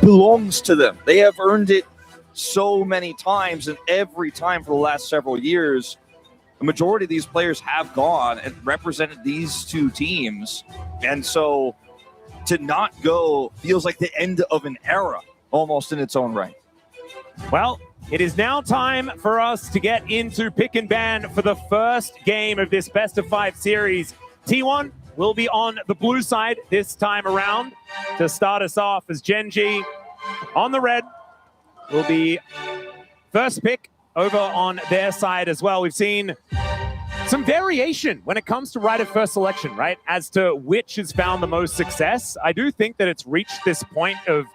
belongs to them. They have earned it so many times, and every time for the last several years, the majority of these players have gone and represented these two teams. And so to not go feels like the end of an era almost in its own right. Well, it is now time for us to get into pick and ban for the first game of this best of 5 series. T1 will be on the blue side this time around to start us off, as Genji on the red will be first pick over on their side as well. We've seen some variation when it comes to right of first selection, right? As to which has found the most success. I do think that it's reached this point of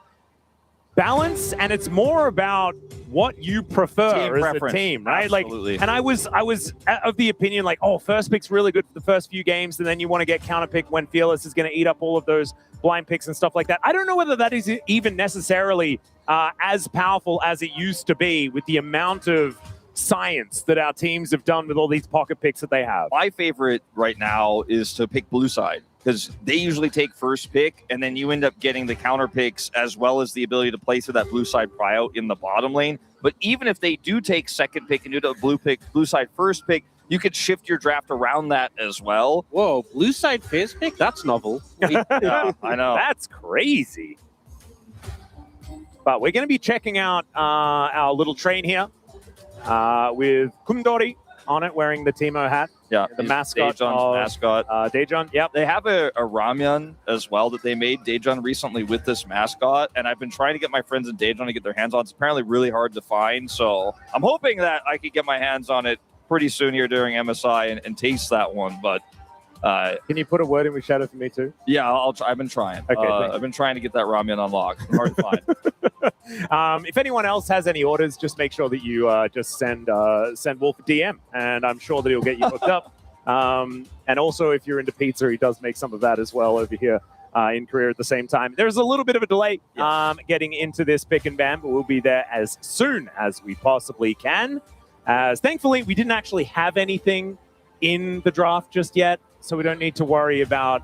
balance, and it's more about what you prefer as a team, right? Absolutely. Like, and I was of the opinion, like, oh, first pick's really good for the first few games, and then you want to get counter pick when Fearless is going to eat up all of those blind picks and stuff like that. I don't know whether that is even necessarily as powerful as it used to be with the amount of science that our teams have done with all these pocket picks that they have. My favorite right now is to pick blue side, because they usually take first pick, and then you end up getting the counter picks as well as the ability to place that blue side pry-out in the bottom lane. But even if they do take second pick and do the blue side first pick, you could shift your draft around that as well. Whoa, blue side first pick? That's novel. Yeah, I know. That's crazy. But we're going to be checking out our little train here with Kundori on it, wearing the Teemo hat. Yeah, the mascot. Daejeon, yep. They have a ramyun as well that they made, Daejeon, recently with this mascot, and I've been trying to get my friends in Daejeon to get their hands on it. It's apparently really hard to find, so I'm hoping that I could get my hands on it pretty soon here during MSI and taste that one. But can you put a word in with Shadow for me too? Yeah, I'll try. I've been trying. Okay, I've been trying to get that ramyun unlocked. Hard to find. If anyone else has any orders, just make sure that you just send Wolf a DM, and I'm sure that he'll get you hooked up. And also, if you're into pizza, he does make some of that as well over here in Korea at the same time. There's a little bit of a delay getting into this pick and ban, but we'll be there as soon as we possibly can. As thankfully, we didn't actually have anything in the draft just yet, so we don't need to worry about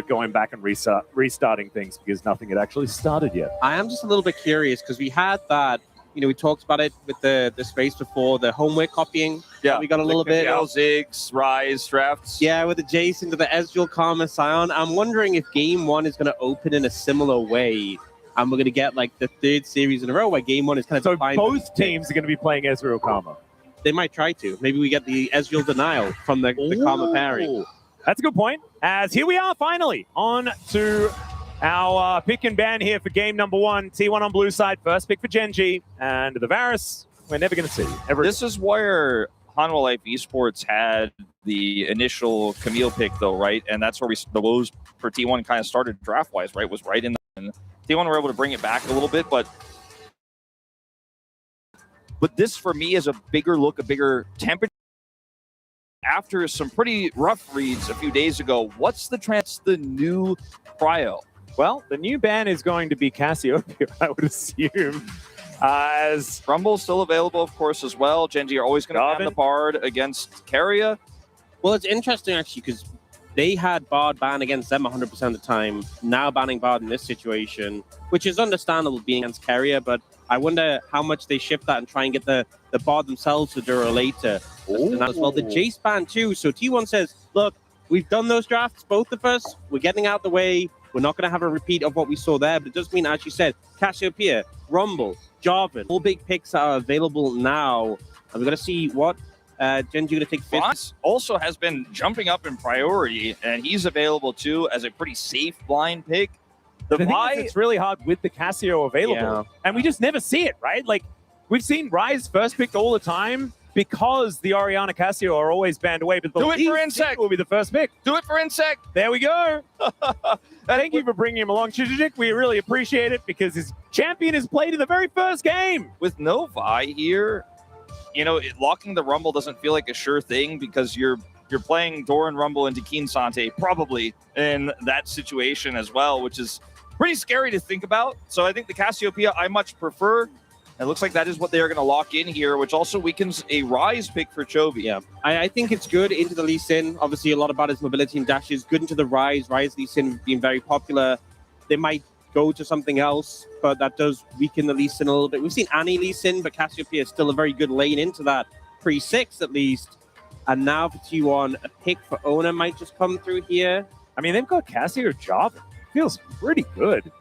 going back and restarting things, because nothing had actually started yet. I am just a little bit curious, because we had that, we talked about it with the space before, the homework copying. Yeah, we got a little bit. Ziggs, Rise drafts. Yeah, with the Jason to the Ezreal, Karma, Sion. I'm wondering if game 1 is going to open in a similar way, and we're going to get like the 3rd series in a row where game 1 is kind of so both teams are going to be playing Ezreal Karma. They might try to. Maybe we get the Ezreal denial from the Karma pairing. That's a good point. As here we are finally on to our pick and ban here for game number 1. T1 on blue side, first pick for Genji, and the Varus we're never going to see. This is where Hanwha Life Esports had the initial Camille pick, though, right? And that's where the woes for T1 kind of started draft-wise, right? Was right in the T1 were able to bring it back a little bit, but this for me is a bigger look, a bigger temperature. After some pretty rough reads a few days ago, what's the new prio? Well, the new ban is going to be Cassiopeia, I would assume. As Rumble's still available, of course, as well. Genji are always going to ban the Bard against Keria. Well, it's interesting, actually, because they had Bard ban against them 100% of the time. Now banning Bard in this situation, which is understandable being against Keria, but I wonder how much they shift that and try and get the Bard themselves to Dura later. As well, the Jace ban too. So T1 says, look, we've done those drafts, both of us. We're getting out the way. We're not going to have a repeat of what we saw there, but it does mean, as you said, Cassiopeia, Rumble, Jarvan, all big picks are available now. And we're going to see what Genji going to take fifth. Ross also has been jumping up in priority, and he's available too as a pretty safe blind pick. The thing is, it's really hard with the Cassio available, and we just never see it, right? Like, we've seen Rise first picked all the time because the Orianna Cassio are always banned away, but the Do it for Insect will be the first pick. Do it for Insect. There we go. Thank you for bringing him along, Chijik. We really appreciate it, because his champion is played in the very first game. With no Vi here, locking the Rumble doesn't feel like a sure thing, because you're playing Doran Rumble into Keen Sante probably in that situation as well, which is pretty scary to think about. So I think the Cassiopeia I much prefer. It looks like that is what they are going to lock in here, which also weakens a Rise pick for Chovy. Yeah, I think it's good into the Lee Sin. Obviously, a lot about his mobility and dashes. Good into the Rise. Rise Lee Sin being very popular. They might go to something else, but that does weaken the Lee Sin a little bit. We've seen Annie Lee Sin, but Cassiopeia is still a very good lane into that pre-6 at least. And now for T1, a pick for Ona might just come through here. I mean, they've got Cassio Jarvan. Feels pretty good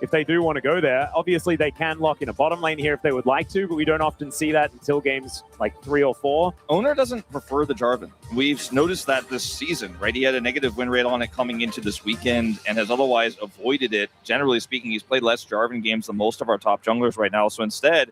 if they do want to go there. Obviously, they can lock in a bottom lane here if they would like to, but we don't often see that until games like 3 or 4. Owner doesn't prefer the Jarvan. We've noticed that this season, right? He had a negative win rate on it coming into this weekend and has otherwise avoided it. Generally speaking, he's played less Jarvan games than most of our top junglers right now. So instead,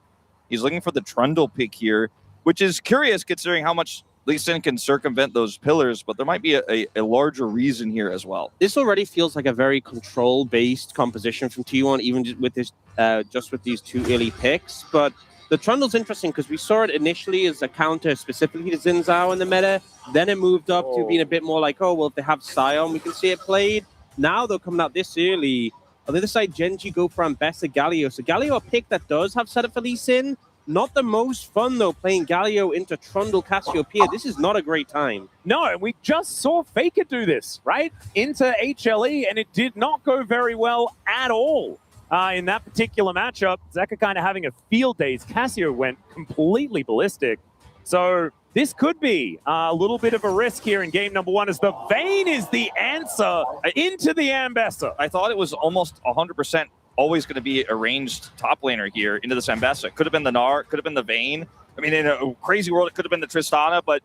he's looking for the Trundle pick here, which is curious considering how much Lee Sin can circumvent those pillars, but there might be a larger reason here as well. This already feels like a very control-based composition from T1, even just with these 2 early picks. But the Trundle's interesting because we saw it initially as a counter specifically to Xin Zhao in the meta. Then it moved up to being a bit more like, oh, well, if they have Sion, we can see it played. Now they're coming out this early. On the other side, Genji go for Ambessa Galio. So Galio, a pick that does have setup for Lee Sin. Not the most fun, though, playing Galio into Trundle Cassiopeia. This is not a great time. No, and we just saw Faker do this, right? Into HLE, and it did not go very well at all in that particular matchup. Zeka kind of having a field day. Cassio went completely ballistic. So this could be a little bit of a risk here in game number 1 as the Vayne is the answer into the Ambessa. I thought it was almost 100% always going to be a ranged top laner here into this Ambessa. Could have been the Gnar, could have been the Vayne. I mean, in a crazy world, it could have been the Tristana, but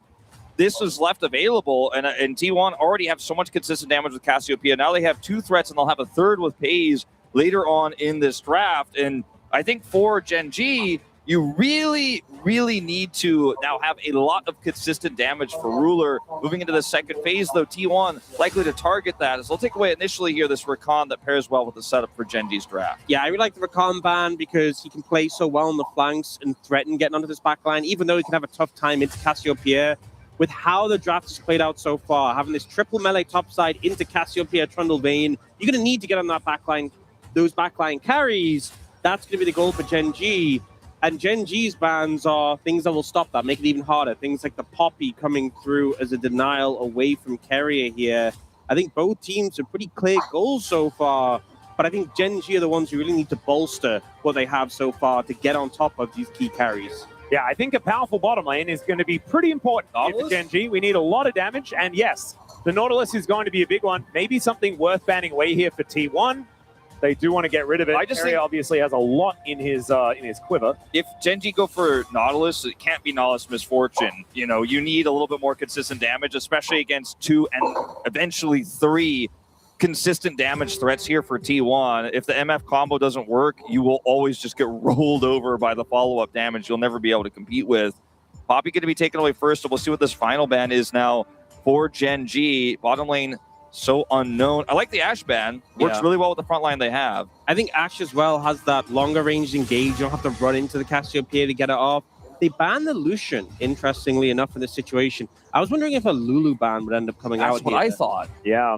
this was left available, and T1 already have so much consistent damage with Cassiopeia. Now they have 2 threats, and they'll have a third with Pays later on in this draft. And I think for Gen G, you really, really need to now have a lot of consistent damage for Ruler. Moving into the second phase, though, T1 likely to target that, as they'll take away initially here this Rakan that pairs well with the setup for Gen G's draft. Yeah, I really like the Rakan ban because he can play so well on the flanks and threaten getting onto this backline, even though he can have a tough time into Cassiopeia. With how the draft has played out so far, having this triple melee topside into Cassiopeia, Trundle, Vayne, you're going to need to get on that backline, those backline carries. That's going to be the goal for Gen G. And Gen G's bans are things that will stop that, make it even harder. Things like the Poppy coming through as a denial away from Carrier here. I think both teams are pretty clear goals so far, but I think Gen G are the ones who really need to bolster what they have so far to get on top of these key carries. Yeah, I think a powerful bottom lane is going to be pretty important for Gen G. We need a lot of damage, and yes, the Nautilus is going to be a big one. Maybe something worth banning away here for T1. They do want to get rid of it. I just think obviously has a lot in his quiver. If Gen G go for Nautilus, it can't be Nautilus Misfortune. You know, you need a little bit more consistent damage, especially against 2 and eventually 3 consistent damage threats here for T1. If the MF combo doesn't work, you will always just get rolled over by the follow-up damage you'll never be able to compete with. Poppy going to be taken away first, so we'll see what this final ban is now for Gen G. Bottom lane, so unknown. I like the Ashe ban. Works really well with the front line they have. I think Ashe as well has that longer range engage. You don't have to run into the Cassiopeia to get it off. They banned the Lucian, interestingly enough, in this situation. I was wondering if a Lulu ban would end up coming out. That's what I thought. Yeah.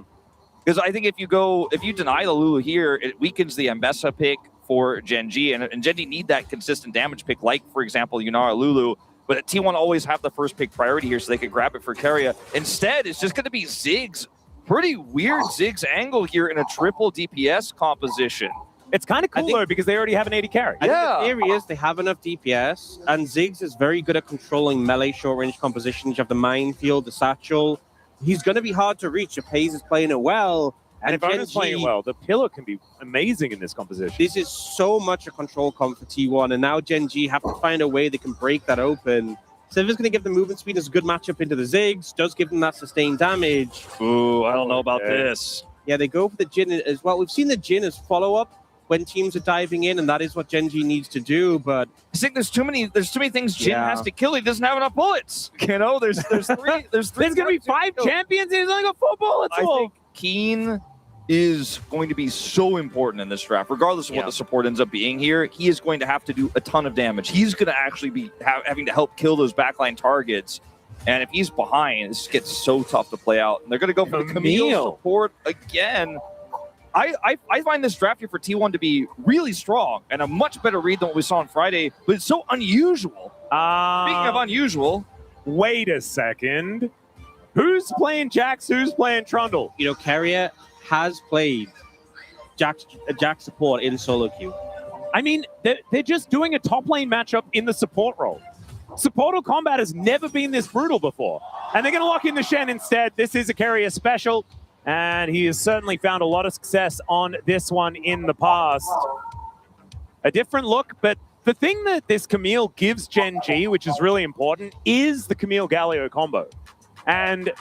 Because I think if you deny the Lulu here, it weakens the Ambessa pick for Gen G, and Gen G need that consistent damage pick, like, for example, Yunara Lulu. But T1 always have the first pick priority here so they could grab it for Keria. Instead, it's just going to be Ziggs. Pretty weird Ziggs angle here in a triple DPS composition. It's kind of cool, though, because they already have an 80 carry. I think the theory is they have enough DPS, and Ziggs is very good at controlling melee short-range compositions. You have the minefield, the satchel. He's going to be hard to reach if Hayes is playing it well. And if Ona's playing it well, the pillar can be amazing in this composition. This is so much a control comp for T1, and now Gen G have to find a way they can break that open. So if it's going to give them movement speed, it's a good matchup into the Ziggs, does give them that sustained damage. Ooh, I don't know about this. Yeah, they go for the Jhin as well. We've seen the Jhin as follow-up when teams are diving in, and that is what Gen G needs to do, but I think there's too many things Jhin has to kill. He doesn't have enough bullets. You know, there's three. There's going to be 5 champions, and he's only got 4 bullets. I think Keen is going to be so important in this draft, regardless of what the support ends up being here. He is going to have to do a ton of damage. He's going to actually be having to help kill those backline targets. And if he's behind, this gets so tough to play out. And they're going to go for the Camille support again. I find this draft here for T1 to be really strong and a much better read than what we saw on Friday, but it's so unusual. Speaking of unusual. Wait a second. Who's playing Jax? Who's playing Trundle? You know, Carrier has played Jack support in solo queue. I mean, they're just doing a top lane matchup in the support role. Supportal combat has never been this brutal before. And they're going to lock in the Shen instead. This is a carrier special, and he has certainly found a lot of success on this one in the past. A different look, but the thing that this Camille gives Gen G, which is really important, is the Camille Galio combo. And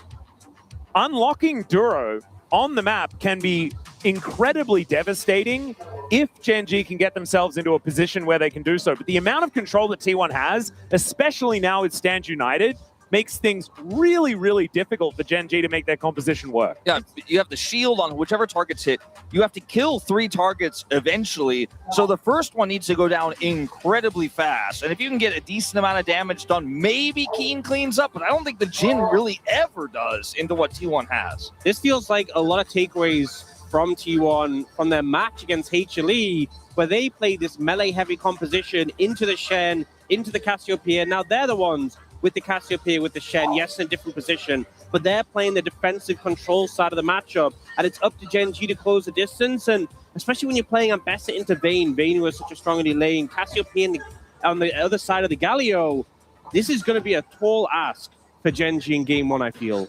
unlocking Duro on the map can be incredibly devastating if Gen G can get themselves into a position where they can do so. But the amount of control that T1 has, especially now with Stand United, makes things really, really difficult for Gen G to make their composition work. Yeah, you have the shield on whichever targets hit. You have to kill 3 targets eventually. So the first one needs to go down incredibly fast. And if you can get a decent amount of damage done, maybe Keen cleans up, but I don't think the Jhin really ever does into what T1 has. This feels like a lot of takeaways from T1 from their match against HLE, where they played this melee-heavy composition into the Shen, into the Cassiopeia. Now they're the ones with the Cassiopeia, with the Shen, yes, in a different position, but they're playing the defensive control side of the matchup, and it's up to Gen G to close the distance, and especially when you're playing Ambessa into Vayne who is such a strong early lane, Cassiopeia on the other side of the Galio, this is going to be a tall ask for Gen G in Game 1, I feel.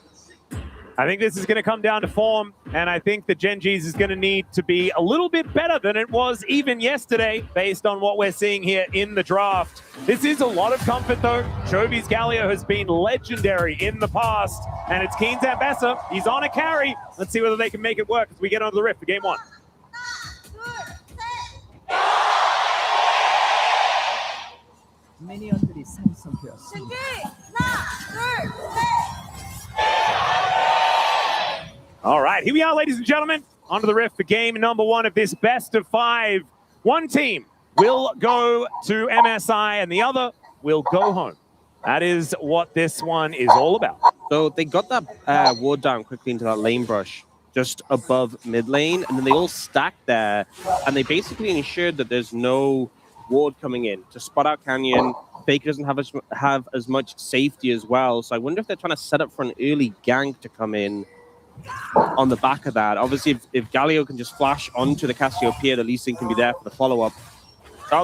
I think this is going to come down to form, and I think the Gen G's is going to need to be a little bit better than it was even yesterday, based on what we're seeing here in the draft. This is a lot of comfort, though. Chovy's Galio has been legendary in the past, and it's Keen's Ambessa. He's on a carry. Let's see whether they can make it work as we get onto the Rift for Game 1. 미니언들이 생성되었습니다. All right, here we are, ladies and gentlemen, onto the Rift for game number 1 of this best of 5. One team will go to MSI and the other will go home. That is what this one is all about. So they got that ward down quickly into that lane brush just above mid lane, and then they all stacked there, and they basically ensured that there's no ward coming in to spot out Canyon. Faker doesn't have as much safety as well, so I wonder if they're trying to set up for an early gank to come in on the back of that. Obviously, if Galio can just flash onto the Cassiopeia, the Lee Sin can be there for the follow-up.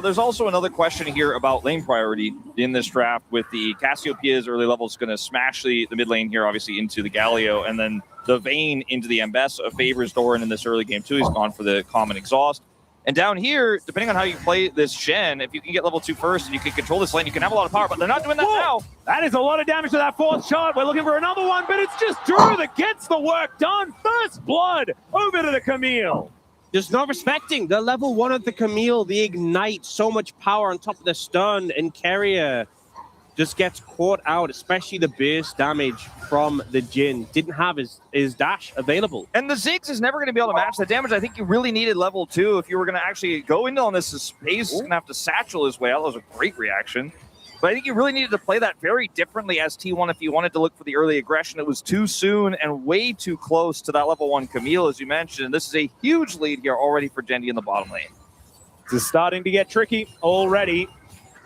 There's also another question here about lane priority in this draft, with the Cassiopeia's early levels going to smash the mid lane here, obviously, into the Galio, and then the Vayne into the Ambessa favors Doran in this early game too. He's gone for the common exhaust. And down here, depending on how you play this Shen, if you can get level 2 first and you can control this lane, you can have a lot of power, but they're not doing that now. That is a lot of damage to that 4th shot. We're looking for another one, but it's just Drew that gets the work done. First blood over to the Camille. Just not respecting the level 1 of the Camille, the Ignite, so much power on top of the stun, and Carrier just gets caught out, especially the burst damage from the Jhin. Didn't have his dash available. And the Ziggs is never going to be able to match the damage. I think you really needed level 2 if you were going to actually go into on this. Space is going to have to satchel his way out. That was a great reaction. But I think you really needed to play that very differently as T1 if you wanted to look for the early aggression. It was too soon and way too close to that level 1 Camille, as you mentioned. This is a huge lead here already for Gendy in the bottom lane. This is starting to get tricky already.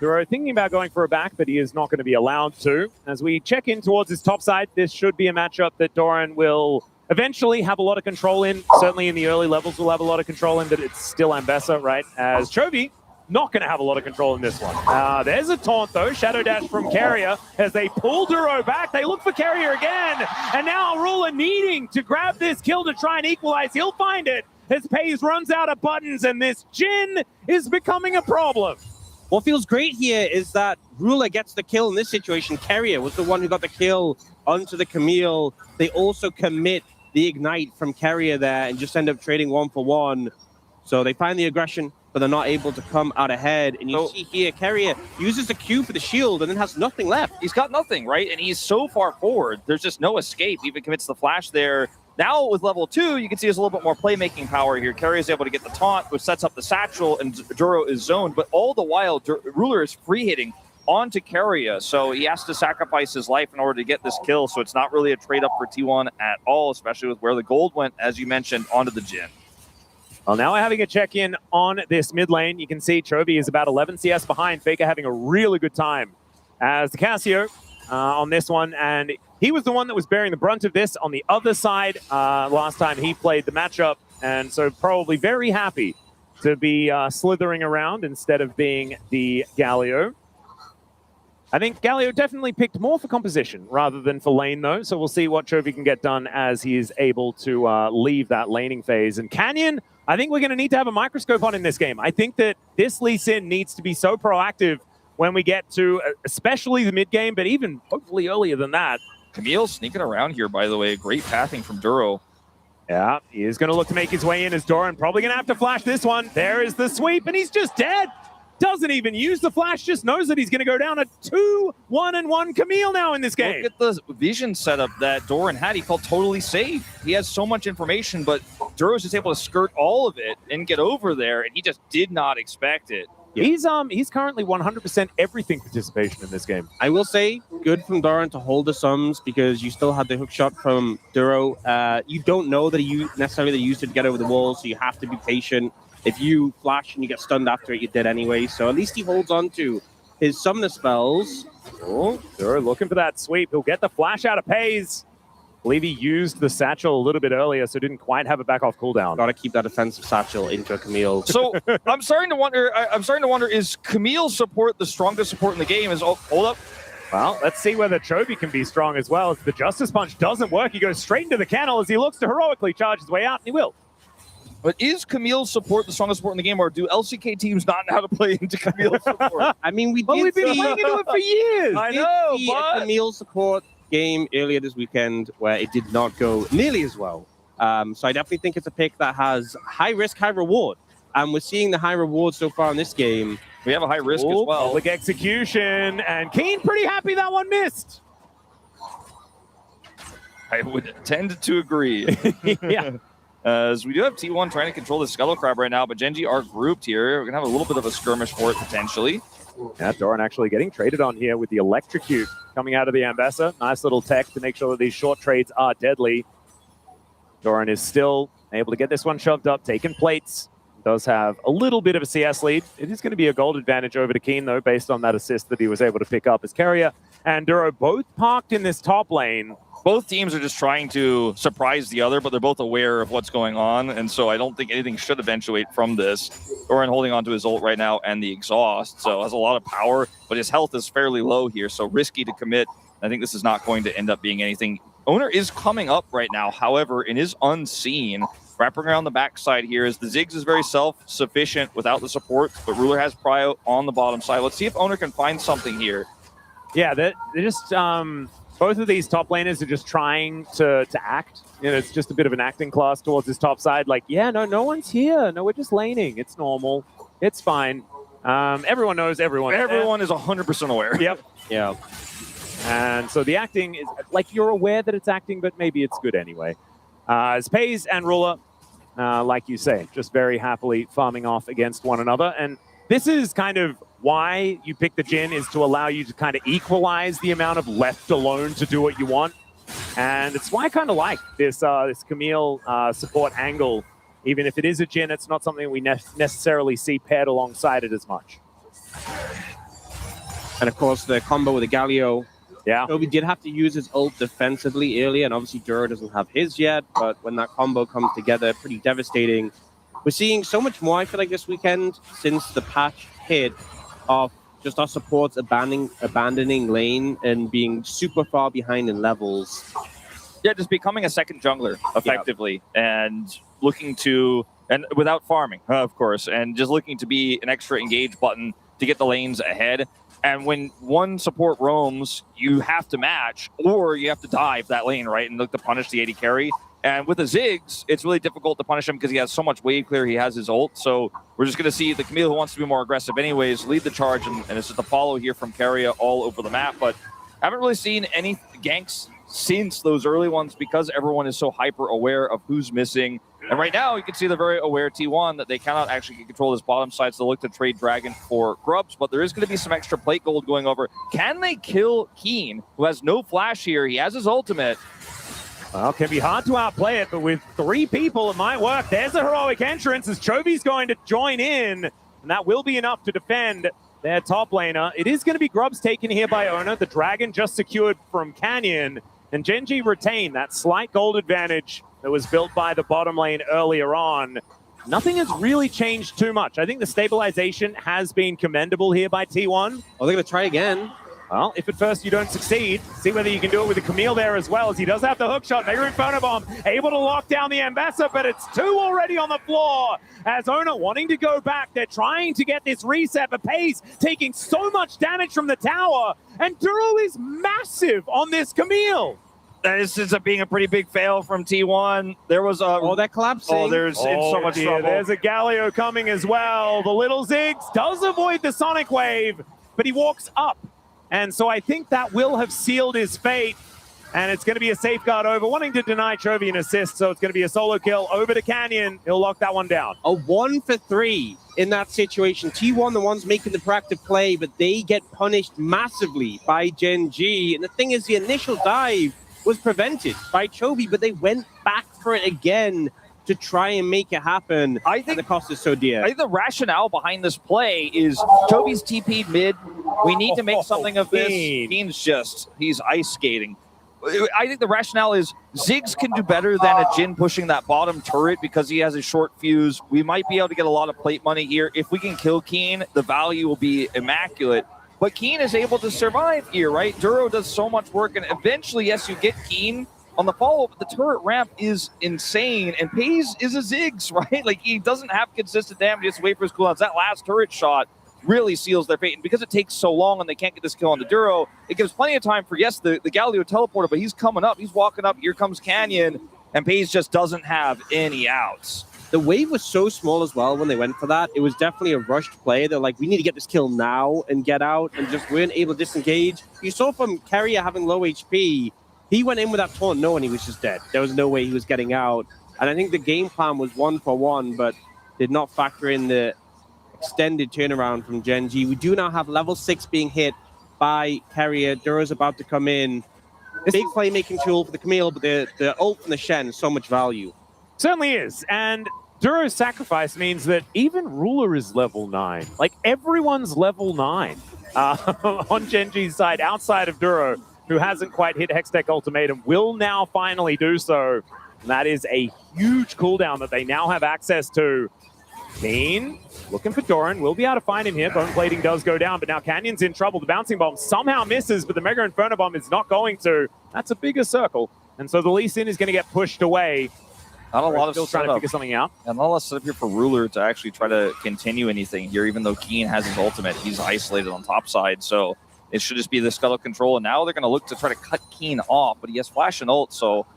Duro thinking about going for a back, but he is not going to be allowed to. As we check in towards his top side, this should be a matchup that Doran will eventually have a lot of control in. Certainly in the early levels will have a lot of control in, but it's still Ambessa, right? As Chovy, not going to have a lot of control in this one. There's a taunt, though. Shadow Dash from Carrier as they pull Duro back. They look for Carrier again. And now Arula needing to grab this kill to try and equalize. He'll find it as Paze runs out of buttons, and this Jhin is becoming a problem. What feels great here is that Rula gets the kill in this situation. Carrier was the one who got the kill onto the Camille. They also commit the Ignite from Carrier there and just end up trading 1-for-1. So they find the aggression, but they're not able to come out ahead. And you see here, Carrier uses the Q for the shield and then has nothing left. He's got nothing, right? And he's so far forward. There's just no escape. Even commits the flash there. Now with level 2, you can see there's a little bit more playmaking power here. Carrier is able to get the taunt, which sets up the satchel, and Duro is zoned. But all the while, Ruler is free hitting onto Carrier, so he has to sacrifice his life in order to get this kill. So it's not really a trade up for T1 at all, especially with where the gold went, as you mentioned, onto the Jhin. Well, now we're having a check-in on this mid lane. You can see Chovy is about 11 CS behind. Faker having a really good time as the Cassio on this one, and he was the one that was bearing the brunt of this on the other side last time he played the matchup. and so probably very happy to be slithering around instead of being the Galio. I think Galio definitely picked more for composition rather than for lane, though, so we'll see what Chovy can get done as he is able to leave that laning phase. And Canyon, I think we're going to need to have a microscope on in this game. I think that this Lee Sin needs to be so proactive when we get to especially the mid game, but even hopefully earlier than that. Camille sneaking around here, by the way. Great pathing from Duro. Yeah, he is going to look to make his way in as Doran. Probably going to have to flash this one. There is the sweep, and he's just dead. Doesn't even use the flash, just knows that he's going to go down a 2-1-1 Camille now in this game. Look at the vision setup that Doran had. He felt totally safe. He has so much information, but Duro's just able to skirt all of it and get over there, and he just did not expect it. Yeah. He's currently 100% everything participation in this game. I will say, good from Doran to hold the sums because you still had the hook shot from Duro. You don't know that he necessarily used it to get over the wall, so you have to be patient. If you flash and you get stunned after it, you're dead anyway. So at least he holds on to his summoner spells. Oh, Duro looking for that sweep. He'll get the flash out of Pays. I believe he used the satchel a little bit earlier, so didn't quite have a back off cooldown. Got to keep that offensive satchel into a Camille. So I'm starting to wonder. Is Camille's support the strongest support in the game? Hold up. Well, let's see whether Chovy can be strong as well. As the Justice Punch doesn't work, he goes straight into the kennel as he looks to heroically charge his way out, and he will. But is Camille's support the strongest support in the game, or do LCK teams not know how to play into Camille's support? I mean, we've been playing into it for years. I know, but Camille support game earlier this weekend where it did not go nearly as well. So I definitely think it's a pick that has high risk, high reward. And we're seeing the high reward so far in this game. We have a high risk as well. Public execution, and Keen pretty happy that one missed. I would tend to agree. Yeah. As we do have T1 trying to control the Scuttle Crab right now, but Genji are grouped here. We're going to have a little bit of a skirmish for it, potentially. Yeah, Doran actually getting traded on here with the Electrocute coming out of the Ambessa. Nice little tech to make sure that these short trades are deadly. Doran is still able to get this one shoved up, taking plates. Does have a little bit of a CS lead. It is going to be a gold advantage over to Keen, though, based on that assist that he was able to pick up as Carrier and Duro both parked in this top lane. Both teams are just trying to surprise the other, but they're both aware of what's going on, and so I don't think anything should eventuate from this. Doran holding onto his ult right now and the exhaust, so has a lot of power, but his health is fairly low here, so risky to commit. I think this is not going to end up being anything. Owner is coming up right now, however, and is unseen. Wrapping around the backside here as the Ziggs is very self-sufficient without the support, but Ruler has Prio on the bottom side. Let's see if Owner can find something here. Yeah, they're just... both of these top laners are just trying to act. You know, it's just a bit of an acting class towards this top side. Like, yeah, no one's here. No, we're just laning. It's normal. It's fine. Everyone knows everyone. Everyone is 100% aware. Yep. Yeah. And so the acting is, like, you're aware that it's acting, but maybe it's good anyway. As Pays and Ruler, like you say, just very happily farming off against one another. And this is kind of why you pick the Jhin, is to allow you to kind of equalize the amount of left alone to do what you want. And it's why I kind of like this this Camille support angle. Even if it is a Jhin, it's not something we necessarily see paired alongside it as much. And of course, the combo with the Galio. Yeah. Chovy did have to use his ult defensively earlier, and obviously Duro doesn't have his yet, but when that combo comes together, pretty devastating. We're seeing so much more, I feel like, this weekend since the patch hit, of just our supports abandoning lane and being super far behind in levels. Yeah, just becoming a second jungler, effectively, and looking to, and without farming, of course, and just looking to be an extra engage button to get the lanes ahead. And when one support roams, you have to match, or you have to dive that lane, right, and look to punish the AD carry. And with the Ziggs, it's really difficult to punish him because he has so much wave clear, he has his ult. So we're just going to see the Camille, who wants to be more aggressive anyways, lead the charge, and it's just a follow here from Carrier all over the map. But haven't really seen any ganks since those early ones because everyone is so hyper aware of who's missing. And right now, you can see they're very aware, T1, that they cannot actually get control of this bottom side, so they'll look to trade Dragon for Grubs, but there is going to be some extra plate gold going over. Can they kill Keen, who has no flash here? He has his ultimate. Well, it can be hard to outplay it, but with 3 people, it might work. There's a heroic entrance as Chovy's going to join in, and that will be enough to defend their top laner. It is going to be Grubs taken here by Owner. The Dragon just secured from Canyon, and Genji retain that slight gold advantage that was built by the bottom lane earlier on, nothing has really changed too much. I think the stabilization has been commendable here by T1. Oh, they're going to try again. Well, if at first you don't succeed, see whether you can do it with the Camille there as well, as he does have the hook shot. Mega Inferno Bomb able to lock down the Ambassador, but it's 2 already on the floor. As Ona wanting to go back, they're trying to get this reset, but Pace taking so much damage from the tower, and Duro is massive on this Camille. This ends up being a pretty big fail from T1. There was a... Oh, they're collapsing. Oh, there's in so much trouble. There's a Galio coming as well. The little Ziggs does avoid the Sonic Wave, but he walks up. And so I think that will have sealed his fate. And it's going to be a safeguard over, wanting to deny Chovy an assist. So it's going to be a solo kill over to Canyon. He'll lock that one down. A 1 for 3 in that situation. T1, the ones making the proactive play, but they get punished massively by Gen G. And the thing is, the initial dive was prevented by Chovy, but they went back for it again to try and make it happen. I think the cost is so dear. I think the rationale behind this play is Chovy's TP'd mid. We need to make something of this. He's ice skating. I think the rationale is Ziggs can do better than a Jin pushing that bottom turret because he has a short fuse. We might be able to get a lot of plate money here. If we can kill Keen, the value will be immaculate. But Keen is able to survive here, right? Duro does so much work, and eventually, yes, you get Keen on the follow-up, but the turret ramp is insane, and Pays is a Ziggs, right? Like, he doesn't have consistent damage, just wait for his cooldowns. That last turret shot really seals their fate, and because it takes so long and they can't get this kill on the Duro, it gives plenty of time for, yes, the Galio teleporter, but he's coming up, he's walking up, here comes Canyon, and Pays just doesn't have any outs. The wave was so small as well when they went for that. It was definitely a rushed play. They're like, we need to get this kill now and get out, and just weren't able to disengage. You saw from Carrier having low HP, he went in with that taunt knowing he was just dead. There was no way he was getting out. And I think the game plan was 1 for 1, but did not factor in the extended turnaround from Gen G. We do now have level 6 being hit by Carrier. Duro's about to come in. Big playmaking tool for the Camille, but the ult from the Shen is so much value. Certainly is. And Duro's sacrifice means that even Ruler is level 9. Like, everyone's level 9 on Gen G's side, outside of Duro, who hasn't quite hit Hextech Ultimatum, will now finally do so. And that is a huge cooldown that they now have access to. Keen looking for Doran, will be able to find him here. Bone plating does go down, but now Canyon's in trouble. The bouncing bomb somehow misses, but the Mega Inferno Bomb is not going to. That's a bigger circle. And so the Lee Sin is going to get pushed away. Not a lot of still trying to figure something out. And not a lot of setup here for Ruler to actually try to continue anything here, even though Keen has his ultimate. He's isolated on top side, so it should just be the scuttle control. And now they're going to look to try to cut Keen off, but he has flash and ult, so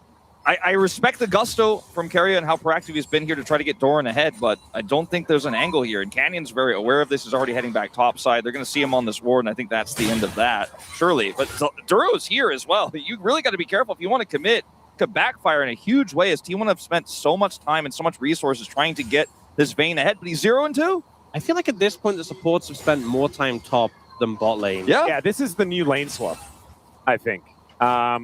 I respect the gusto from Carrier and how proactive he's been here to try to get Doran ahead, but I don't think there's an angle here. And Canyon's very aware of this. He's already heading back top side. They're going to see him on this ward, and I think that's the end of that, surely. But Duro's here as well. You really got to be careful if you want to commit. Could backfire in a huge way, as T1 have spent so much time and so much resources trying to get this Vayne ahead, but he's 0-2. I feel like at this point the supports have spent more time top than bot lane. Yeah, this is the new lane swap, I think.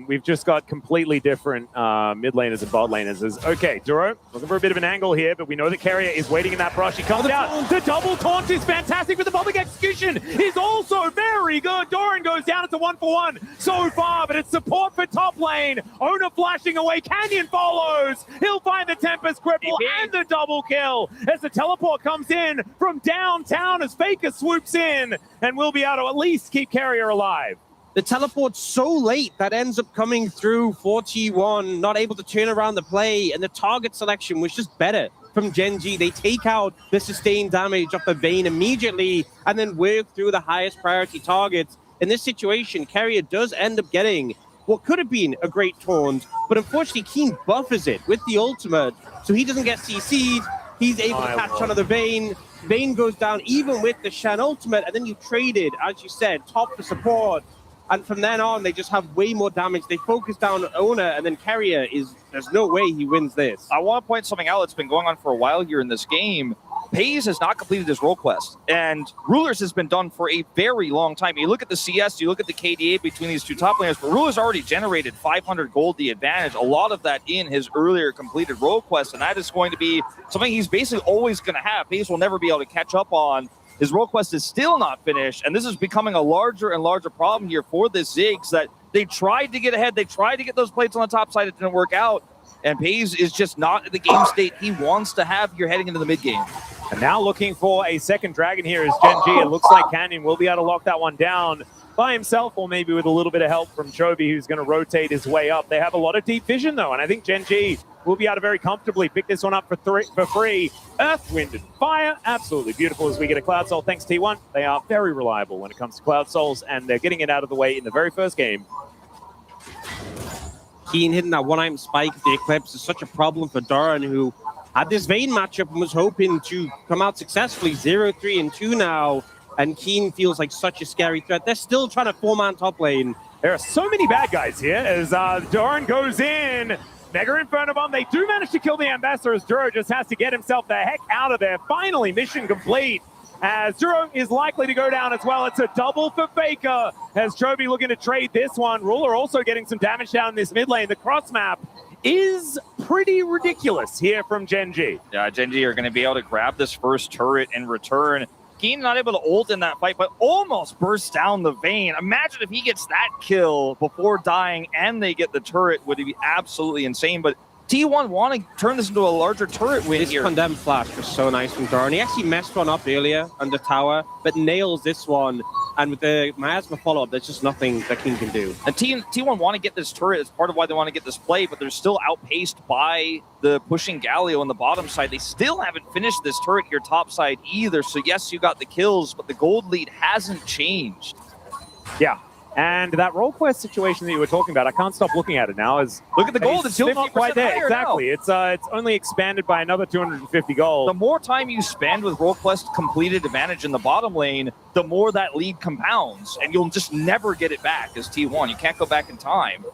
We've just got completely different mid laners and bot laners. Okay, Duro looking for a bit of an angle here, but we know that Carrier is waiting in that brush. He comes out. The double taunt is fantastic, but the bombing execution is also very good. Doran goes down. It's a 1-for-1 so far, but it's support for top lane. Ona flashing away. Canyon follows. He'll find the Tempest Cripple and the double kill as the teleport comes in from downtown as Faker swoops in, and we'll be able to at least keep Carrier alive. The teleport's so late that ends up coming through for T1, not able to turn around the play, and the target selection was just better from Gen G. They take out the sustained damage off the Vayne immediately and then work through the highest priority targets. In this situation, Carrier does end up getting what could have been a great taunt, but unfortunately Keen buffers it with the ultimate, so he doesn't get CC'd. He's able to catch onto the Vayne. Vayne goes down even with the Shen ultimate, and then you traded, as you said, top for support. And from then on, they just have way more damage. They focus down Ona, and then Carrier there's no way he wins this. I want to point something out that's been going on for a while here in this game. Pays has not completed his role quest, and Rulers has been done for a very long time. You look at the CS, you look at the KDA between these two top laners, but Rulers already generated 500 gold the advantage, a lot of that in his earlier completed role quest, and that is going to be something he's basically always going to have. Pays will never be able to catch up on. His role quest is still not finished, and this is becoming a larger and larger problem here for this Ziggs that they tried to get ahead. They tried to get those plates on the top side. It didn't work out. And Pays is just not in the game state he wants to have here heading into the mid game. And now looking for a second dragon here is Gen G. It looks like Canyon will be able to lock that one down by himself, or maybe with a little bit of help from Chovy, who's going to rotate his way up. They have a lot of deep vision, though, and I think Gen G will be able to very comfortably pick this one up for free. Earth, Wind, and Fire. Absolutely beautiful as we get a Cloud Soul. Thanks, T1. They are very reliable when it comes to Cloud Souls, and they're getting it out of the way in the very first game. Keen hitting that one-item spike, the Eclipse is such a problem for Doran, who had this Vayne matchup and was hoping to come out successfully. 0-3 and 2 now, and Keen feels like such a scary threat. They're still trying to four-man top lane. There are so many bad guys here as Doran goes in. Mega Inferno Bomb. They do manage to kill the Ambassador as Duro just has to get himself the heck out of there. Finally, mission complete. As Duro is likely to go down as well. It's a double for Faker as Chovy looking to trade this one. Ruler also getting some damage down in this mid lane. The cross map is pretty ridiculous here from Gen G. Yeah, Gen G are going to be able to grab this first turret in return. Keen not able to ult in that fight, but almost burst down the Vayne. Imagine if he gets that kill before dying and they get the turret, would it be absolutely insane. But T1 want to turn this into a larger turret win This here. condemned flash was so nice from Doran. He actually messed one up earlier under tower, but nails this one. And with the miasma follow-up, there's just nothing that King can do. And T1 want to get this turret. It's part of why they want to get this play, but they're still outpaced by the pushing Galio on the bottom side. They still haven't finished this turret here top side either. So yes, you got the kills, but the gold lead hasn't changed. Yeah. And that role quest situation that you were talking about, I can't stop looking at it now. Look at the gold, it's still not quite there. higher Exactly. now. It's only expanded by another 250 gold. The more time you spend with role quest completed advantage in the bottom lane, the more that lead compounds, and you'll just never get it back as T1. You can't go back in time.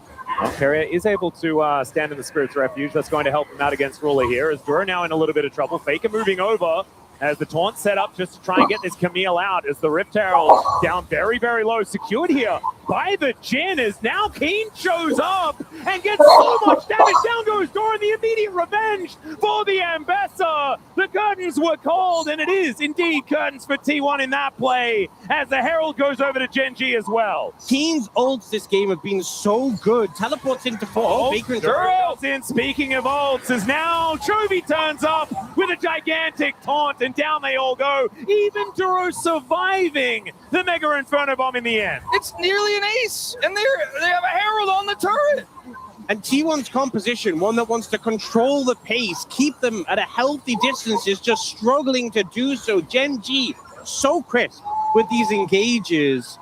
Well, Carrier is able to stand in the Spirit's Refuge. That's going to help him out against Ruler here. As Duro now in a little bit of trouble. Faker moving over as the taunt set up just to try and get this Camille out as the Rift Herald down very, very low. Secured here by the Jin as now Keen shows up and gets so much damage. Down goes Doran, the immediate revenge for the Ambassador. The curtains were called, and it is indeed curtains for T1 in that play as the Herald goes over to Gen G as well. Keen's ults this game have been so good. Teleports into 4. Oh, Baker and Duro's in. Speaking of ults, as now Chovy turns up with a gigantic taunt, and down they all go. Even Duro surviving the Mega Inferno Bomb in the end. It's nearly an ace, and they have a Herald on the turret. And T1's composition, one that wants to control the pace, keep them at a healthy distance, is just struggling to do so. Gen G, so crisp with these engages.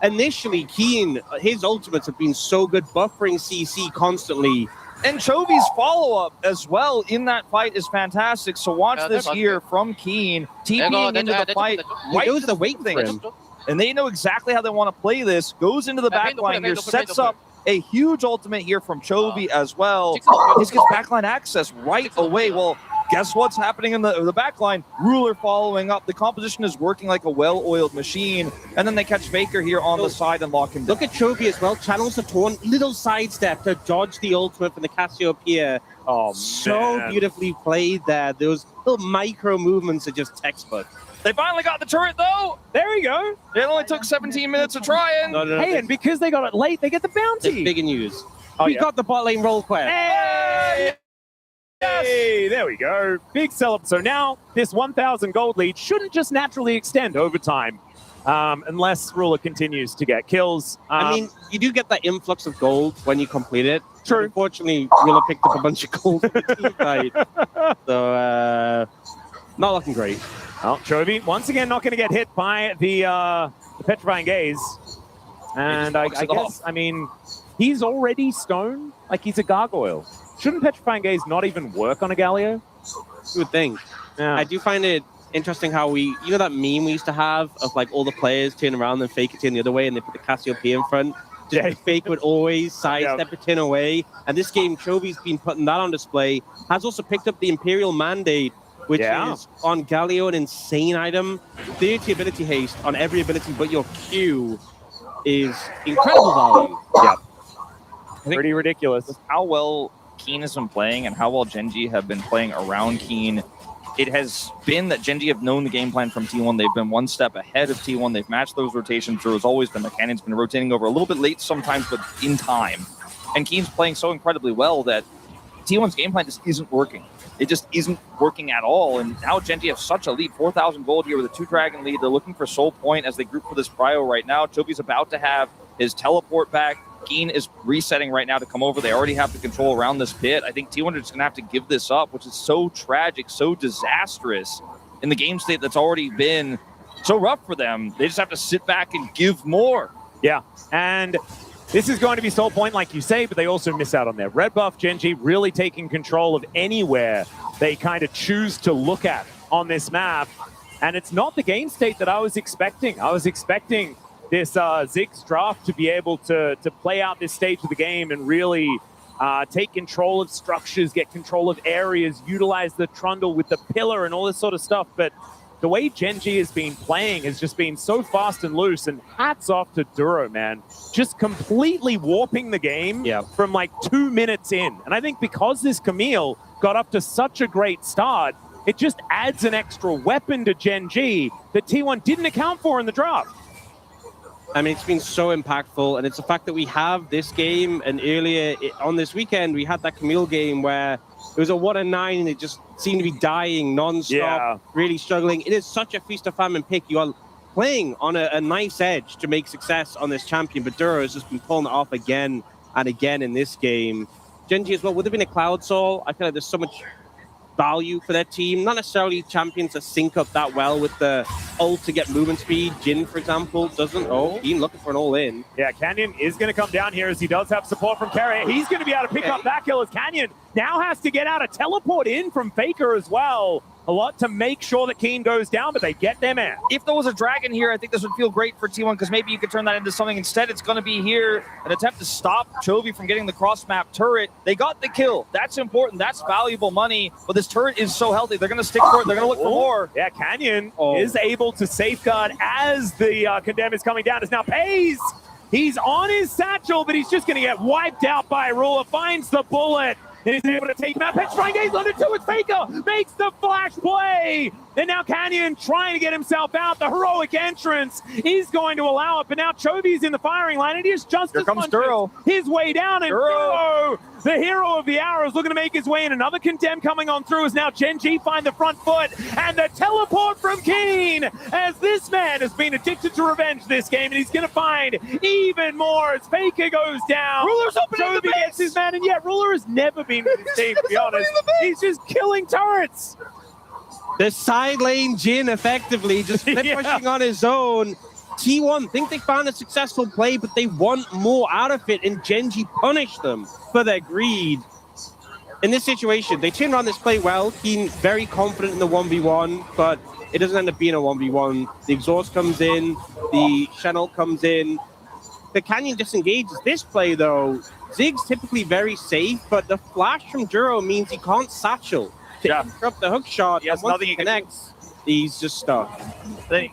Initially, Keen, his ultimates have been so good, buffering CC constantly. And Chovy's follow-up as well in that fight is fantastic. So watch this that's here from Keen, TPing into the fight. Right goes the wait for him. And they know exactly how they want to play this. Goes into the backline here, sets up a huge ultimate here from Chovy as well. This gets backline access right away. Well, guess what's happening in the backline? Ruler following up. The composition is working like a well-oiled machine. And then they catch Faker here on the side and lock him down. Look at Chovy as well. Channels the taunt, little sidestep to dodge the ultimate from the Cassiopeia. Oh, so man. beautifully played there. Those little micro movements are just textbook. They finally got the turret, though. There we go. It only took 17 minutes of trying. No, Hey, and because they got it late, they get the It's bounty. big news. Oh, We yeah. got the bot lane roll quest. Hey! Hey, there we go. Big sell up. So now this 1,000 gold lead shouldn't just naturally extend over time, unless Ruler continues to get kills. I mean, you do get that influx of gold when you complete it. True. Unfortunately, Ruler picked up a bunch of gold in the team fight. So, not looking great. well, Chovy once again not going to get hit by the petrifying gaze, and I walks it guess off. I mean he's already stone, like he's a gargoyle. Shouldn't petrifying gaze not even work on a Galio? You would think. Yeah. I do find it interesting how you know that meme we used to have of like all the players turn around and fake it turn the other way and they put the Cassiopeia in front. Yeah. Fake would always sidestep it turn away. And this game, Chovy's been putting that on display. Has also picked up the Imperial Mandate, which is on Galio an insane item. 30 ability haste on every ability but your Q is incredible value. Yeah. think- Pretty ridiculous. How well Keen has been playing and how well Gen G have been playing around Keen, it has been that Gen G have known the game plan from T1. They've been one step ahead of T1. They've matched those rotations. There has always been the Canyon's been rotating over a little bit late sometimes, but in time. And Keen's playing so incredibly well that T1's game plan just isn't working. It just isn't working at all. And now Gen.G have such a lead, 4,000 gold here with a 2-dragon lead. They're looking for Soul Point as they group for this prio right now. Chobi's about to have his teleport back. Keen is resetting right now to come over. They already have the control around this pit. I think T1 are just going to have to give this up, which is so tragic, so disastrous in the game state that's already been so rough for them. They just have to sit back and give more. Yeah, and this is going to be Soul Point, like you say, but they also miss out on their red buff. Gen.G really taking control of anywhere they kind of choose to look at on this map. And it's not the game state that I was expecting. I was expecting this Ziggs draft to be able to play out this stage of the game and really take control of structures, get control of areas, utilize the trundle with the pillar and all this sort of stuff. But the way Gen.G has been playing has just been so fast and loose, and hats off to Duro, man. Just completely warping the game from like 2 minutes in. And I think because this Camille got up to such a great start, it just adds an extra weapon to Gen.G that T1 didn't account for in the draft. I mean, it's been so impactful, and it's the fact that we have this game, and earlier on this weekend, we had that Camille game where it was a 1-9, and it just seemed to be dying non-stop, really struggling. It is such a feast of famine pick. You are playing on a nice edge to make success on this champion, but Duro has just been pulling it off again and again in this game. Gen.G as well, would have been a Cloud Soul. I feel like there's so much value for their team. Not necessarily champions that sync up that well with the ult to get movement speed. Jin, for example, doesn't. Oh, Ian looking for an all-in. Yeah, Canyon is going to come down here as he does have support from Carrier. He's going to be able to pick up that kill as Canyon now has to get out a teleport in from Faker as well. A lot to make sure that Keen goes down, but they get them in. If there was a dragon here, I think this would feel great for T1 because maybe you could turn that into something. Instead, it's going to be here, an attempt to stop Chovy from getting the cross-map turret. They got the kill. That's important. That's valuable money, but this turret is so healthy. They're going to stick for it. They're going to look for more. Yeah, Canyon is able to safeguard as the Condemn is coming down. It's now Pays. He's on his satchel, but he's just going to get wiped out by Ruler. Finds the bullet. And he's able to take him out. Petrifying Gaze under 2 with Faker. Makes the flash play. And now Canyon trying to get himself out. The heroic entrance is going to allow it. But now Chovy's in the firing line. And he is just Here comes Duro. His way down. And Duro, the hero of the hour, is looking to make his way in. Another Condemn coming on through as now Gen.G find the front foot. And the teleport from Keen as this man has been addicted to revenge this game. And he's going to find even more as Faker goes down. Ruler's opening the base. Gets his man. And yet Ruler has never been with his team, to be honest. He's just killing turrets. The side lane Jin effectively just pushing on his own. T1 think they found a successful play, but they want more out of it, and Gen.G punish them for their greed. In this situation, they turn around this play well. Keen very confident in the 1v1, but it doesn't end up being a 1v1. The exhaust comes in, the Channel comes in. The Canyon disengages this play, though. Ziggs typically very safe, but the flash from Duro means he can't satchel to interrupt the hook shot. Yes, once nothing he connects, he's just stuck.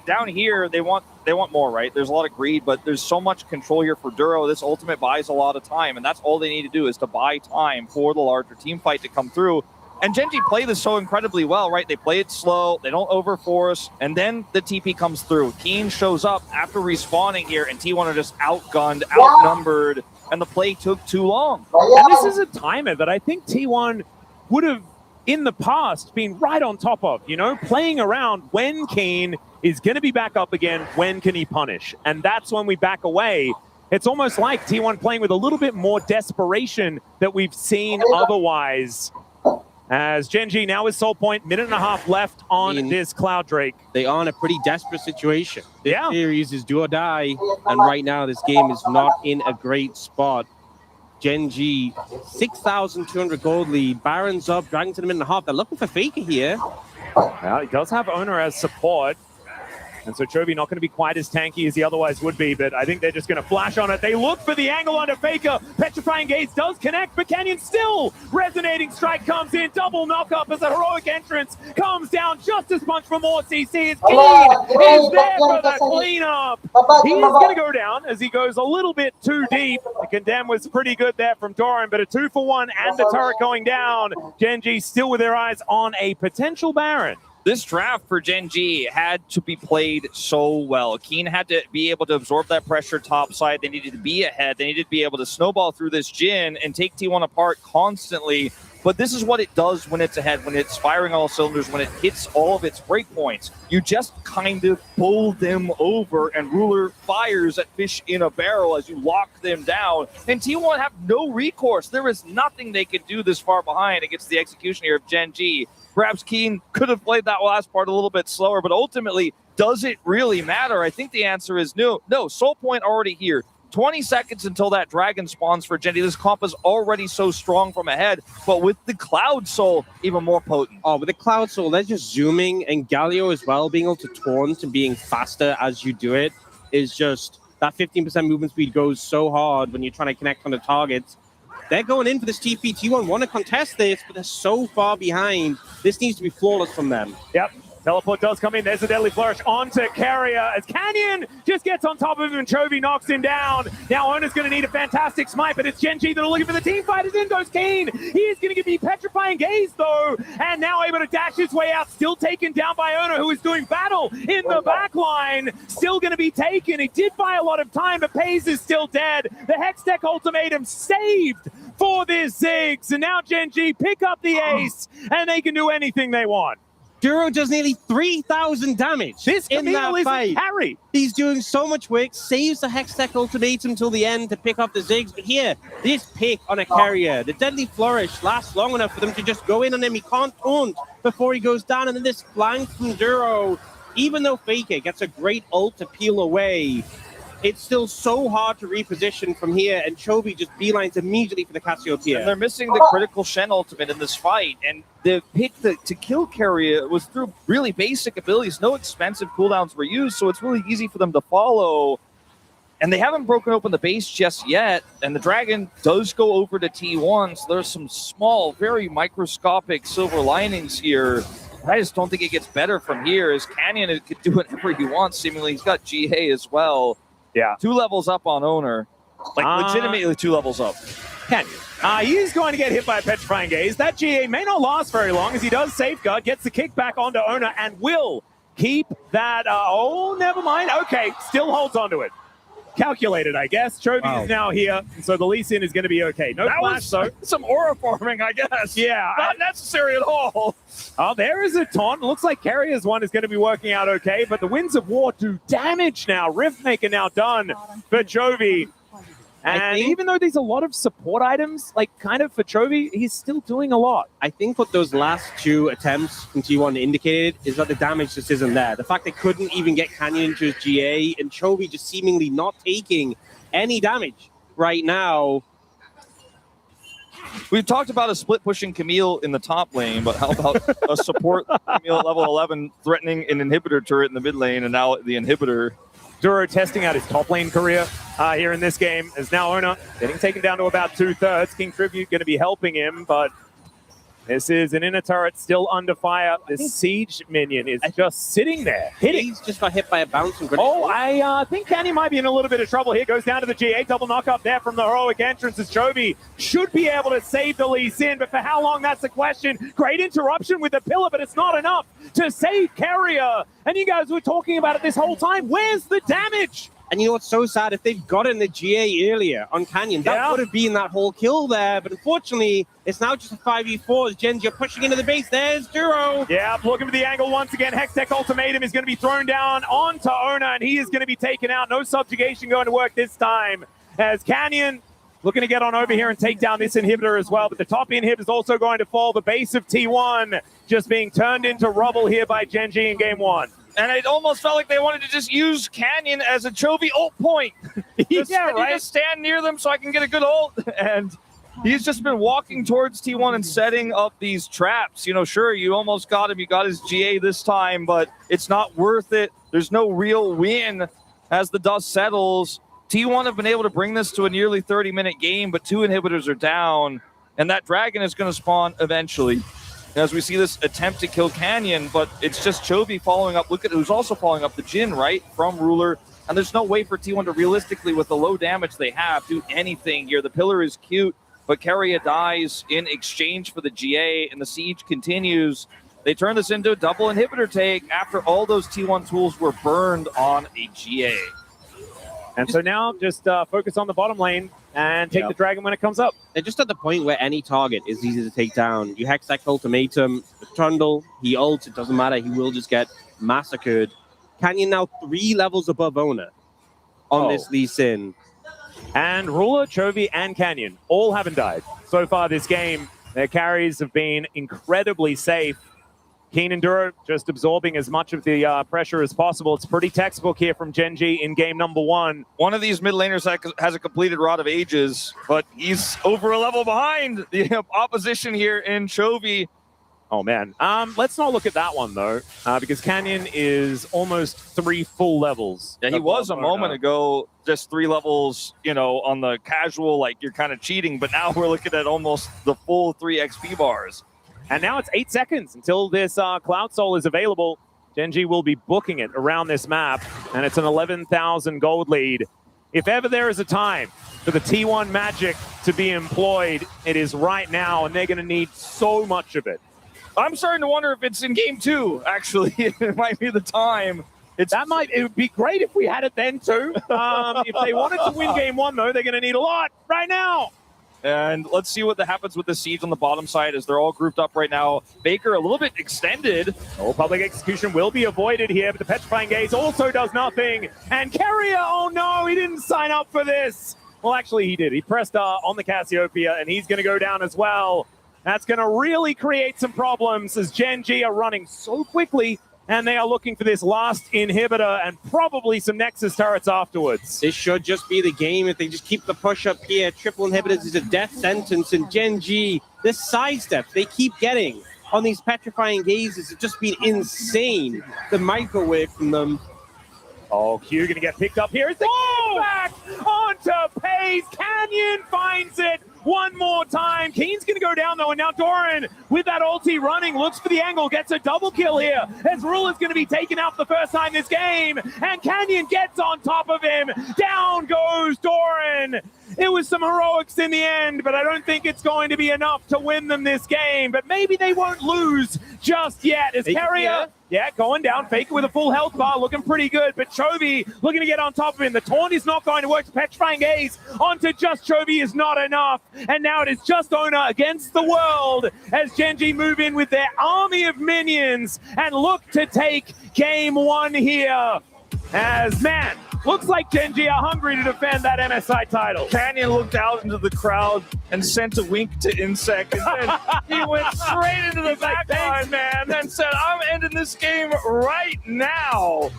Down here, they want more, right? There's a lot of greed, but there's so much control here for Duro. This ultimate buys a lot of time, and that's all they need to do is to buy time for the larger team fight to come through. And Gen.G play this so incredibly well, right? They play it slow, they don't overforce, and then the TP comes through. Keen shows up after respawning here, and T1 are just outgunned, outnumbered, and the play took too long. And this is a timer that I think T1 would have, in the past, been right on top of, you know, playing around when Keen is going to be back up again, when can he punish? And that's when we back away. It's almost like T1 playing with a little bit more desperation that we've seen otherwise. As Gen.G now is Soul Point, minute and a half left on this Cloud Drake. They are in a pretty desperate situation. This series is do or die, and right now this game is not in a great spot. Gen.G, 6,200 gold lead. Baron's up, Dragon's in a minute and a half. They're looking for Faker here. Well, he does have Owner as support. And so Chovy not going to be quite as tanky as he otherwise would be, but I think they're just going to flash on it. They look for the angle onto Faker. Petrifying Gaze does connect, but Canyon still resonating strike comes in. Double knock-up as a heroic entrance comes down just as much for more CC. It's Keen is there for the cleanup. He is going to go down as he goes a little bit too deep. The Condemn was pretty good there from Doran, but a 2-for-1 and the turret going down. Gen.G still with their eyes on a potential Baron. This draft for Gen.G had to be played so well. Keen had to be able to absorb that pressure topside. They needed to be ahead. They needed to be able to snowball through this Jin and take T1 apart constantly. but this is what it does when it's ahead, when it's firing all cylinders, when it hits all of its breakpoints. You just kind of pull them over, and Ruler fires at fish in a barrel as you lock them down. And T1 have no recourse. There is nothing they can do this far behind against the execution here of Gen G. Perhaps Keen could have played that last part a little bit slower, but ultimately, does it really matter? I think the answer is no. No, Soul Point already here. 20 seconds until that dragon spawns for Gen G. This comp is already so strong from ahead, but with the Cloud Soul, even more potent. Oh, with the Cloud Soul, they're just zooming, and Galio as well, being able to taunt and being faster as you do it is just, that 15% movement speed goes so hard when you're trying to connect on the targets. They're going in for this TP. T1 want to contest this, but they're so far behind. This needs to be flawless from them. Yep. Teleport does come in. There's a deadly flourish onto Carrier as Canyon just gets on top of him and Chovy knocks him down. Now Ona's going to need a fantastic smite, but it's Gen G that are looking for the team fighters. In goes Keen. He is going to give me Petrifying Gaze though, and now able to dash his way out. Still taken down by Ona, who is doing battle in the back line. Still going to be taken. He did buy a lot of time, but Pays is still dead. The Hextech ultimatum saved for this Ziggs, and now Gen G pick up the ace, and they can do anything they want. Duro does nearly 3,000 damage This in that is fight. carry. He's doing so much work, saves the Hextech ultimatum till the end to pick up the Ziggs. But here, this pick on a carrier, the Deadly Flourish lasts long enough for them to just go in on him. He can't taunt before he goes down. And then this flank from Duro, even though Faker gets a great ult to peel away, it's still so hard to reposition from here, and Chovy just beelines immediately for the Cassiopeia. And they're missing the critical Shen ultimate in this fight, and the pick to kill Carrier was through really basic abilities. No expensive cooldowns were used, so it's really easy for them to follow. And they haven't broken open the base just yet, and the Dragon does go over to T1, so there's some small, very microscopic silver linings here. I just don't think it gets better from here, as Canyon could do whatever he wants, seemingly. He's got GA as well. Yeah. 2 levels up on Owner. Like, legitimately 2 levels up. Canyon. He's going to get hit by a Petrifying Gaze. That GA may not last very long as he does safeguard, gets the kickback onto Owner, and will keep that. Oh, never mind. Okay, still holds onto it. Calculated, I guess. Chovy is now here, so the Lee Sin is going to be okay. No flash, though. Some aura farming, I guess. Yeah. Not necessary at all. Oh, there is a taunt. Looks like Carrier's one is going to be working out okay, but the Winds of War do damage now. Riftmaker now done for Chovy. And even though there's a lot of support items, like kind of for Chovy, he's still doing a lot. I think what those last 2 attempts from T1 indicated is that the damage just isn't there. The fact they couldn't even get Canyon into his GA, and Chovy just seemingly not taking any damage right now. We've talked about a split pushing Camille in the top lane, but how about a support Camille at level 11 threatening an inhibitor turret in the mid lane, and now the inhibitor. Duro testing out his top lane career here in this game is now Ona getting taken down to about 2/3. King Tribute going to be helping him, but this is an inner turret still under fire. This siege minion is just sitting there, hitting. He's just got hit by a bouncing grenade. Oh, I think Canny might be in a little bit of trouble here. Goes down to the GA. Double knock up there from the heroic entrance as Chovy should be able to save the Lee Sin, but for how long, that's the question. Great interruption with the pillar, but it's not enough to save Carrier. And you guys were talking about it this whole time. Where's the damage? And you know what's so sad? If they've gotten the GA earlier on Canyon, that would have been that whole kill there. But unfortunately, it's now just a 5v4 as Gen G are pushing into the base. There's Duro. Yeah, looking for the angle once again. Hextech ultimatum is going to be thrown down onto Ona, and he is going to be taken out. No subjugation going to work this time. As Canyon looking to get on over here and take down this inhibitor as well. But the top inhibitor is also going to fall. The base of T1 just being turned into rubble here by Gen G in game 1. And it almost felt like they wanted to just use Canyon as a Chovy ult point. Just stand near them so I can get a good ult. And he's just been walking towards T1 and setting up these traps. You know, sure, you almost got him. You got his GA this time, but it's not worth it. There's no real win as the dust settles. T1 have been able to bring this to a nearly 30-minute game, but 2 inhibitors are down. And that dragon is going to spawn eventually. As we see this attempt to kill Canyon, but it's just Chovy following up. Look at who's also following up the Jhin, right, from Ruler. And there's no way for T1 to realistically, with the low damage they have, do anything here. The pillar is cute, but Carrier dies in exchange for the GA, and the siege continues. They turn this into a double inhibitor take after all those T1 tools were burned on a GA. And so now just focus on the bottom lane. and take the dragon when it comes up. They're just at the point where any target is easy to take down. You hex that ultimatum, Trundle, he ults, it doesn't matter, he will just get massacred. Canyon now 3 levels above Owner on this Lee Sin. And Ruler, Chovy, and Canyon all haven't died. So far this game, their carries have been incredibly safe. Keen and Duro just absorbing as much of the pressure as possible. It's pretty textbook here from Gen.G in game number 1. One of these mid laners has a completed Rod of Ages, but he's over a level behind the opposition here in Chovy. Oh, man. Let's not look at that one, though, because Canyon is almost 3 full levels. Yeah, he was a moment ago just 3 levels, on the casual, like you're kind of cheating, but now we're looking at almost the full 3 XP bars. And now it's 8 seconds until this Cloud Soul is available. Gen.G will be booking it around this map, and it's an 11,000 gold lead. If ever there is a time for the T1 magic to be employed, it is right now, and they're going to need so much of it. I'm starting to wonder if it's in game 2, actually. It might be the time. It would be great if we had it then, too. If they wanted to win game 1, though, they're going to need a lot right now. And let's see what happens with the siege on the bottom side as they're all grouped up right now. Baker a little bit extended. Oh, public execution will be avoided here, but the Petrifying Gaze also does nothing. And Carrier, oh no, he didn't sign up for this. Well, actually, he did. He pressed on the Cassiopeia, and he's going to go down as well. That's going to really create some problems as Gen.G are running so quickly, and they are looking for this last inhibitor and probably some Nexus turrets afterwards. This should just be the game if they just keep the push up here. Triple inhibitors is a death sentence, and Gen.G, this sidestep they keep getting on these Petrifying Gazes has just been insane. The microwave from them. Oh, Q going to get picked up here. It's the back onto Pace. Canyon finds it one more time. Keen's going to go down, though, and now Doran, with that ulti running, looks for the angle, gets a double kill here, as Ruler's going to be taken out for the first time this game, and Canyon gets on top of him. Down goes Doran. It was some heroics in the end, but I don't think it's going to be enough to win them this game, but maybe they won't lose just yet, as Carrier... Yeah, going down. Faker with a full health bar, looking pretty good. But Chovy looking to get on top of him. The taunt is not going to work. Petrifying Gaze onto just Chovy is not enough. And now it is just Owner against the world as Gen.G move in with their army of minions and look to take game 1 here. As, man, looks like Gen.G are hungry to defend that MSI title. Canyon looked out into the crowd and sent a wink to Insect, and then he went straight into the back line, man, and said, I'm ending this game right now.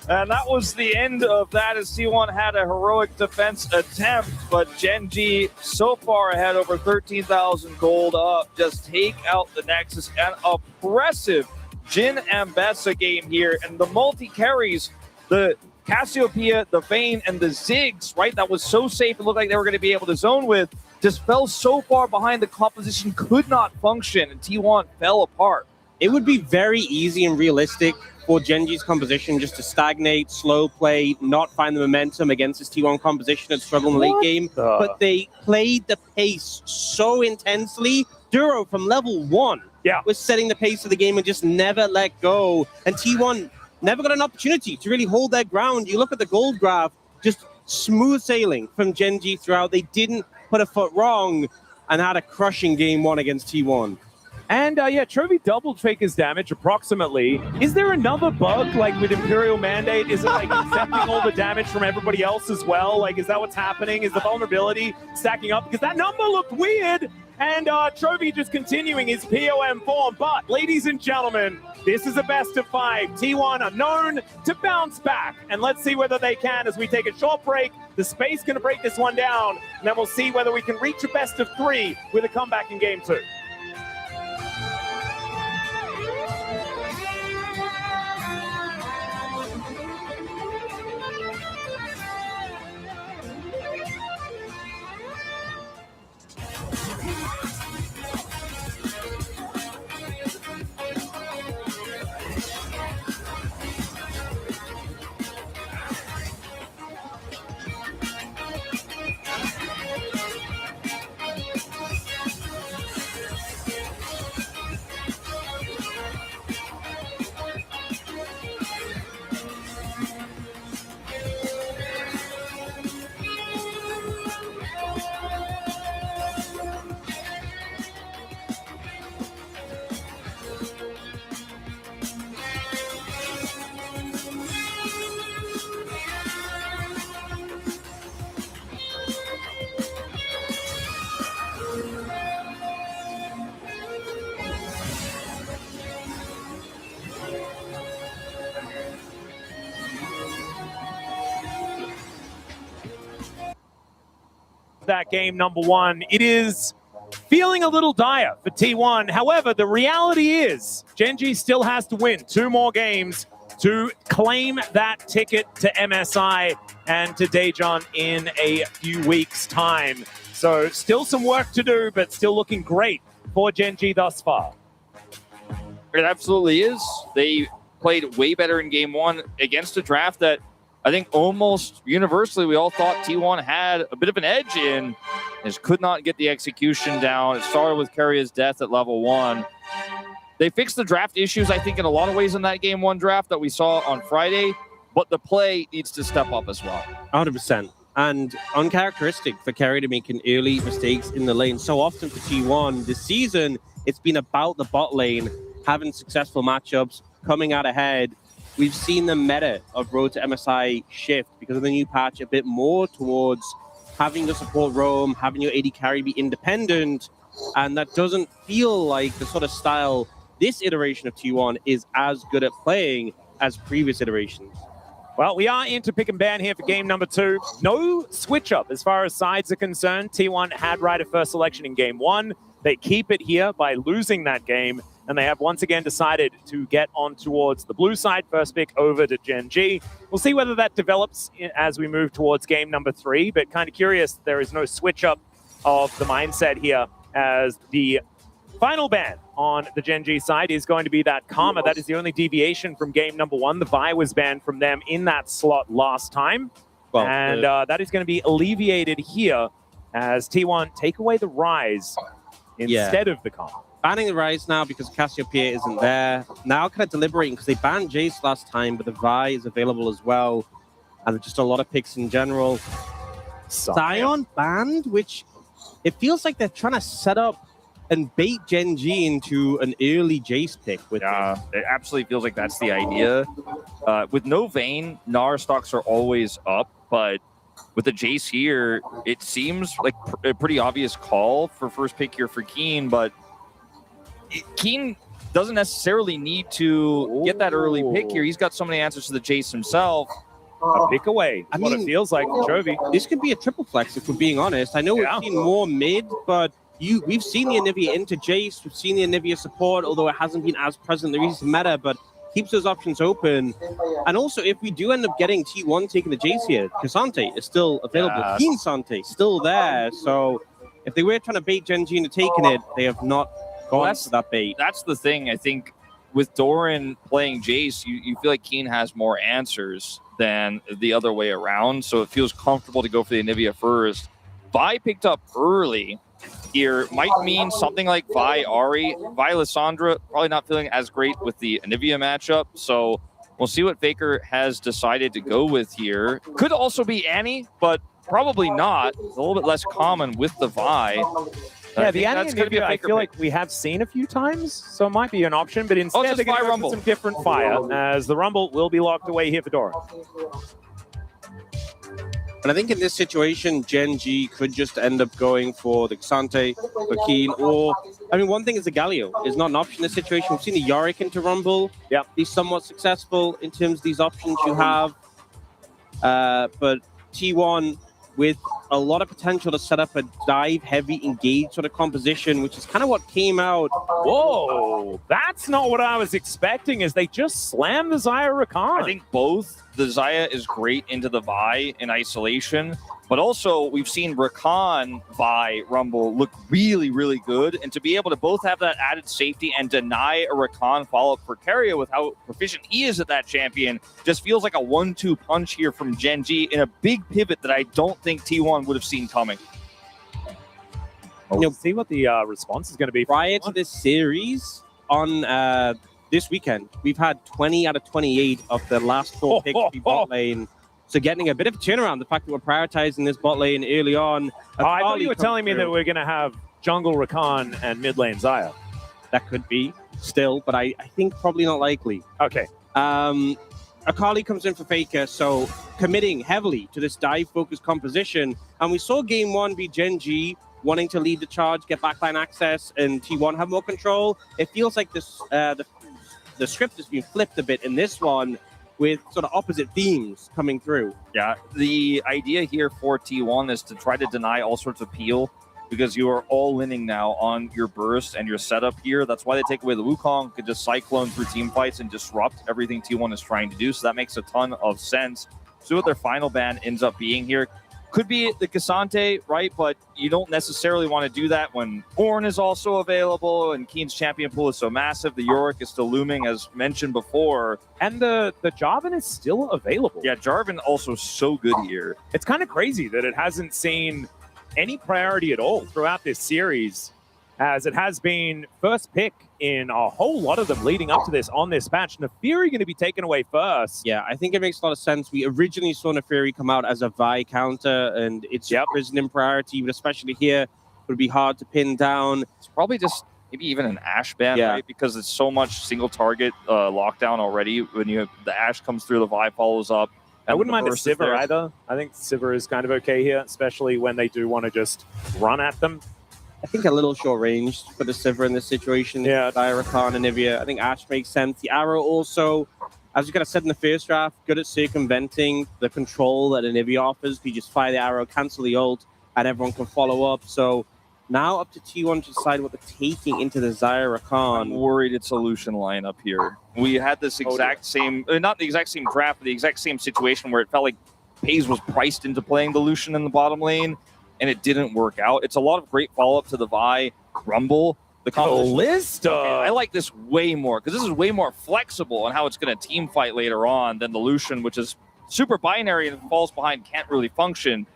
And that was the end of that as T1 had a heroic defense attempt, but Gen.G so far ahead, over 13,000 gold up. Just take out the Nexus. An oppressive Jhin Ambessa game here, and the multi-carries, the Cassiopeia, the Vayne, and the Ziggs, right? That was so safe. It looked like they were going to be able to zone with. Just fell so far behind, the composition could not function, and T1 fell apart. It would be very easy and realistic for Gen.G's composition just to stagnate, slow play, not find the momentum against this T1 composition and struggle in the late game. But they played the pace so intensely. Duro from level 1 was setting the pace of the game and just never let go. And T1 never got an opportunity to really hold their ground. You look at the gold graph, just smooth sailing from Gen.G throughout. They didn't put a foot wrong and had a crushing game 1 against T1. And yeah, Chovy doubled Faker's damage approximately. Is there another bug like with Imperial Mandate? Is it like accepting all the damage from everybody else as well? Like, is that what's happening? Is the vulnerability stacking up? Because that number looked weird. And Chovy just continuing his POM form. But ladies and gentlemen, this is a best of 5. T1 are known to bounce back. And let's see whether they can as we take a short break. The Space going to break this one down. And then we'll see whether we can reach a best of 3 with a comeback in game 2. that game number 1. It is feeling a little dire for T1. However, the reality is Gen.G still has to win 2 more games to claim that ticket to MSI and to Daejeon in a few weeks' time. So still some work to do, but still looking great for Gen.G thus far. It absolutely is. They played way better in game 1 against a draft that I think almost universally we all thought T1 had a bit of an edge in. Just could not get the execution down. It started with Keiria's death at level 1. They fixed the draft issues, I think, in a lot of ways in that game 1 draft that we saw on Friday, but the play needs to step up as well. 100%. And uncharacteristic for Keiria to making early mistakes in the lane. So often for T1 this season, it's been about the bot lane, having successful matchups, coming out ahead. We've seen the meta of Road to MSI shift because of the new patch a bit more towards having the support roam, having your AD carry be independent, and that doesn't feel like the sort of style this iteration of T1 is as good at playing as previous iterations. Well, we are into pick and ban here for game number 2. No switch up as far as sides are concerned. T1 had right of first selection in game 1. They keep it here by losing that game, and they have once again decided to get on towards the blue side, first pick over to Gen.G. We'll see whether that develops as we move towards game number 3, but kind of curious there is no switch up of the mindset here, as the final ban on the Gen.G side is going to be that Karma. That is the only deviation from game number 1. The Vi was banned from them in that slot last time, well, and that is going to be alleviated here as T1 take away the Rise instead of the Karma. Banning the Rise now because Cassiopeia isn't there. Now kind of deliberating because they banned Jace last time, but the Vi is available as well. And just a lot of picks in general. Sion banned, which it feels like they're trying to set up and bait Gen.G into an early Jace pick. With it absolutely feels like that's the idea. With no Vayne, Gnar stocks are always up, but with the Jace here, it seems like a pretty obvious call for first pick here for Keen, but Keen doesn't necessarily need to get that early pick here. He's got so many answers to the Jace himself. A pick away. I mean, what it feels like for Chovy. This could be a triple flex if we're being honest. I know we've seen more mid, but we've seen the Anivia into Jace. We've seen the Anivia support, although it hasn't been as present in the recent meta, but keeps those options open. And also, if we do end up getting T1 taking the Jace here, Cassante is still available. Keen Sante still there. So if they were trying to bait Gen.G into taking it, they have not gone for that bait. That's the thing. I think with Doran playing Jace, you feel like Keen has more answers than the other way around. So it feels comfortable to go for the Anivia first. Vi picked up early here might mean something like Vi Ari. Vi Lissandra probably not feeling as great with the Anivia matchup. So we'll see what Faker has decided to go with here. Could also be Annie, but probably not. It's a little bit less common with the Vi. Yeah, the Annie Anivia, I feel like we have seen a few times, so it might be an option, but instead they're going to go for some different fire, as the Rumble will be locked away here for Doran. And I think in this situation, Gen.G could just end up going for the Xante, for Keen, or, I mean, one thing is the Galio is not an option in this situation. We've seen the Yorick into Rumble be somewhat successful in terms of these options you have. But T1 with a lot of potential to set up a dive-heavy engage sort of composition, which is kind of what came out. Whoa, that's not what I was expecting, is they just slammed the Xayah Rakan. I think both. The Xayah is great into the Vi in isolation, but also we've seen Rakan Vi Rumble look really, really good, and to be able to both have that added safety and deny a Rakan follow-up for Keria with how proficient he is at that champion just feels like a 1-2 punch here from Gen.G in a big pivot that I don't think T1 would have seen coming. We'll see what the response is going to be. Prior to this series, on this weekend, we've had 20 out of 28 of the last 4 picks be bot lane. So getting a bit of a turnaround, the fact that we're prioritizing this bot lane early on. I thought you were telling me that we're going to have jungle Rakan and mid lane Xayah. That could be still, but I think probably not likely. Okay. Akali comes in for Faker, so committing heavily to this dive-focused composition. And we saw game 1 be Gen.G wanting to lead the charge, get backline access, and T1 have more control. It feels like this the script has been flipped a bit in this one, with sort of opposite themes coming through. Yeah, the idea here for T1 is to try to deny all sorts of peel because you are all winning now on your burst and your setup here. That's why they take away the Wukong, could just cyclone through team fights and disrupt everything T1 is trying to do. So that makes a ton of sense. So what their final ban ends up being here could be the Cassante, right? But you don't necessarily want to do that when Ornn is also available and Keen's champion pool is so massive. The Yorick is still looming, as mentioned before. And the Jarvan is still available. Yeah, Jarvan also so good here. It's kind of crazy that it hasn't seen any priority at all throughout this series, as it has been first pick in a whole lot of them leading up to this on this patch. Nefiri going to be taken away first. Yeah, I think it makes a lot of sense. We originally saw Nefiri come out as a Vi counter, and it's risen in priority, but especially here, it would be hard to pin down. It's probably just maybe even an Ashe ban, right? Because it's so much single target lockdown already. When you have the Ashe comes through, the Vi follows up. I wouldn't mind a Sivir either. I think Sivir is kind of okay here, especially when they do want to just run at them. I think a little short-ranged for the Sivir in this situation. Yeah. Rakan and Anivia. I think Ashe makes sense. The Arrow also, as you kind of said in the first draft, good at circumventing the control that Anivia offers. You just fire the Arrow, cancel the ult, and everyone can follow up. So now up to T1 to decide what they're taking into the Rakan. I'm worried it's a Lucian lineup here. We had this exact same, not the exact same draft, but the exact same situation where it felt like FaZe was priced into playing the Lucian in the bottom lane, and it didn't work out. It's a lot of great follow-up to the Vi Rumble. The Kalista! Okay, I like this way more, because this is way more flexible on how it's going to team fight later on than the Lucian, which is super binary and falls behind, can't really function.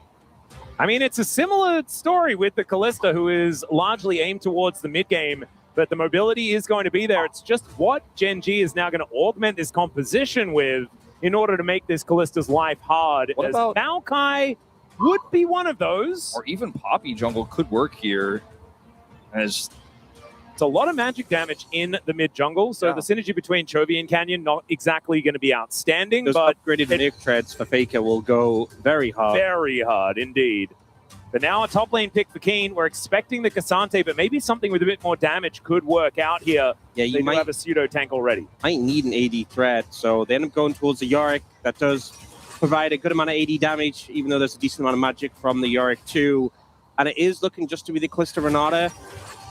I mean, it's a similar story with the Kalista, who is largely aimed towards the mid-game, but the mobility is going to be there. It's just what Gen G is now going to augment this composition with in order to make this Kalista's life hard. What about Maokai would be one of those. Or even Poppy jungle could work here. As it's a lot of magic damage in the mid jungle, so the synergy between Chovy and Canyon not exactly going to be outstanding. Those but upgraded Nick treads for Faker will go very hard. Very hard indeed. But now a top lane pick for Keen. We're expecting the Cassante, but maybe something with a bit more damage could work out here. Yeah, you might have a pseudo tank already. Might need an AD threat, so they end up going towards the Yorick. That does provide a good amount of AD damage, even though there's a decent amount of magic from the Yorick too. And it is looking just to be the Kalista Renata.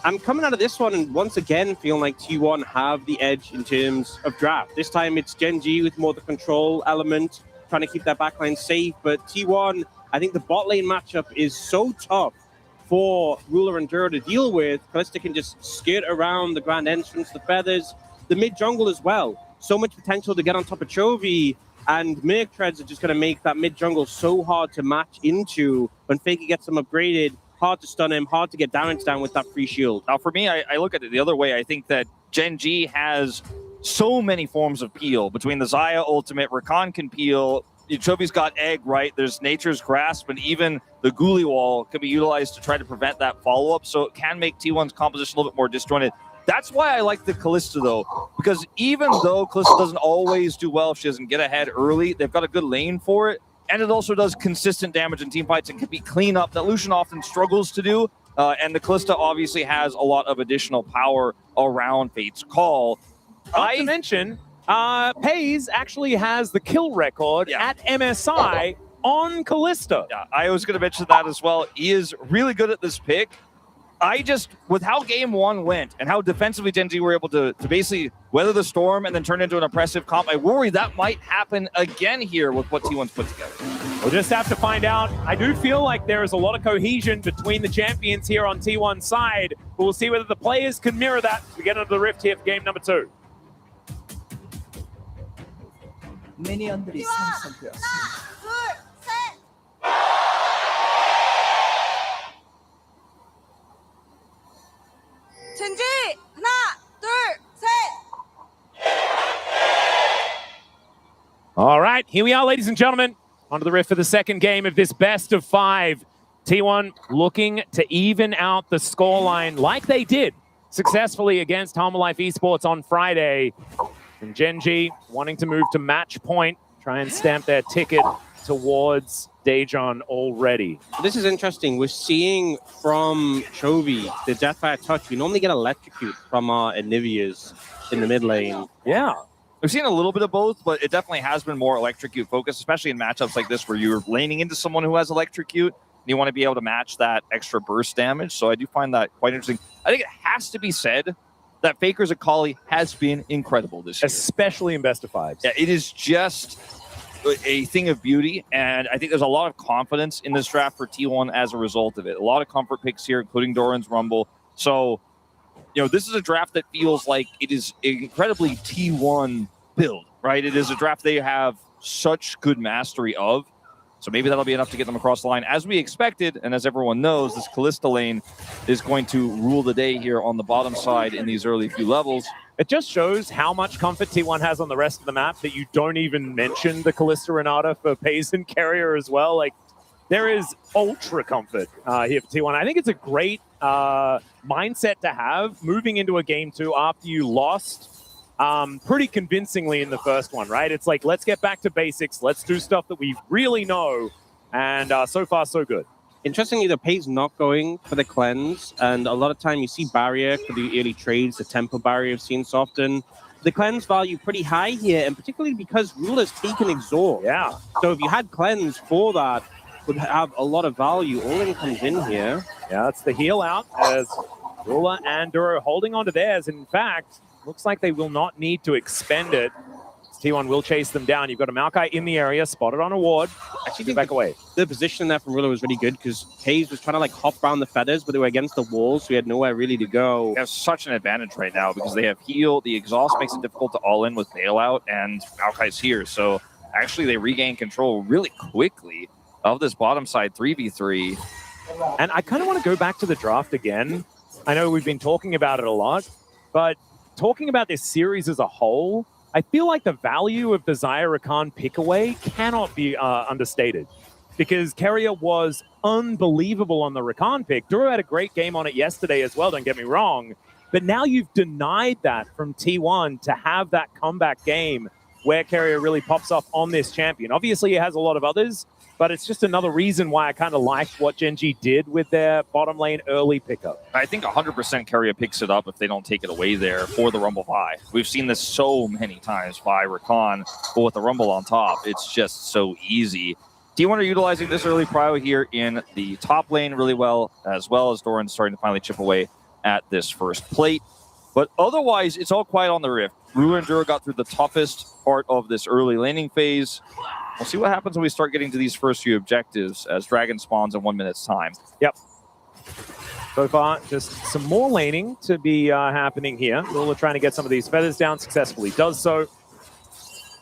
I'm coming out of this one and once again feeling like T1 have the edge in terms of draft. This time it's Gen G with more the control element, trying to keep that backline safe. But T1, I think the bot lane matchup is so tough for Ruler and Duro to deal with. Kalista can just skirt around the grand entrance, the feathers, the mid jungle as well. So much potential to get on top of Chovy, and Merc Treads are just going to make that mid jungle so hard to match into when Faker gets them upgraded. Hard to stun him, hard to get damage down with that free shield. Now, for me, I look at it the other way. I think that Gen G has so many forms of peel. Between the Xayah ultimate, Rakan can peel. Chovy's got Egg, right? There's Nature's Grasp, and even the Ghoulie Wall can be utilized to try to prevent that follow-up, so it can make T1's composition a little bit more disjointed. That's why I like the Kalista, though, because even though Kalista doesn't always do well if she doesn't get ahead early, they've got a good lane for it. And it also does consistent damage in team fights and can be cleanup that Lucian often struggles to do. And the Kalista obviously has a lot of additional power around Fate's Call. Not to mention, FaZe actually has the kill record at MSI on Kalista. Yeah, I was going to mention that as well. He is really good at this pick. With how game one went and how defensively Gen G were able to basically weather the storm and then turn into an oppressive comp, I worry that might happen again here with what T1's put together. We'll just have to find out. I do feel like there is a lot of cohesion between the champions here on T1's side, but we'll see whether the players can mirror that as we get into the Rift here for game number 2. 미니언들이 생성되었습니다. 젠지 하나 둘 셋. All right, here we are, ladies and gentlemen. Onto the Rift for the second game of this best of 5. T1 looking to even out the scoreline like they did successfully against Halma Life Esports on Friday. And Gen G wanting to move to match point, try and stamp their ticket towards Daejon already. This is interesting. We're seeing from Chovy, the Deathfire Touch, we normally get Electrocute from our Anivias in the mid lane. Yeah. We've seen a little bit of both, but it definitely has been more electrocute focused, especially in matchups like this where you're laning into someone who has electrocute and you want to be able to match that extra burst damage. So I do find that quite interesting. I think it has to be said that Faker's Akali has been incredible this year. Especially in best of fives. Yeah, it is just a thing of beauty, and I think there's a lot of confidence in this draft for T1 as a result of it. A lot of comfort picks here, including Doran's Rumble. So, this is a draft that feels like it is incredibly T1 build, right? It is a draft they have such good mastery of. So maybe that'll be enough to get them across the line. As we expected, and as everyone knows, this Kalista lane is going to rule the day here on the bottom side in these early few levels. It just shows how much comfort T1 has on the rest of the map that you don't even mention the Kalista Renata for Pays and Carrier as well. Like, there is ultra comfort here for T1. I think it's a great mindset to have moving into a game 2 after you lost pretty convincingly in the first one, right? It's like, let's get back to basics. Let's do stuff that we really know. And so far, so good. Interestingly, the Pays not going for the cleanse, and a lot of time you see barrier for the early trades, the tempo barrier I've seen so often. The cleanse value pretty high here, and particularly because Ruler's taken exhaust. Yeah. So if you had cleanse for that, would have a lot of value. Olin comes in here. Yeah, that's the heal out as Ruler and Duro holding on to theirs. In fact, looks like they will not need to expend it. T1 will chase them down. You've got a Maokai in the area, spotted on a ward. Actually, Get back away. The position there from Ruler was really good because Pays was trying to hop around the feathers, but they were against the walls, so he had nowhere really to go. They have such an advantage right now because they have heal. The exhaust makes it difficult to all in with bailout, and Maokai's here. So actually, they regain control really quickly of this bottom side 3v3. And I kind of want to go back to the draft again. I know we've been talking about it a lot, but talking about this series as a whole, I feel like the value of the Xayah Rakan pick away cannot be understated, because Carrier was unbelievable on the Rakan pick. Duro had a great game on it yesterday as well, don't get me wrong, but now you've denied that from T1 to have that comeback game where Carrier really pops off on this champion. Obviously, he has a lot of others, but it's just another reason why I kind of liked what Gen G did with their bottom lane early pickup. I think 100% Carrier picks it up if they don't take it away there for the Rumble Vi. We've seen this so many times by Rakan, but with the Rumble on top, it's just so easy. T1 are utilizing this early prio here in the top lane really well as Doran starting to finally chip away at this first plate. But otherwise, it's all quiet on the Rift. Ruler and Duro got through the toughest part of this early laning phase. We'll see what happens when we start getting to these first few objectives as Dragon spawns in 1 minute's time. Yep. So far, just some more laning to be happening here. Ruler trying to get some of these feathers down, successfully does so.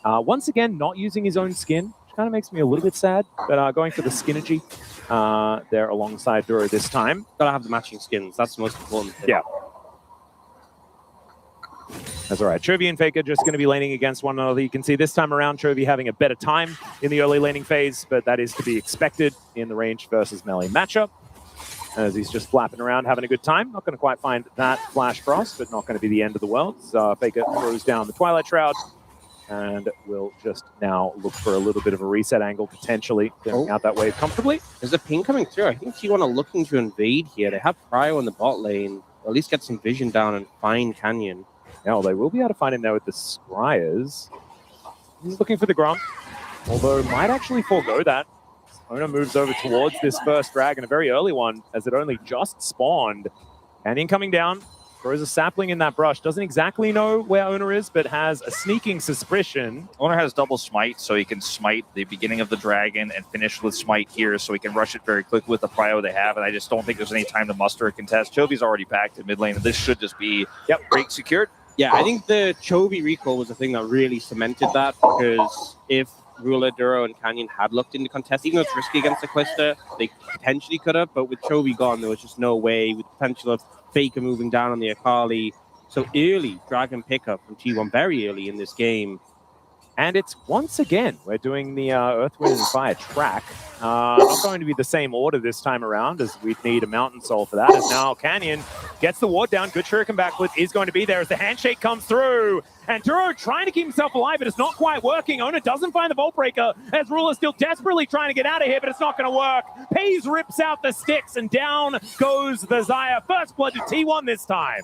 Once again, not using his own skin, which kind of makes me a little bit sad, but going for the Skinergy there alongside Duro this time. Gotta have the matching skins. That's the most important thing. Yeah. That's all right. Chovy and Faker just going to be laning against one another. You can see this time around, Chovy having a better time in the early laning phase, but that is to be expected in the range versus melee matchup, as he's just flapping around, having a good time. Not going to quite find that Flash Frost, but not going to be the end of the world. So Faker throws down the Twilight Shroud, and will just now look for a little bit of a reset angle, potentially clearing out that wave comfortably. There's a ping coming through. I think T1 are looking to invade here. They have Prio in the bot lane, or at least get some vision down and find Canyon. Now, they will be able to find him there with the Scryers. He's looking for the Grump, although might actually forego that. Ona moves over towards this first dragon, a very early one, as it only just spawned. Canyon coming down, throws a sapling in that brush. Doesn't exactly know where Ona is, but has a sneaking suspicion. Ona has double smite, so he can smite the beginning of the dragon and finish with smite here, so he can rush it very quick with the prio they have, and I just don't think there's any time to muster a contest. Chovy's already packed in mid lane, and this should just be break secured. Yeah, I think the Chovy recall was the thing that really cemented that, because if Ruler, Duro, and Canyon had looked into contest, even though it's risky against the Kalista, they potentially could have, but with Chovy gone, there was just no way, with the potential of Faker moving down on the Akali. So early Dragon pickup from T1, very early in this game. And it's once again, we're doing the Earth, Wind, and Fire track. Not going to be the same order this time around, as we'd need a Mountain Soul for that. As now Canyon gets the ward down. Good shuriken backwards is going to be there as the handshake comes through. And Duro trying to keep himself alive, but it's not quite working. Ona doesn't find the Vault Breaker, as Ruler still desperately trying to get out of here, but it's not going to work. Pays rips out the sticks, and down goes the Xayah. First blood to T1 this time.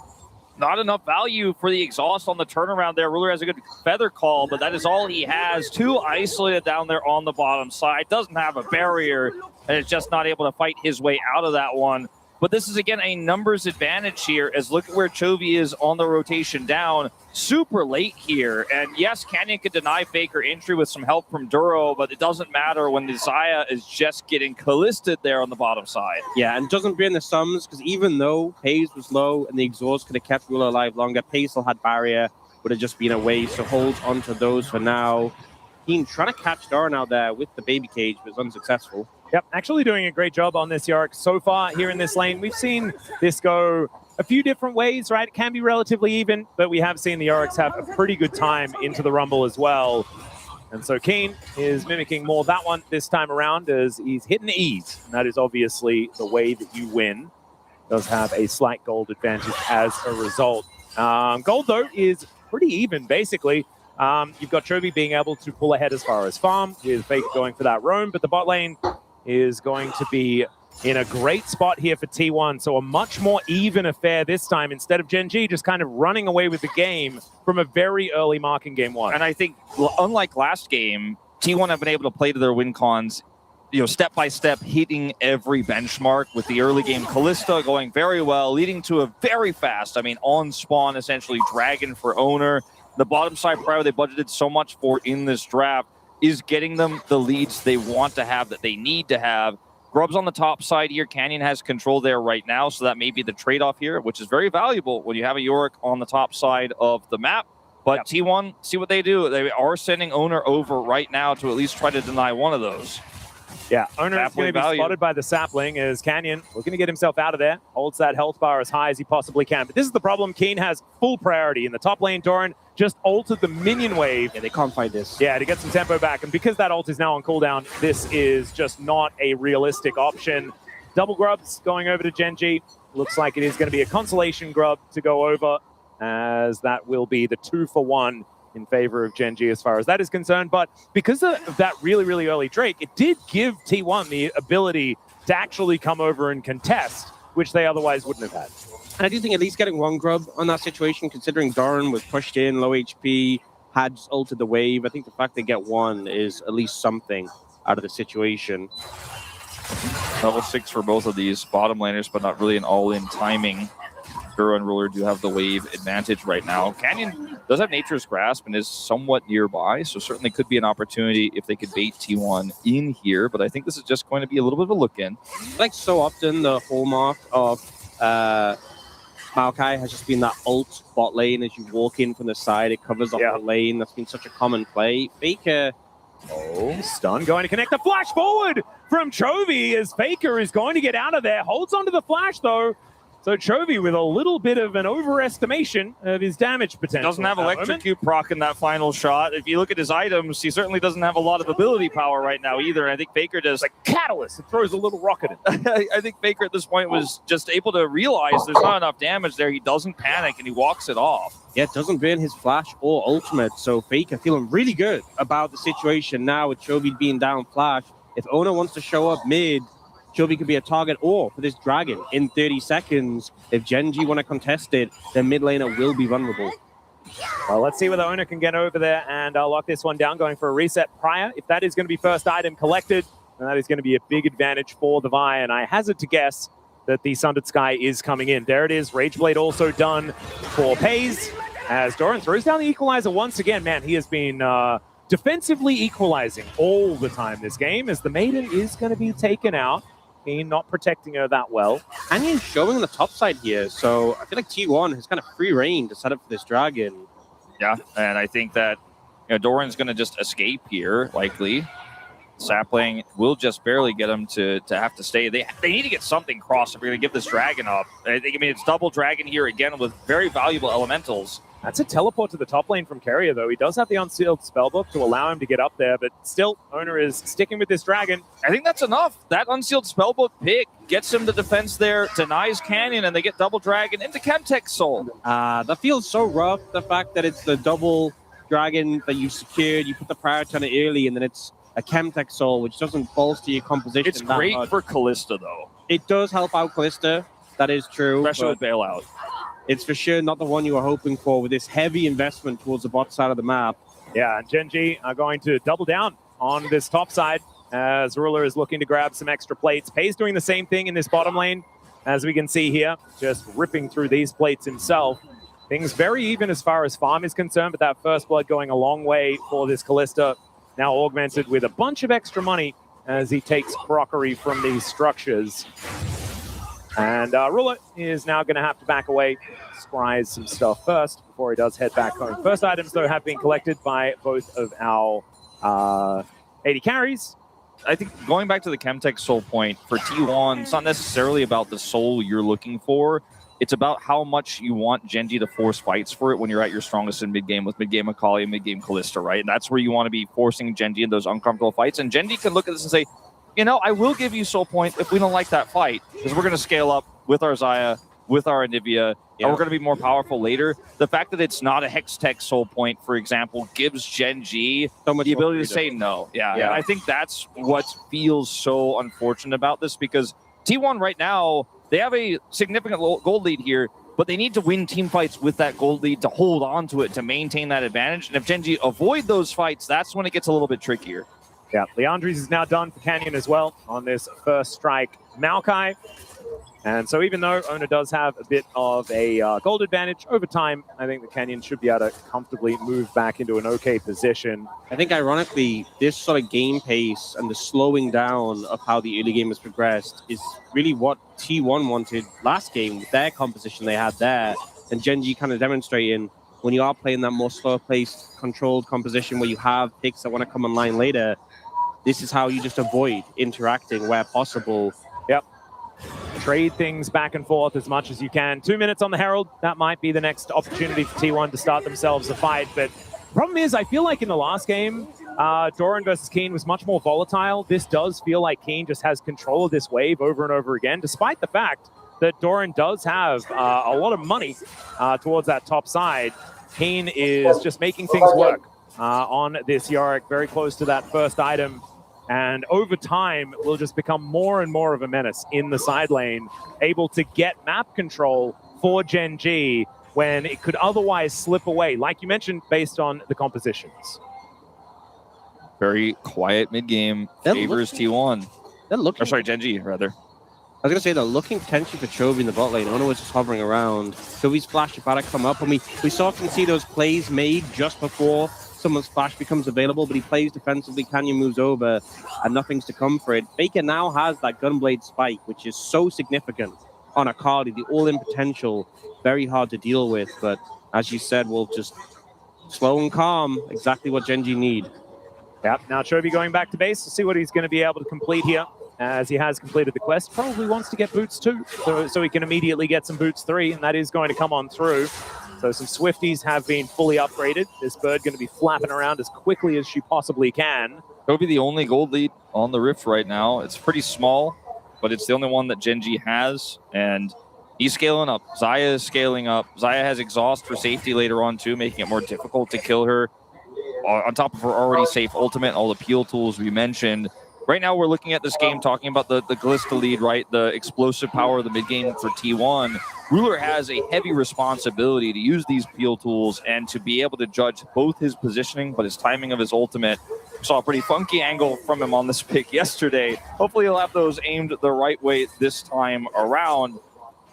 Not enough value for the exhaust on the turnaround there. Ruler has a good feather call, but that is all he has. Too isolated down there on the bottom side. Doesn't have a barrier, and is just not able to fight his way out of that one. But this is, again, a numbers advantage here, as look at where Chovy is on the rotation down. Super late here. And yes, Canyon could deny Faker entry with some help from Duro, but it doesn't matter when the Zaya is just getting callisted there on the bottom side. Yeah, and doesn't bring the sums, because even though Pace was low and the exhaust could have kept Ruler alive longer, Pace still had barrier, would have just been away, so holds onto those for now. Team trying to catch Doran out there with the baby cage, but it's unsuccessful. Yep, actually doing a great job on this Yorick so far here in this lane. We've seen this go a few different ways, right? It can be relatively even, but we have seen the Yoriks have a pretty good time into the Rumble as well. And so Keen is mimicking more of that one this time around as he's hitting ease. And that is obviously the way that you win. Does have a slight gold advantage as a result. Gold, though, is pretty even, basically. You've got Chovy being able to pull ahead as far as farm, with Faker going for that roam, but the bot lane is going to be in a great spot here for T1. So a much more even affair this time, instead of Gen G just kind of running away with the game from a very early mark in game one. And I think, unlike last game, T1 have been able to play to their win cons, step by step, hitting every benchmark with the early game Callista going very well, leading to a very fast, on spawn, essentially, Dragon for owner. The bottom side prior they budgeted so much for in this draft is getting them the leads they want to have, that they need to have. Grub's on the top side here. Canyon has control there right now, so that may be the trade-off here, which is very valuable when you have a Yorick on the top side of the map. But T1, see what they do. They are sending Owner over right now to at least try to deny one of those. Yeah, Owner is going to be spotted by the sapling as Canyon looking to get himself out of there. Holds that health bar as high as he possibly can. But this is the problem. Keen has full priority in the top lane. Doran just altered the minion wave. Yeah, they can't fight this. Yeah, to get some tempo back. And because that ult is now on cooldown, this is just not a realistic option. Double grubs going over to Gen G. Looks like it is going to be a consolation grub to go over, as that will be the 2-for-1 in favor of Gen G as far as that is concerned. But because of that really, really early Drake, it did give T1 the ability to actually come over and contest, which they otherwise wouldn't have had. And I do think at least getting one grub on that situation, considering Doran was pushed in, low HP, had just ulted the wave, I think the fact they get one is at least something out of the situation. Level 6 for both of these bottom laners, but not really an all-in timing. Duro and Ruler do have the wave advantage right now. Canyon does have Nature's Grasp and is somewhat nearby, so certainly could be an opportunity if they could bait T1 in here, but I think this is just going to be a little bit of a look-in. Like so often, the hallmark of Maokai has just been that ult bot lane. As you walk in from the side, it covers up the lane. That's been such a common play. Faker... Oh, stun going to connect the flash forward from Chovy as Faker is going to get out of there. Holds onto the flash, though. So Chovy with a little bit of an overestimation of his damage potential. Doesn't have electrocute proc in that final shot. If you look at his items, he certainly doesn't have a lot of ability power right now either. And I think Faker does like catalyst. It throws a little rocket in. I think Faker at this point was just able to realize there's not enough damage there. He doesn't panic and he walks it off. Yeah, it doesn't burn his flash or ultimate. So Faker feeling really good about the situation now with Chovy being down flash. If Ona wants to show up mid, Chovy could be a target, or for this Dragon in 30 seconds, if Gen G want to contest it, then mid laner will be vulnerable. Well, let's see whether Owner can get over there and lock this one down, going for a reset prior. If that is going to be first item collected, then that is going to be a big advantage for the Vi, and I hazard to guess that the Sundered Sky is coming in. There it is, Rageblade also done for Pays, as Doran throws down the equalizer once again. Man, he has been defensively equalizing all the time this game, as the Maiden is going to be taken out. Not protecting her that well. Canyon's showing on the top side here, so I feel like T1 has kind of free reign to set up for this Dragon. Yeah, and I think that Doran's going to just escape here, likely. Sapling will just barely get him to have to stay. They need to get something crossed if we're going to give this Dragon up. It's double Dragon here again with very valuable elementals. That's a teleport to the top lane from Carrier, though. He does have the unsealed spellbook to allow him to get up there, but still, Owner is sticking with this Dragon. I think that's enough. That unsealed spellbook pick gets him the defense there, denies Canyon, and they get double Dragon into Chemtech Soul. That feels so rough, the fact that it's the double Dragon that you secured, you put the priority on it early, and then it's a Chemtech Soul, which doesn't bolster your composition. It's great for Callista, though. It does help out Callista. That is true. Especially with Bailout. it's for sure not the one you were hoping for with this heavy investment towards the bot side of the map. Yeah, and Gen G are going to double down on this top side as Ruler is looking to grab some extra plates. Pei's doing the same thing in this bottom lane, as we can see here, just ripping through these plates himself. Things very even as far as farm is concerned, but that first blood going a long way for this Kalista, now augmented with a bunch of extra money as he takes crockery from these structures. And Ruler is now going to have to back away, scries some stuff first before he does head back home. First items, though, have been collected by both of our 80 carries. I think going back to the Chemtech soul point for T1, it's not necessarily about the soul you're looking for. It's about how much you want Gen G to force fights for it when you're at your strongest in mid-game with mid-game Akali and mid-game Kalista, right? And that's where you want to be forcing Gen G in those uncomfortable fights. And Gen G can look at this and say, you know, I will give you soul point if we don't like that fight, because we're going to scale up with our Xayah, with our Anivia, and we're going to be more powerful later. The fact that it's not a Hextech soul point, for example, gives Gen G the ability to say no. Yeah, and I think that's what feels so unfortunate about this, because T1 right now, they have a significant gold lead here, but they need to win team fights with that gold lead to hold on to it, to maintain that advantage. And if Gen G avoid those fights, that's when it gets a little bit trickier. Yeah, Leandres is now done for Canyon as well on this first strike Maokai. And so even though Ona does have a bit of a gold advantage, over time, I think the Canyon should be able to comfortably move back into an okay position. I think, ironically, this sort of game pace and the slowing down of how the early game has progressed is really what T1 wanted last game with their composition they had there. And Gen G kind of demonstrating when you are playing that more slow-paced, controlled composition where you have picks that want to come online later, this is how you just avoid interacting where possible. Yep. Trade things back and forth as much as you can. 2 minutes on the Herald. That might be the next opportunity for T1 to start themselves a fight. But the problem is, I feel like in the last game, Doran versus Keen was much more volatile. This does feel like Keen just has control of this wave over and over again, despite the fact that Doran does have a lot of money towards that top side. Keen is just making things work on this Yorick, very close to that first item. And over time, will just become more and more of a menace in the side lane, able to get map control for Gen G when it could otherwise slip away, like you mentioned, based on the compositions. Very quiet mid-game, favors T1. Or sorry, Gen G, rather. I was going to say, they're looking potentially for Chovy in the bot lane. Ona was just hovering around. Chovy's flash about to come up, and we so often see those plays made just before someone's flash becomes available, but he plays defensively, Canyon moves over, and nothing's to come for it. Faker now has that Gunblade spike, which is so significant on Akali, the all-in potential, very hard to deal with, but as you said, we'll just slow and calm, exactly what Gen G need. Yep, now Chovy going back to base to see what he's going to be able to complete here, as he has completed the quest. Probably wants to get boots 2, so he can immediately get some boots 3, and that is going to come on through. So some Swifties have been fully upgraded. This bird going to be flapping around as quickly as she possibly can. It'll be the only gold lead on the Rift right now. It's pretty small, but it's the only one that Gen G has, and he's scaling up. Xayah is scaling up. Xayah has exhaust for safety later on too, making it more difficult to kill her. On top of her already safe ultimate, all the peel tools we mentioned. Right now, we're looking at this game talking about the Kalista lead, right? The explosive power of the mid-game for T1. Ruler has a heavy responsibility to use these peel tools and to be able to judge both his positioning, but his timing of his ultimate. Saw a pretty funky angle from him on this pick yesterday. Hopefully, he'll have those aimed the right way this time around.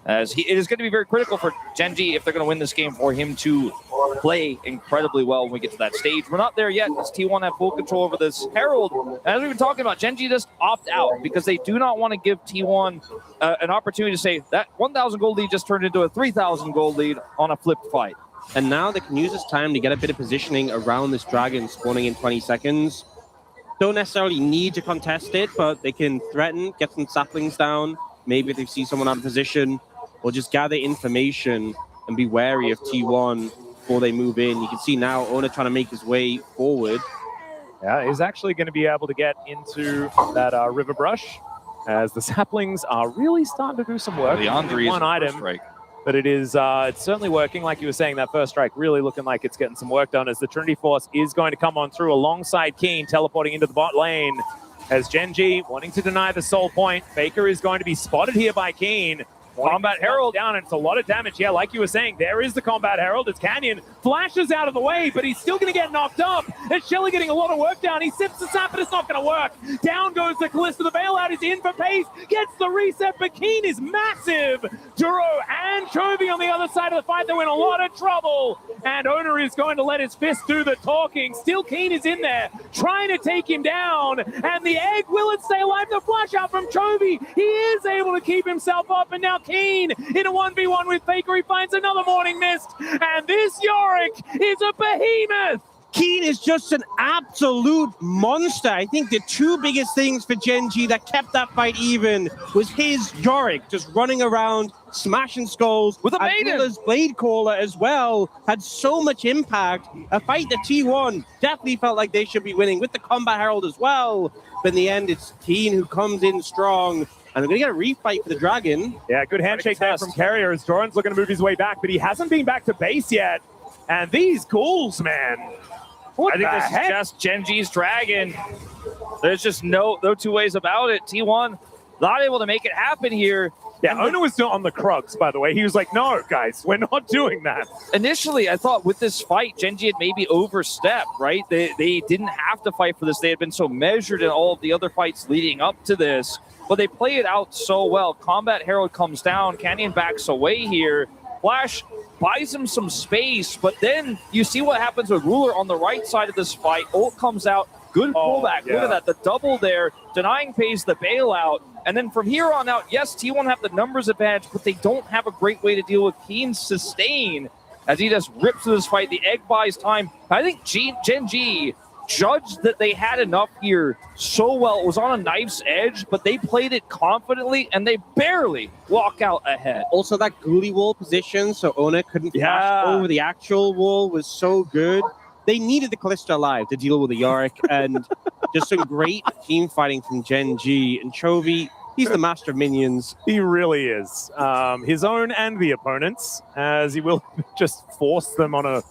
As it is going to be very critical for Gen G if they're going to win this game for him to play incredibly well when we get to that stage. We're not there yet because T1 have full control over this Herald. As we've been talking about, Gen G just opt out because they do not want to give T1 an opportunity to say that 1,000 gold lead just turned into a 3,000 gold lead on a flipped fight. And now they can use this time to get a bit of positioning around this dragon spawning in 20 seconds. Don't necessarily need to contest it, but they can threaten, get some saplings down. Maybe if they see someone out of position, or just gather information and be wary of T1 before they move in. You can see now Ona trying to make his way forward. Yeah, he's actually going to be able to get into that river brush as the saplings are really starting to do some work. Leandres one item, but it is it's certainly working. Like you were saying, that first strike really looking like it's getting some work done as the Trinity Force is going to come on through alongside Keen, teleporting into the bot lane. As Gen G wanting to deny the soul point, Faker is going to be spotted here by Keen. Combat Herald down, and it's a lot of damage. Yeah, like you were saying, there is the Combat Herald. It's Canyon. Flashes out of the way, but he's still going to get knocked up. It's Shelly getting a lot of work down. He sips the sap, but it's not going to work. Down goes the Callisto. The bailout is in for Pace. Gets the reset, but Keen is massive. Duro and Chovy on the other side of the fight. They're in a lot of trouble. And Owner is going to let his fist do the talking. Still Keen is in there, trying to take him down. And the egg, will it stay alive? The flash out from Chovy. He is able to keep himself up. And now Keen in a 1v1 with Faker. He finds another Morning Mist. And this Yorick is a behemoth. Keen is just an absolute monster. I think the two biggest things for Gen G that kept that fight even was his Yorick just running around, smashing skulls. With a maiden! As Blade Caller as well had so much impact. A fight that T1 definitely felt like they should be winning with the Combat Herald as well. But in the end, it's Keen who comes in strong. And they're going to get a refight for the Dragon. Yeah, good handshake there from Carrier as Doran's looking to move his way back, but he hasn't been back to base yet. And these ghouls, man. I think this is just Gen G's Dragon. There's just no two ways about it. T1 not able to make it happen here. Yeah, Owner was not on the Krugs, by the way. He was like, no, guys, we're not doing that. Initially, I thought with this fight, Gen G had maybe overstepped, right? They didn't have to fight for this. They had been so measured in all of the other fights leading up to this. But they play it out so well. Combat Herald comes down. Canyon backs away here. Flash buys him some space, but then you see what happens with Ruler on the right side of this fight. Ult comes out. Good pullback. Look at that. The double there. Denying pays the bailout. And then from here on out, yes, T1 have the numbers advantage, but they don't have a great way to deal with Keen's sustain as he just rips through this fight. The egg buys time. I think Gen G judged that they had enough here so well. It was on a knife's edge, but they played it confidently, and they barely walk out ahead. Also, that ghoulie wall position, so Ona couldn't flash over the actual wall, was so good. They needed the Callisto alive to deal with the Yorick, and just some great team fighting from Gen G. And Chovy, he's the master of minions. He really is. His own and the opponents, as he will just force them on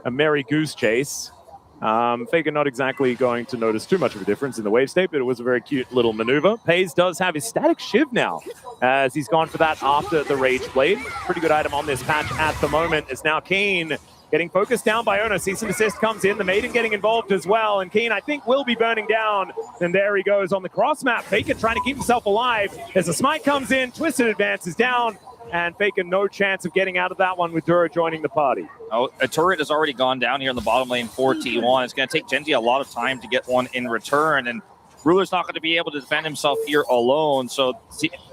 a merry goose chase. Faker not exactly going to notice too much of a difference in the wave state, but it was a very cute little maneuver. Pays does have his static shiv now, as he's gone for that after the Rage Blade. Pretty good item on this patch at the moment. Is now Keen getting focused down by Ono. Cease and desist comes in. The Maiden getting involved as well. And Keen, I think, will be burning down. And there he goes on the cross map. Faker trying to keep himself alive. As the smite comes in, Twisted advances down. And Faker no chance of getting out of that one with Duro joining the party. Oh, a turret has already gone down here in the bottom lane for T1. It's going to take Gen G a lot of time to get one in return. And Ruler's not going to be able to defend himself here alone. So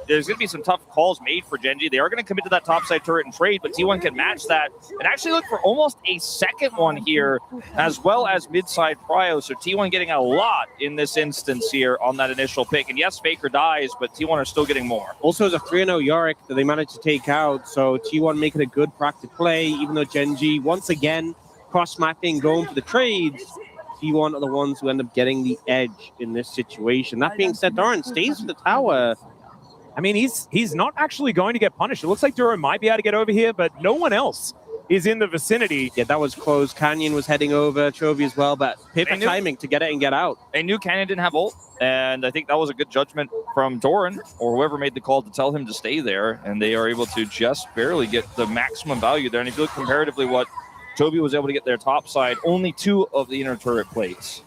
there's going to be some tough calls made for Gen G. They are going to commit to that topside turret and trade, but T1 can match that and actually look for almost a second one here, as well as mid-side prio. So T1 getting a lot in this instance here on that initial pick. And yes, Faker dies, but T1 are still getting more. Also, it's a 3-0 Yorick that they managed to take out. So T1 making a good practice play, even though Gen G, once again, cross-mapping, going for the trades. T1 are the ones who end up getting the edge in this situation. That being said, Doran stays for the tower. I mean, he's not actually going to get punished. It looks like Duro might be able to get over here, but no one else is in the vicinity. Yeah, that was close. Canyon was heading over, Chovy as well, but perfect timing to get it and get out. They knew Canyon didn't have ult, and I think that was a good judgment from Doran, or whoever made the call to tell him to stay there, and they are able to just barely get the maximum value there. And if you look comparatively what Chovy was able to get their top side, only 2 of the inner turret plates.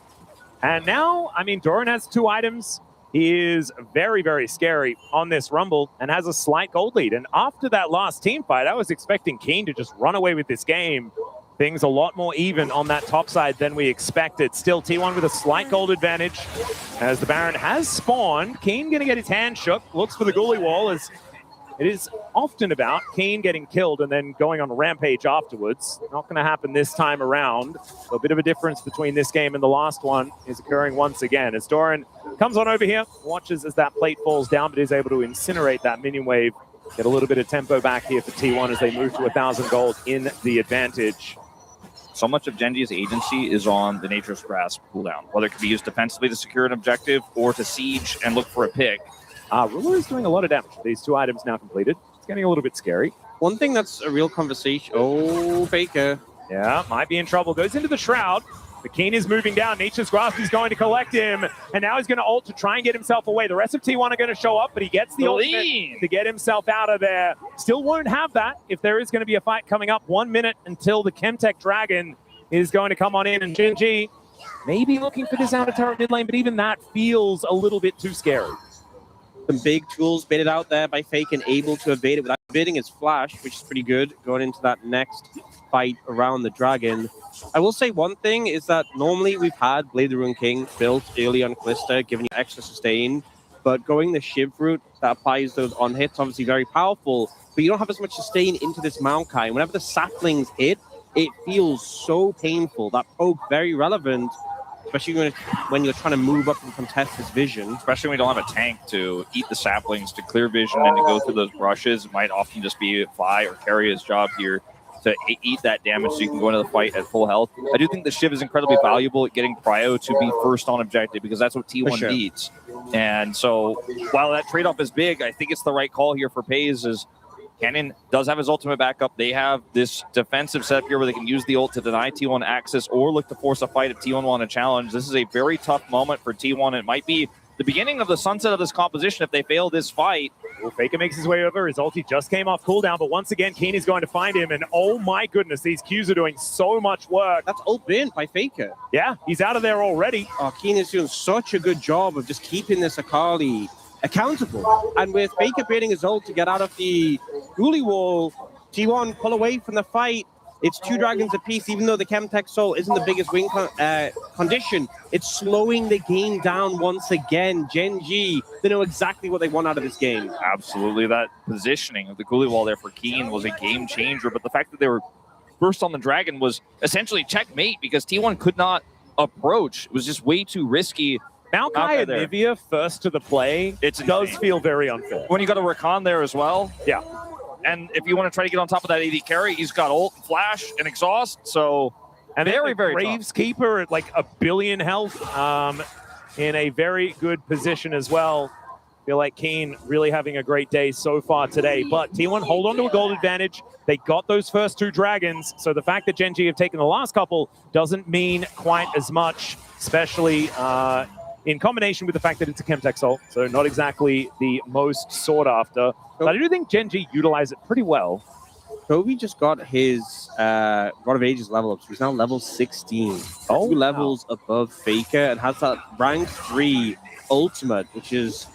And now, I mean, Doran has 2 items. He is very, very scary on this Rumble and has a slight gold lead. And after that last team fight, I was expecting Keen to just run away with this game. Things a lot more even on that top side than we expected. Still T1 with a slight gold advantage as the Baron has spawned. Keen going to get his hand shook. Looks for the ghoulie wall as it is often about Keen getting killed and then going on a rampage afterwards. Not going to happen this time around. So a bit of a difference between this game and the last one is occurring once again. As Doran comes on over here, watches as that plate falls down, but is able to incinerate that minion wave. Get a little bit of tempo back here for T1 as they move to 1,000 gold in the advantage. So much of Gen G's agency is on the Nature's Grasp cooldown, whether it can be used defensively to secure an objective or to siege and look for a pick. Ruler is doing a lot of damage. These 2 items now completed. It's getting a little bit scary. One thing that's a real conversation. Oh, Faker. Yeah, might be in trouble. Goes into the Shroud. The Keen is moving down. Nature's Grasp is going to collect him. And now he's going to ult to try and get himself away. The rest of T1 are going to show up, but he gets the ultimate to get himself out of there. Still won't have that if there is going to be a fight coming up. 1 minute until the Chemtech Dragon is going to come on in. And Genji maybe looking for this outer turret mid lane, but even that feels a little bit too scary. Some big tools baited out there by Fake and able to evade it without evading his flash, which is pretty good going into that next fight around the Dragon. I will say one thing is that normally we've had Blade of the Ruined King built early on Callista, giving you extra sustain, but going the Shiv route that applies those on hits, obviously very powerful, but you don't have as much sustain into this Maokai. Whenever the saplings hit, it feels so painful. That poke, very relevant, especially when you're trying to move up and contest his vision. Especially when you don't have a tank to eat the saplings, to clear vision, and to go through those brushes. It might often just be Vi or Carrier's job here to eat that damage so you can go into the fight at full health. I do think the Shiv is incredibly valuable at getting Prio to be first on objective, because that's what T1 needs. And so while that trade-off is big, I think it's the right call here for FaZe. Is Canyon does have his ultimate backup. They have this defensive setup here where they can use the ult to deny T1 access or look to force a fight if T1 want to challenge. This is a very tough moment for T1. It might be the beginning of the sunset of this composition if they fail this fight. Well, Faker makes his way over. His ulti just came off cooldown, but once again, Keen is going to find him. And oh my goodness, these Qs are doing so much work. That's ult bin by Faker. Yeah, he's out of there already. Oh, Keen is doing such a good job of just keeping this Akali accountable. And with Faker baiting his ult to get out of the Ghoulie wall, T1 pull away from the fight. It's 2 dragons apiece, even though the Chemtech Soul isn't the biggest win condition. It's slowing the game down once again. Genji, they know exactly what they want out of this game. Absolutely. That positioning of the Ghoulie wall there for Keen was a game changer, but the fact that they were first on the Dragon was essentially checkmate because T1 could not approach. It was just way too risky. Maokai and Nivea first to the play, it does feel very unfair. When you got a Rakan there as well. Yeah. And if you want to try to get on top of that AD carry, he's got ult, flash, and exhaust. So, and very Graves Keeper at like 1 billion health, in a very good position as well. Feel like Keen really having a great day so far today. But T1 hold on to a gold advantage. They got those first 2 dragons. So the fact that Genji have taken the last couple doesn't mean quite as much, especially in combination with the fact that it's a Chemtech Soul. So not exactly the most sought after. But I do think Genji utilize it pretty well. Kobe just got his God of Ages level up, so he's now level 16. 2 levels above Faker, and has that rank 3 ultimate, which is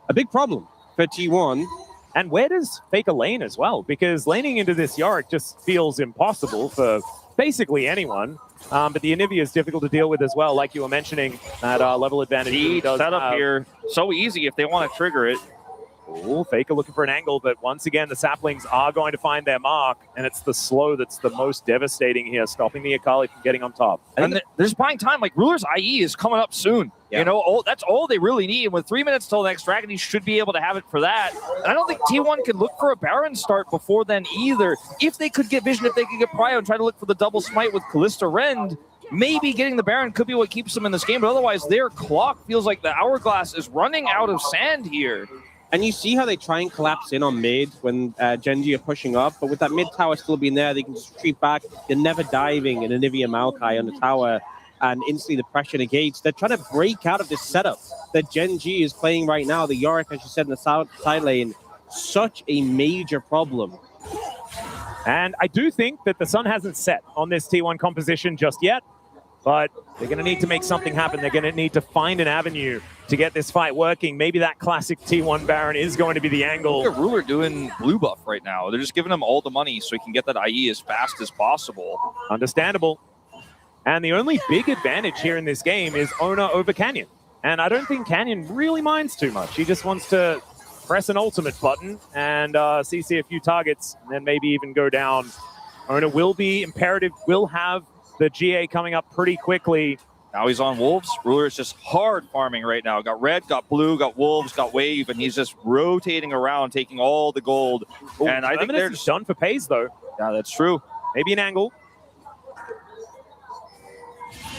a big problem for T1. And where does Faker lane as well? Because laning into this Yorick just feels impossible for basically anyone. But the Anivia is difficult to deal with as well, like you were mentioning, that level advantage. He does set up here so easy if they want to trigger it. Ooh, Faker looking for an angle, but once again, the saplings are going to find their mark, and it's the slow that's the most devastating here, stopping the Akali from getting on top. And they're just buying time. Like, Ruler's IE is coming up soon. Yeah. You know, that's all they really need. And with 3 minutes till the next Dragon, he should be able to have it for that. And I don't think T1 can look for a Baron start before then either. If they could get Vision, if they could get Prio and try to look for the double smite with Callista Rend, maybe getting the Baron could be what keeps them in this game. But otherwise, their clock feels like the hourglass is running out of sand here. And you see how they try and collapse in on mid when Genji are pushing up, but with that mid tower still being there, they can just retreat back. They're never diving in Anivia Maokai on the tower, and instantly the pressure negates. They're trying to break out of this setup that Genji is playing right now. The Yorick, as you said, in the side lane, such a major problem. And I do think that the sun hasn't set on this T1 composition just yet, but they're going to need to make something happen. They're going to need to find an avenue to get this fight working. Maybe that classic T1 Baron is going to be the angle. Look at Ruler doing blue buff right now. They're just giving him all the money so he can get that IE as fast as possible. Understandable. And the only big advantage here in this game is Ona over Canyon. And I don't think Canyon really minds too much. He just wants to press an ultimate button and CC a few targets, and then maybe even go down. Ona will be imperative, will have the GA coming up pretty quickly. Now he's on Wolves. Ruler is just hard farming right now. Got red, got blue, got Wolves, got wave, and he's just rotating around, taking all the gold. Ooh, and I think they're just done for FaZe, though. Yeah, that's true. Maybe an angle.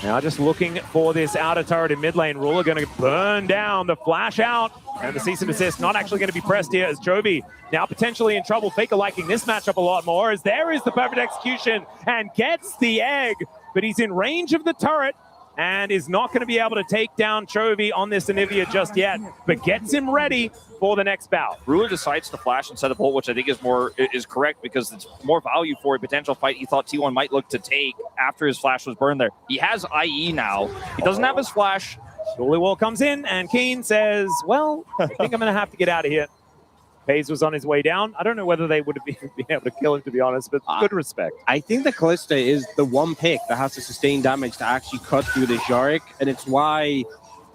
Now just looking for this outer turret in mid lane. Ruler going to burn down the flash out. And the cease and desist not actually going to be pressed here as Jovi now potentially in trouble. Faker liking this matchup a lot more as there is the perfect execution and gets the egg but he's in range of the turret and is not going to be able to take down Chovy on this Anivia just yet, but gets him ready for the next bout. Ruler decides to flash instead of ult, which I think is correct because it's more value for a potential fight he thought T1 might look to take after his flash was burned there. He has IE now. He doesn't have his flash. Surely Wall comes in, and Keen says, well, I think I'm going to have to get out of here. FaZe was on his way down. I don't know whether they would have been able to kill him, to be honest, but good respect. I think the Callista is the one pick that has to sustain damage to actually cut through this Yorick, and it's why...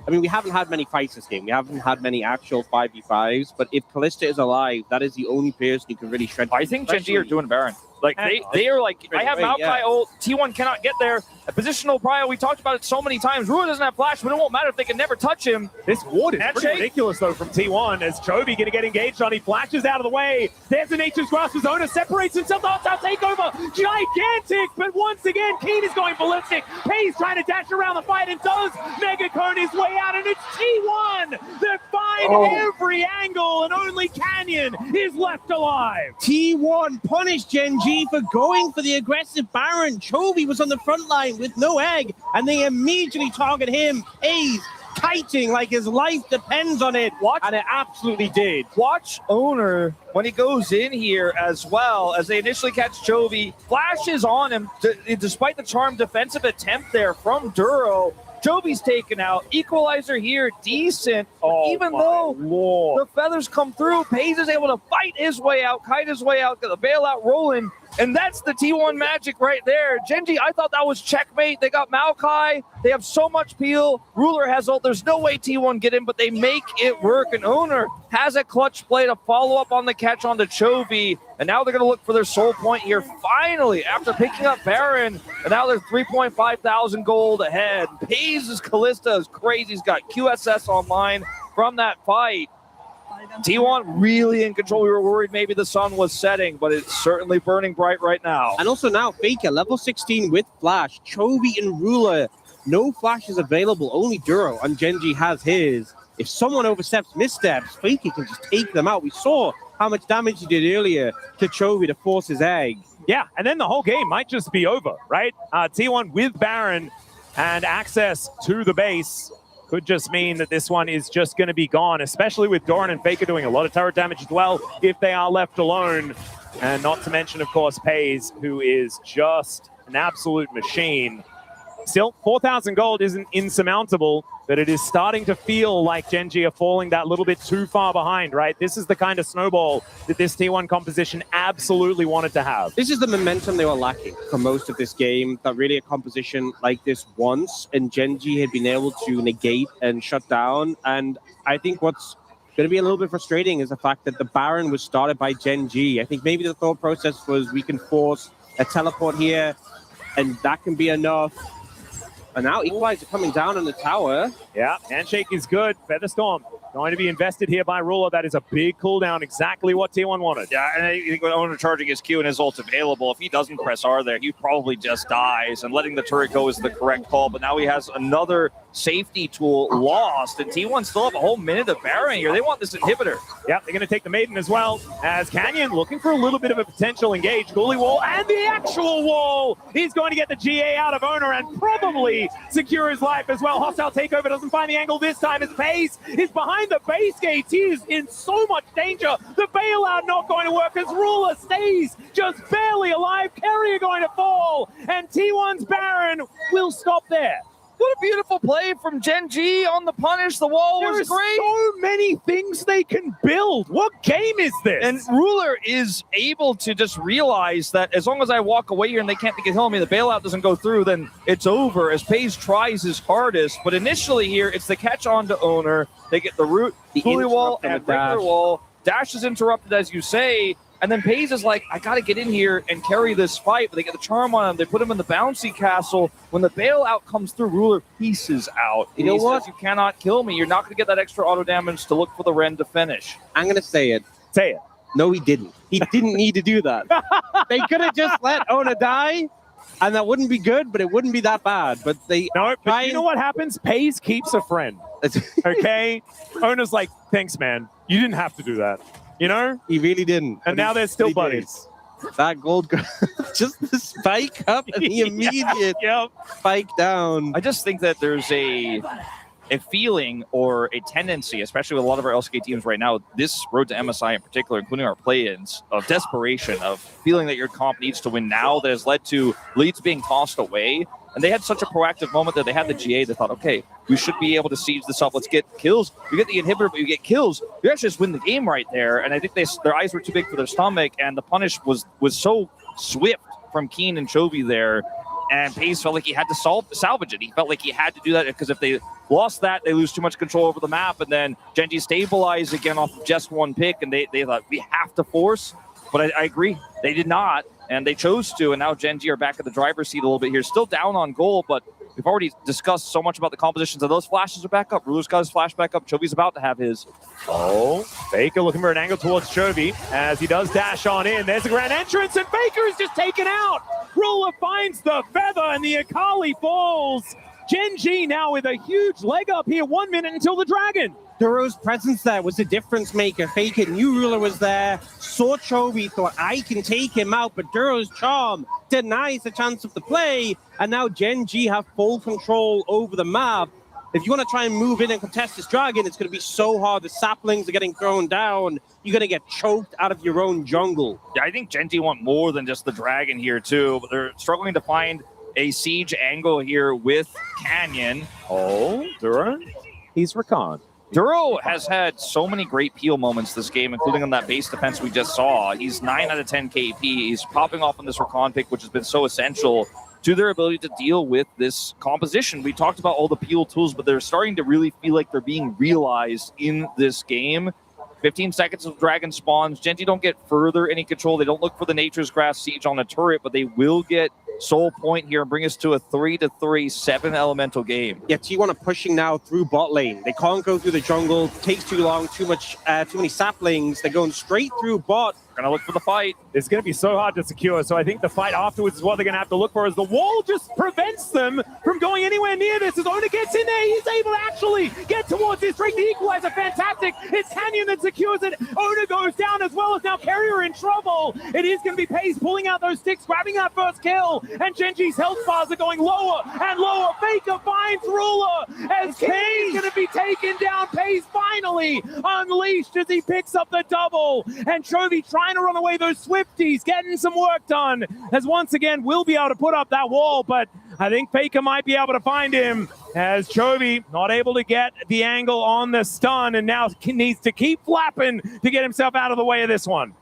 I mean, we haven't had many fights this game. We haven't had many actual 5v5s, but if Callista is alive, that is the only person who can really shred... I think Genji are doing Baron. Like, they are like, I have Maokai ult, T1 cannot get there. A positional prio, we talked about it so many times. Ruler doesn't have flash, but it won't matter if they can never touch him. This ward is pretty ridiculous, though, from T1, as Chovy going to get engaged on. He flashes out of the way. There's a Nature's Grasp. His owner separates himself. The hostile takeover, gigantic, but once again, Keen is going ballistic. Pay's trying to dash around the fight and does Mega Cone his way out, and it's T1 that find every angle, and only Canyon is left alive. T1 punished Genji for going for the aggressive Baron. Chovy was on the front line with no egg, and they immediately target him. A's kiting like his life depends on it, and it absolutely did. Watch Owner when he goes in here as well, as they initially catch Chovy, flashes on him, despite the charmed defensive attempt there from Duro. Jovi's taken out. Equalizer here, decent. Even though the feathers come through, Paze is able to fight his way out, kite his way out, get the bailout rolling. And that's the T1 magic right there. Genji, I thought that was checkmate. They got Maokai. They have so much peel. Ruler has ult. There's no way T1 get in, but they make it work. And Owner has a clutch play to follow up on the catch onto Chovy. And now they're going to look for their soul point here. Finally, after picking up Baron, and now they're 3.5 thousand gold ahead. Paze's Callista is crazy. He's got QSS online from that fight. T1 really in control. We were worried maybe the sun was setting, but it's certainly burning bright right now. And also now, Faker, level 16 with Flash. Chovy and Ruler, no flashes available, only Duro, and Genji has his. If someone oversteps, missteps, Faker can just take them out. We saw how much damage he did earlier to Chovy to force his egg. Yeah, and then the whole game might just be over, right? T1 with Baron and access to the base could just mean that this one is just going to be gone, especially with Doran and Faker doing a lot of turret damage as well if they are left alone. And not to mention, of course, Paze, who is just an absolute machine. Still, 4,000 gold isn't insurmountable, but it is starting to feel like Genji are falling that little bit too far behind, right? This is the kind of snowball that this T1 composition absolutely wanted to have. This is the momentum they were lacking for most of this game, that really a composition like this once, and Genji had been able to negate and shut down. And I think what's going to be a little bit frustrating is the fact that the Baron was started by Genji. I think maybe the thought process was we can force a teleport here, and that can be enough. And now Equalizer coming down on the tower. Yeah, handshake is good. Featherstorm going to be invested here by Ruler. That is a big cooldown, exactly what T1 wanted. Yeah, and I think with Owner charging his Q and his ult available, if he doesn't press R there, he probably just dies, and letting the turret go is the correct call. But now he has another safety tool lost, and T1 still have a whole minute of Baron here. They want this inhibitor. Yeah, they're going to take the Maiden as well, as Canyon looking for a little bit of a potential engage. Coolie wall, and the actual wall! He's going to get the GA out of Owner and probably secure his life as well. Hostile takeover doesn't find the angle this time as Pace is behind the base gate. He is in so much danger. The bailout not going to work as Ruler stays just barely alive. Carrier going to fall, and T1's Baron will stop there. What a beautiful play from Genji on the punish. The wall was great. There are so many things they can build. What game is this? And Ruler is able to just realize that as long as I walk away here and they can't get on me, the bailout doesn't go through, then it's over as Paze tries his hardest. But initially here, it's the catch on to Owner. They get the root, Coolie wall, and regular wall. Dash is interrupted, as you say. And then Paze is like, I got to get in here and carry this fight. But they get the charm on him. They put him in the bouncy castle. When the bailout comes through, Ruler pieces out. You know what? Says, you cannot kill me. You're not going to get that extra auto damage to look for the Ren to finish. I'm going to say it. Say it. No, he didn't. He didn't need to do that. They could have just let Ona die, and that wouldn't be good, but it wouldn't be that bad. But they No, but you know what happens? Paze keeps a friend. Okay? Owner's like, thanks, man. You didn't have to do that. You know? He really didn't. And now they're still buddies. That gold, just the spike up and the immediate spike down. I just think that there's a feeling or a tendency, especially with a lot of our LCK teams right now, this road to MSI in particular, including our play-ins, of desperation, of feeling that your comp needs to win now, that has led to leads being tossed away. And they had such a proactive moment that they had the GA. They thought, okay, we should be able to siege this up. Let's get kills. You get the inhibitor, but you get kills. You actually just win the game right there. And I think their eyes were too big for their stomach, and the punish was so swift from Keen and Chovy there. And FaZe felt like he had to salvage it. He felt like he had to do that because if they lost that, they lose too much control over the map. And then Gen.G stabilized again off of just one pick, and they thought, we have to force. But I agree, they did not, and they chose to. And now Gen.G are back at the driver's seat a little bit here. Still down on goal, but we've already discussed so much about the compositions, and those flashes are back up. Ruler's got his flash back up. Chovy's about to have his. Oh, Faker looking for an angle towards Chovy as he does dash on in. There's a grand entrance, and Faker is just taken out. Ruler finds the feather, and the Akali falls. Gen.G now with a huge leg up here. 1 minute until the Dragon. Duro's presence there was the difference maker. Faker knew Ruler was there, saw Chovy, thought, I can take him out, but Duro's charm denies the chance of the play, and now Gen.G have full control over the map. If you want to try and move in and contest this Dragon, it's going to be so hard. The saplings are getting thrown down. You're going to get choked out of your own jungle. Yeah, I think Gen.G want more than just the Dragon here, too, but they're struggling to find a siege angle here with Canyon. Oh, Duro, he's recon. Duro has had so many great peel moments this game, including on that base defense we just saw. He's 9 out of 10 KP. He's popping off on this recon pick, which has been so essential to their ability to deal with this composition. We talked about all the peel tools, but they're starting to really feel like they're being realized in this game. 15 seconds of Dragon spawns. Gen.G don't get further any control. They don't look for the Nature's Grass siege on a turret, but they will get Soul Point here and bring us to a 3-3 7 elemental game. Yeah, T1 are pushing now through bot lane. They can't go through the jungle. It takes too long, too many saplings. They're going straight through bot. Gonna look for the fight. It's going to be so hard to secure, so I think the fight afterwards is what they're going to have to look for, as the wall just prevents them from going anywhere near this. As Ona gets in there, he's able to actually get towards this, straight the equalizer. Fantastic. It's Canyon that secures it. Ona goes down as well, as now Carrier in trouble. It is going to be FaZe pulling out those sticks, grabbing that first kill, and Gen.G's health bars are going lower and lower. Faker finds Ruler as Kane's going to be taken down. FaZe finally unleashed as he picks up the double, and Chovy trying to run away. Those Swifties getting some work done, as once again will be able to put up that wall, but I think Faker might be able to find him, as Chovy not able to get the angle on the stun, and now needs to keep flapping to get himself out of the way of this one.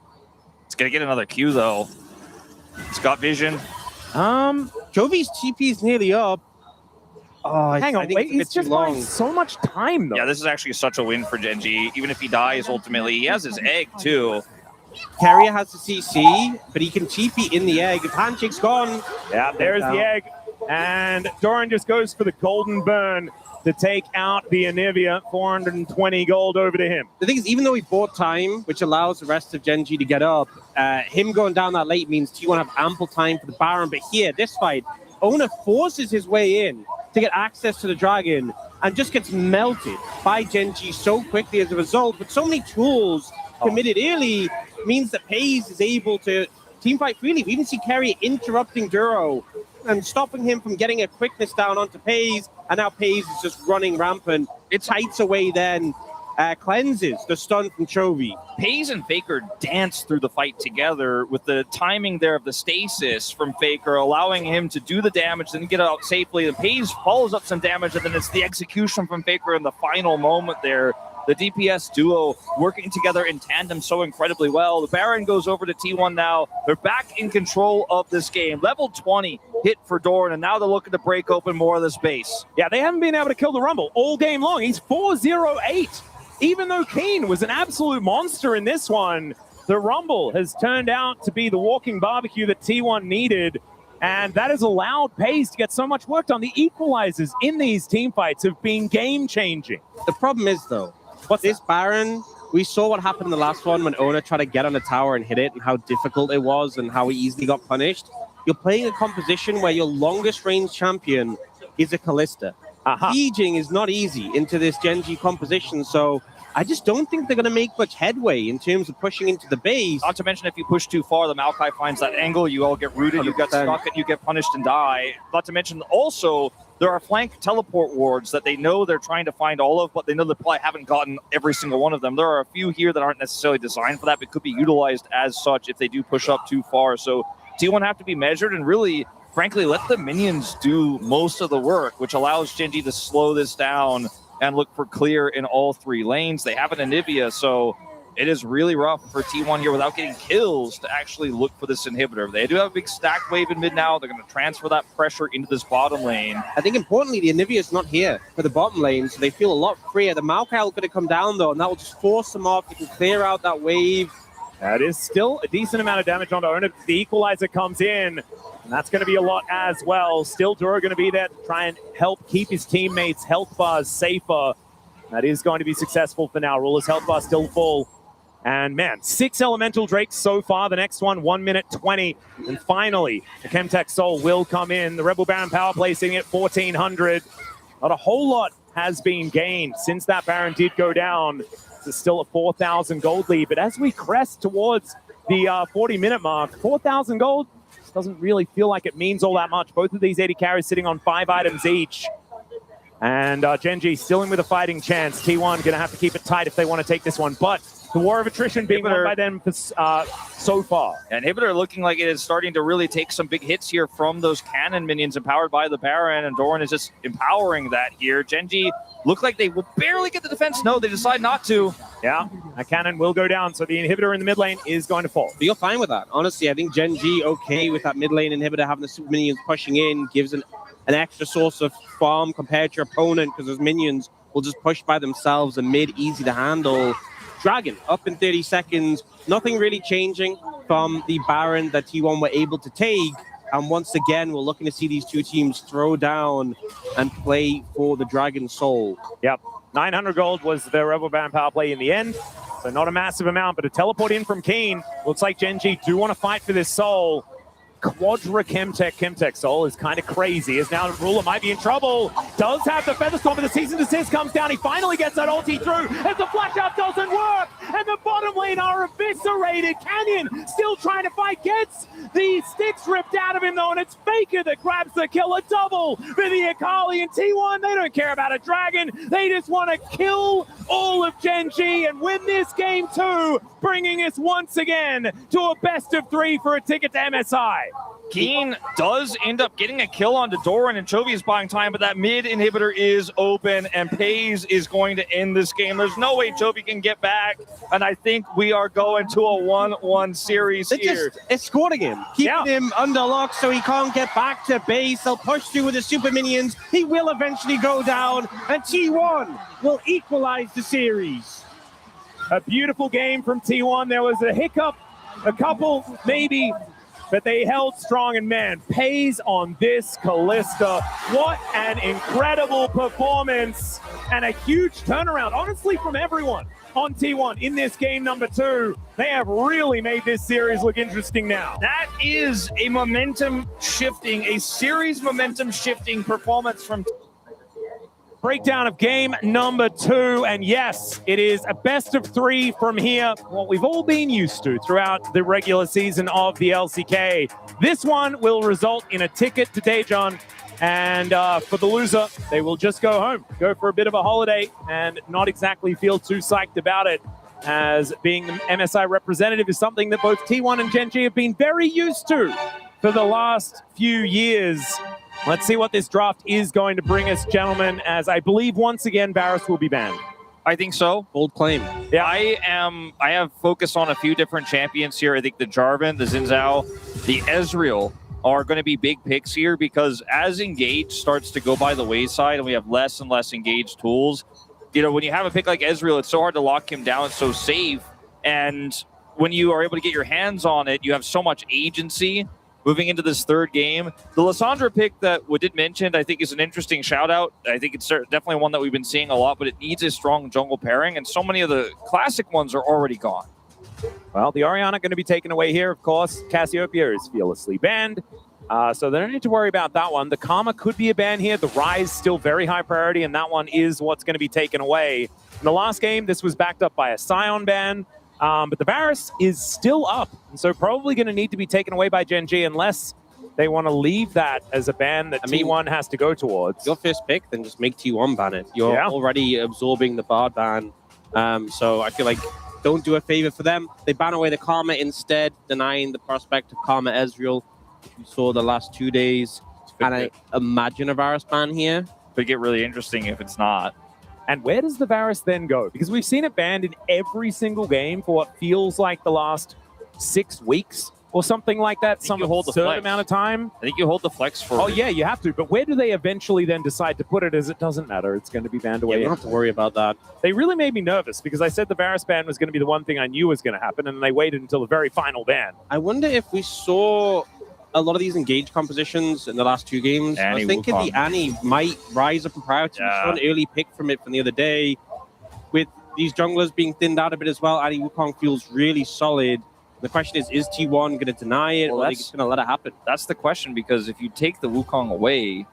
It's gonna get another Q though. It's got vision. Jovi's TP is nearly up. Oh, hang on, wait, he's just buying so much time though. Yeah, this is actually such a win for Gen.G. Even if he dies ultimately, he has his egg too. Carrier has the CC, but he can TP in the egg. If Handshake's gone. Yeah, there's the egg. And Doran just goes for the golden burn to take out the Anivia. 420 gold over to him. The thing is, even though he bought time, which allows the rest of Gen.G to get up, him going down that late means T1 have ample time for the Baron. But here, this fight, Ona forces his way in to get access to the Dragon and just gets melted by Gen.G so quickly as a result. With so many tools committed early, means that FaZe is able to teamfight freely. We even see Carrier interrupting Duro and stopping him from getting a quickness down onto FaZe, and now FaZe is just running rampant. It tights away then, cleanses the stun from Chovy. FaZe and Faker dance through the fight together with the timing there of the stasis from Faker, allowing him to do the damage, then get out safely. And FaZe follows up some damage, and then it's the execution from Faker in the final moment there. The DPS duo working together in tandem so incredibly well. The Baron goes over to T1 now. They're back in control of this game. Level 20 hit for Doran, and now they're looking to break open more of the space. Yeah, they haven't been able to kill the Rumble all game long. He's 4-0-8. Even though Keen was an absolute monster in this one, the Rumble has turned out to be the walking barbecue that T1 needed. And that has allowed FaZe to get so much work done. The equalizers in these team fights have been game-changing. The problem is, though, this Baron, we saw what happened in the last one when Ona tried to get on the tower and hit it, and how difficult it was and how he easily got punished. You're playing a composition where your longest range champion is a Kalista. Sieging is not easy into this Gen.G composition, so I just don't think they're going to make much headway in terms of pushing into the base. Not to mention, if you push too far, the Maokai finds that angle, you all get rooted, you get 100%. stuck, and you get punished and die. Not to mention, also, there are flank teleport wards that they know they're trying to find all of, but they know they probably haven't gotten every single one of them. There are a few here that aren't necessarily designed for that, but could be utilized as such if they do push up too far. So T1 have to be measured and really, frankly, let the minions do most of the work, which allows Genji to slow this down and look for clear in all 3 lanes. They have an Anivia, so it is really rough for T1 here without getting kills to actually look for this inhibitor. They do have a big stack wave in mid now. They're going to transfer that pressure into this bottom lane. I think importantly, the Anivia is not here for the bottom lane, so they feel a lot freer. The Maokai will going to come down though, and that will just force them off. They can clear out that wave. That is still a decent amount of damage on Ona. The equalizer comes in, and that's going to be a lot as well. Still, Dura going to be there to try and help keep his teammates' health bars safer. That is going to be successful for now. Ruler's health bar still full. And man, 6 Elemental Drakes so far. The next one, 1 minute 20. And finally, the Chemtech Soul will come in. The Rebel Baron power play sitting at 1,400. Not a whole lot has been gained since that Baron did go down. It's still a 4,000 gold lead. But as we crest towards the 40-minute mark, 4,000 gold doesn't really feel like it means all that much. Both of these 80 carries sitting on 5 items each. And Genji still in with a fighting chance. T1 going to have to keep it tight if they want to take this one. But the war of attrition being won by them so far. And Inhibitor looking like it is starting to really take some big hits here from those cannon minions empowered by the Baron, and Doran is just empowering that here. Genji look like they will barely get the defense. No, they decide not to. Yeah, a cannon will go down, so the Inhibitor in the mid lane is going to fall. But you're fine with that. Honestly, I think Genji okay with that mid lane Inhibitor, having the super minions pushing in, gives an extra source of farm compared to your opponent, because those minions will just push by themselves, and mid easy to handle. Dragon up in 30 seconds. Nothing really changing from the Baron that T1 were able to take. And once again, we're looking to see these two teams throw down and play for the Dragon Soul. Yep. 900 gold was the Rebel Baron power play in the end. So not a massive amount, but a teleport in from Keen. Looks like Genji do want to fight for this soul. Quadra Chemtech Soul is kind of crazy, as now Ruler might be in trouble. Does have the Featherstorm, but the Season Desist comes down. He finally gets that ulti through, as the flash out doesn't work, and the bottom lane are eviscerated. Canyon still trying to fight, gets the sticks ripped out of him though, and it's Faker that grabs the kill. A double for the Akali, and T1, they don't care about a dragon. They just want to kill all of Genji and win this game too, bringing us once again to a best of 3 for a ticket to MSI. Keen does end up getting a kill onto Doran, and Chovy is buying time, but that mid inhibitor is open, and Pays is going to end this game. There's no way Chovy can get back, and I think we are going to a 1-1 series They're here. just escorting him, keeping him under lock so he can't get back to base. They'll push through with the super minions. He will eventually go down, and T1 will equalize the series. A beautiful game from T1. There was a hiccup, a couple maybe, but they held strong, and man, Pays on this Kalista. What an incredible performance and a huge turnaround, honestly, from everyone on T1 in this game number 2. They have really made this series look interesting now. That is a momentum shifting, a series momentum shifting performance from Breakdown of game number 2, and yes, it is a best of 3 from here, what we've all been used to throughout the regular season of the LCK. This one will result in a ticket to Daejeon, and for the loser, they will just go home, go for a bit of a holiday, and not exactly feel too psyched about it, as being the MSI representative is something that both T1 and Genji have been very used to for the last few years. Let's see what this draft is going to bring us, gentlemen, as I believe once again Varus will be banned. I think so. Bold claim. Yeah, I have focused on a few different champions here. I think the Jarvan, the Xin Zhao, the Ezreal are going to be big picks here, because as Engage starts to go by the wayside and we have less and less Engage tools, you know, when you have a pick like Ezreal, it's so hard to lock him down. It's so safe. And when you are able to get your hands on it, you have so much agency moving into this third game. The Lissandra pick that we did mention, I think, is an interesting shout out. I think it's definitely one that we've been seeing a lot, but it needs a strong jungle pairing, and so many of the classic ones are already gone. Well, the Orianna going to be taken away here, of course. Cassiopeia is fearlessly banned. So they don't need to worry about that one. The Karma could be a ban here. The Rise still very high priority, and that one is what's going to be taken away. In the last game, this was backed up by a Scion ban, but the Varus is still up, and so probably going to need to be taken away by Gen G unless they want to leave that as a ban that T1 has to go towards. Your first pick, then just make T1 ban it. You're already absorbing the Bard ban, so I feel like don't do a favor for them. They ban away the Karma instead, denying the prospect of Karma Ezreal. We saw the last 2 days, and I imagine a Varus ban here. Could get really interesting if it's not. And where does the Varus then go? Because we've seen it banned in every single game for what feels like the last 6 weeks or something like that. Some certain amount of time. I think you hold the flex for. Oh yeah, you have to. But where do they eventually then decide to put it? As it doesn't matter, it's going to be banned away. Yeah, you don't have to worry about that. They really made me nervous because I said the Varus ban was going to be the one thing I knew was going to happen, and they waited until the very final ban. I wonder if we saw a lot of these engaged compositions in the last 2 games. I was thinking the Annie might rise up in priority. We saw an early pick from it from the other day. With these junglers being thinned out a bit as well, Annie Wukong feels really solid. The question is T1 going to deny it, or are they just going to let it happen? That's the question, because if you take the Wukong away,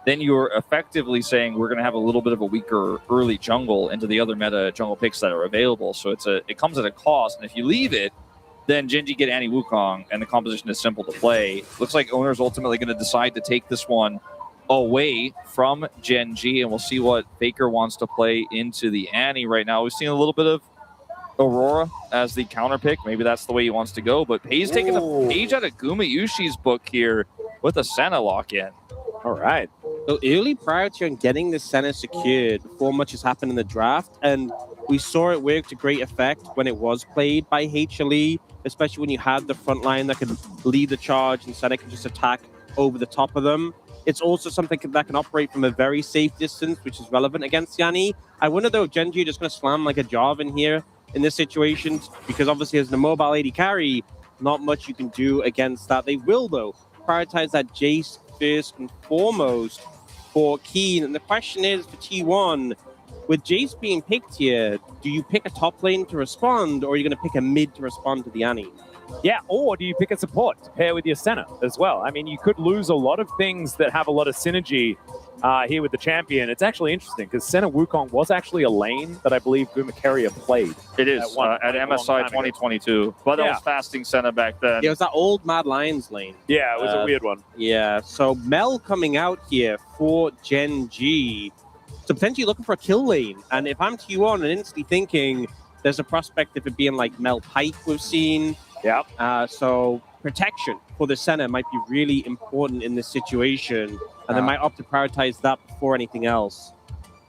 then you're effectively saying we're going to have a little bit of a weaker early jungle into the other meta jungle picks that are available. So it comes at a cost, and if you leave it, then Gen G get Annie Wukong, and the composition is simple to play. Looks like Owner's ultimately going to decide to take this one away from Gen G, and we'll see what Faker wants to play into the Annie right now. We've seen a little bit of Aurora as the counter pick. Maybe that's the way he wants to go, but Pei's taking a page out of Gumayushi's book here with a Senna lock-in. All right. So early priority on getting the Senna secured before much has happened in the draft, and we saw it work to great effect when it was played by HLE, especially when you had the front line that could lead the charge and Senna can just attack over the top of them. It's also something that can operate from a very safe distance, which is relevant against Yanni. I wonder, though, if Gen G are just going to slam like a Jarvan here in this situation, because obviously as the mobile AD carry, not much you can do against that. They will, though, prioritize that Jace first and foremost for Keen. And the question is, for T1, with Jace being picked here, do you pick a top lane to respond, or are you going to pick a mid to respond to the Annie? Yeah, or do you pick a support to pair with your Senna as well? I mean, you could lose a lot of things that have a lot of synergy here with the champion. It's actually interesting because Senna Wukong was actually a lane that I believe Gumakeria played. It is at MSI 2022, but that was fasting Senna back then. Yeah, it was that old Mad Lions lane. Yeah, it was a weird one. Yeah, so Mel coming out here for Gen G, so potentially looking for a kill lane. And if I'm T1 and instantly thinking there's a prospect of it being like Mel Pike we've seen. Yeah. So protection for the Senna might be really important in this situation, and they might opt to prioritize that before anything else.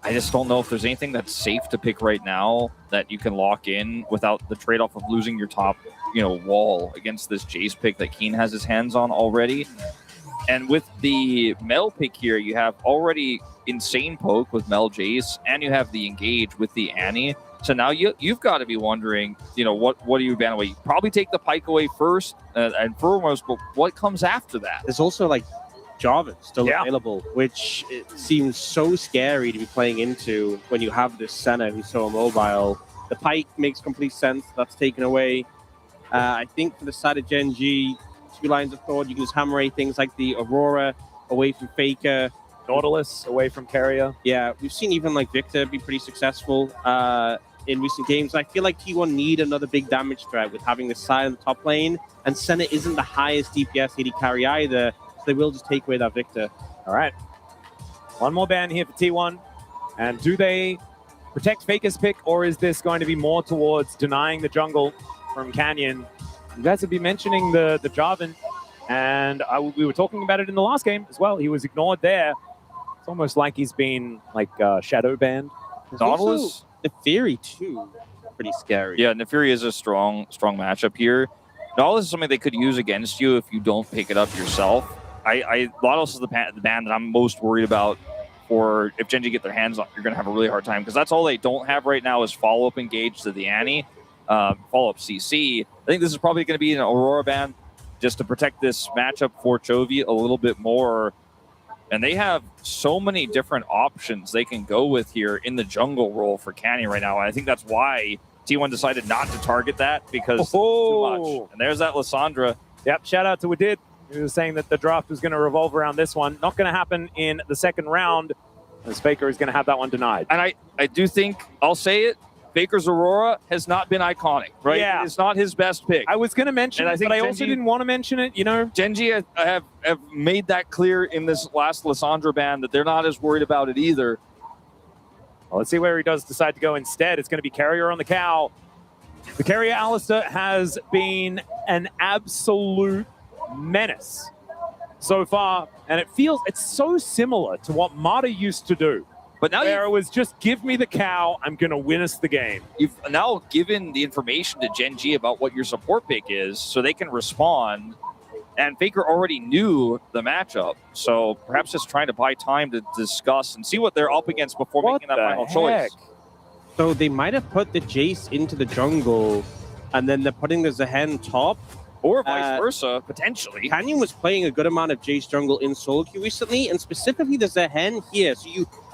I just don't know if there's anything that's safe to pick right now that you can lock in without the trade-off of losing your top, wall against this Jace pick that Keen has his hands on already. And with the Mel pick here, you have already insane poke with Mel Jace, and you have the engage with the Annie. So now you've got to be wondering, what do you ban away? You probably take the Pike away first and foremost, but what comes after that? There's also like Jarvan still available, which it seems so scary to be playing into when you have this Senna who's so immobile. The Pike makes complete sense. That's taken away. I think for the side of Gen G, 2 lines of thought, you can just hammer things like the Aurora away from Faker. Nautilus away from Carrier. Yeah, we've seen even like Victor be pretty successful in recent games. I feel like T1 need another big damage threat with having the side in the top lane, and Senna isn't the highest DPS AD carry either, so they will just take away that Victor. All right. One more ban here for T1. And do they protect Faker's pick, or is this going to be more towards denying the jungle from Canyon? You guys have been mentioning the Jarvan, and we were talking about it in the last game as well. He was ignored there. It's almost like he's been shadow banned. Nautilus? Neferi too, pretty scary. Yeah, Neferi is a strong matchup here. Nautilus is something they could use against you if you don't pick it up yourself. Nautilus is the ban that I'm most worried about for if Gen G get their hands on. You're going to have a really hard time because that's all they don't have right now is follow-up engage to the Annie, follow-up CC. I think this is probably going to be an Aurora ban just to protect this matchup for Chovy a little bit more. And they have so many different options they can go with here in the jungle role for Canyon right now. And I think that's why T1 decided not to target that because it's too much. And there's that Lissandra. Yep, shout out to Wadid, He was saying that the draft was going to revolve around this one. Not going to happen in the second round, as Faker is going to have that one denied. And I do think, I'll say it, Faker's Aurora has not been iconic, right? Yeah. It's not his best pick. I was going to mention And it, but I also didn't want to mention it, you know? Genji have made that clear in this last Lissandra ban that they're not as worried about it either. Well, let's see where he does decide to go instead. It's going to be Carrier on the cow. The Carrier Alistair has been an absolute menace so far, and it's so similar to what Mata used to do. But now where it was just give me the cow, I'm going to win us the game. You've now given the information to Gen G about what your support pick is so they can respond. And Faker already knew the matchup. So perhaps just trying to buy time to discuss and see what they're up against before making that final choice. So they might have put the Jace into the jungle and then they're putting the Zehen top. Or vice versa, potentially. Canyon was playing a good amount of Jace jungle in solo queue recently, and specifically the Zehen here. So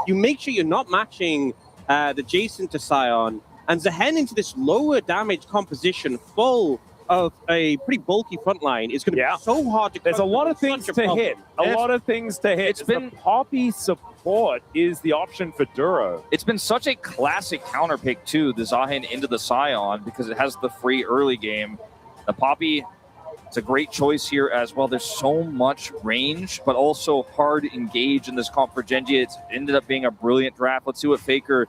you make sure you're not matching the Jace into Sion, and Zehen into this lower damage composition full of a pretty bulky front line is going to be so hard to There's a lot of things to hit. A lot of things to hit. It's been the Poppy support is the option for Duro. It's been such a classic counter pick, too, the Zahin into the Sion, because it has the free early game. The Poppy... It's a great choice here as well. There's so much range, but also hard to engage in this comp for Genji. It's ended up being a brilliant draft. Let's see what Faker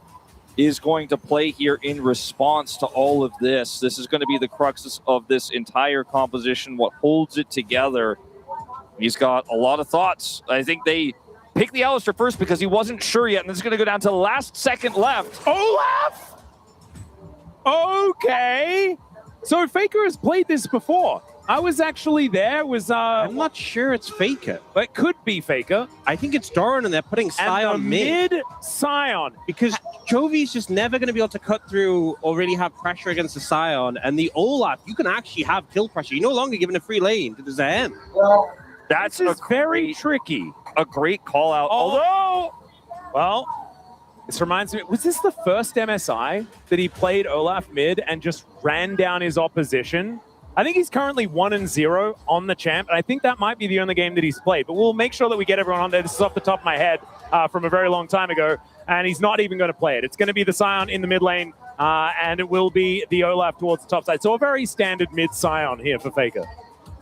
is going to play here in response to all of this. This is going to be the crux of this entire composition, what holds it together. He's got a lot of thoughts. I think they picked the Alistair first because he wasn't sure yet, and this is going to go down to the last second left. Olaf! Okay. So Faker has played this before. I was actually there. I'm not sure it's Faker. But it could be Faker. I think it's Doran, and they're putting Sion mid Sion. Because Jovi's just never going to be able to cut through or really have pressure against the Sion. And the Olaf, you can actually have kill pressure. You're no longer given a free lane to the Zen. That's very tricky. A great call out. Although, well, this reminds me, was this the first MSI that he played Olaf mid and just ran down his opposition? I think he's currently 1-0 on the champ, and I think that might be the only game that he's played. But we'll make sure that we get everyone on there. This is off the top of my head from a very long time ago, and he's not even going to play it. It's going to be the Sion in the mid lane, and it will be the Olaf towards the top side. So a very standard mid Sion here for Faker.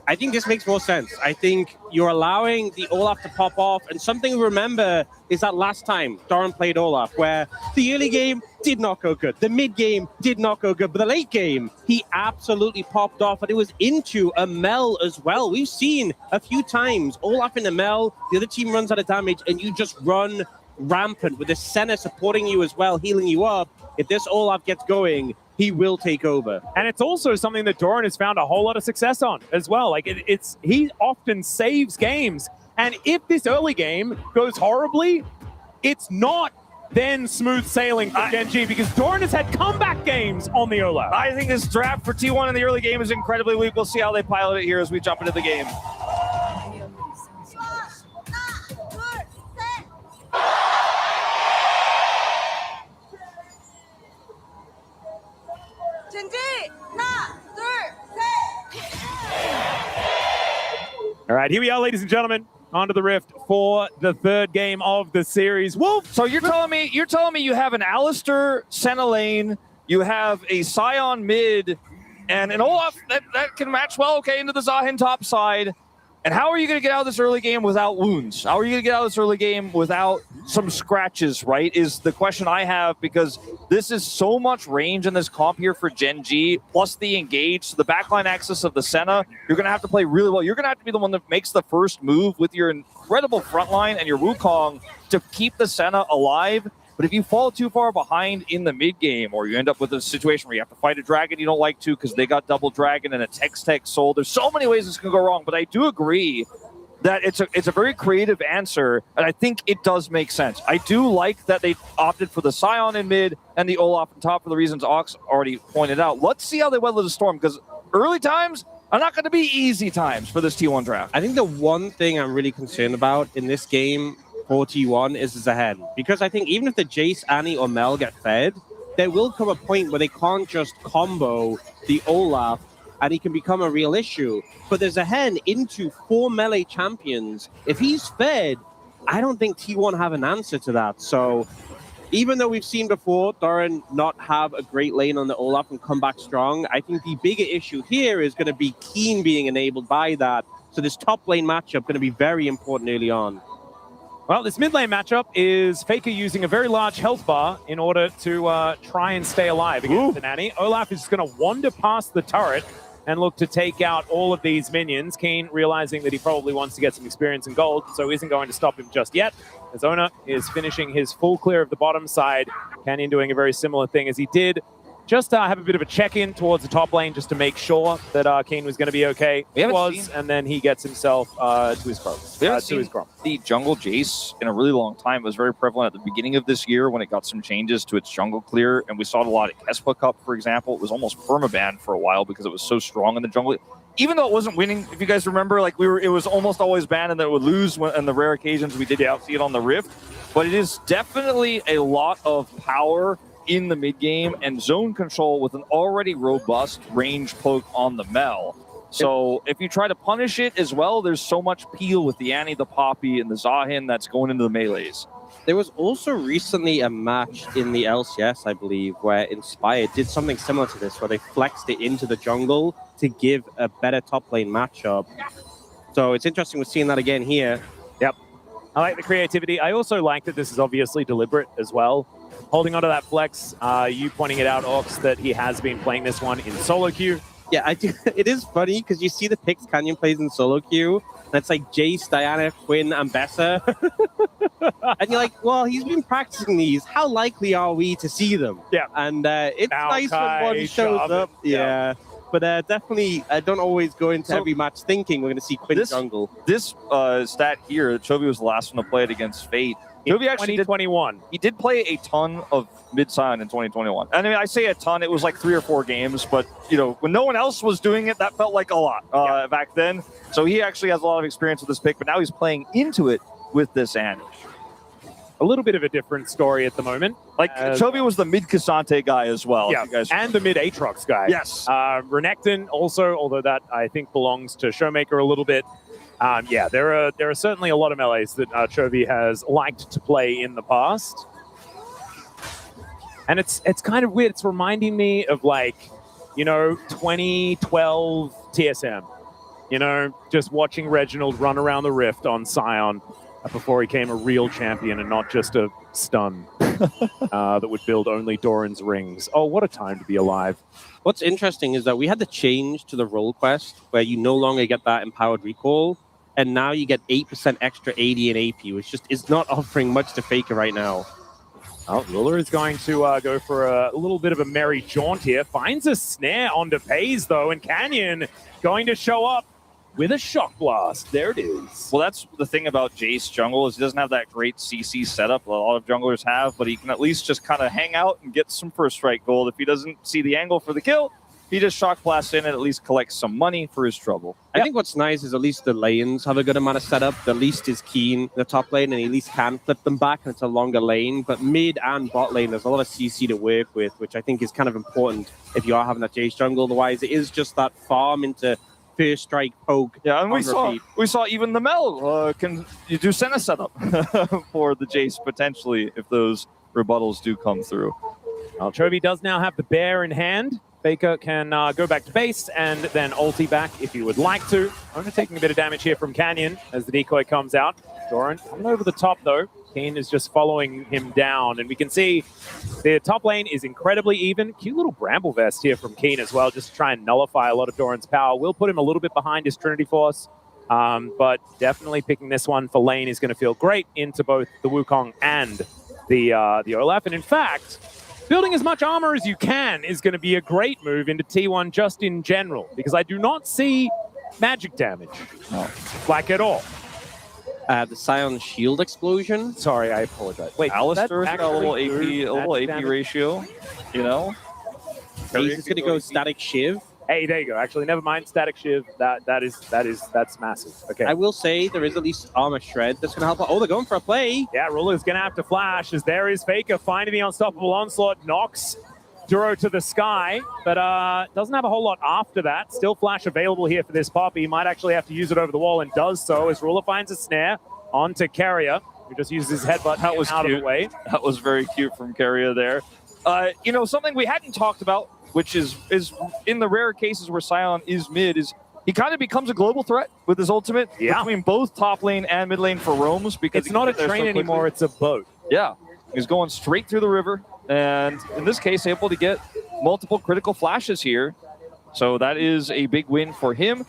I think this makes more sense. I think you're allowing the Olaf to pop off, and something to remember is that last time Doran played Olaf, where the early game did not go good, the mid game did not go good, but the late game, he absolutely popped off, and it was into a Mel as well. We've seen a few times Olaf in a Mel, the other team runs out of damage, and you just run rampant with the Senna supporting you as well, healing you up. If this Olaf gets going, he will take over. And it's also something that Doran has found a whole lot of success on as well. Like he often saves games. And if this early game goes horribly, it's not then smooth sailing for Gen G because Doran has had comeback games on the Olaf. I think this draft for T1 in the early game is incredibly weak. We'll see how they pilot it here as we jump into the game. All right, here we are, ladies and gentlemen, onto the Rift for the third game of the series. Wolf, so you're telling me you have an Alistair Senna lane, you have a Sion mid, and an Olaf that can match well, okay, into the Zahin top side. And how are you going to get out of this early game without wounds? How are you going to get out of this early game without some scratches, right, is the question I have, because this is so much range in this comp here for Gen G, plus the engage, the backline access of the Senna. You're going to have to play really well. You're going to have to be the one that makes the first move with your incredible front line and your Wukong to keep the Senna alive. But if you fall too far behind in the mid game, or you end up with a situation where you have to fight a dragon you don't like to because they got double dragon and a tech soul, there's so many ways this can go wrong. But I do agree that it's a very creative answer, and I think it does make sense. I do like that they opted for the Sion in mid and the Olaf on top for the reasons Ox already pointed out. Let's see how they weather the storm, because early times are not going to be easy times for this T1 draft. I think the one thing I'm really concerned about in this game for T1 is Zehen, because I think even if the Jace, Annie, or Mel get fed, there will come a point where they can't just combo the Olaf and he can become a real issue. But there's a hen into 4 melee champions. If he's fed, I don't think T1 have an answer to that. So even though we've seen before Doran not have a great lane on the Olaf and come back strong, I think the bigger issue here is going to be Keen being enabled by that. So this top lane matchup going to be very important early on. Well, this mid lane matchup is Faker using a very large health bar in order to try and stay alive against the Nanny. Olaf is going to wander past the turret and look to take out all of these minions. Keen realizing that he probably wants to get some experience and gold, so isn't going to stop him just yet. As Ona is finishing his full clear of the bottom side. Canyon doing a very similar thing as he did. Just have a bit of a check-in towards the top lane just to make sure that Keen was going to be okay. He was, and then he gets himself to his cross. We haven't seen the jungle Jace in a really long time. It was very prevalent at the beginning of this year when it got some changes to its jungle clear, and we saw it a lot at Kespa Cup, for example. It was almost permabanned for a while because it was so strong in the jungle. Even though it wasn't winning, if you guys remember, like it was almost always banned, and then it would lose on the rare occasions we did see it on the Rift. But it is definitely a lot of power in the mid game and zone control with an already robust range poke on the Mel. So if you try to punish it as well, there's so much peel with the Annie, the Poppy, and the Zahin that's going into the melees. There was also recently a match in the LCS, I believe, where Inspired did something similar to this, where they flexed it into the jungle to give a better top lane matchup. So it's interesting we're seeing that again here. Yep. I like the creativity. I also like that this is obviously deliberate as well. Holding onto that flex, you pointing it out, Ox, that he has been playing this one in solo queue. Yeah, I do. It is funny because you see the picks Canyon plays in solo queue, and it's like Jace, Diana, Quinn, and Bessa. And you're like, well, he's been practicing these. How likely are we to see them? Yeah. And it's nice when one shows up. Yeah. But definitely, I don't always go into every match thinking we're going to see Quinn jungle. This stat here, Chovy was the last one to play it against Fate. Chovy actually 2021. He did play a ton of mid-Sion in 2021. And I mean, I say a ton, it was like 3 or 4 games, but when no one else was doing it, that felt like a lot back then. So he actually has a lot of experience with this pick, but now he's playing into it with this Annie. A little bit of a different story at the moment. Like, Chovy was the mid-Cassante guy as well. Yeah, and the mid-Aatrox guy. Yes. Renekton also, although that I think belongs to Showmaker a little bit. Yeah, there are certainly a lot of melees that Chovy has liked to play in the past. And it's kind of weird. It's reminding me of 2012 TSM. Just watching Reginald run around the Rift on Sion before he became a real champion and not just a stun that would build only Doran's rings. Oh, what a time to be alive. What's interesting is that we had the change to the role quest where you no longer get that empowered recall, and now you get 8% extra AD and AP, which just is not offering much to Faker right now. Oh, Ruler is going to go for a little bit of a merry jaunt here. Finds a snare onto Pays, though, and Canyon going to show up with a shock blast. There it is. Well, that's the thing about Jace jungle is he doesn't have that great CC setup a lot of junglers have, but he can at least just kind of hang out and get some first strike gold. If he doesn't see the angle for the kill, he just shock blasts in and at least collects some money for his trouble. I think what's nice is at least the lanes have a good amount of setup. The least is Keen in the top lane, and he at least can flip them back, and it's a longer lane. But mid and bot lane, there's a lot of CC to work with, which I think is kind of important if you are having that Jace jungle. Otherwise, it is just that farm into first strike poke. Yeah, and we saw even the Mel can you do Senna setup for the Jace potentially if those rebuttals do come through. Well, Chovy does now have the bear in hand. Faker can go back to base and then ulti back if he would like to. Only taking a bit of damage here from Canyon as the decoy comes out. Doran coming over the top though. Keen is just following him down, and we can see the top lane is incredibly even. Cute little Bramble Vest here from Keen as well, just to try and nullify a lot of Doran's power. Will put him a little bit behind his Trinity Force, but definitely picking this one for lane is going to feel great into both the Wukong and the Olaf. And in fact, building as much armor as you can is going to be a great move into T1 just in general, because I do not see magic damage, at all. The Sion shield explosion. Sorry, I apologize. Wait, Alistair's got a little AP ratio, He's going to go static shiv. Hey, there you go. Actually, never mind. Static shiv. That's massive. Okay. I will say there is at least armor shred that's going to help. Oh, they're going for a play. Yeah, Ruler's going to have to flash as there is Faker finding the unstoppable onslaught. Knocks Duro to the sky, but doesn't have a whole lot after that. Still flash available here for this Poppy. Might actually have to use it over the wall and does so as Ruler finds a snare onto Carrier, who just uses his headbutt That was out cute. of the way. That was very cute from Carrier there. You know, something we hadn't talked about, which is in the rare cases where Sion is mid, is he kind of becomes a global threat with his ultimate between both top lane and mid lane for roams. Because It's not a train anymore, it's a boat. Yeah, he's going straight through the river, and in this case, able to get multiple critical flashes here. So that is a big win for him.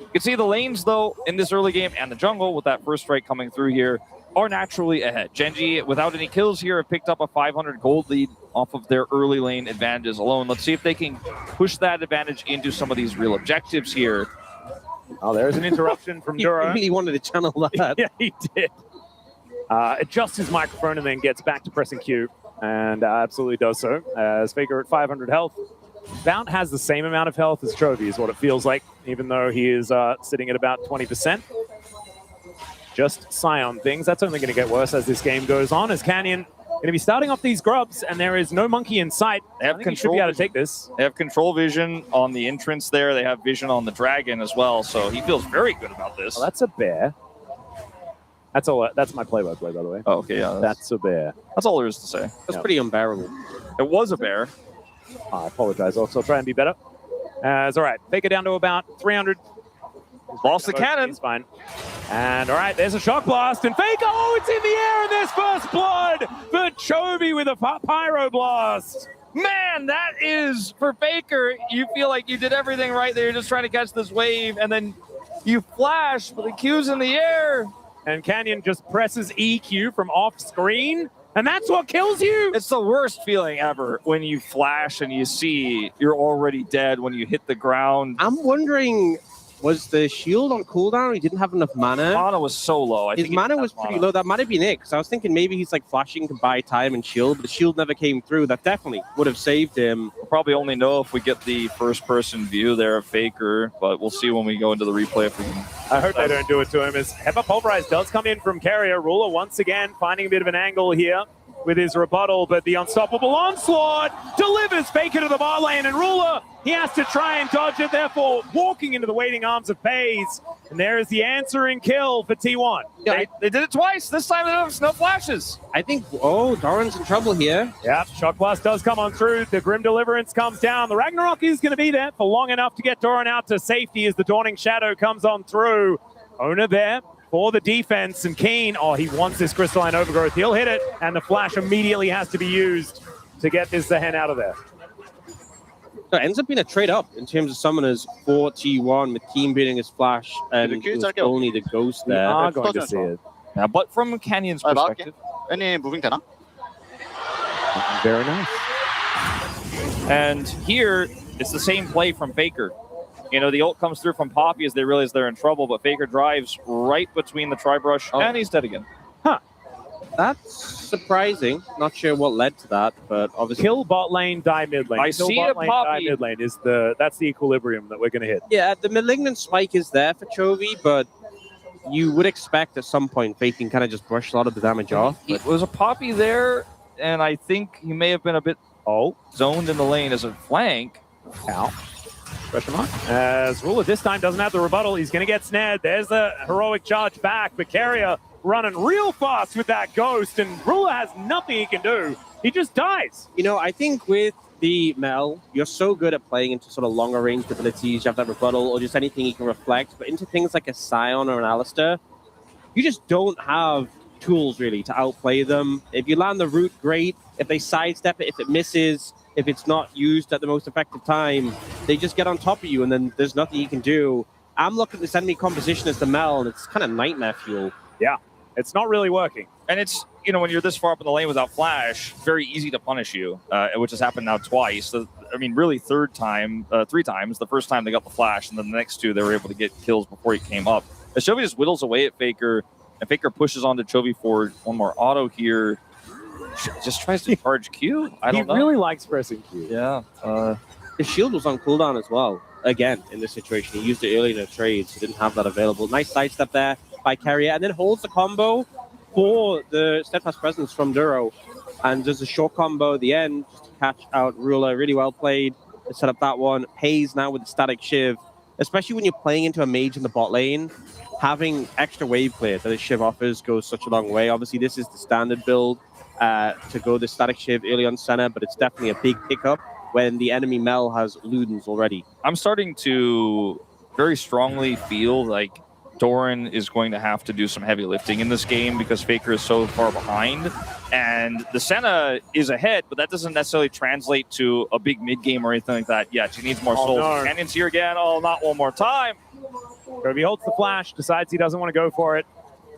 You can see the lanes, though, in this early game and the jungle, with that first strike coming through here, are naturally ahead. Genji, without any kills here, have picked up a 500 gold lead off of their early lane advantages alone. Let's see if they can push that advantage into some of these real objectives here. Oh, there's an interruption from He Duro. really wanted to channel that. Yeah, he did. Adjusts his microphone and then gets back to pressing Q, and absolutely does so. As Faker at 500 health. Bount has the same amount of health as Chovy, is what it feels like, even though he is sitting at about 20%. Just Sion things. That's only going to get worse as this game goes on, as Canyon going to be starting off these grubs, and there is no monkey in sight. They have I think he should be able to take this. They have control vision on the entrance there. They have vision on the dragon as well, so he feels very good about this. Oh, that's a bear. That's all. That's my play-by-play, by the way. Oh, okay, yeah. That's a bear. That's all there is to say. That's pretty unbearable. It was a bear. I apologize. I'll try and be better. It's all right. Faker down to about 300. Lost the cannon. He's fine. And all right, there's a shock blast, and Faker, oh, it's in the air, and there's first blood for Chovy with a pyro blast. Man, that is, for Faker, you feel like you did everything right there. You're just trying to catch this wave, and then you flash, but the Q's in the air. And Canyon just presses EQ from off screen, and that's what kills you. It's the worst feeling ever when you flash and you see you're already dead when you hit the ground. I'm wondering, was the shield on cooldown? He didn't have enough mana. Mana was so low. His mana was pretty low. That might have been it, because I was thinking maybe he's like flashing to buy time and shield, but the shield never came through. That definitely would have saved him. We'll probably only know if we get the first-person view there of Faker, but we'll see when we go into the replay if we can. I hope they don't do it to him, as Hepa Pulverize does come in from Carrier. Ruler once again finding a bit of an angle here with his rebuttal, but the unstoppable onslaught delivers Faker to the bot lane, and Ruler, he has to try and dodge it, therefore walking into the waiting arms of FaZe. And there is the answering kill for T1. Yeah, They did it twice. This time there's no flashes. I think, Doran's in trouble here. Yeah, Shock Blast does come on through. The Grim Deliverance comes down. The Ragnarok is going to be there for long enough to get Doran out to safety as the Dawning Shadow comes on through. Owner there for the defense, and Keen, oh, he wants this Crystalline Overgrowth. He'll hit it, and the flash immediately has to be used to get this Zehen out of there. So it ends up being a trade up in terms of summoners for T1 with Keen beating his flash, and it was only the ghost We there. are going to see it. Now, but from Canyon's perspective, Any moving 되나? Very nice. and here it's the same play from Faker. You know, the ult comes through from Poppy as they realize they're in trouble, but Faker drives right between the tri-brush, and he's dead again. That's surprising. Not sure what led to that, but obviously. Kill bot lane, die mid lane. I Kill see bot a lane, Poppy. die mid lane is that's the equilibrium that we're going to hit. Yeah, the Malignant Spike is there for Chovy, but you would expect at some point Faker can kind of just brush a lot of the damage off. It was a Poppy there, and I think he may have been a bit zoned in the lane as a flank. Ow. Question mark. As Ruler this time doesn't have the rebuttal, he's going to get snared. There's the heroic charge back, but Carrier running real fast with that ghost, and Ruler has nothing he can do. He just dies. You know, I think with the Mel, you're so good at playing into sort of longer range abilities. You have that rebuttal or just anything you can reflect, but into things like a Scion or an Alistair, you just don't have tools really to outplay them. If you land the root, great. If they sidestep it, if it misses, if it's not used at the most effective time, they just get on top of you, and then there's nothing you can do. I'm looking at this enemy composition as the Mel, and it's kind of nightmare fuel. Yeah, it's not really working. And it's, you know, when you're this far up in the lane without flash, very easy to punish you, which has happened now twice. So, I mean, really three times. The first time they got the flash, and then the next two they were able to get kills before he came up. As Chovy just whittles away at Faker, and Faker pushes onto Chovy for one more auto here. Just tries to charge Q. I don't know. He really likes pressing Q. Yeah. His shield was on cooldown as well. Again, in this situation, he used it early in a trade, so didn't have that available. Nice sidestep there by Carrier, and then holds the combo for the Steadfast Presence from Duro. And there's a short combo at the end just to catch out Ruler. Really well played to set up that one. Pays now with the static Shiv, especially when you're playing into a mage in the bot lane. Having extra wave clear that the Shiv offers goes such a long way. Obviously, this is the standard build to go the static Shiv early on center, but it's definitely a big pickup when the enemy Mel has Ludens already. I'm starting to very strongly feel like Doran is going to have to do some heavy lifting in this game because Faker is so far behind. And the Senna is ahead, but that doesn't necessarily translate to a big mid game or anything like that yet. She needs more souls. No. Canyon's here again. Oh, not one more time. Kobe holds the flash, decides he doesn't want to go for it.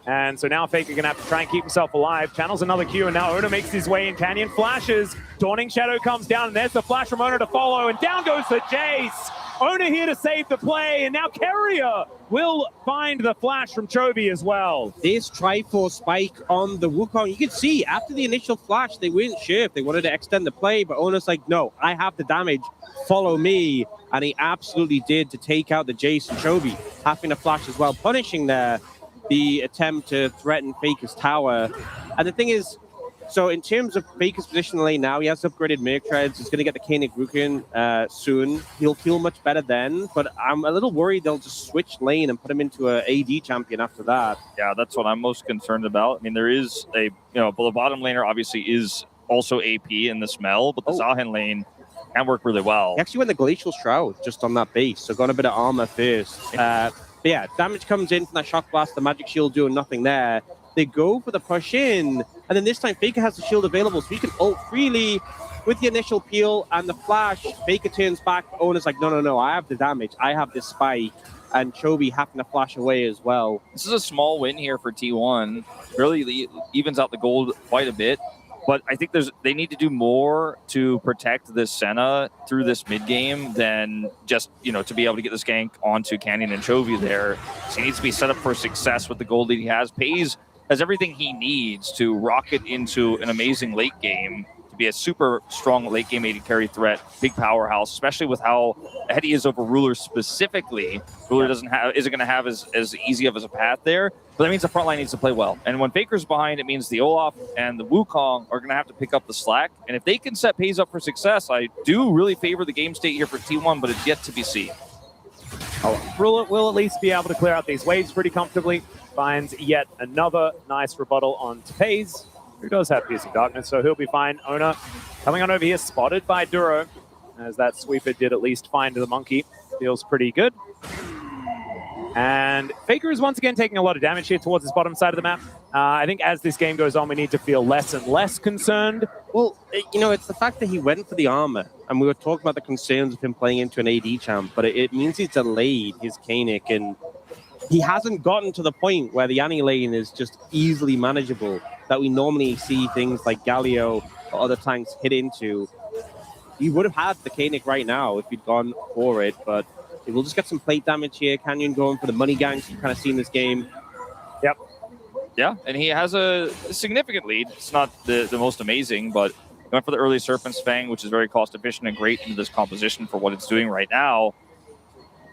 And so now Faker going to have to try and keep himself alive. Channels another Q, and now Ona makes his way in. Canyon flashes. Dawning Shadow comes down, and there's the flash from Ona to follow, and down goes the Jace. Ona here to save the play, and now Carrier will find the flash from Chovy as well. This Triforce spike on the Wukong, you can see after the initial flash, they weren't sure if they wanted to extend the play, but Ona's like, no, I have the damage, follow me. And he absolutely did to take out the Jace and Chovy, having a flash as well, punishing the attempt to threaten Faker's tower. And the thing is, so in terms of Faker's position in the lane now, he has upgraded Merc Treads. He's going to get the Koenig Rukin soon. He'll feel much better then, but I'm a little worried they'll just switch lane and put him into an AD champion after that. Yeah, that's what I'm most concerned about. I mean, there is a, the bottom laner obviously is also AP in the smell, but the Zahen lane can work really well. He actually went the Glacial Shroud just on that base, so got a bit of armor first. But yeah, damage comes in from that Shock Blast, the Magic Shield doing nothing there. They go for the push in, and then this time Faker has the shield available, so he can ult freely with the initial peel and the flash. Faker turns back, Ona's like, no, I have the damage, I have this spike, and Chovy having to flash away as well. This is a small win here for T1. Really evens out the gold quite a bit. But I think they need to do more to protect this Senna through this mid game than just, to be able to get this gank onto Canyon and Chovy there. So he needs to be set up for success with the gold that he has. Pays has everything he needs to rocket into an amazing late game, to be a super strong late game AD carry threat, big powerhouse, especially with how ahead he is over Ruler specifically. Ruler isn't going to have as easy of a path there. But that means the front line needs to play well. And when Faker's behind, it means the Olaf and the Wukong are going to have to pick up the slack. And if they can set Pays up for success, I do really favor the game state here for T1, but it's yet to be seen. Ruler will at least be able to clear out these waves pretty comfortably. Finds yet another nice rebuttal on Pays, who does have Piercing Darkness, so he'll be fine. Ona coming on over here, spotted by Duro, as that sweeper did at least find the monkey. Feels pretty good. And Faker is once again taking a lot of damage here towards his bottom side of the map. I think as this game goes on, we need to feel less and less concerned. Well, it's the fact that he went for the armor, and we were talking about the concerns of him playing into an AD champ, but it means he's delayed his Koenig, and he hasn't gotten to the point where the Annie lane is just easily manageable, that we normally see things like Galio or other tanks hit into. He would have had the Koenig right now if he'd gone for it, but we'll just get some plate damage here. Canyon going for the money ganks you kind of see in this game. Yep. Yeah, and he has a significant lead. It's not the most amazing, but he went for the early Serpent's Fang, which is very cost efficient and great into this composition for what it's doing right now.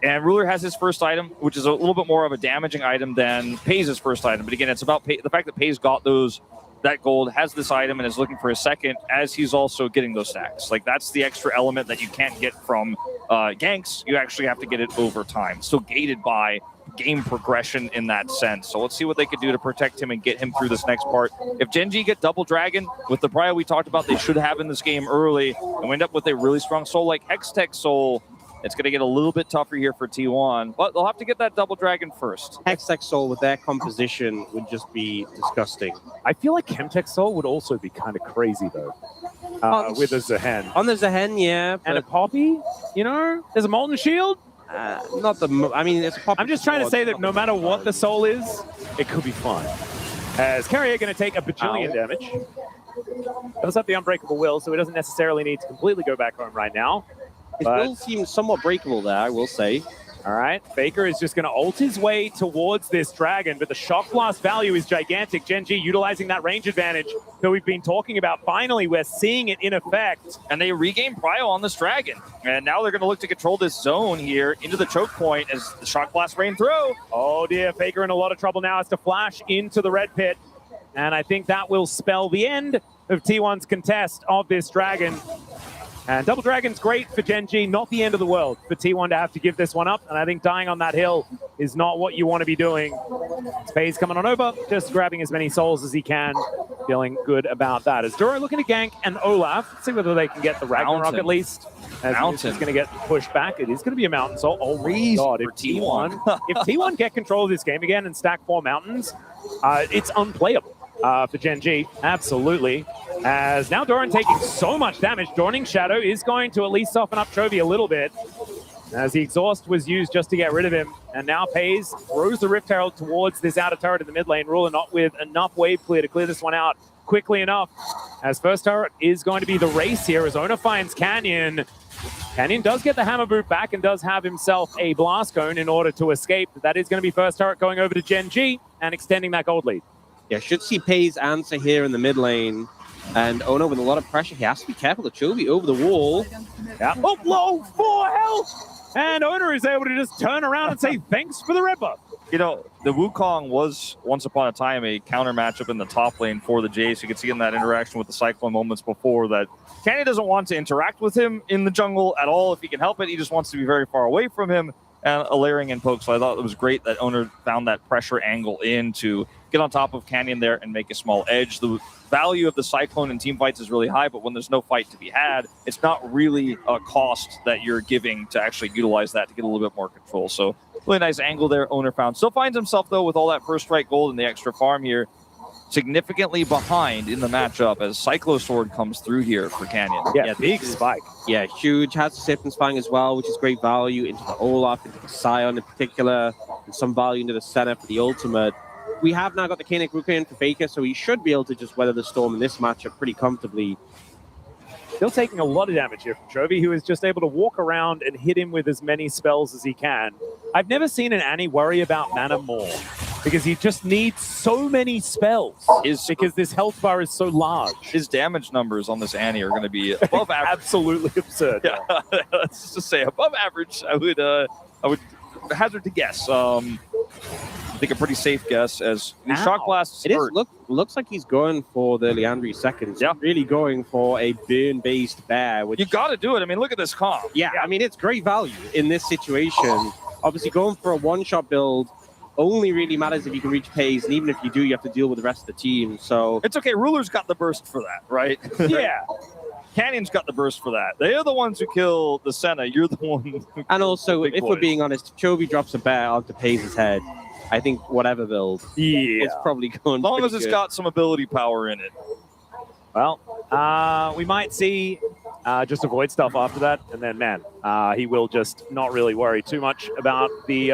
And Ruler has his first item, which is a little bit more of a damaging item than Pays' first item. But again, it's about the fact that Pays got that gold, has this item, and is looking for a second as he's also getting those stacks. Like, that's the extra element that you can't get from ganks. You actually have to get it over time. Still gated by game progression in that sense. So let's see what they could do to protect him and get him through this next part. If Gen G get double dragon with the prio we talked about they should have in this game early, and we end up with a really strong soul like Hextech Soul, it's going to get a little bit tougher here for T1, but they'll have to get that double dragon first. Hextech Soul with their composition would just be disgusting. I feel like Chemtech Soul would also be kind of crazy, though, with a Zahen. On the Zahen, yeah. And a Poppy, there's a Molten Shield. It's a Poppy. I'm just trying to say that no matter what the Soul is, it could be fun. As Carrier going to take a bajillion damage. Does have the Unbreakable Will, so he doesn't necessarily need to completely go back home right now. His will seems somewhat breakable there, I will say. All right, Faker is just going to ult his way towards this dragon, but the Shock Blast value is gigantic. Gen G utilizing that range advantage that we've been talking about. Finally, we're seeing it in effect. And they regain prio on this dragon. And now they're going to look to control this zone here into the choke point as the Shock Blast rain through. Oh dear, Faker in a lot of trouble now, has to flash into the red pit. And I think that will spell the end of T1's contest of this Dragon. And Double Dragon's great for Gen G, not the end of the world for T1 to have to give this one up. And I think dying on that hill is not what you want to be doing. Spade's coming on over, just grabbing as many souls as he can. Feeling good about that. As Duro looking to gank and Olaf. Let's see whether they can get the Ragnarok at least. As it's going to get pushed back. It is going to be a Mountain Soul. Oh my god, if T1, if T1 get control of this game again and stack 4 Mountains, it's unplayable. For Gen G, absolutely. As now Doran taking so much damage, Dawning Shadow is going to at least soften up Chovy a little bit, as the exhaust was used just to get rid of him. And now Pays throws the Rift Herald towards this outer turret in the mid lane, Ruler not with enough wave clear to clear this one out quickly enough. As first turret is going to be the race here, as Ona finds Canyon. Canyon does get the Hammer Boot back and does have himself a Blast Cone in order to escape. That is going to be first turret going over to Gen G and extending that gold lead. Yeah, should see Pays answer here in the mid lane. And Ono with a lot of pressure. He has to be careful of Chovy over the wall. Yeah. Oh, low 4 health! And Ono is able to just turn around and say thanks for the red buff. You know, the Wukong was once upon a time a counter matchup in the top lane for the Jace. You could see in that interaction with the Cyclone moments before that Canny doesn't want to interact with him in the jungle at all if he can help it. He just wants to be very far away from him and a layering in poke. So I thought it was great that Owner found that pressure angle in to get on top of Canyon there and make a small edge. The value of the Cyclone in team fights is really high, but when there's no fight to be had, it's not really a cost that you're giving to actually utilize that to get a little bit more control. So really nice angle there Owner found. Still finds himself, though, with all that first strike gold and the extra farm here, significantly behind in the matchup as Cyclosword comes through here for Canyon. Yeah, big spike. Yeah, huge. Has the Sifting Spine as well, which is great value into the Olaf, into the Scion in particular, and some value into the center for the ultimate. We have now got the Koenig Ruka in for Faker, so he should be able to just weather the storm in this matchup pretty comfortably. Still taking a lot of damage here from Chovy, who is just able to walk around and hit him with as many spells as he can. I've never seen an Annie worry about mana more, because he just needs so many spells, because this health bar is so large. His damage numbers on this Annie are going to be above average. Absolutely absurd. Yeah. Let's just say above average. I would hazard to guess. I think a pretty safe guess as the Shock Blasts hurt. Looks like he's going for the Leandri seconds. Yeah. Really going for a burn-based bear. Which, you got to do it. I mean, look at this comp. Yeah, I mean, it's great value in this situation. Obviously, going for a one-shot build only really matters if you can reach Pays, and even if you do, you have to deal with the rest of the team. So it's okay. Ruler's got the burst for that, right? Yeah. Canyon's got the burst for that. They are the ones who kill the Senna. You're the one who and also, if boys. We're being honest, Chovy drops a bear onto Pays' head. I think whatever build, it's probably going. As long as it's got some ability power in it. Well, we might see just avoid stuff after that, and then, man, he will just not really worry too much about the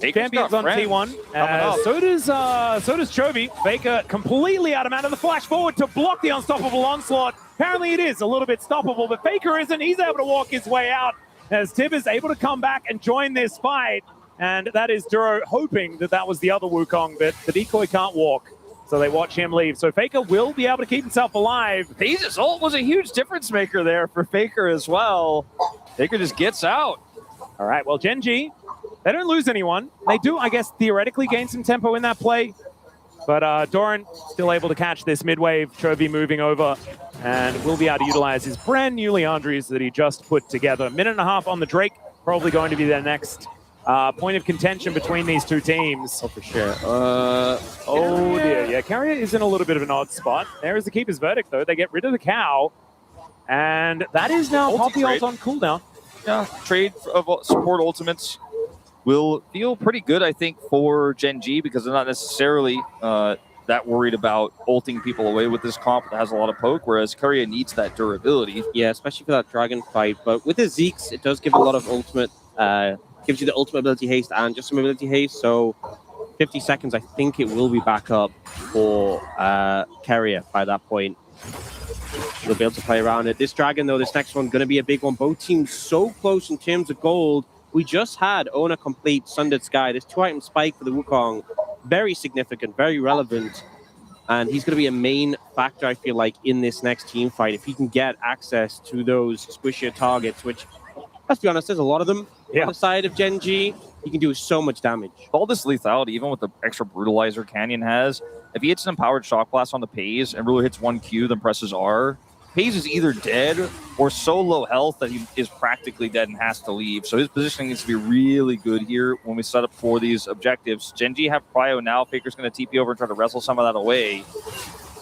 champions on T1. So does Chovy. Faker completely out of mana. The flash forward to block the unstoppable onslaught. Apparently it is a little bit stoppable, but Faker isn't. He's able to walk his way out as Tib is able to come back and join this fight. And that is Duro hoping that that was the other Wukong, but the decoy can't walk. So they watch him leave. So Faker will be able to keep himself alive. Pays' ult was a huge difference maker there for Faker as well. Faker just gets out. All right, well, Gen G, they don't lose anyone. They do, I guess, theoretically gain some tempo in that play. But Doran still able to catch this mid-wave. Chovy moving over and will be able to utilize his brand new Leandries that he just put together. 1.5 minutes on the Drake, probably going to be their next point of contention between these two teams. Oh, for sure. Oh, dear. Yeah, Carrier is in a little bit of an odd spot. There is the Keeper's Verdict, though. They get rid of the cow. And that is now Poppy ult on cooldown. Yeah, trade of support ultimates will feel pretty good, I think, for Gen G because they're not necessarily that worried about ulting people away with this comp that has a lot of poke, whereas Courier needs that durability. Yeah, especially for that dragon fight. But with the Zeeks, it does give a lot of ultimate, gives you the ultimate ability haste and just some ability haste. So 50 seconds, I think it will be back up for Carrier by that point. They'll be able to play around it. This dragon, though, this next one, going to be a big one. Both teams so close in terms of gold. We just had Ona complete Sundered Sky. This 2-item spike for the Wukong, very significant, very relevant. And he's going to be a main factor, I feel like, in this next team fight. If he can get access to those squishier targets, which, let's be honest, there's a lot of them on the side of Gen G. He can do so much damage. All this lethality, even with the extra brutalizer Canyon has, if he hits an empowered shock blast on the Pays and Ruler hits 1Q, then presses R, Pays is either dead or so low health that he is practically dead and has to leave. So his positioning needs to be really good here when we set up for these objectives. Genji have Cryo now. Faker's going to TP over and try to wrestle some of that away.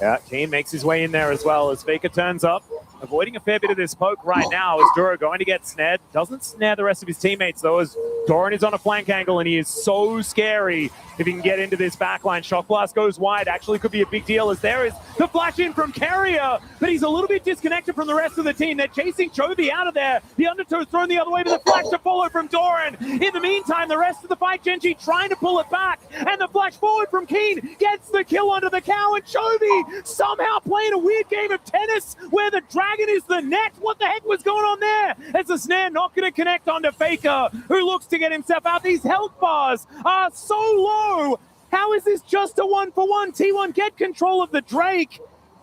Yeah, Keen makes his way in there as well as Faker turns up, avoiding a fair bit of this poke right now as Duro going to get snared. Doesn't snare the rest of his teammates though, as Doran is on a flank angle and he is so scary if he can get into this backline. Shock Blast goes wide, actually could be a big deal as there is the flash in from Carrier, but he's a little bit disconnected from the rest of the team. They're chasing Chovy out of there. The undertow's thrown the other way, but the flash to follow from Doran. In the meantime, the rest of the fight, Genji trying to pull it back, and the flash forward from Keen gets the kill onto the cow, and Chovy somehow playing a weird game of tennis where the dragon is the net. What the heck was going on there? As the snare not going to connect onto Faker, who looks to get himself out. These health bars are so low. How is this just a 1-for-1? T1 get control of the Drake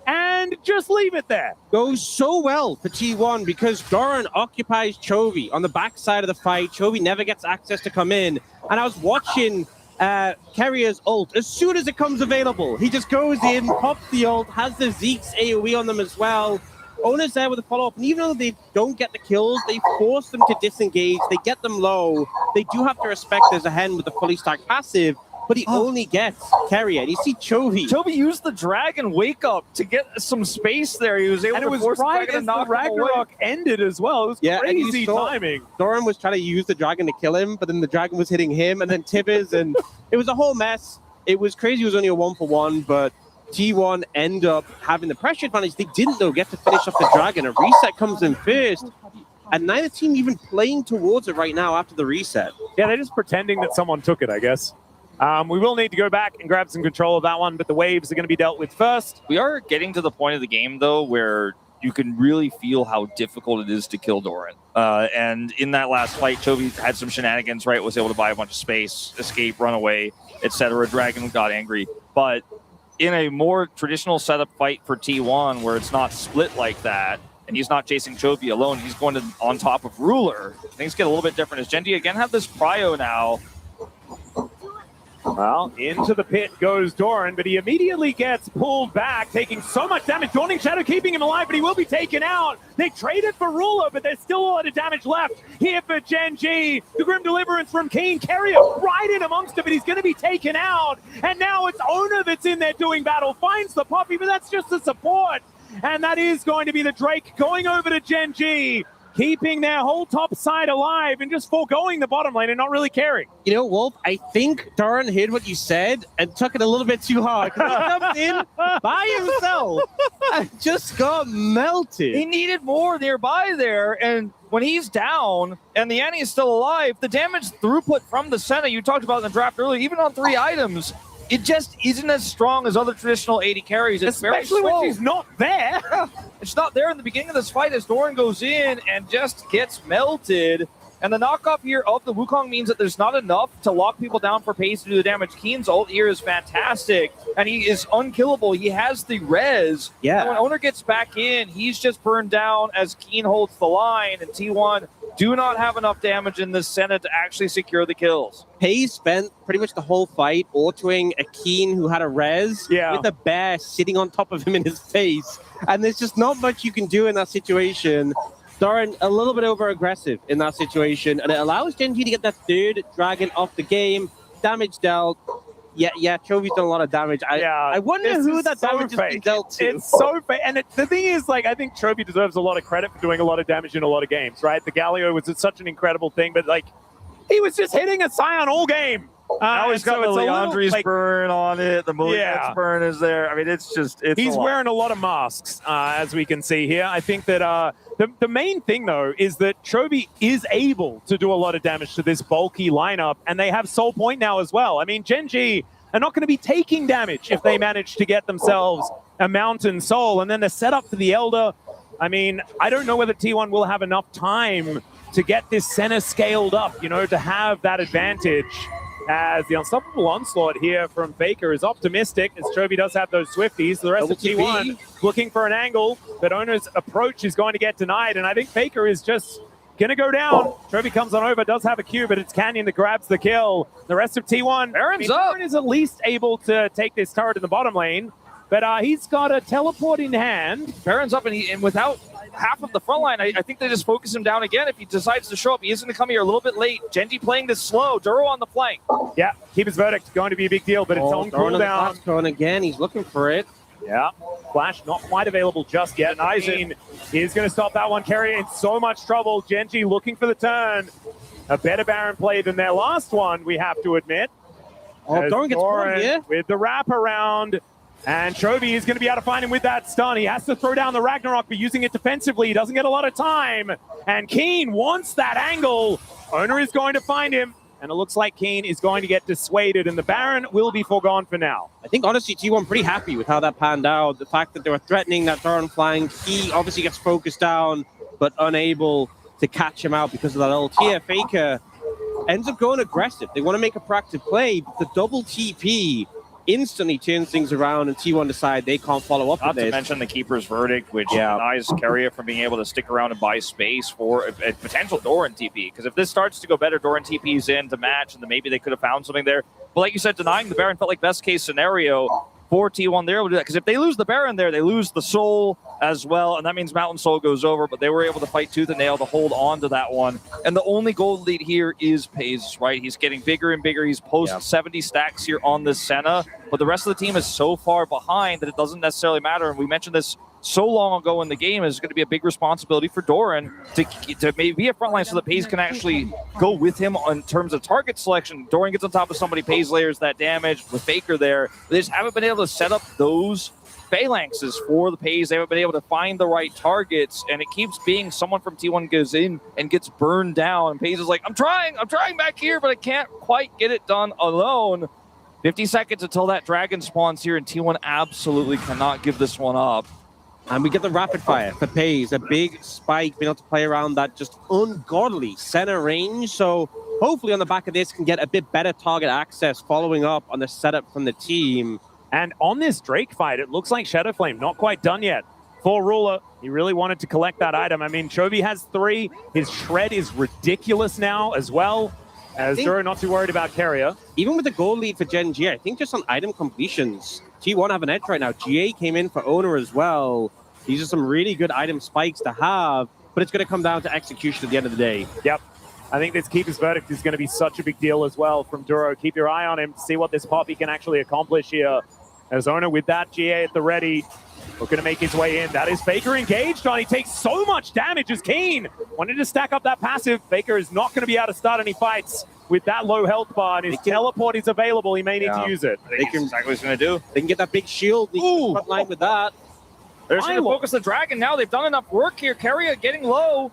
and just leave it there. Goes so well for T1 because Doran occupies Chovy on the backside of the fight. Chovy never gets access to come in. And I was watching Carrier's ult. As soon as it comes available, he just goes in, pops the ult, has the Zeke's AoE on them as well. Owner's there with a follow-up, and even though they don't get the kills, they force them to disengage. They get them low. They do have to respect there's a hen with the fully stacked passive, but he only gets Carrier. And you see Chovy. Chovy used the Dragon Wake Up to get some space there. He was able And to it was force the right Dragon as to the knock him away. Ragnarok ended as well. It was Yeah, and you crazy saw- timing. Doran was trying to use the dragon to kill him, but then the dragon was hitting him, and then Tibbers, and it was a whole mess. It was crazy. It was only a 1-for-1, but T1 end up having the pressure advantage. They didn't, though, get to finish off the dragon. A reset comes in first, and neither team even playing towards it right now after the reset. Yeah, they're just pretending that someone took it, I guess. We will need to go back and grab some control of that one, but the waves are going to be dealt with first. We are getting to the point of the game, though, where you can really feel how difficult it is to kill Doran. And in that last fight, Chovy had some shenanigans, right? Was able to buy a bunch of space, escape, run away, etc. Dragon got angry. But in a more traditional setup fight for T1, where it's not split like that, and he's not chasing Chovy alone, he's going to on top of Ruler. Things get a little bit different as Genji again have this prio now. Well, into the pit goes Doran, but he immediately gets pulled back, taking so much damage. Dawning Shadow keeping him alive, but he will be taken out. They traded for Ruler, but there's still a lot of damage left here for Genji. The Grim Deliverance from Keen. Carrier right in amongst it, but he's going to be taken out. And now it's Owner that's in there doing battle. Finds the Poppy, but that's just the support. And that is going to be the Drake going over to Genji, keeping their whole top side alive and just foregoing the bottom lane and not really caring. You know, Wolf, I think Doran heard what you said and took it a little bit too hard. He jumped in by himself and just got melted. He needed more nearby there, and when he's down and the Annie is still alive, the damage throughput from the Senna you talked about in the draft earlier, even on 3 items, it just isn't as strong as other traditional AD carries. It's Especially very slow. when she's not there. It's not there in the beginning of this fight as Doran goes in and just gets melted. And the knockoff here of the Wukong means that there's not enough to lock people down for pace to do the damage. Keen's ult here is fantastic, and he is unkillable. He has the res. Yeah. And when Owner gets back in, he's just burned down as Keen holds the line, and T1 do not have enough damage in this Senate to actually secure the kills. Pays spent pretty much the whole fight autoing a Keen who had a res with a bear sitting on top of him in his face. And there's just not much you can do in that situation. Doran a little bit over-aggressive in that situation, and it allows Genji to get that 3rd dragon off the game. Damage dealt. Yeah, Chovy's done a lot of damage. I wonder who that damage has been dealt to. It's so fake. And the thing is, like, I think Chovy deserves a lot of credit for doing a lot of damage in a lot of games, right? The Galio was such an incredible thing, but, like, he was just hitting a Scion all game. Now he's got the Leandri's burn on it. The Mulligan's burn is there. I mean, it's he's wearing a lot of masks, as we can see here. I think that the main thing, though, is that Chovy is able to do a lot of damage to this bulky lineup, and they have Soul Point now as well. I mean, Genji are not going to be taking damage if they manage to get themselves a Mountain Soul, and then the setup for the Elder. I mean, I don't know whether T1 will have enough time to get this center scaled up, you know, to have that advantage. As the unstoppable onslaught here from Faker is optimistic, as Chovy does have those Swifties. The rest of T1 looking for an angle, but Owner's approach is going to get denied, and I think Faker is just Gonna go down. Trophy comes on over, does have a Q, but it's Canyon that grabs the kill. The rest of T1, Baron's up. Baron is at least able to take this turret in the bottom lane, but he's got a teleport in hand. Baron's up, and without half of the front line, I think they just focus him down again. If he decides to show up, he is going to come here a little bit late. Genji playing this slow. Duro on the flank. Yeah, Keeper's Verdict going to be a big deal, but it's on cooldown. And again, he's looking for it. Yeah, Flash not quite available just yet. Aizen is going to stop that one. Carrier in so much trouble. Genji looking for the turn. A better Baron play than their last one, we have to admit. Oh, Doran gets one here. With the wrap around. And Chovy is going to be able to find him with that stun. He has to throw down the Ragnarok, but using it defensively. He doesn't get a lot of time. And Keen wants that angle. Owner is going to find him. And it looks like Keen is going to get dissuaded, and the Baron will be foregone for now. I think, honestly, T1 pretty happy with how that panned out. The fact that they were threatening that Doran flank, he obviously gets focused down, but unable to catch him out because of that little TF Faker. Ends up going aggressive. They want to make a proactive play, but the double TP instantly turns things around, and T1 decide they can't follow up with this. Not to mention the Keeper's Verdict, which denies Carrier from being able to stick around and buy space for a potential Doran TP. Because if this starts to go better, Doran TP's in to match, and then maybe they could have found something there. But like you said, denying the Baron felt like best case scenario for T1. They're able to do that, because if they lose the Baron there, they lose the Soul as well, and that means Mountain Soul goes over, but they were able to fight tooth and nail to hold on to that one. And the only gold lead here is Paze, right? He's getting bigger and bigger. He's post 70 stacks here on this Senna, but the rest of the team is so far behind that it doesn't necessarily matter. And we mentioned this so long ago in the game, is going to be a big responsibility for Doran to maybe be a frontline so that Paze can actually go with him in terms of target selection. Doran gets on top of somebody, Paze layers that damage with Faker there. They just haven't been able to set up those phalanxes for the Paze. They haven't been able to find the right targets, and it keeps being someone from T1 goes in and gets burned down. And Paze is like, I'm trying back here, but I can't quite get it done alone. 50 seconds until that dragon spawns here, and T1 absolutely cannot give this one up. And we get the rapid fire for Paze, a big spike, being able to play around that just ungodly center range. So hopefully on the back of this can get a bit better target access following up on the setup from the team. And on this Drake fight, it looks like Shadow Flame not quite done yet. For Ruler, he really wanted to collect that item. I mean, Chovy has 3. His shred is ridiculous now as well. As Duro not too worried about Carrier. Even with the goal lead for Gen G, I think just on item completions, T1 have an edge right now. GA came in for Owner as well. These are some really good item spikes to have, but it's going to come down to execution at the end of the day. Yep. I think this Keeper's Verdict is going to be such a big deal as well from Duro. Keep your eye on him, see what this Poppy can actually accomplish here. As Owner with that GA at the ready, looking to make his way in. That is Faker engaged on. He takes so much damage as Keen wanted to stack up that passive. Faker is not going to be able to start any fights with that low health bar, and his teleport is available. He may need to use it. I think that's exactly what he's going to do. They can get that big shield. Front line with that. They're just going to focus the Dragon now. They've done enough work here. Carrier getting low.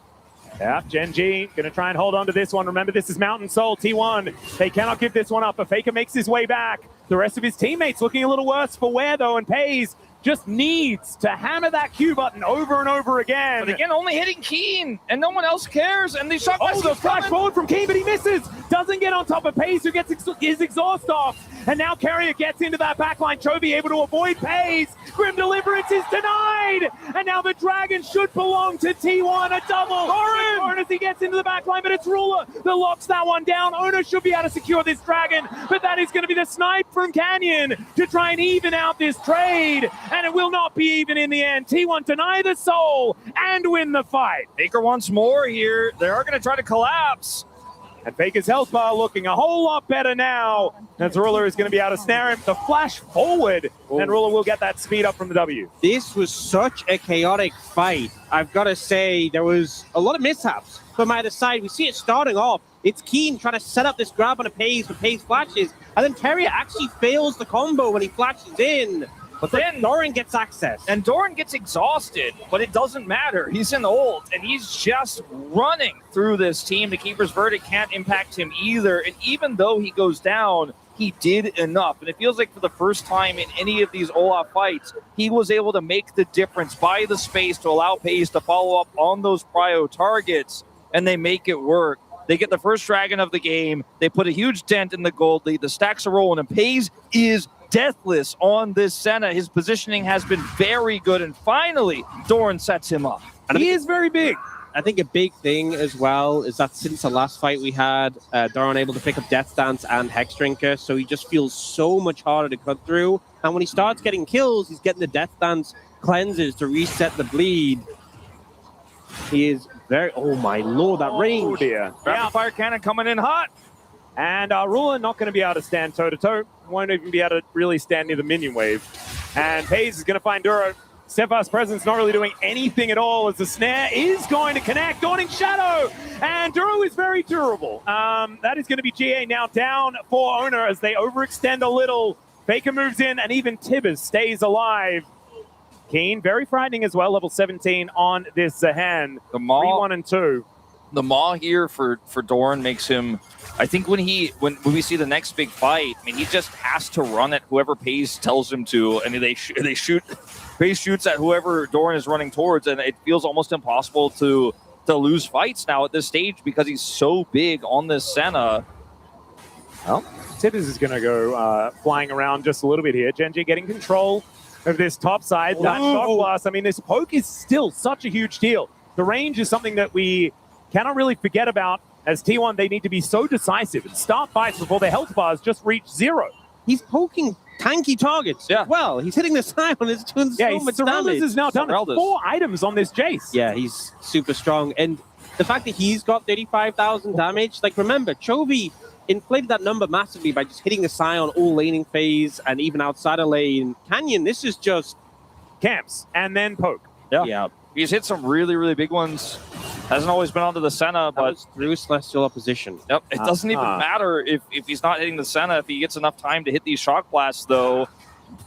Yeah, Gen G going to try and hold on to this one. Remember, this is Mountain Soul, T1. They cannot give this one up, but Faker makes his way back. The rest of his teammates looking a little worse for wear, though, and Paze just needs to hammer that Q button over and over again. But again, only hitting Keen, and no one else cares. And they shot the flash forward from Keen, but he misses. Doesn't get on top of Paze, who gets his exhaust off. And now Carrier gets into that backline. Chovy able to avoid Paze. Grim Deliverance is denied. And now the Dragon should belong to T1. A double. Doran as he gets into the backline, but it's Ruler that locks that one down. Owner should be able to secure this Dragon, but that is going to be the snipe from Canyon to try and even out this trade. And it will not be even in the end. T1 deny the soul and win the fight. Faker wants more here. They are going to try to collapse. And Faker's health bar looking a whole lot better now. As Ruler is going to be able to snare him. The flash forward, and Ruler will get that speed up from the W. This was such a chaotic fight. I've got to say, there was a lot of mishaps from either side. We see it starting off. It's Keen trying to set up this grab on a Paze, but Paze flashes. And then Carrier actually fails the combo when he flashes in. But then Doran gets access. And Doran gets exhausted, but it doesn't matter. He's in ult, and he's just running through this team. The Keeper's Verdict can't impact him either. And even though he goes down, he did enough. And it feels like for the first time in any of these Olaf fights, he was able to make the difference, buy the space to allow Paze to follow up on those prio targets, and they make it work. They get the first Dragon of the game. They put a huge dent in the gold lead. The stacks are rolling, and Paze is deathless on this Senna. His positioning has been very good, and finally, Doran sets him up. He is very big. I think a big thing as well is that since the last fight we had, Doran able to pick up Death Dance and Hex Drinker, so he just feels so much harder to cut through. And when he starts getting kills, he's getting the Death Dance cleanses to reset the bleed. He is very... Oh, my lord, that range. Oh, dear. Rapid fire cannon coming in hot. And Ruler not going to be able to stand toe-to-toe. Won't even be able to really stand near the minion wave. And Pays is going to find Duro. Steadfast Presence not really doing anything at all as the snare is going to connect. Dawning Shadow! And Duro is very durable. That is going to be GA now down for Owner as they overextend a little. Faker moves in and even Tibbers stays alive. Keen, very frightening as well, level 17 on this Zahan. The Maw, 3, 1, and 2. The Maw here for Doran makes him... I think when we see the next big fight, I mean, he just has to run at whoever Pays tells him to, and they shoot. Pays shoots at whoever Doran is running towards, and it feels almost impossible to lose fights now at this stage because he's so big on this Senna. Well, Tibbers is going to go flying around just a little bit here. Genji getting control of this top side. That shock blast, I mean, this poke is still such a huge deal. The range is something that we cannot really forget about. As T1, they need to be so decisive and start fights before their health bars just reach 0. He's poking tanky targets. Yeah. Well, he's hitting the Scion. It's doing so much damage. Is now done Sorelda's. 4 items on this Jace. Yeah, he's super strong. And the fact that he's got 35,000 damage, like remember, Chovy inflated that number massively by just hitting the Scion all laning phase and even outside of lane. Canyon, this is just... Camps and then poke. Yeah. He's hit some really, really big ones. Hasn't always been onto the Senna, but through Celestial opposition. Yep, it doesn't even matter if he's not hitting the Senna, if he gets enough time to hit these shock blasts, though,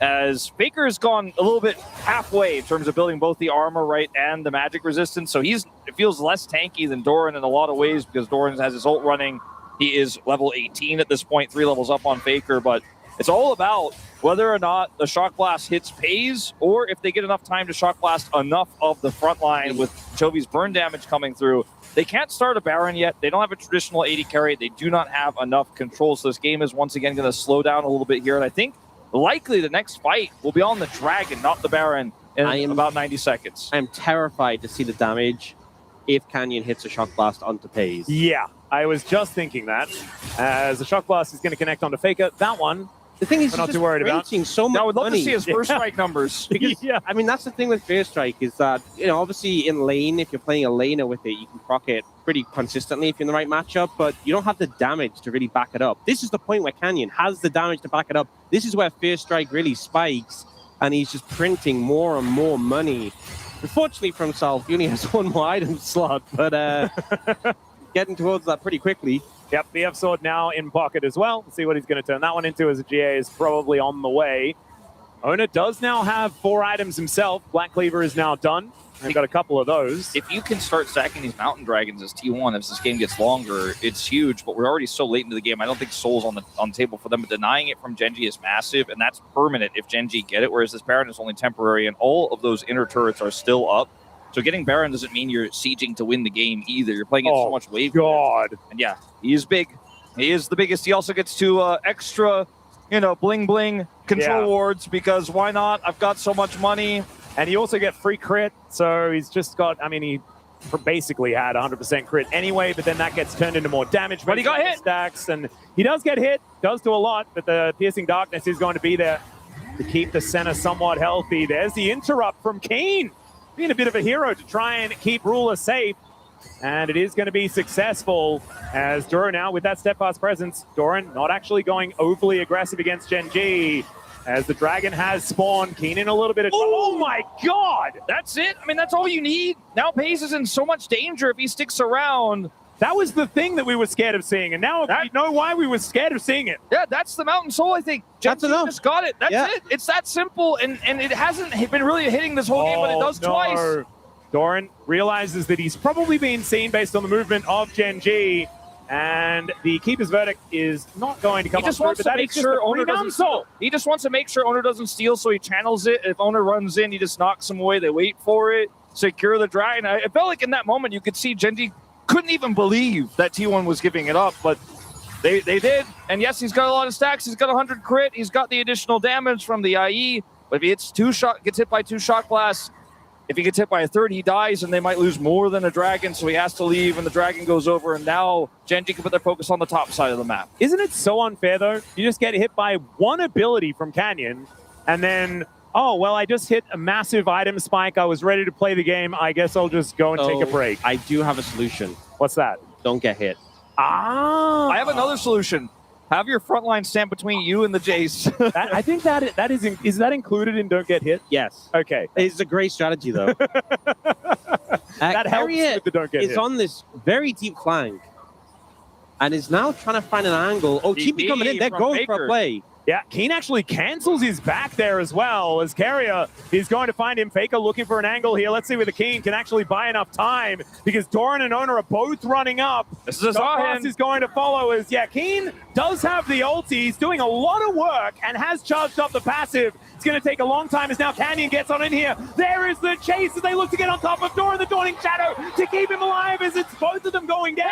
as Faker has gone a little bit halfway in terms of building both the armor right and the magic resistance, so it feels less tanky than Doran in a lot of ways because Doran has his ult running. He is level 18 at this point, 3 levels up on Faker, but it's all about whether or not the shock blast hits Pays or if they get enough time to shock blast enough of the front line with Chovy's burn damage coming through. They can't start a Baron yet. They don't have a traditional 80 carry. They do not have enough control. So this game is once again going to slow down a little bit here. And I think likely the next fight will be on the Dragon, not the Baron, in about 90 seconds. I am terrified to see the damage if Canyon hits a shock blast onto Pays. Yeah, I was just thinking that. As the shock blast is going to connect onto Faker. That one, the thing is, we're not too worried about. So much I would love money. to see his first strike numbers. Because, Yeah. I mean, that's the thing with First Strike is that, you know, obviously in lane, if you're playing a laner with it, you can proc it pretty consistently if you're in the right matchup, but you don't have the damage to really back it up. This is the point where Canyon has the damage to back it up. This is where First Strike really spikes, and he's just printing more and more money. Unfortunately for himself, he only has 1 more item slot, but getting towards that pretty quickly. Yep, BF Sword now in pocket as well. Let's see what he's going to turn that one into as a GA is probably on the way. Owner does now have 4 items himself. Black Cleaver is now done. They've got a couple of those. If you can start stacking these Mountain Dragons as T1 as this game gets longer, it's huge, but we're already so late into the game. I don't think Soul's on the table for them, but denying it from Genji is massive, and that's permanent if Genji get it, whereas this Baron is only temporary, and all of those inner turrets are still up. So getting Baron doesn't mean you're sieging to win the game either. You're playing against so much wave. God. And yeah, he is big. He is the biggest. He also gets 2 extra, bling bling control wards because why not? I've got so much money. And you also get free crit, so he's just got, I mean, he basically had 100% crit anyway, but then that gets turned into more damage. But he got hit. Stacks, and he does get hit, does do a lot, but the Piercing Darkness is going to be there to keep the center somewhat healthy. There's the interrupt from Keen, being a bit of a hero to try and keep Ruler safe. And it is going to be successful as Doran now with that steadfast presence. Doran not actually going overly aggressive against Genji as the Dragon has spawned. Keen in a little bit of trouble. Oh my God! That's it. I mean, that's all you need. Now Pays is in so much danger if he sticks around. That was the thing that we were scared of seeing, and now we know why we were scared of seeing it. Yeah, that's the Mountain Soul, I think. That's enough. Just got it. That's it. It's that simple, and it hasn't been really hitting this whole game, but it does twice. Doran realizes that he's probably been seen based on the movement of Genji, and the Keeper's Verdict is not going to come He just up wants through, to make sure Owner doesn't steal. He just wants to make sure Owner doesn't steal, so he channels it. If Owner runs in, he just knocks him away. They wait for it, secure the Dragon. I felt like in that moment you could see Genji couldn't even believe that T1 was giving it up, but they did. And yes, he's got a lot of stacks. He's got 100 crit. He's got the additional damage from the IE, but if he gets hit by 2 shock blasts, if he gets hit by a third, he dies, and they might lose more than a dragon, so he has to leave, and the dragon goes over, and now Gen G can put their focus on the top side of the map. Isn't it so unfair, though? You just get hit by one ability from Canyon, and then, oh, well, I just hit a massive item spike. I was ready to play the game. I guess I'll just go and take a break. I do have a solution. What's that? Don't get hit. Ah! I have another solution. Have your front line stand between you and the Jace. I think that is that included in Don't Get Hit? Yes. Okay. It's a great strategy, though. That helps with the Don't Get Hit. It's on this very deep flank and is now trying to find an angle. Oh, TP coming in. They're going for a play. Yeah, Keen actually cancels his back there as well, as Carrier is going to find him. Faker looking for an angle here. Let's see whether Keen can actually buy enough time, because Doran and Owner are both running up. This is Zahin is going to follow as, yeah, Keen does have the ulti. He's doing a lot of work and has charged up the passive. It's going to take a long time as now Canyon gets on in here. There is the chase as they look to get on top of Doran, the Dawning Shadow, to keep him alive as it's both of them going down.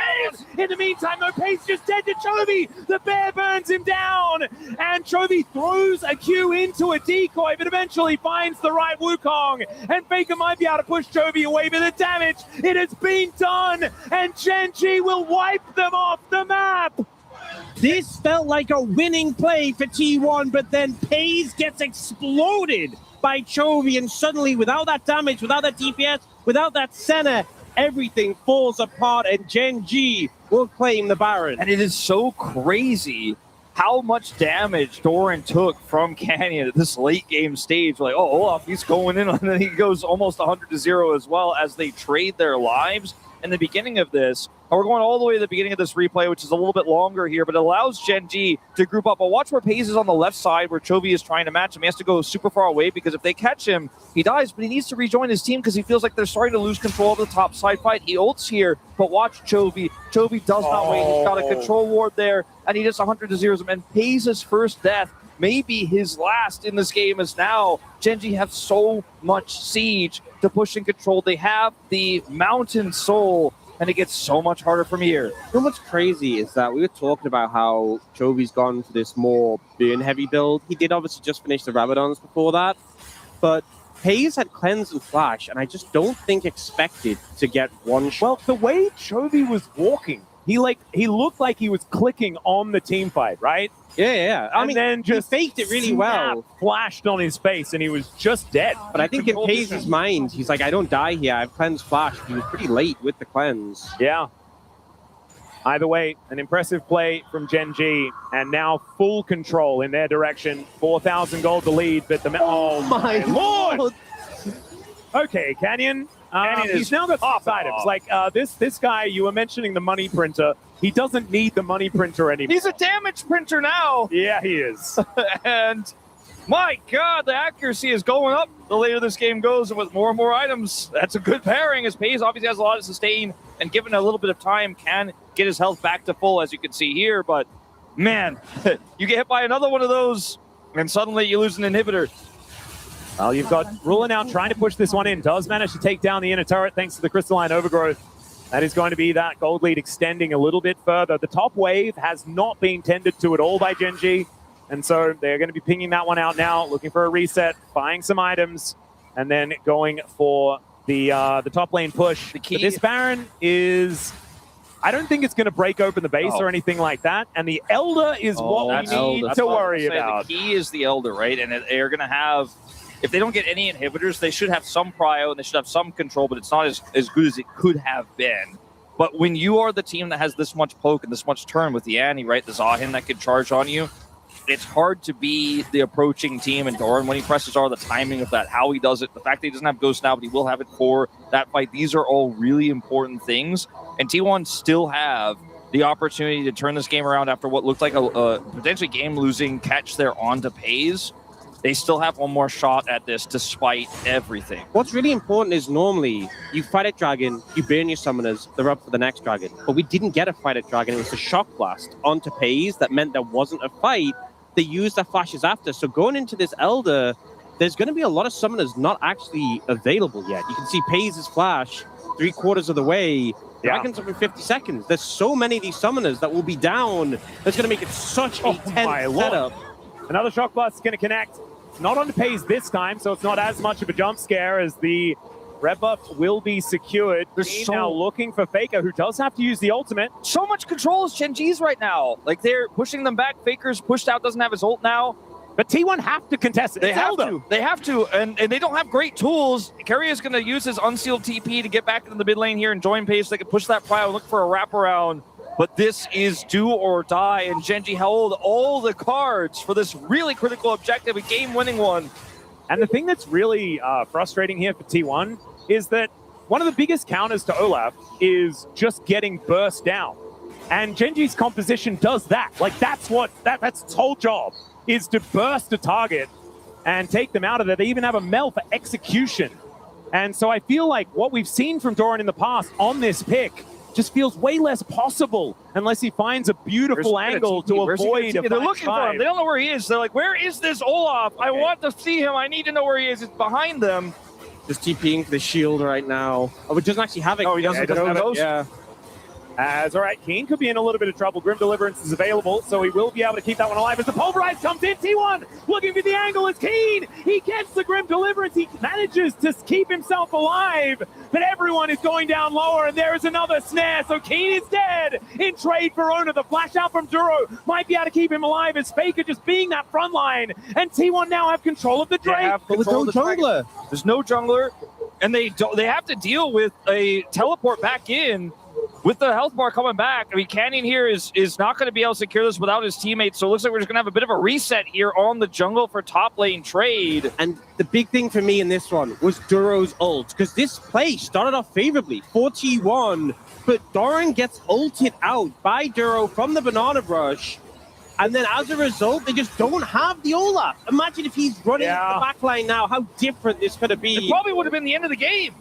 In the meantime, though, Pace just dead to Chovy. The bear burns him down, and Chovy throws a Q into a decoy, but eventually finds the right Wukong, and Faker might be able to push Chovy away, but the damage, it has been done, and Gen G will wipe them off the map. This felt like a winning play for T1, but then Paze gets exploded by Chovy, and suddenly, without that damage, without that DPS, without that Senna, everything falls apart, and Gen G will claim the Baron. And it is so crazy how much damage Doran took from Canyon at this late game stage. Like, oh, Olaf, he's going in, and then he goes almost 100-0 as well as they trade their lives. In the beginning of this, and we're going all the way to the beginning of this replay, which is a little bit longer here, but it allows Gen G to group up. But watch where Paze is on the left side, where Chovy is trying to match him. He has to go super far away, because if they catch him, he dies, but he needs to rejoin his team because he feels like they're starting to lose control of the top side fight. He ults here, but watch Chovy. Chovy does not wait. He's got a control ward there, and he just 100-0 him. And Paze's first death, maybe his last in this game, is now Gen G have so much siege to push and control. They have the Mountain Soul, and it gets so much harder from here. You know what's crazy is that we were talking about how Chovy's gone for this more burn-heavy build. He did obviously just finish the Rabadons before that, but Paze had Cleanse and Flash, and I just don't think expected to get one shot. Well, the way Chovy was walking, he looked like he was clicking on the team fight, right? Yeah. I mean, then just he faked it really well. Flashed on his face, and he was just dead. But I think in Paze's mind, he's like, I don't die here. I have Cleanse Flash. He was pretty late with the Cleanse. Yeah. Either way, an impressive play from Gen G, and now full control in their direction. 4,000 gold to lead, but the... Oh, my Lord! Okay, Canyon. He's now got 6 items. Like, this guy, you were mentioning the money printer. He doesn't need the money printer anymore. He's a damage printer now. Yeah, he is. And my God, the accuracy is going up the later this game goes, and with more and more items. That's a good pairing, as Paze obviously has a lot of sustain, and given a little bit of time, can get his health back to full, as you can see here. But man, you get hit by another one of those, and suddenly you lose an inhibitor. Well, you've got Ruler now trying to push this one in. Does manage to take down the inner turret thanks to the Crystalline Overgrowth. That is going to be that gold lead extending a little bit further. The top wave has not been tended to at all by Gen G, and so they're going to be pinging that one out now, looking for a reset, buying some items, and then going for the top lane push. The key. But this Baron is... I don't think it's going to break open the base or anything like that, and the Elder is what we need to worry about. The key is the Elder, right? And they're going to have... If they don't get any inhibitors, they should have some prio and they should have some control, but it's not as good as it could have been. But when you are the team that has this much poke and this much turn with the Annie, right, the Zahin that could charge on you, it's hard to be the approaching team. And Doran, when he presses R, the timing of that, how he does it, the fact that he doesn't have Ghost now, but he will have it for that fight, these are all really important things. And T1 still have the opportunity to turn this game around after what looked like a potentially game-losing catch there onto Paze. They still have one more shot at this despite everything. What's really important is normally you fight at Dragon, you burn your summoners, they're up for the next Dragon. But we didn't get a fight at Dragon. It was a Shock Blast onto Paze that meant there wasn't a fight. They used their flashes after. So going into this Elder, there's going to be a lot of summoners not actually available yet. You can see Paze's flash 3/4 of the way. Dragon's up in 50 seconds. There's so many of these summoners that will be down. That's going to make it such a tense setup. Another Shock Blast is going to connect. Not on Paze this time, so it's not as much of a jump scare as the Red buff will be secured. There's Now looking for Faker, who does have to use the ultimate. so much control is Genji's right now. Like, they're pushing them back. Faker's pushed out, doesn't have his ult now. But T1 have to contest it. They have to. They have to, and they don't have great tools. Keria is going to use his unsealed TP to get back into the mid lane here and join pace. They can push that prio and look for a wraparound. But this is do or die, and Genji held all the cards for this really critical objective, a game-winning one. And the thing that's really frustrating here for T1 is that one of the biggest counters to Olaf is just getting burst down. And Genji's composition does that. Like, that's its whole job, is to burst a target and take them out of there. They even have a Mel for execution. And so I feel like what we've seen from Doran in the past on this pick just feels way less possible unless he finds a beautiful angle to avoid a They're looking for him. They don't know where he is. They're like, where is this Olaf? I want to see him. I need to know where he is. It's behind them. Just TPing for the shield right now. Oh, it doesn't actually have it. Oh, he doesn't have those? Yeah. As all right, Keen could be in a little bit of trouble. Grim Deliverance is available, so he will be able to keep that one alive as the Pulverize comes in. T1 looking for the angle is Keen. He gets the Grim Deliverance. He manages to keep himself alive, but everyone is going down lower, and there is another snare. So Keen is dead in trade for Ona. The flash out from Duro might be able to keep him alive as Faker just being that front line, and T1 now have control of the Drake. But with no jungler. There's no jungler, and they have to deal with a teleport back in. With the health bar coming back, I mean, Canyon here is not going to be able to secure this without his teammates, so it looks like we're just going to have a bit of a reset here on the jungle for top lane trade. And the big thing for me in this one was Duro's ult, because this play started off favorably, 4-1, but Doran gets ulted out by Duro from the Banana Brush, and then as a result, they just don't have the Olaf. Imagine if he's running the backline now, how different this could have been. It probably would have been the end of the game,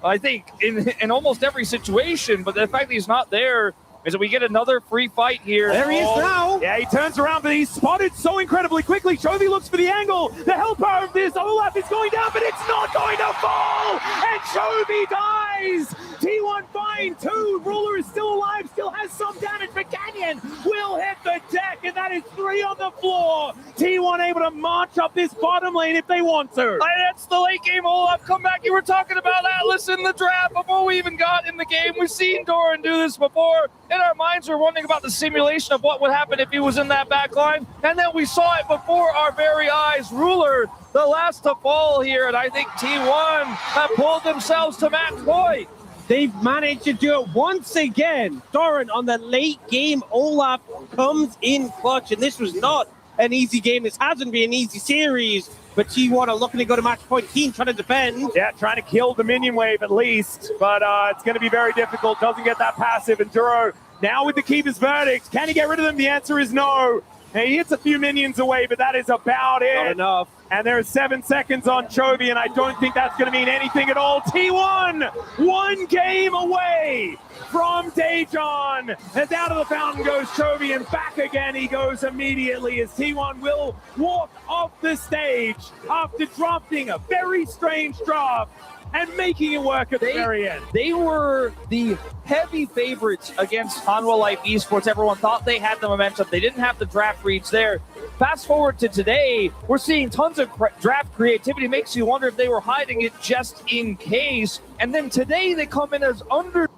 I think, in almost every situation, but the fact that he's not there is that we get another free fight here. There he is now. Yeah, he turns around, but he's spotted so incredibly quickly. Chovy looks for the angle. The hell power of this Olaf is going down, but it's not going to fall. And Chovy dies. T1 fine, 2. Ruler is still alive, still has some damage, but Canyon will hit the deck, and that is 3 on the floor. T1 able to march up this bottom lane if they want to. And that's the late game Olaf comeback. You were talking about Atlas in the draft before we even got in the game. We've seen Doran do this before. In our minds, we're wondering about the simulation of what would happen if he was in that back line. And then we saw it before our very eyes. Ruler, the last to fall here. And I think T1 have pulled themselves to match point. They've managed to do it once again. Doran on the late game. Olaf comes in clutch. And this was not an easy game. This hasn't been an easy series. But T1 are looking to go to match point. Keen trying to defend. Yeah, trying to kill the minion wave at least. But it's going to be very difficult. Doesn't get that passive. And Duro now with the Keeper's Verdict. Can he get rid of them? The answer is no. And he hits a few minions away, but that is about it. Not enough. And there are 7 seconds on Chovy, and I don't think that's going to mean anything at all. T1, 1 game away from Daejon. As out of the fountain goes Chovy, and back again he goes immediately as T1 will walk off the stage after drafting a very strange draft and making it work at the very end. They were the heavy favorites against Hanwha Life Esports. Everyone thought they had the momentum. They didn't have the draft reads there. Fast forward to today, we're seeing tons of draft creativity. Makes you wonder if they were hiding it just in case. And then today they come in as under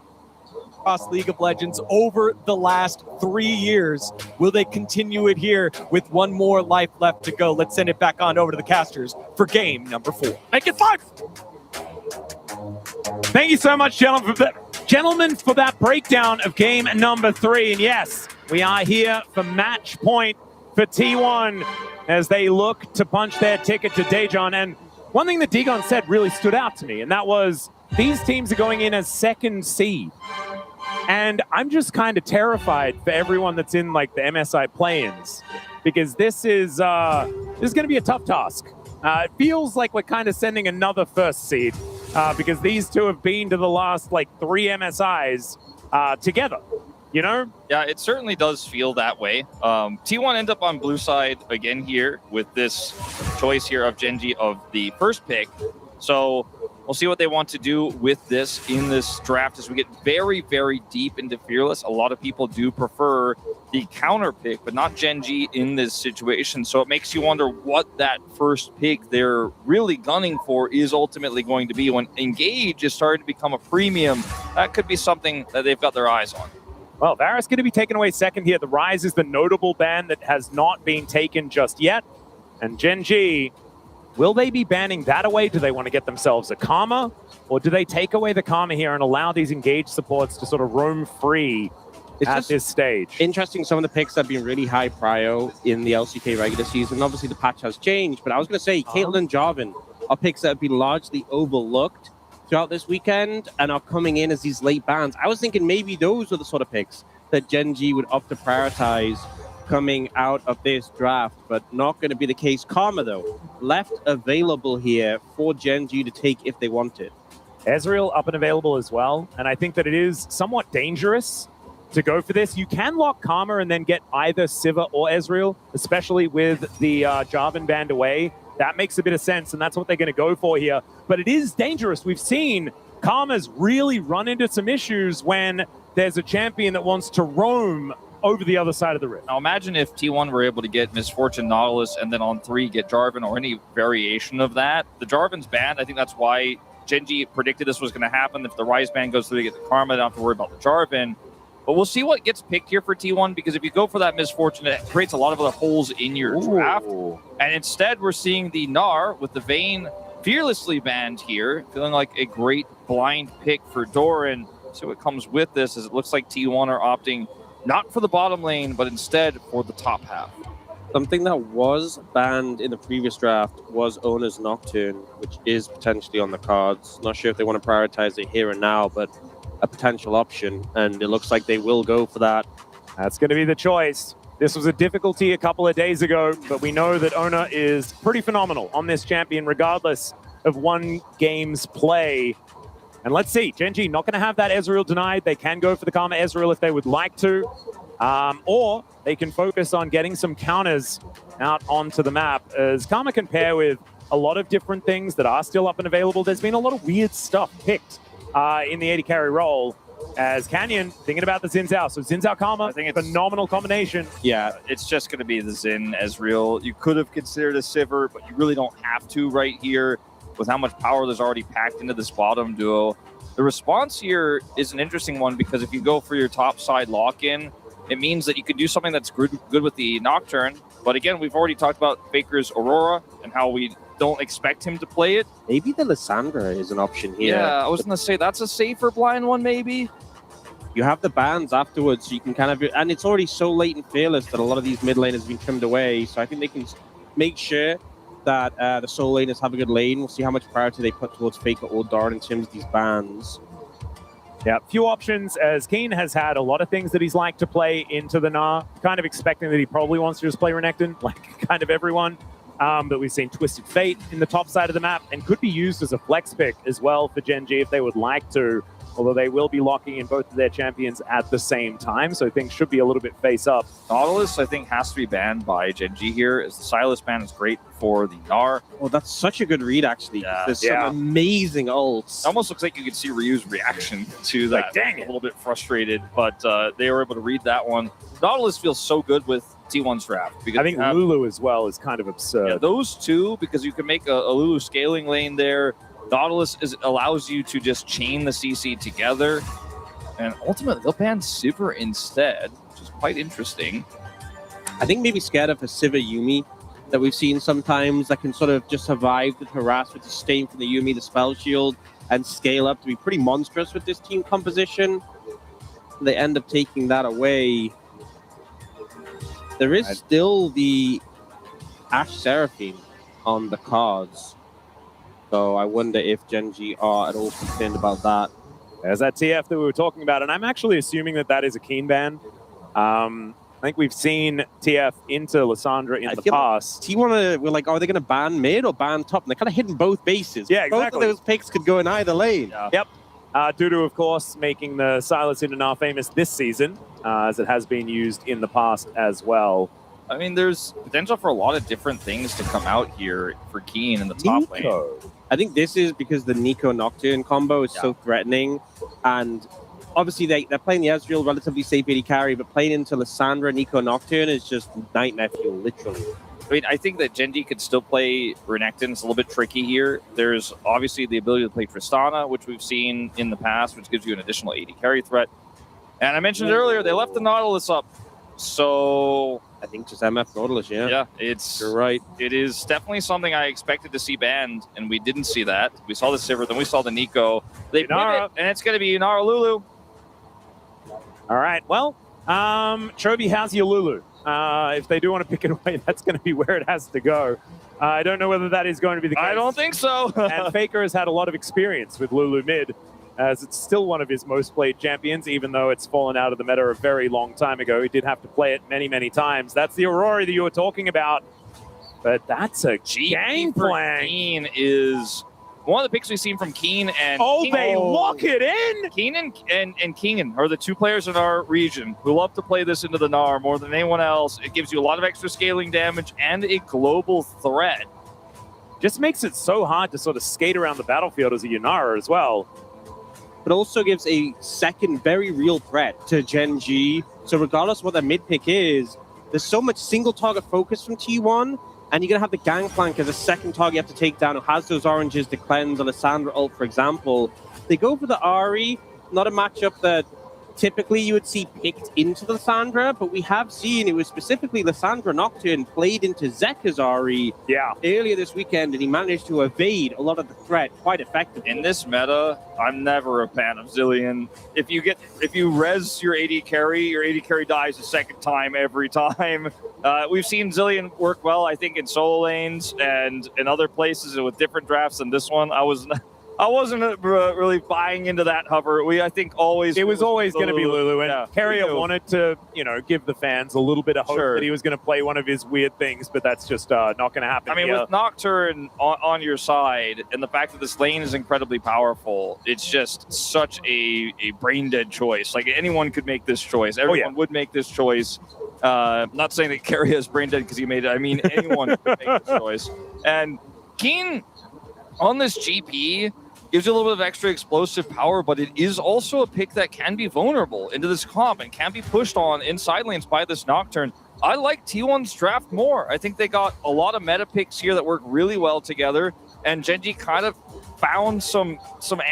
across League of Legends over the last 3 years. Will they continue it here with 1 more life left to go? Let's send it back on over to the casters for game number 4. Make it 5! Thank you so much, gentlemen, for that breakdown of game number 3. And yes, we are here for match point for T1 as they look to punch their ticket to Daejon. And one thing that Daegon said really stood out to me, and that was these teams are going in as 2nd seed. And I'm just kind of terrified for everyone that's in like the MSI play-ins, because this is going to be a tough task. It feels like we're kind of sending another 1st seed because these two have been to the last like 3 MSIs together, you know? Yeah, it certainly does feel that way. T1 end up on blue side again here with this choice here of Genji of the first pick. So we'll see what they want to do with this in this draft as we get very, very deep into Fearless. A lot of people do prefer the counter pick, but not Genji in this situation. So it makes you wonder what that first pick they're really gunning for is ultimately going to be. When Engage is starting to become a premium, that could be something that they've got their eyes on. Well, Varus going to be taken away second here. The Rise is the notable ban that has not been taken just yet. And Genji, will they be banning that away? Do they want to get themselves a Karma? Or do they take away the Karma here and allow these Engage supports to sort of roam free at this stage? Interesting, some of the picks have been really high prio in the LCK regular season. Obviously, the patch has changed, but I was going to say Caitlyn, Jarvan are picks that have been largely overlooked throughout this weekend and are coming in as these late bans. I was thinking maybe those are the sort of picks that Genji would opt to prioritize coming out of this draft, but not going to be the case. Karma, though, left available here for Genji to take if they want it. Ezreal up and available as well, and I think that it is somewhat dangerous to go for this. You can lock Karma and then get either Sivir or Ezreal, especially with the Jarvan banned away. That makes a bit of sense, and that's what they're going to go for here. But it is dangerous. We've seen Karma's really run into some issues when there's a champion that wants to roam over the other side of the rift. Now imagine if T1 were able to get Misfortune Nautilus and then on 3 get Jarvan or any variation of that. The Jarvan's banned. I think that's why Genji predicted this was going to happen. If the Rise ban goes through, they get the Karma, they don't have to worry about the Jarvan. But we'll see what gets picked here for T1, because if you go for that Misfortune, it creates a lot of other holes in your draft. And instead, we're seeing the Gnar with the Vayne fearlessly banned here, feeling like a great blind pick for Doran. So what comes with this is it looks like T1 are opting not for the bottom lane, but instead for the top half. Something that was banned in the previous draft was Owner's Nocturne, which is potentially on the cards. Not sure if they want to prioritize it here and now, but a potential option, and it looks like they will go for that. That's going to be the choice. This was a difficulty a couple of days ago, but we know that Owner is pretty phenomenal on this champion, regardless of one game's play. And let's see, Genji not going to have that Ezreal denied. They can go for the Karma Ezreal if they would like to, or they can focus on getting some counters out onto the map, as Karma can pair with a lot of different things that are still up and available. There's been a lot of weird stuff picked in the 80 carry role, as Canyon thinking about the Xin Zhao. So Xin Zhao Karma, I think it's phenomenal combination. Yeah, it's just going to be the Xin Ezreal. You could have considered a Sivir, but you really don't have to right here with how much power there's already packed into this bottom duo. The response here is an interesting one, because if you go for your top side lock-in, it means that you could do something that's good with the Nocturne. But again, we've already talked about Faker's Aurora and how we don't expect him to play it. Maybe the Lissandra is an option here. Yeah, I was going to say that's a safer blind one, maybe. You have the bans afterwards, so you can kind of... And it's already so late and fearless that a lot of these mid laners have been trimmed away, so I think they can make sure that the solo laners have a good lane. We'll see how much priority they put towards Faker or Doran in terms of these bans. Yeah, few options, as Keen has had a lot of things that he's liked to play into the Gnar. Kind of expecting that he probably wants to just play Renekton, like kind of everyone. But we've seen Twisted Fate in the top side of the map, and could be used as a flex pick as well for Genji if they would like to, although they will be locking in both of their champions at the same time, so things should be a little bit face up. Nautilus, I think, has to be banned by Genji here, as the Sylas ban is great for the Gnar. Oh, that's such a good read, actually. Yeah. There's some amazing ults. It almost looks like you could see Ryu's reaction to that. Like, dang it. A little bit frustrated, but they were able to read that one. Nautilus feels so good with T1's draft. Because I think Lulu as well is kind of absurd. Yeah, those two, because you can make a Lulu scaling lane there. Nautilus allows you to just chain the CC together, and ultimately they'll ban Sivir instead, which is quite interesting. I think maybe scared of a Sivir Yumi that we've seen sometimes that can sort of just survive the harass with the stain from the Yumi, the spell shield, and scale up to be pretty monstrous with this team composition. They end up taking that away. There is still the Ashe Seraphine on the cards. So I wonder if Genji are at all concerned about that. There's that TF that we were talking about, and I'm actually assuming that that is a Keen ban. I think we've seen TF into Lissandra in the past. T1 we're like, are they going to ban mid or ban top? And they're kind of hitting both bases. Yeah, exactly. Both of those picks could go in either lane. Yeah. Yep. Dudu, of course, making the Sylas into Gnar famous this season, as it has been used in the past as well. I mean, there's potential for a lot of different things to come out here for Keen in the top lane. I think this is because the Nico Nocturne combo is so threatening, and obviously they're playing the Ezreal relatively safe AD carry, but playing into Lissandra, Nico, Nocturne is just nightmare fuel, literally. I mean, I think that Genji could still play Renekton. It's a little bit tricky here. There's obviously the ability to play Tristana, which we've seen in the past, which gives you an additional AD carry threat. And I mentioned earlier, they left the Nautilus up. So I think just MF Nautilus, yeah. Yeah, You're right. it is definitely something I expected to see banned, and we didn't see that. We saw the Sivir, then we saw the Nico. They pivot, and it's going to be Inara Lulu. All right, well, Chovy has your Lulu. If they do want to pick it away, that's going to be where it has to go. I don't know whether that is going to be the case. I don't think so. And Faker has had a lot of experience with Lulu mid, as it's still one of his most played champions, even though it's fallen out of the meta a very long time ago. He did have to play it many, many times. That's the Aurora that you were talking about. But that's a game plan. Keen is one of the picks we've seen from Keen and they lock it in. Keen and Keenan are the two players in our region who love to play this into the Gnar more than anyone else. It gives you a lot of extra scaling damage and a global threat. Just makes it so hard to sort of skate around the battlefield as a Yunara as well. But also gives a second very real threat to Gen G. So regardless of what their mid pick is, there's so much single target focus from T1, and you're going to have the Gangplank as a second target you have to take down who has those oranges to cleanse Alessandra ult, for example. They go for the Ahri, not a matchup that typically you would see picked into Lissandra, but we have seen it was specifically Lissandra Nocturne played into Zeka's Ahri earlier this weekend, and he managed to evade a lot of the threat quite effectively. In this meta, I'm never a fan of Zilean. If you res your AD carry dies a second time every time. We've seen Zilean work well, I think, in solo lanes and in other places with different drafts than this one. I wasn't really buying into that hover. I think always it was always going to be Lulu, and Carrier Lulu wanted to, give the fans a little bit of hope that he was going to play one of his weird things, but that's just not going to happen. I mean, with Nocturne on your side, and the fact that this lane is incredibly powerful, it's just such a brain dead choice. Like, anyone could make this choice. Everyone would make this choice. Not saying that Carrier is brain dead because he made it. I mean, anyone could make this choice. And Keen on this GP gives you a little bit of extra explosive power, but it is also a pick that can be vulnerable into this comp and can be pushed on inside lanes by this Nocturne. I like T1's draft more. I think they got a lot of meta picks here that work really well together, and Genji kind of found some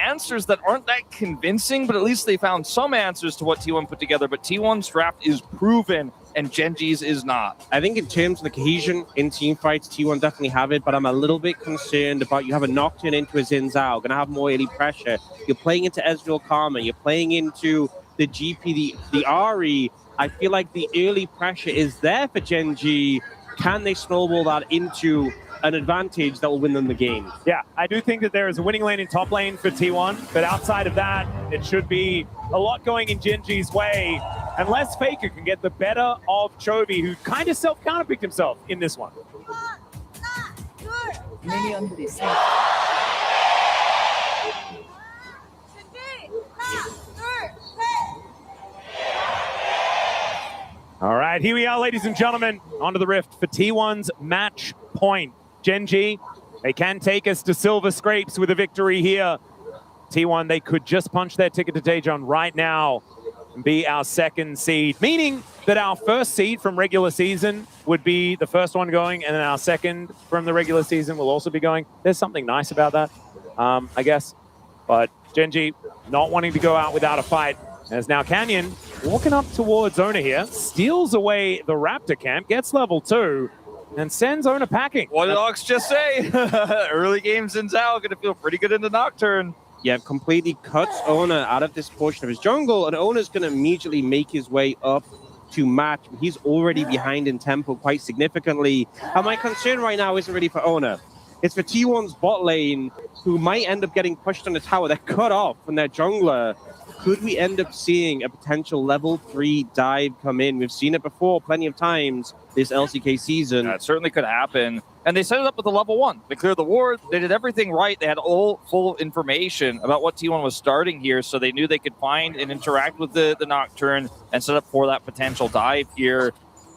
answers that aren't that convincing, but at least they found some answers to what T1 put together. But T1's draft is proven, and Genji's is not. I think in terms of the cohesion in team fights, T1 definitely have it, but I'm a little bit concerned about you have a Nocturne into a Xin Zhao, going to have more early pressure. You're playing into Ezreal Karma, you're playing into the GP, the Ahri. I feel like the early pressure is there for Genji. Can they snowball that into an advantage that will win them the game? Yeah, I do think that there is a winning lane in top lane for T1, but outside of that, it should be a lot going in Genji's way, unless Faker can get the better of Chovy, who kind of self-counterpicked himself in this one. 미니언들이 생 All right, here we are, ladies and gentlemen, onto the Rift for T1's match point. Genji, they can take us to Silver Scrapes with a victory here. T1, they could just punch their ticket to Daejeon right now and be our second seed, meaning that our first seed from regular season would be the first one going, and then our second from the regular season will also be going. There's something nice about that, I guess. But Genji not wanting to go out without a fight. As now Canyon walking up towards Ona here, steals away the Raptor camp, gets level 2, and sends Ona packing. What did Ox just say? Early games in Zhao going to feel pretty good in the Nocturne. Yeah, completely cuts Ona out of this portion of his jungle, and Ona's going to immediately make his way up to match. He's already behind in tempo quite significantly. And my concern right now isn't really for Ona. It's for T1's bot lane, who might end up getting pushed on the tower. They're cut off from their jungler. Could we end up seeing a potential level 3 dive come in? We've seen it before plenty of times this LCK season. Yeah, it certainly could happen. And they set it up with a level 1. They cleared the ward. They did everything right. They had all full information about what T1 was starting here, so they knew they could find and interact with the Nocturne and set up for that potential dive here.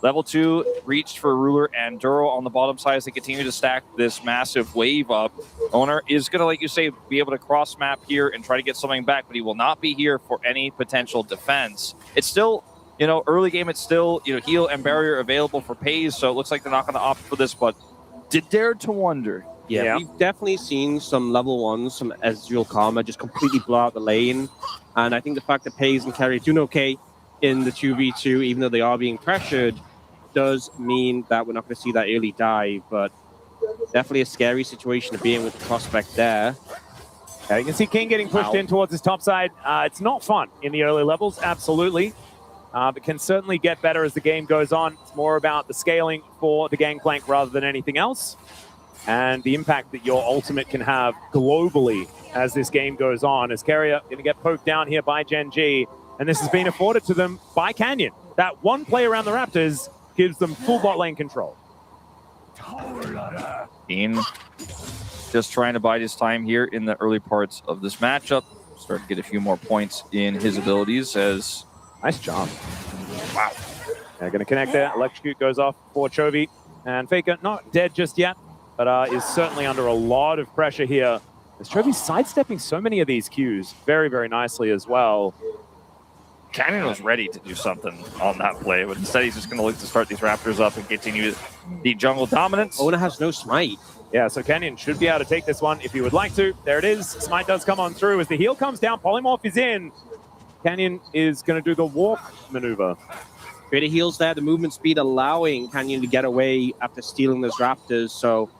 Level 2 reached for Ruler and Duro on the bottom side as they continue to stack this massive wave up. Owner is going to, like you say, be able to cross map here and try to get something back, but he will not be here for any potential defense. It's still, early game, it's still, heal and barrier available for pays, so it looks like they're not going to opt for this, but did dare to wonder. Yeah, we've definitely seen some level 1s, some Ezreal Karma just completely blow out the lane. And I think the fact that Pays and Carry are doing okay in the 2v2, even though they are being pressured, does mean that we're not going to see that early dive. But definitely a scary situation to be in with the prospect there. You can see King getting pushed in towards his top side. It's not fun in the early levels, absolutely. But can certainly get better as the game goes on. It's more about the scaling for the Gangplank rather than anything else. And the impact that your ultimate can have globally as this game goes on. As Carrier going to get poked down here by Gen G. And this has been afforded to them by Canyon. That one play around the Raptors gives them full bot lane control. Dean just trying to bide his time here in the early parts of this matchup. Start to get a few more points in his abilities as... Nice job. Wow. They're going to connect there. Electrocute goes off for Chovy. And Faker not dead just yet, but is certainly under a lot of pressure here. As Chovy's sidestepping so many of these Qs very, very nicely as well. Canyon was ready to do something on that play, but instead he's just going to look to start these Raptors up and continue the jungle dominance. Ona has no smite. Yeah, so Canyon should be able to take this one if he would like to. There it is. Smite does come on through. As the heal comes down, Polymorph is in. Canyon is going to do the walk maneuver. Greater heals there, the movement speed allowing Canyon to get away after stealing those Raptors. So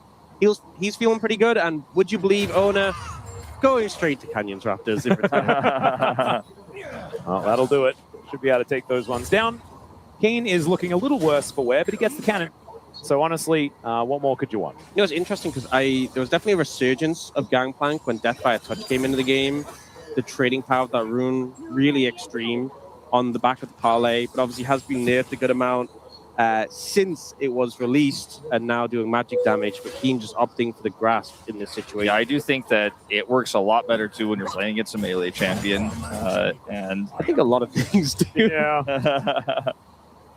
he's feeling pretty good. And would you believe Ona going straight to Canyon's Raptors in return? Well, that'll do it. Should be able to take those ones down. Keen is looking a little worse for wear, but he gets the cannon. So honestly, what more could you want? It was interesting because there was definitely a resurgence of Gangplank when Death by a Touch came into the game. The trading power of that rune really extreme on the back of the parlay, but obviously has been nerfed a good amount since it was released and now doing magic damage, but Keen just opting for the grasp in this situation. Yeah, I do think that it works a lot better too when you're playing against a melee champion. And I think a lot of things do. Yeah.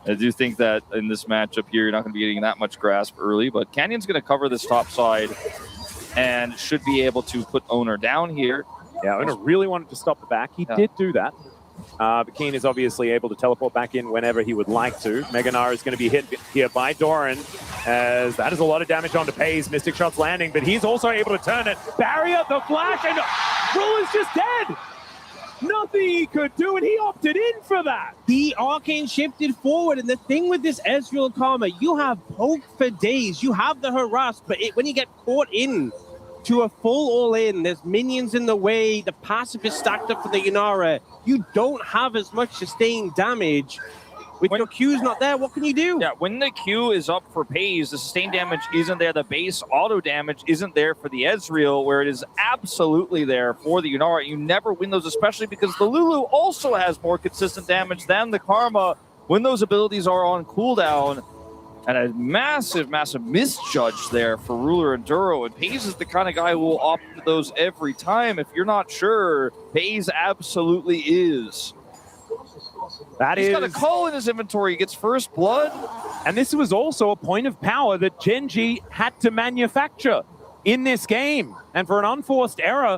I do think that in this matchup here, you're not going to be getting that much grasp early, but Canyon's going to cover this top side and should be able to put Owner down here. Yeah, Owner really wanted to stop the back. He did do that. But Keen is obviously able to teleport back in whenever he would like to. Meganar is going to be hit here by Doran, as that is a lot of damage onto Pays. Mystic Shot's landing, but he's also able to turn it. Barrier, the flash, and Ruler's just dead! Nothing he could do, and he opted in for that. The Arcane shifted forward, and the thing with this Ezreal Karma, you have poke for days, you have the harass, but when you get caught in to a full all-in, there's minions in the way, the passive is stacked up for the Inara, you don't have as much sustained damage. With your Q's not there, what can you do? Yeah, when the Q is up for Pays, the sustained damage isn't there. The base auto damage isn't there for the Ezreal, where it is absolutely there for the Unara. You never win those, especially because the Lulu also has more consistent damage than the Karma when those abilities are on cooldown. And a massive, massive misjudge there for Ruler and Duro. And Pays is the kind of guy who will opt for those every time. If you're not sure, Pays absolutely is. He's got a call in his inventory. He gets first blood. And this was also a point of power that Gen G had to manufacture in this game. And for an unforced error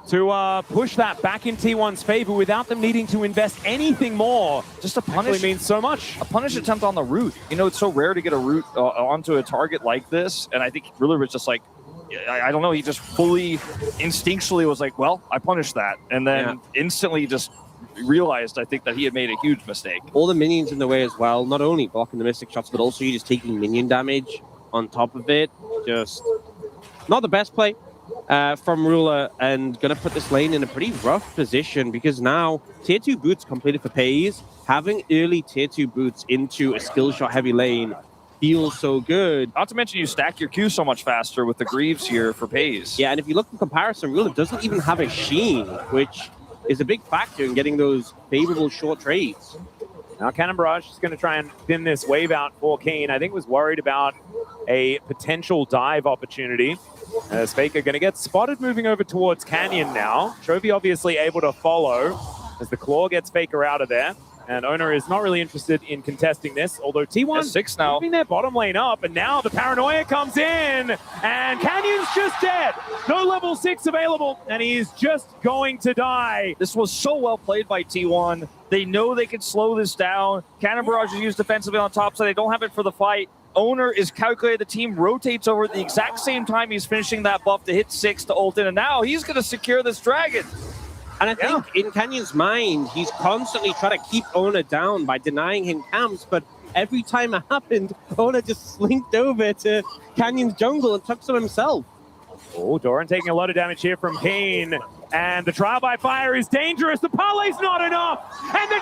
to push that back in T1's favor without them needing to invest anything more, just a punish means so much. A punish attempt on the root. You know, it's so rare to get a root onto a target like this. And I think Ruler was just like, I don't know, he just fully instinctually was like, well, I punished that. And then instantly just realized, I think, that he had made a huge mistake. All the minions in the way as well, not only blocking the Mystic Shots, but also you just taking minion damage on top of it. Just not the best play from Ruler, and going to put this lane in a pretty rough position because now tier 2 boots completed for Pays. Having early tier 2 boots into a skill shot heavy lane feels so good. Not to mention you stack your Q so much faster with the Greaves here for Pays. Yeah, and if you look in comparison, Ruler doesn't even have a Sheen, which is a big factor in getting those favorable short trades. Now Cannon Barrage is going to try and thin this wave out for Keen. I think was worried about a potential dive opportunity. As Faker going to get spotted moving over towards Canyon now. Chovy obviously able to follow as the Claw gets Faker out of there. And Owner is not really interested in contesting this, although T1 S6 now. moving their bottom lane up, and now the paranoia comes in, and Canyon's just dead. No level 6 available, and he's just going to die. This was so well played by T1. They know they can slow this down. Cannon Barrage is used defensively on top, so they don't have it for the fight. Owner is calculated. The team rotates over at the exact same time he's finishing that buff to hit 6 to ult in, and now he's going to secure this dragon. And I think in Canyon's mind, he's constantly trying to keep Ona down by denying him camps, but every time it happened, Ona just slinked over to Canyon's jungle and took some himself. Oh, Doran taking a lot of damage here from Kane. And the trial by fire is dangerous. The parlay's not enough. And the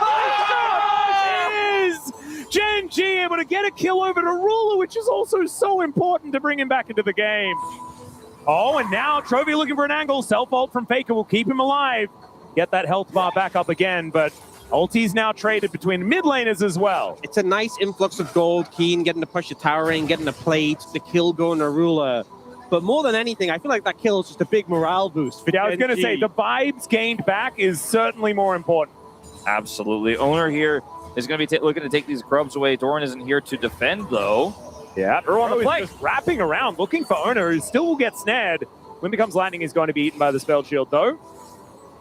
is Gen G able to get a kill over to Ruler, which is also so important to bring him back into the game. Oh, and now Trophy looking for an angle. Self-ult from Faker will keep him alive. Get that health bar back up again, but ulti's now traded between mid laners as well. It's a nice influx of gold. Keen getting to push the tower in, getting the plate, the kill going to Ruler. But more than anything, I feel like that kill is just a big morale boost for Yeah, I was going to say, the vibes gained back is certainly more important. Absolutely. Owner here is going to be looking to take these grubs away. Doran isn't here to defend, though. Yeah, They're on the play. Just wrapping around, looking for Owner, who still will get snared. When becomes lightning is going to be eaten by the spell shield, though.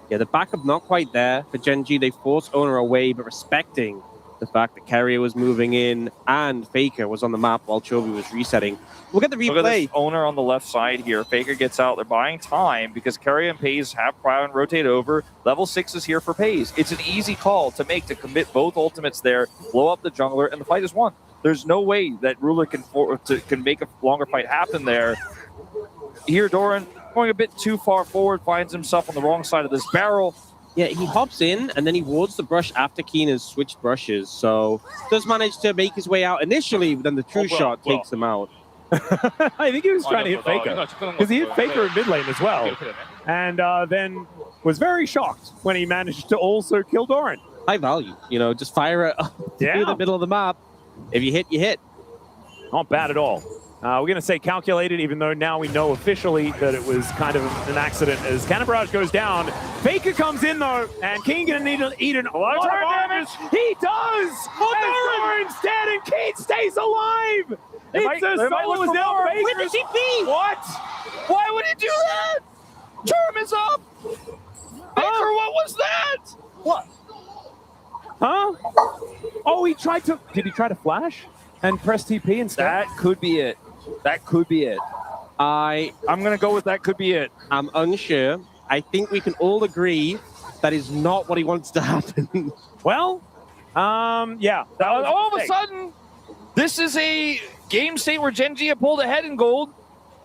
Yeah, the backup not quite there for Gen G. They forced Owner away, but respecting the fact that Carrier was moving in and Faker was on the map while Chovy was resetting. Look at the replay. Look at this Owner on the left side here. Faker gets out. They're buying time because Carrier and Pays have cryo and rotate over. Level 6 is here for Pays. It's an easy call to make to commit both ultimates there, blow up the jungler, and the fight is won. There's no way that Ruler can make a longer fight happen there. Here, Doran going a bit too far forward, finds himself on the wrong side of this barrel. Yeah, he hops in and then he wards the brush after Keen has switched brushes. So does manage to make his way out initially, but then the true shot takes him out. I think he was trying to hit Faker, because he hit Faker in mid lane as well. And then was very shocked when he managed to also kill Doran. High value, you know, just fire it up through the middle of the map. If you hit, you hit. Not bad at all. We're going to say calculated, even though now we know officially that it was kind of an accident as Cannon Barrage goes down. Faker comes in, though, and Keen going to need to eat a lot of damage. He does! Doran's dead, and Keen stays alive! It's a solo now. Where did he be? What? Why would he do that? Term is up! Faker, what was that? What? Huh? Oh, he tried to... Did he try to flash and press TP instead? That could be it. That could be it. I'm going to go with that could be it. I'm unsure. I think we can all agree that is not what he wants to happen. Well, yeah. All of a sudden, this is a game state where Gen G have pulled ahead in gold.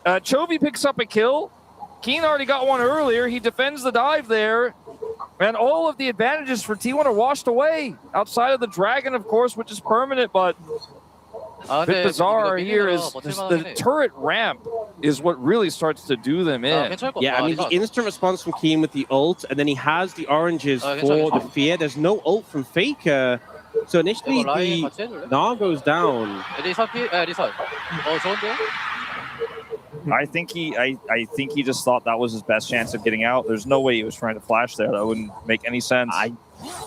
Chovy picks up a kill. Keen already got one earlier. He defends the dive there. And all of the advantages for T1 are washed away. Outside of the dragon, of course, which is permanent, but a bit bizarre here is the turret ramp is what really starts to do them in. Yeah, I mean, the instant response from Keen with the ult, and then he has the oranges for the fear. There's no ult from Faker. So initially, the Gnar goes down. I think he just thought that was his best chance of getting out. There's no way he was trying to flash there. That wouldn't make any sense.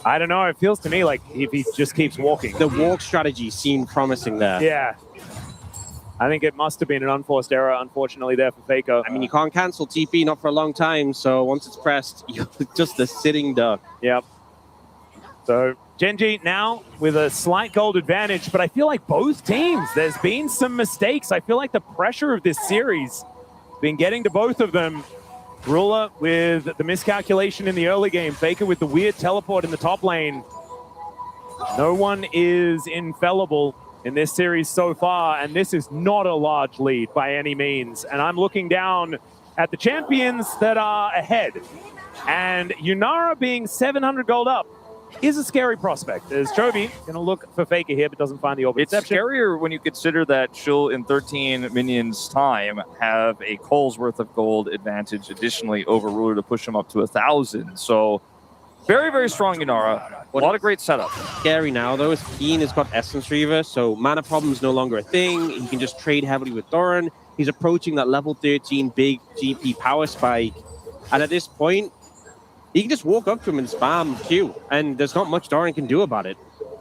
I don't know. It feels to me like if he just keeps walking. The walk strategy seemed promising there. Yeah. I think it must have been an unforced error, unfortunately, there for Faker. I mean, you can't cancel TP, not for a long time. So once it's pressed, you're just a sitting duck. Yep. So Gen G now with a slight gold advantage, but I feel like both teams, there's been some mistakes. I feel like the pressure of this series has been getting to both of them. Ruler with the miscalculation in the early game. Faker with the weird teleport in the top lane. No one is infallible in this series so far, and this is not a large lead by any means. And I'm looking down at the champions that are ahead. And Yunara being 700 gold up is a scary prospect. As Chovy going to look for Faker here, but doesn't find the orb. It's scarier when you consider that she'll, in 13 minions time, have a Cole's worth of gold advantage additionally over Ruler to push him up to 1,000. So very, very strong Yunara. A lot of great setup. Scary now, though, is Keen has got Essence Reaver, so mana problem is no longer a thing. He can just trade heavily with Doran. He's approaching that level 13 big GP power spike. And at this point, he can just walk up to him and spam Q, and there's not much Doran can do about it.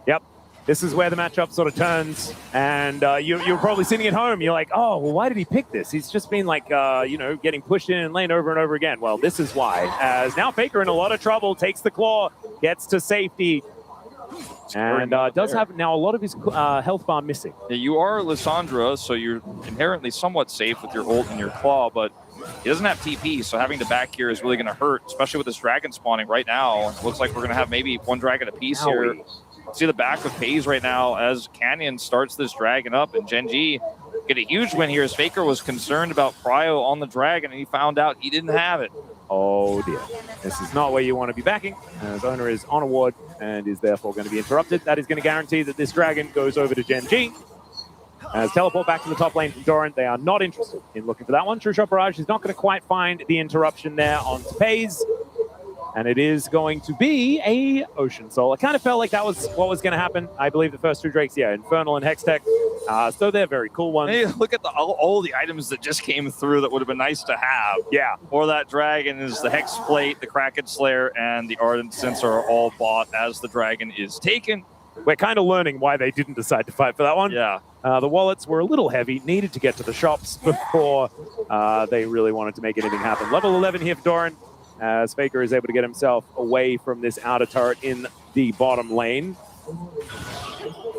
Yep. This is where the matchup sort of turns, and you're probably sitting at home. You're like, oh, well, why did he pick this? He's just been like, getting pushed in lane over and over again. Well, this is why. As now Faker in a lot of trouble, takes the claw, gets to safety, and does have now a lot of his health bar missing. Yeah, you are Lissandra, so you're inherently somewhat safe with your ult and your claw, but he doesn't have TP, so having to back here is really going to hurt, especially with this dragon spawning right now. It looks like we're going to have maybe one dragon apiece here. See the back of FaZe right now as Canyon starts this dragon up, and Gen.G get a huge win here as Faker was concerned about Pryo on the dragon, and he found out he didn't have it. Oh dear. This is not where you want to be backing, as owner is on a ward and is therefore going to be interrupted. That is going to guarantee that this dragon goes over to Gen.G. As teleport back to the top lane from Doran, they are not interested in looking for that one. True Shot Barrage is not going to quite find the interruption there on FaZe. And it is going to be a Ocean Soul. I kind of felt like that was what was going to happen. I believe the first two Drakes, Infernal and Hextech. So they're very cool ones. Hey, look at all the items that just came through that would have been nice to have. Yeah. For that dragon is the Hex Plate, the Kraken Slayer, and the Ardent Censer are all bought as the dragon is taken. We're kind of learning why they didn't decide to fight for that one. Yeah. The wallets were a little heavy, needed to get to the shops before they really wanted to make anything happen. Level 11 here for Doran, as Faker is able to get himself away from this outer turret in the bottom lane.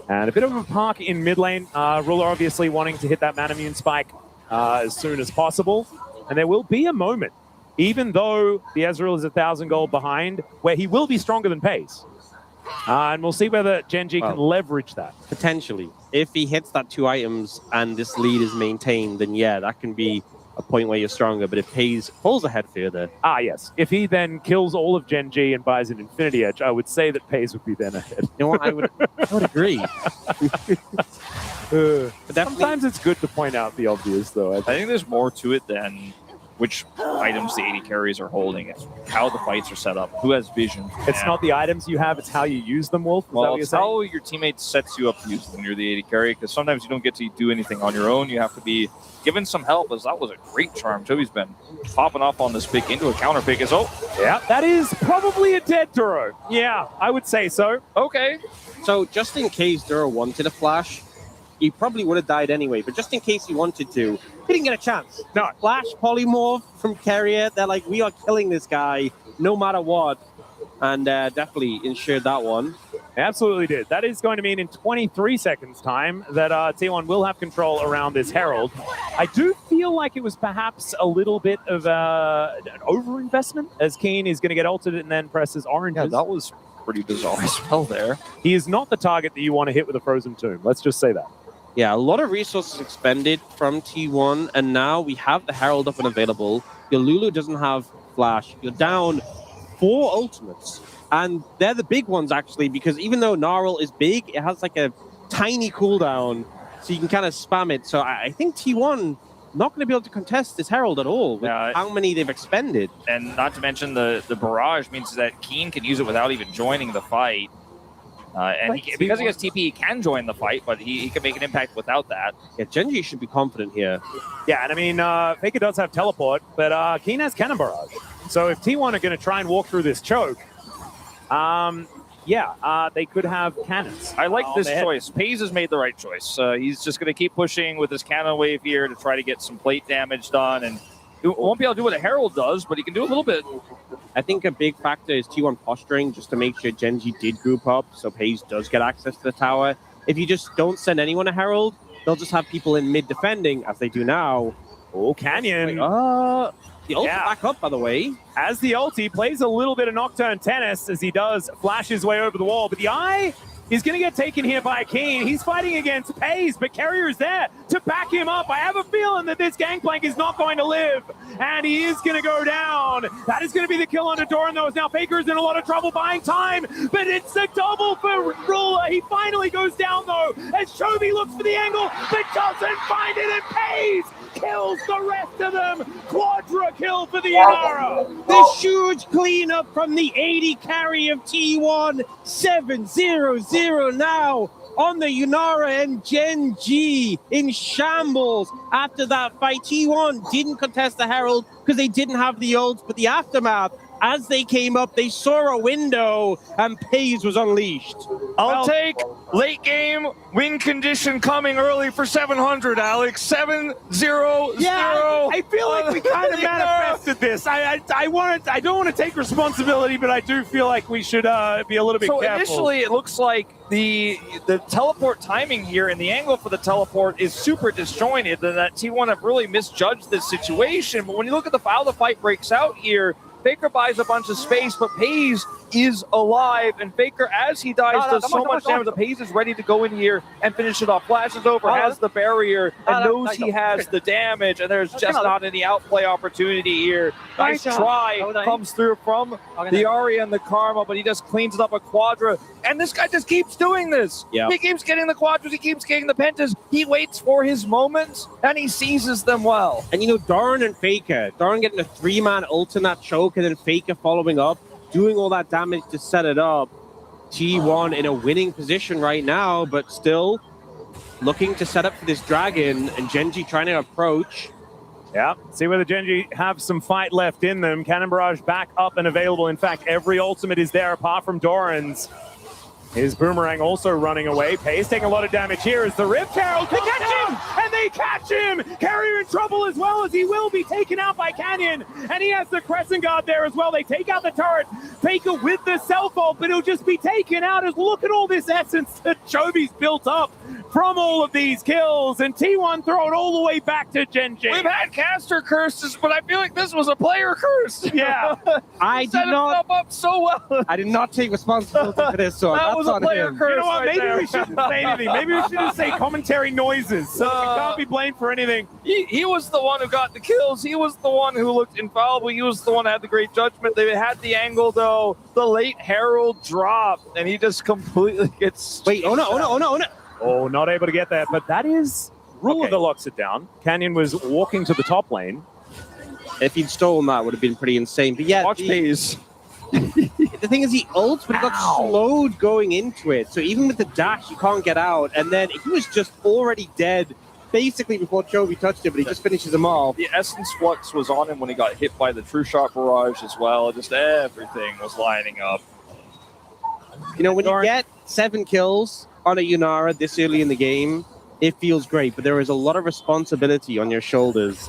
And a bit of a park in mid lane. Ruler obviously wanting to hit that Manamune spike as soon as possible. And there will be a moment, even though the Ezreal is 1,000 gold behind, where he will be stronger than FaZe. And we'll see whether Gen.G can leverage that. Potentially. If he hits that 2 items and this lead is maintained, then yeah, that can be a point where you're stronger. But if FaZe pulls ahead further... Yes. If he then kills all of Gen.G and buys an Infinity Edge, I would say that FaZe would be then ahead. You know what? I would agree. Sometimes it's good to point out the obvious, though. I think there's more to it than which items the AD carries are holding. It's how the fights are set up, who has vision. It's not the items you have, it's how you use them, Wolf. Well, it's how your teammate sets you up to use them when you're the AD carry, because sometimes you don't get to do anything on your own. You have to be given some help, as that was a great charm. Joey's been popping off on this pick into a counter pick. Yeah, that is probably a dead Duro. Yeah, I would say so. Okay. So just in case Duro wanted a flash, he probably would have died anyway, but just in case he wanted to, he didn't get a chance. No. Flash polymorph from Carrier. They're like, we are killing this guy no matter what. And definitely ensured that one. Absolutely did. That is going to mean in 23 seconds time that T1 will have control around this Herald. I do feel like it was perhaps a little bit of an overinvestment, as Keen is going to get ulted and then presses oranges. Yeah, that was pretty bizarre as well there. He is not the target that you want to hit with a Frozen Tomb. Let's just say that. Yeah, a lot of resources expended from T1, and now we have the Herald up and available. Your Lulu doesn't have Flash. You're down 4 ultimates, and they're the big ones, actually, because even though Gnarl is big, it has like a tiny cooldown, so you can kind of spam it. So I think T1 not going to be able to contest this Herald at all with how many they've expended. And not to mention the barrage means that Keen can use it without even joining the fight. And because he has TP, he can join the fight, but he can make an impact without that. Yeah, Gen.G should be confident here. Yeah, and I mean, Faker does have teleport, but Keen has Cannon Barrage. So if T1 are going to try and walk through this choke, they could have cannons. I like this choice. FaZe has made the right choice. He's just going to keep pushing with his cannon wave here to try to get some plate damage done, and he won't be able to do what a Herald does, but he can do a little bit. I think a big factor is T1 posturing just to make sure Gen.G did group up, so FaZe does get access to the tower. If you just don't send anyone a Herald, they'll just have people in mid defending, as they do now. Oh, Canyon. The ult back up, by the way. As the ulti plays a little bit of Nocturne tennis as he does flash his way over the wall, but the eye is going to get taken here by Keen. He's fighting against FaZe, but Carrier's there to back him up. I have a feeling that this gangplank is not going to live, and he is going to go down. That is going to be the kill on Doran, though, as now Faker's in a lot of trouble buying time, but it's a double for Ruler. He finally goes down, though, as Chovy looks for the angle, but doesn't find it, and FaZe kills the rest of them. Quadra kill for the Inara. The huge cleanup from the 80 carry of T1. 7-0-0 now on the Yunara, and Gen.G in shambles after that fight. T1 didn't contest the Herald because they didn't have the ult, but the aftermath as they came up, they saw a window and FaZe was unleashed. I'll take late game win condition coming early for 700, Alex. 7-0-0. Yeah, I feel like we kind of manifested this. I don't want to take responsibility, but I do feel like we should be a little bit careful. Initially, it looks like the teleport timing here and the angle for the teleport is super disjointed, and that T1 have really misjudged this situation. But when you look at how the fight breaks out here, Faker buys a bunch of space, but FaZe is alive, and Faker, as he dies, does so much damage. The FaZe is ready to go in here and finish it off. Flashes over, has the barrier, and knows he has the damage, and there's just not any outplay opportunity here. Nice try comes through from the Ari and the Karma, but he just cleans it up a Quadra, and this guy just keeps doing this. Yep. He keeps getting the Quadras, he keeps getting the Pentas, he waits for his moments, and he seizes them well. And Doran and Faker, Doran getting a 3-man ult in that choke, and then Faker following up, doing all that damage to set it up. T1 in a winning position right now, but still looking to set up for this dragon, and Genji trying to approach. Yeah, see whether Genji have some fight left in them. Cannon Barrage back up and available. In fact, every ultimate is there apart from Doran's. His Boomerang also running away. FaZe taking a lot of damage here as the Rift Herald. They catch him! And they catch him! Carrier in trouble as well, as he will be taken out by Canyon. And he has the Crescent Guard there as well. They take out the turret. Faker with the self-ult, but he'll just be taken out. As look at all this essence that Chovy's built up from all of these kills. And T1 throw it all the way back to Genji. We've had caster curses, but I feel like this was a player curse. Yeah. I Set did not. himself up so well. I did not take responsibility for this, so That that's was a on player him. curse. You know what? right Maybe there. we shouldn't say anything. Maybe we should just say commentary noises. So we can't be blamed for anything. He was the one who got the kills. He was the one who looked infallible. He was the one who had the great judgment. They had the angle, though. The late Herald drop, and he just completely gets... Wait, oh no. Oh, not able to get there, but that is Ruler that locks it down. Canyon was walking to the top lane. If he'd stolen that, would have been pretty insane. But yeah, Watch FaZe. the thing is, he ults, but he got slowed going into it. So even with the dash, you can't get out. And then he was just already dead, basically before Chovy touched it, but he just finishes him off. The Essence Flux was on him when he got hit by the True Shot Barrage as well. Just everything was lining up. When you get 7 kills on a Yunara this early in the game, it feels great, but there is a lot of responsibility on your shoulders.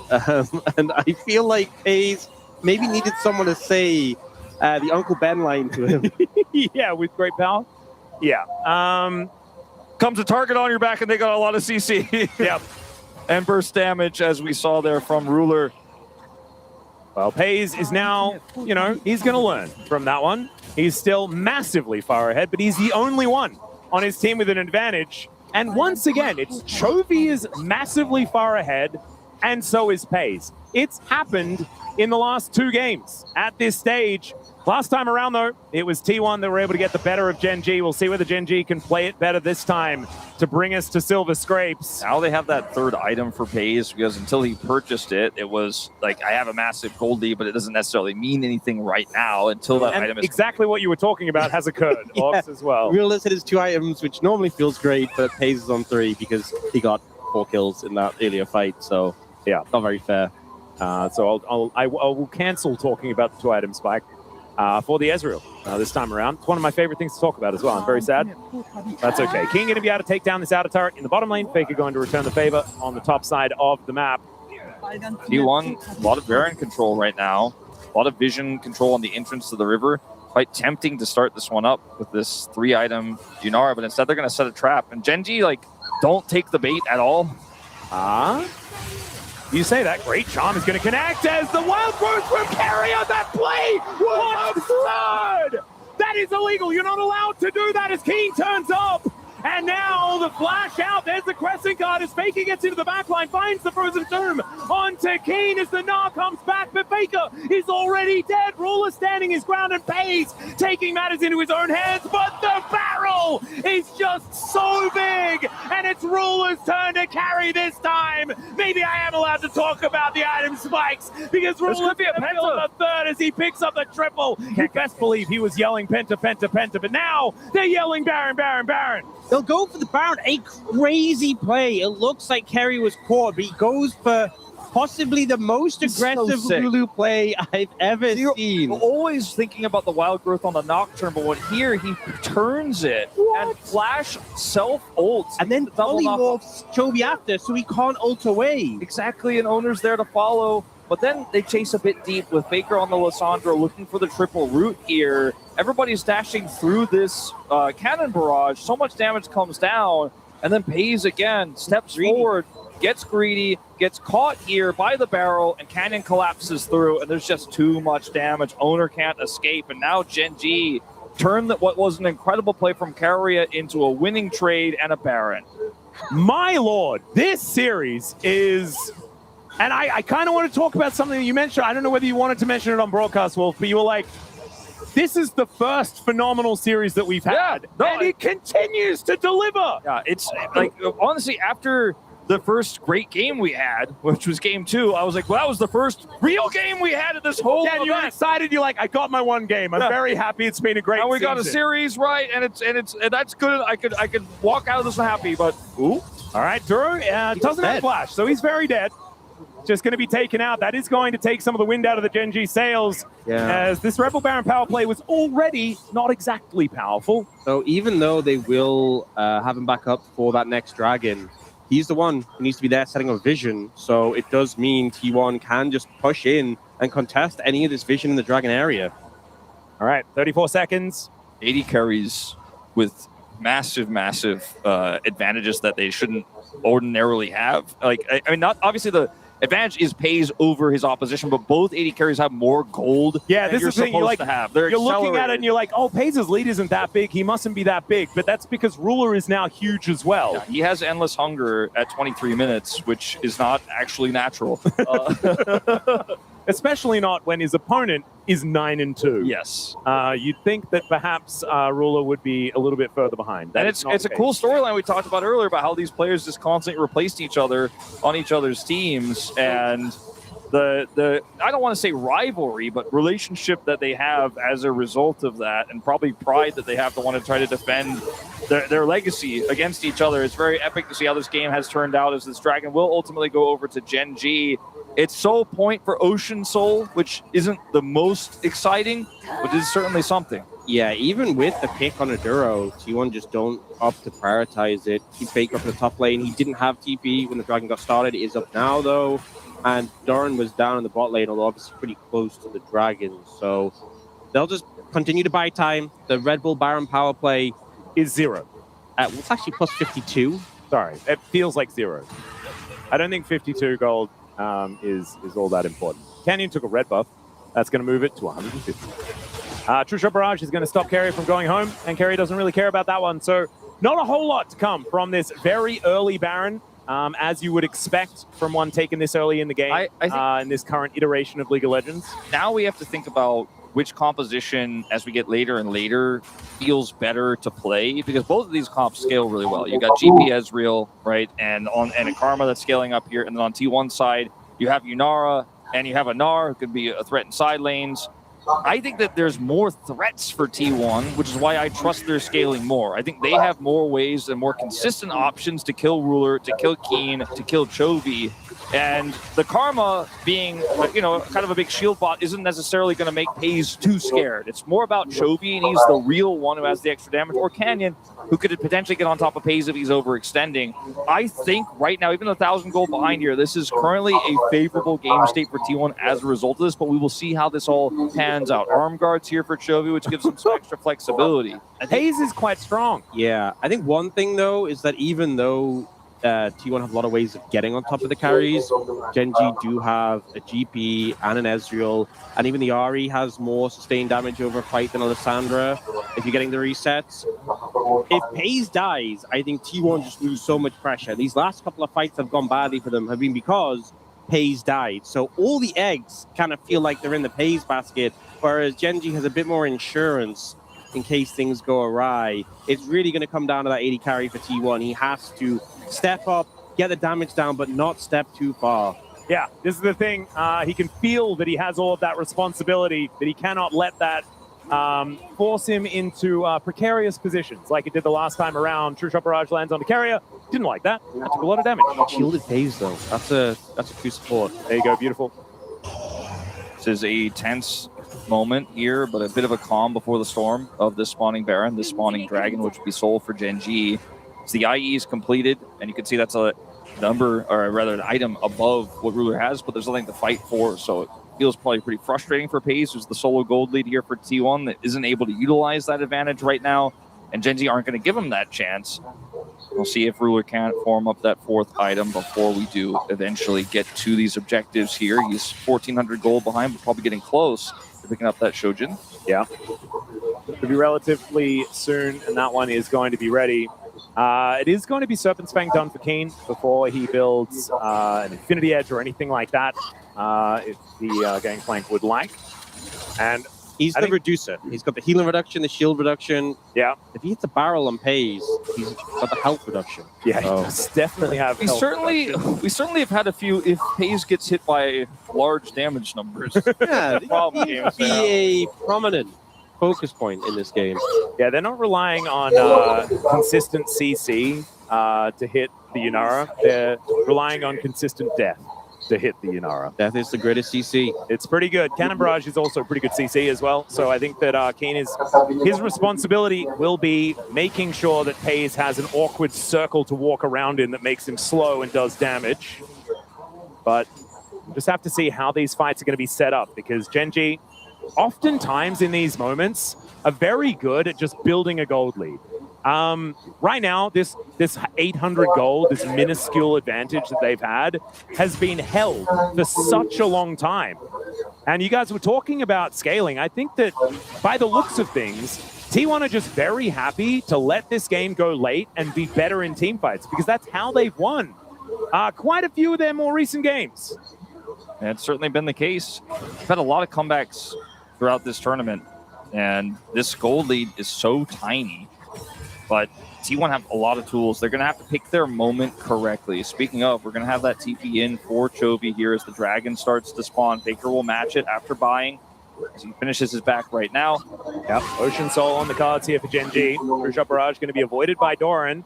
And I feel like FaZe maybe needed someone to say the Uncle Ben line to him. Yeah, with great power. Yeah. Comes a target on your back, and they got a lot of CC. Yep. And burst damage, as we saw there from Ruler. Well, FaZe is now, he's going to learn from that one. He's still massively far ahead, but he's the only one on his team with an advantage. And once again, it's Chovy is massively far ahead, and so is FaZe. It's happened in the last 2 games at this stage. Last time around, though, it was T1 that were able to get the better of Genji. We'll see whether Genji can play it better this time to bring us to Silver Scrapes. Now they have that third item for FaZe, because until he purchased it, it was like, I have a massive gold lead, but it doesn't necessarily mean anything right now until that item is exactly what you were talking about has occurred, Ox, as well. Realist hit his 2 items, which normally feels great, but FaZe is on 3 because he got 4 kills in that earlier fight. So yeah, not very fair. So I will cancel talking about the 2 item spike. For the Ezreal this time around. It's one of my favorite things to talk about as well. I'm very sad. That's okay. King going to be able to take down this outer turret in the bottom lane. Faker going to return the favor on the top side of the map. T1, a lot of Baron control right now. A lot of vision control on the entrance to the river. Quite tempting to start this one up with this 3-item Yunara, but instead they're going to set a trap. And Genji, don't take the bait at all. You say that. Great charm is going to connect as the wild growth from Carrier. That play was absurd. That is illegal. You're not allowed to do that as Keen turns up. And now the flash out. There's the Crescent Guard as Faker gets into the backline, finds the Frozen Tomb onto Keen as the Gnar comes back, but Faker is already dead. Ruler standing his ground and FaZe taking matters into his own hands, but the barrel is just so big, and it's Ruler's turn to carry this time. Maybe I am allowed to talk about the item spikes, because Ruler's going to fill the third as he picks up the triple. You best believe he was yelling Penta, Penta, Penta, but now they're yelling Baron, Baron, Baron. They'll go for the Baron. A crazy play. It looks like Kerry was caught, but he goes for possibly the most It's so aggressive sick. Lulu play I've ever You're seen. always thinking about the wild growth on the Nocturne, but when here he turns it and Flash self-ults. And then double knock- polymorphs Chovy after, so he can't ult away. Exactly, and owner's there to follow. But then they chase a bit deep with Faker on the Lissandra looking for the triple root here. Everybody's dashing through this cannon barrage. So much damage comes down, and then Pays again, steps forward, gets greedy, gets caught here by the barrel, and Canyon collapses through, and there's just too much damage. Owner can't escape, and now Gen G turned what was an incredible play from Carrier into a winning trade and a Baron. My lord, this series is... And I kind of want to talk about something that you mentioned. I don't know whether you wanted to mention it on broadcast, Wolf, but you were like, this is the first phenomenal series that we've had. no, and it continues to deliver. Yeah, it's like, honestly, after the first great game we had, which was game 2, I was like, well, that was the first real game we had at this whole Yeah, and you're event. excited. You're like, I got my one game. I'm very happy. It's been a great And we got a season. series right, and that's good. I could walk out of this happy, but ooh. All right, Duro doesn't have Flash, so he's very dead. Just going to be taken out. That is going to take some of the wind out of the Gen G sails, as this Rebel Baron power play was already not exactly powerful. So even though they will have him back up for that next dragon, he's the one who needs to be there setting up vision. So it does mean T1 can just push in and contest any of this vision in the dragon area. All right, 34 seconds. 80 carries with massive advantages that they shouldn't ordinarily have. Like, I mean, not obviously the advantage is Pays over his opposition, but both 80 carries have more gold Yeah, than this you're is the thing. supposed You're like, to have. They're you're looking at it accelerated. and you're like, oh, Pays' lead isn't that big. He mustn't be that big. But that's because Ruler is now huge as well. Yeah, he has endless hunger at 23 minutes, which is not actually natural. Especially not when his opponent is 9-2. Yes. You'd think that perhaps Ruler would be a little bit further behind. That And is it's not a the cool case. storyline we talked about earlier about how these players just constantly replaced each other on each other's teams, and the I don't want to say rivalry, but relationship that they have as a result of that, and probably pride that they have to want to try to defend their legacy against each other. It's very epic to see how this game has turned out, as this dragon will ultimately go over to Gen G. It's sole point for Ocean Soul, which isn't the most exciting, but is certainly something. Yeah, even with the pick on Aduro, T1 just don't opt to prioritize it. Keep Faker up in the top lane. He didn't have TP when the dragon got started. It is up now, though. And Doran was down in the bot lane, although obviously pretty close to the dragon. So they'll just continue to buy time. The Red Bull Baron power play Is 0. it's actually plus 52. Sorry, it feels like 0. I don't think 52 gold is all that important. Canyon took a red buff. That's going to move it to 150. True Shot Barrage is going to stop Carrier from going home, and Carrier doesn't really care about that one. So not a whole lot to come from this very early Baron, as you would expect from one taken this early in the game, I think in this current iteration of League of Legends. now we have to think about which composition, as we get later and later, feels better to play, because both of these comps scale really well. You got GP Ezreal, right, and a Karma that's scaling up here, and then on T1 side, you have Yunara and you have a Gnar, who could be a threat in side lanes. I think that there's more threats for T1, which is why I trust their scaling more. I think they have more ways and more consistent options to kill Ruler, to kill Keen, to kill Chovy. And the Karma being, kind of a big shield bot isn't necessarily going to make Pays too scared. It's more about Chovy, and he's the real one who has the extra damage, or Canyon, who could potentially get on top of Pays if he's overextending. I think right now, even 1,000 gold behind here, this is currently a favorable game state for T1 as a result of this, but we will see how this all pans out. Arm guards here for Chovy, which gives him some extra flexibility. Hayes is quite strong. Yeah, I think one thing, though, is that even though T1 have a lot of ways of getting on top of the carries, Gen G do have a GP and an Ezreal, and even the Ahri has more sustained damage over a fight than Alessandra if you're getting the resets. If Pays dies, I think T1 just lose so much pressure. These last couple of fights have gone badly for them have been because Pays died. So all the eggs kind of feel like they're in the Pays basket, whereas Gen G has a bit more insurance in case things go awry. It's really going to come down to that 80 carry for T1. He has to step up, get the damage down, but not step too far. Yeah, this is the thing. He can feel that he has all of that responsibility, that he cannot let that force him into precarious positions like it did the last time around. True Shot Barrage lands on the carrier. Didn't like that. That took a lot of damage. Shielded phase though. That's a true support. There you go, beautiful. This is a tense moment here, but a bit of a calm before the storm of this spawning Baron, this spawning Dragon, which will be sold for Gen G. So the IE is completed, and you can see that's a number, or rather an item above what Ruler has, but there's nothing to fight for, so it feels probably pretty frustrating for FaZe, who's the solo gold lead here for T1 that isn't able to utilize that advantage right now, and Gen Z aren't going to give him that chance. We'll see if Ruler can't form up that fourth item before we do eventually get to these objectives here. He's 1,400 gold behind, but probably getting close to picking up that Shojin. Yeah. Could be relatively soon, and that one is going to be ready. It is going to be Serpent's Fang done for Keen before he builds an Infinity Edge or anything like that, if the Gangplank would like. And he's the reducer. He's got the healing reduction, the shield reduction. Yeah. If he hits a barrel on Pays, he's got the health reduction. Yeah, he does definitely have We certainly have had a few, if FaZe gets hit by large damage numbers. Yeah, problem he'd games be now. a prominent focus point in this game. Yeah, they're not relying on consistent CC to hit the Yunara. They're relying on consistent death to hit the Yunara. Death is the greatest CC. It's pretty good. Cannon Barrage is also pretty good CC as well. So I think that Keen his responsibility will be making sure that FaZe has an awkward circle to walk around in that makes him slow and does damage. But just have to see how these fights are going to be set up, because Gen G, oftentimes in these moments, are very good at just building a gold lead. Right now, this 800 gold, this minuscule advantage that they've had, has been held for such a long time. And you guys were talking about scaling. I think that by the looks of things, T1 are just very happy to let this game go late and be better in team fights, because that's how they've won quite a few of their more recent games. And it's certainly been the case. We've had a lot of comebacks throughout this tournament, and this gold lead is so tiny. But T1 have a lot of tools. They're going to have to pick their moment correctly. Speaking of, we're going to have that TP in for Chovy here as the Dragon starts to spawn. Faker will match it after buying, as he finishes his back right now. Yep, Ocean Soul on the cards here for Gen G. True Shot Barrage going to be avoided by Doran.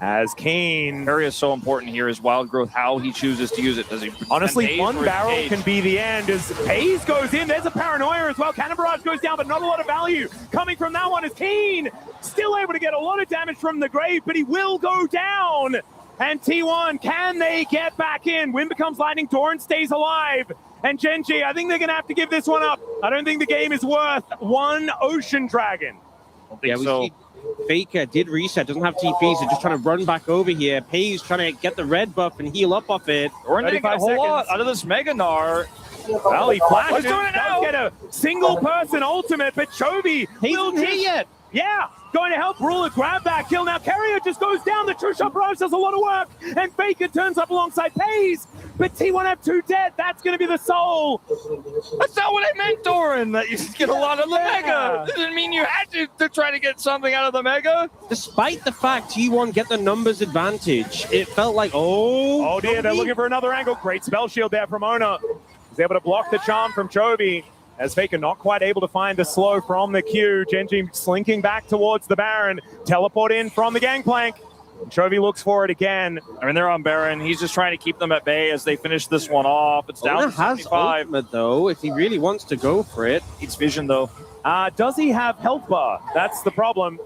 As Kane... Area is so important here is Wild Growth, how he chooses to use it. Does he honestly, one barrel can be the end as Hayes goes in. There's a Paranoia as well. Cannon Barrage goes down, but not a lot of value coming from that one as Keen still able to get a lot of damage from the grave, but he will go down. And T1, can they get back in? Wind becomes lightning. Doran stays alive. And Gen G, I think they're going to have to give this one up. I don't think the game is worth one Ocean Dragon. Yeah, we see Faker did reset, doesn't have TP, so just trying to run back over here. Pays trying to get the red buff and heal up off it. Doran didn't get a whole lot out of this Mega Gnar. Well, he flashes. doing it now. Does get a single person ultimate, but Chovy will He's hit yet. Yeah, going to help Ruler grab that kill. Now Carrier just goes down. The True Shot Barrage does a lot of work, and Faker turns up alongside Pays. But T1 have 2 dead. That's going to be the soul. That's not what I meant, Doran, that you get a lot of the Mega. Doesn't mean you had to try to get something out of the Mega. Despite the fact T1 get the numbers advantage, it felt like, oh dear, they're looking for another angle. Great spell shield there from Ona. He's able to block the charm from Chovy. As Faker not quite able to find the slow from the Q. Genji slinking back towards the Baron. Teleport in from the Gangplank. Chovy looks for it again. I mean, they're on Baron. He's just trying to keep them at bay as they finish this one off. It's down to has 75. ultimate, though, if he really wants to go for it. It's vision, though. Does he have health bar? That's the problem.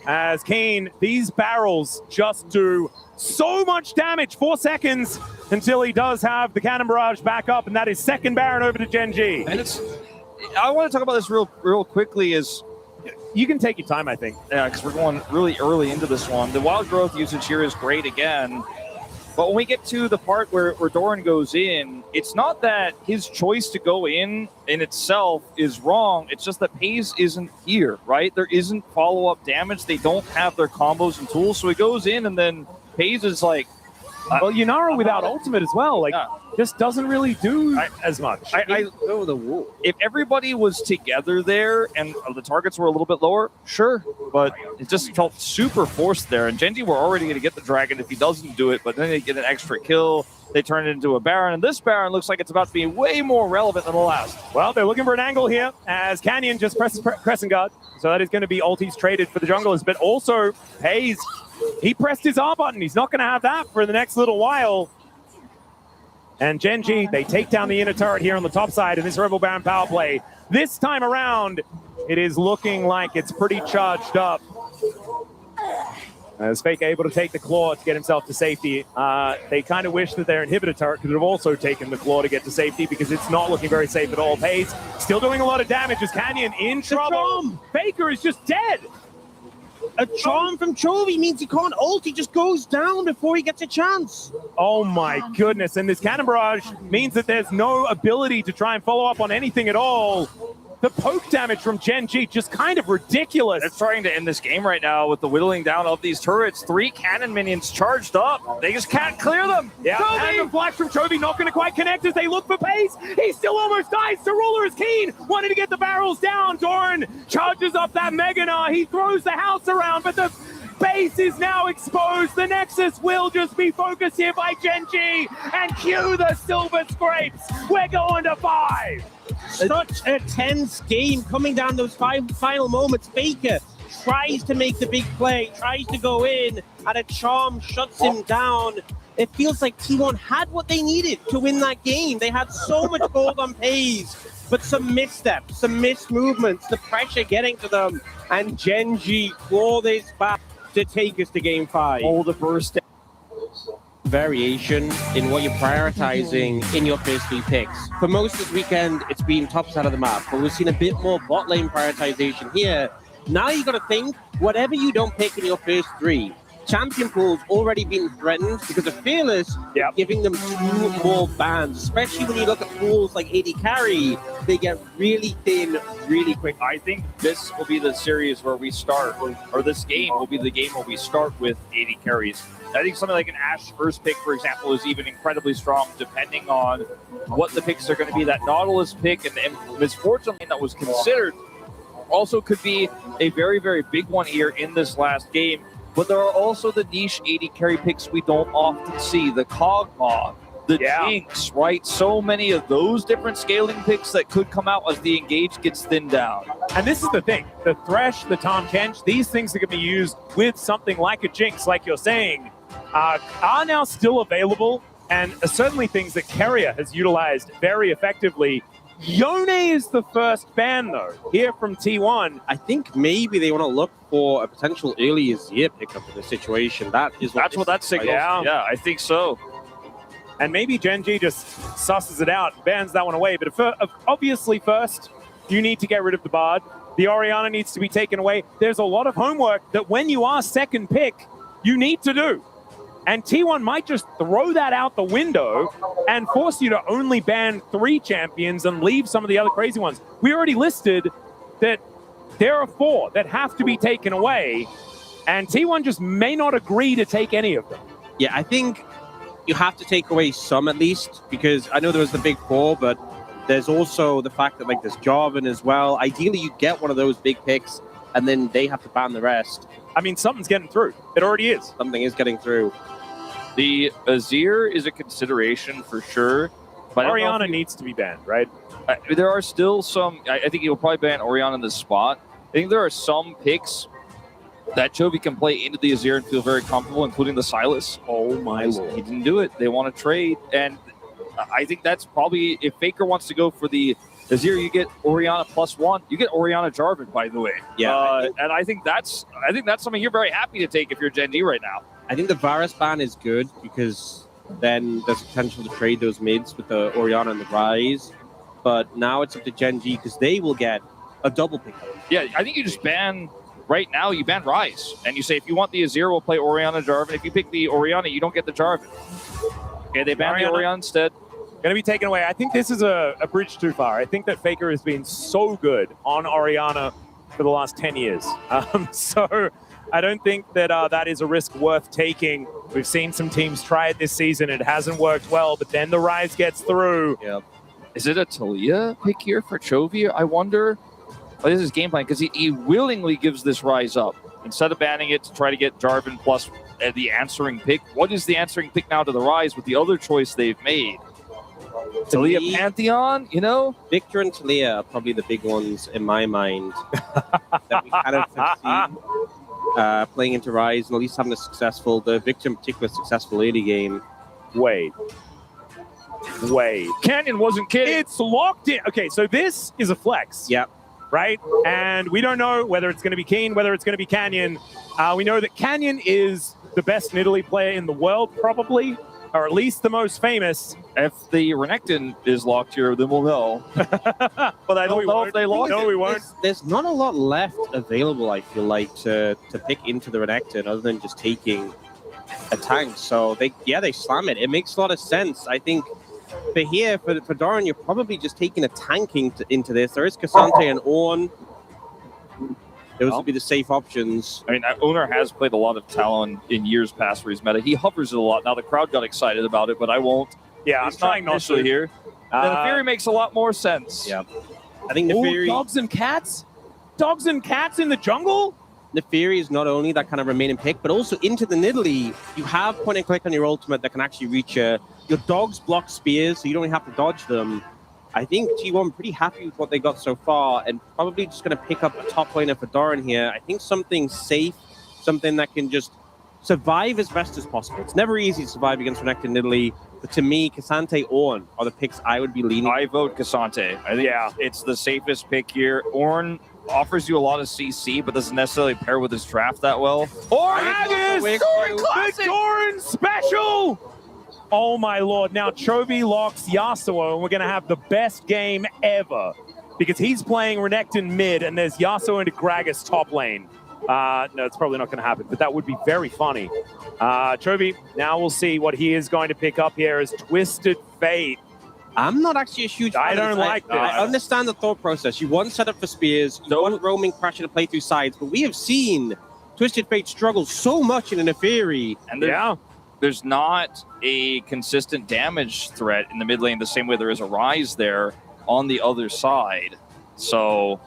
As Kane, these barrels just do so much damage. 4 seconds until he does have the Cannon Barrage back up, and that is second Baron over to Gen G. And I want to talk about this real quickly is... You can take your time, I think. Yeah, because we're going really early into this one. The Wild Growth usage here is great again. But when we get to the part where Doran goes in, it's not that his choice to go in itself is wrong. It's just that Pays isn't here, right? There isn't follow-up damage. They don't have their combos and tools. So he goes in, and then Pays is like... well, Yunara without ultimate as well. Like, yeah. just doesn't really do as much. Over the wall. If everybody was together there and the targets were a little bit lower, sure, but it just felt super forced there. And Genji were already going to get the dragon if he doesn't do it, but then they get an extra kill. They turn it into a Baron, and this Baron looks like it's about to be way more relevant than the last. Well, they're looking for an angle here as Canyon just presses Crescent Guard. So that is going to be ultis traded for the junglers, but also Hayes, he pressed his R button. He's not going to have that for the next little while. And Genji, they take down the inner turret here on the top side in this Rebel Baron power play. This time around, it is looking like it's pretty charged up. As Fake able to take the claw to get himself to safety. They kind of wish that their inhibitor turret could have also taken the claw to get to safety because it's not looking very safe at all. Hayes still doing a lot of damage as Canyon in trouble. Faker is just dead. A charm from Chovy means he can't ult. He just goes down before he gets a chance. Oh my goodness. And this cannon barrage means that there's no ability to try and follow up on anything at all. The poke damage from Genji just kind of ridiculous. They're trying to end this game right now with the whittling down of these turrets. 3 cannon minions charged up. They just can't clear them. Yeah, and the flash from Chovy not going to quite connect as they look for pace. He still almost dies. Ruler is keen. Wanted to get the barrels down. Doran charges up that Meganar. He throws the house around, but the base is now exposed. The Nexus will just be focused here by Genji. And cue the Silver Scrapes. We're going to 5. Such a tense game coming down those final moments. Faker tries to make the big play, tries to go in, and a charm shuts him down. It feels like T1 had what they needed to win that game. They had so much gold on Pays, but some missteps, some missed movements, the pressure getting to them, and Genji claw this back to take us to game 5. Oh, the burst. Variation in what you're prioritizing in your first 3 picks. For most of this weekend, it's been top side of the map, but we've seen a bit more bot lane prioritization here. Now you got to think, whatever you don't pick in your first 3, champion pool's already been threatened because of Fearless giving them 2 more bans, especially when you look at pools like AD Carry, they get really thin really quick. I think this will be the series where we start, or this game will be the game where we start with AD carries. I think something like an Ashe first pick, for example, is even incredibly strong, depending on what the picks are going to be. That Nautilus pick and Misfortune that was considered also could be a very, very big one here in this last game. But there are also the niche AD carry picks we don't often see. The Kog'Maw, the Jinx, right? So many of those different scaling picks that could come out as the engage gets thinned down. And this is the thing. The Thresh, the Tahm Kench, these things that can be used with something like a Jinx, like you're saying, are now still available, and are certainly things that Carrier has utilized very effectively. Yone is the first ban, though, here from T1. I think maybe they want to look for a potential early Azir pickup in the situation. That's what that signals. Yeah, I think so. And maybe Genji just susses it out, bans that one away. But obviously first, you need to get rid of the Bard. The Orianna needs to be taken away. There's a lot of homework that when you are second pick, you need to do. And T1 might just throw that out the window and force you to only ban 3 champions and leave some of the other crazy ones. We already listed that there are 4 that have to be taken away, and T1 just may not agree to take any of them. Yeah, I think you have to take away some at least, because I know there was the big 4, but there's also the fact that like there's Jarvan as well. Ideally, you get one of those big picks, and then they have to ban the rest. I mean, something's getting through. It already is. Something is getting through. The Azir is a consideration for sure. But Orianna needs to be banned, right? There are still some... I think he'll probably ban Orianna in this spot. I think there are some picks that Chovy can play into the Azir and feel very comfortable, including the Sylas. Oh my lord. He didn't do it. They want to trade. And I think that's probably... If Faker wants to go for the Azir, you get Orianna +1. You get Orianna Jarvan, by the way. Yeah. And I think that's something you're very happy to take if you're Genji right now. I think the Varus ban is good because then there's potential to trade those mids with the Orianna and the Ryze. But now it's up to Genji because they will get a double pickup. Yeah, I think you just ban... Right now, you ban Ryze. And you say, if you want the Azir, we'll play Orianna Jarvan. If you pick the Orianna, you don't get the Jarvan. Okay, they ban the Orianna instead. Going to be taken away. I think this is a bridge too far. I think that Faker has been so good on Orianna for the last 10 years. So I don't think that that is a risk worth taking We've seen some teams try it this season. It hasn't worked well, but then the Rise gets through. Yep. Is it a Talia pick here for Chovy? I wonder. What is his game plan? Because he willingly gives this Rise up. Instead of banning it to try to get Jarvan plus the answering pick, what is the answering pick now to the Rise with the other choice they've made? Talia Pantheon, you know? Victor and Talia are probably the big ones in my mind that we kind of have seen playing into Rise and at least having the Victor in particular, successful early game. Wait. Canyon wasn't kidding. It's locked in. Okay, so this is a flex. Yep. Right? And we don't know whether it's going to be Keen, whether it's going to be Canyon. We know that Canyon is the best Nidalee player in the world, probably, or at least the most famous. If the Renekton is locked here, then we'll know. But I don't know if they locked it. No, we won't. There's not a lot left available, I feel like, to pick into the Renekton other than just taking a tank. So they slam it. It makes a lot of sense. I think for here, for Doran, you're probably just taking a tanking into this. There is Cassante and Ornn. Those would be the safe options. I mean, Owner has played a lot of Talon in years past for his meta. He hovers it a lot. Now the crowd got excited about it, but I won't. Yeah, I'm trying not to. Here. The Fury makes a lot more sense. Yeah. I think the Fury... Dogs and cats? Dogs and cats in the jungle? The Fury is not only that kind of remaining pick, but also into the Nidalee, you have point and click on your ultimate that can actually reach your dogs block spears, so you don't have to dodge them. I think T1 pretty happy with what they got so far, and probably just going to pick up a top laner for Doran here. I think something safe, something that can just survive as best as possible. It's never easy to survive against Renekton Nidalee, but to me, Cassante, Ornn are the picks I would be leaning. I vote Cassante. I think it's the safest pick here. Ornn offers you a lot of CC, but doesn't necessarily pair with his draft that well. Or Haggis! The Doran special! Oh my lord. Now Chovy locks Yasuo, and we're going to have the best game ever. Because he's playing Renekton mid, and there's Yasuo into Gragas top lane. No, it's probably not going to happen, but that would be very funny. Chovy, now we'll see what he is going to pick up here as Twisted Fate. I'm not actually a huge fan. I don't like this. I understand the thought process. You want setup for spears, you want roaming pressure to play through sides, but we have seen Twisted Fate struggle so much in an Neferi. And there's not a consistent damage threat in the mid lane the same way there is a Rise there on the other side. So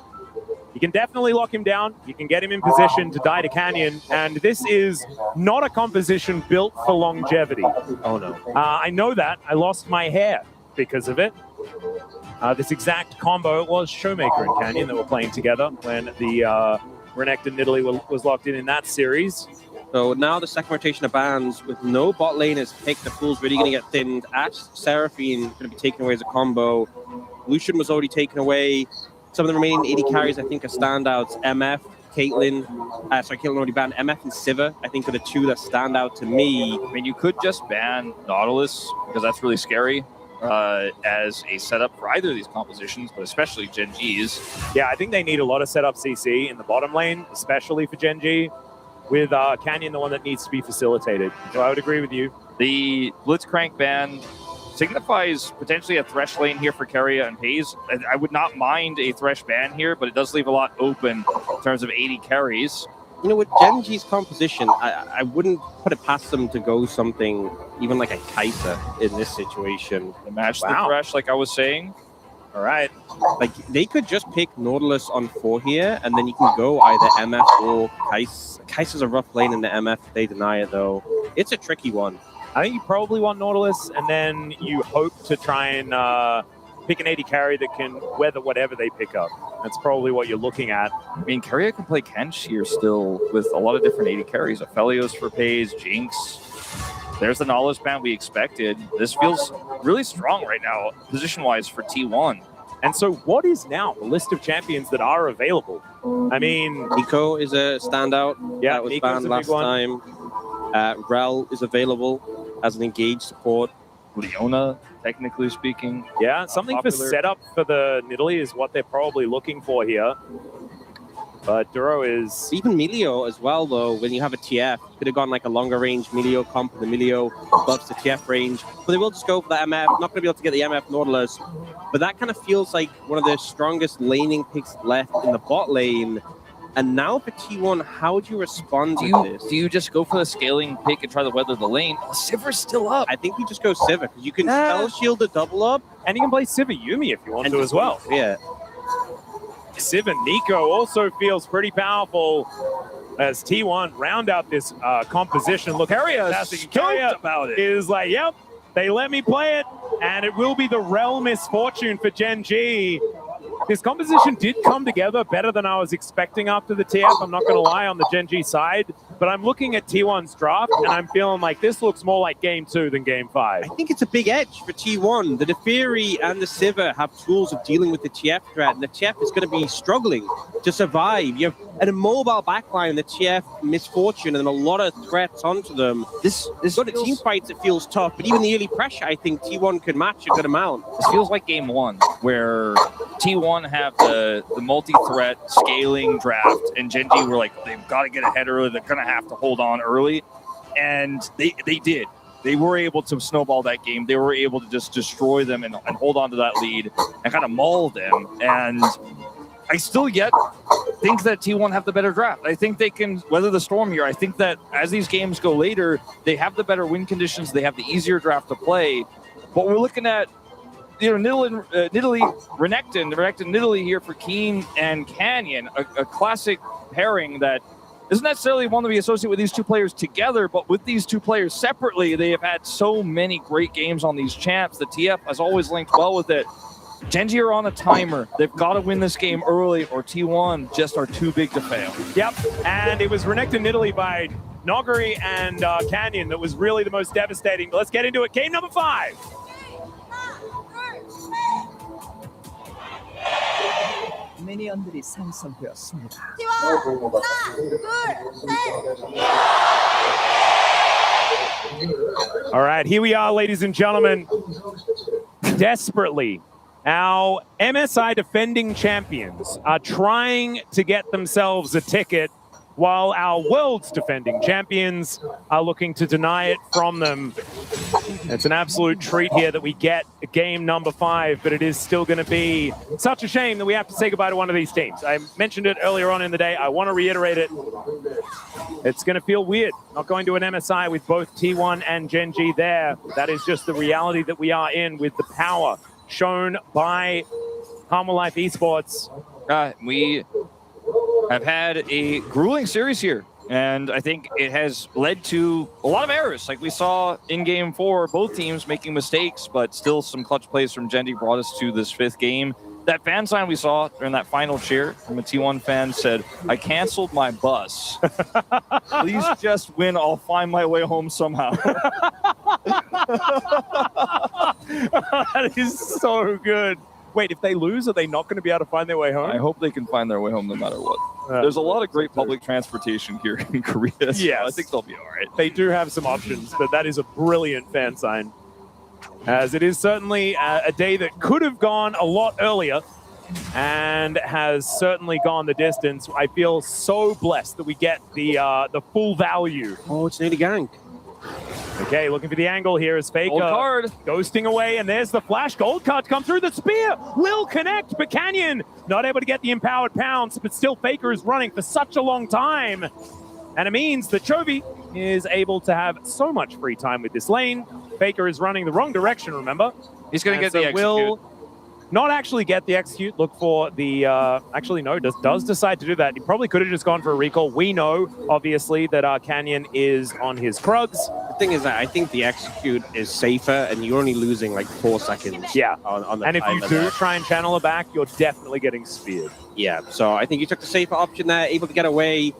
you can definitely lock him down. You can get him in position to die to Canyon. And this is not a composition built for longevity. Oh, no. I know that. I lost my hair because of it. This exact combo, it was Showmaker and Canyon that were playing together when the Renekton Nidalee was locked in that series. So now the second rotation of bans with no bot lane is picked. The pool's really going to get thinned. Ash Seraphine going to be taken away as a combo. Lucian was already taken away. Some of the remaining 80 carries, I think, are standouts. MF, Caitlyn. Caitlyn already banned. MF and Sivir, I think, are the two that stand out to me. I mean, you could just ban Nautilus because that's really scary as a setup for either of these compositions, but especially Gen G's. Yeah, I think they need a lot of setup CC in the bottom lane, especially for Gen G, with Canyon the one that needs to be facilitated. So I would agree with you. The Blitzcrank ban signifies potentially a Thresh lane here for Keria and Hayes. I would not mind a Thresh ban here, but it does leave a lot open in terms of 80 carries. You know, with Gen G's composition, I wouldn't put it past them to go something even like a Kai'Sa in this situation. Match the Thresh, like I was saying. All right. Like, they could just pick Nautilus on 4 here, and then you can go either MF or Kai'Sa. Kai'Sa's a rough lane in the MF. They deny it, though. It's a tricky one. I think you probably want Nautilus, and then you hope to try and pick an 80 carry that can weather whatever they pick up. That's probably what you're looking at. I mean, Keria can play Kench here still with a lot of different 80 carries. Aphelios for Pays, Jinx. There's the Nautilus ban we expected. This feels really strong right now, position-wise, for T1. And so what is now the list of champions that are available? I mean... Nico is a standout. Yeah, that was Nico's banned a last big one. time. Rel is available as an engaged support. Leona, technically speaking. Yeah, something for setup for the Nidalee is what they're probably looking for here. But Duro is... Even Melio as well, though, when you have a TF. Could have gone like a longer range Melio comp. The Melio buffs the TF range. But they will just go for the MF. Not going to be able to get the MF Nautilus. But that kind of feels like one of the strongest laning picks left in the bot lane. And now for T1, how do you respond Do to this? you just go for the scaling pick and try to weather the lane? Siver's still up. I think you just go Sivir, because you can spell shield the double up. And you can play Sivir Yumi if you want to as well. Yeah. Sivir Nico also feels pretty powerful as T1 round out this composition. Look, Stoked about it. Is like, yep, they let me play it, and it will be the realm misfortune for Gen G. This composition did come together better than I was expecting after the TF, I'm not going to lie, on the Gen G side. But I'm looking at T1's draft, and I'm feeling like this looks more like Game 2 than Game 5. I think it's a big edge for T1. The Defiri and the Sivir have tools of dealing with the TF threat, and the TF is going to be struggling to survive. You have an immobile backline, the TF misfortune, and a lot of threats onto them. This Got the team fights, it feels tough, but even the early pressure, I think T1 could match a good amount. This feels like Game 1, where T1 have the multi-threat scaling draft, and Gen G were like, they've got to get ahead early. They're going to have to hold on early, and they did. They were able to snowball that game. They were able to just destroy them and hold on to that lead and kind of maul them. And I still yet think that T1 have the better draft. I think they can weather the storm here. I think that as these games go later, they have the better win conditions. They have the easier draft to play. But we're looking at, Nidalee, Renekton Nidalee here for Keen and Canyon, a classic pairing that isn't necessarily one to be associated with these two players together, but with these two players separately, they have had so many great games on these champs. The TF has always linked well with it. Gen G are on a timer. They've got to win this game early, or T1 just are too big to fail. Yep, and it was Renekton Nidalee by Nogari and Canyon that was really the most devastating. Let's get into it. Game number 5. 미니언들이 생성되었습니다. T1 하나, 둘, 셋. All right, here we are, ladies and gentlemen. Desperately, our MSI defending champions are trying to get themselves a ticket, while our world's defending champions are looking to deny it from them. It's an absolute treat here that we get game number 5, but it is still going to be such a shame that we have to say goodbye to one of these teams. I mentioned it earlier on in the day. I want to reiterate it. It's going to feel weird not going to an MSI with both T1 and Gen G there. That is just the reality that we are in with the power shown by Harmon Life Esports. We have had a grueling series here, and I think it has led to a lot of errors. Like we saw in Game 4, both teams making mistakes, but still some clutch plays from Gen G brought us to this 5th game. That fan sign we saw during that final cheer from a T1 fan said, "I canceled my bus. Please just win. I'll find my way home somehow." That is so good. Wait, if they lose, are they not going to be able to find their way home? I hope they can find their way home no matter what. There's a lot of great public transportation here in Korea. So yes. I think they'll be all right. They do have some options, but that is a brilliant fan sign. As it is certainly a day that could have gone a lot earlier and has certainly gone the distance. I feel so blessed that we get the full value. Oh, it's nearly gank. Okay, looking for the angle here is Faker. Gold card. Ghosting away, and there's the flash. Gold card come through. The spear will connect, but Canyon not able to get the empowered pounce, but still Faker is running for such a long time. And it means that Chovy is able to have so much free time with this lane. Faker is running the wrong direction, remember? He's going to get so the execute. will not actually get the execute. Look for the... actually, no, does decide to do that. He probably could have just gone for a recall. We know, obviously, that Canyon is on his Krugs. The thing is that I think the execute is safer, and you're only losing like 4 seconds. Yeah. On the And if you timer do there. try and channel it back, you're definitely getting speared. Yeah, so I think you took the safer option there, able to get away,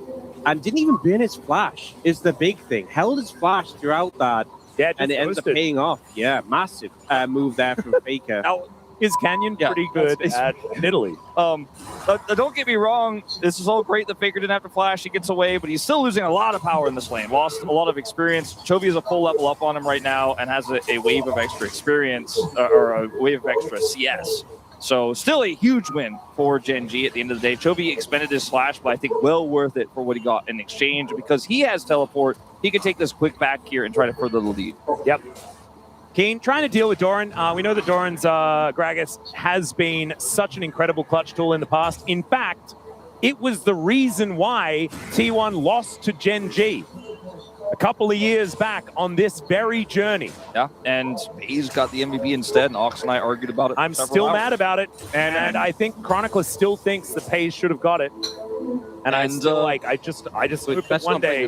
and didn't even burn his flash, is the big thing. Held his flash throughout that, Yeah, and it ends up roasted. paying off. Yeah, massive move there from Faker. Now, is Canyon Yeah, pretty good that's- at Italy? Don't get me wrong. This is all great that Faker didn't have to flash. He gets away, but he's still losing a lot of power in this lane. Lost a lot of experience. Chovy is a full level up on him right now and has a wave of extra experience or a wave of extra CS. So still a huge win for Gen G at the end of the day. Chovy expended his slash, but I think well worth it for what he got in exchange because he has teleport. He can take this quick back here and try to further the lead. Yep. Keen trying to deal with Doran. We know that Doran's Gragas has been such an incredible clutch tool in the past. In fact, It was the reason why T1 lost to Gen G a couple of years back on this very journey. Yeah, and he's got the MVP instead, and Ox and I argued about it. I'm still mad about it, and I think Chronicler still thinks the Pays should have got it. And I still like, I just hope that one day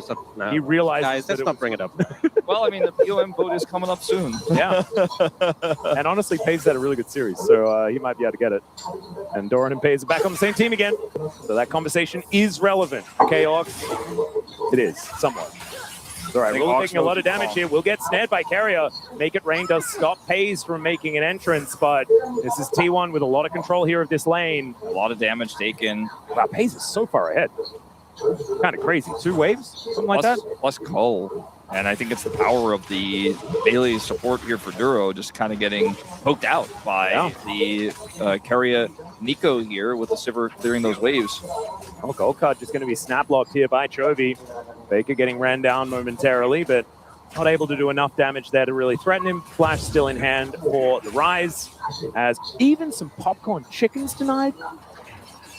he realizes. Guys, let's not bring it up. Well, I mean, the POM vote is coming up soon. Yeah. And honestly, Pays had a really good series, so he might be able to get it. And Doran and Pays are back on the same team again. So that conversation is relevant. Okay, Ox? It is, somewhat. All right, we're taking a lot of damage here. We'll get snared by Carrier. Make It Rain does stop Pays from making an entrance, but this is T1 with a lot of control here of this lane. A lot of damage taken. Wow, Pays is so far ahead. Kind of crazy. 2 waves, something like that? Plus Cull. And I think it's the power of the Bailey support here for Duro just kind of getting poked out by the Carrier Nico here with the Sivir clearing those waves. Oh, Gold Card just going to be snap locked here by Chovy. Faker getting ran down momentarily, but not able to do enough damage there to really threaten him. Flash still in hand for the Rise, as even some popcorn chickens denied.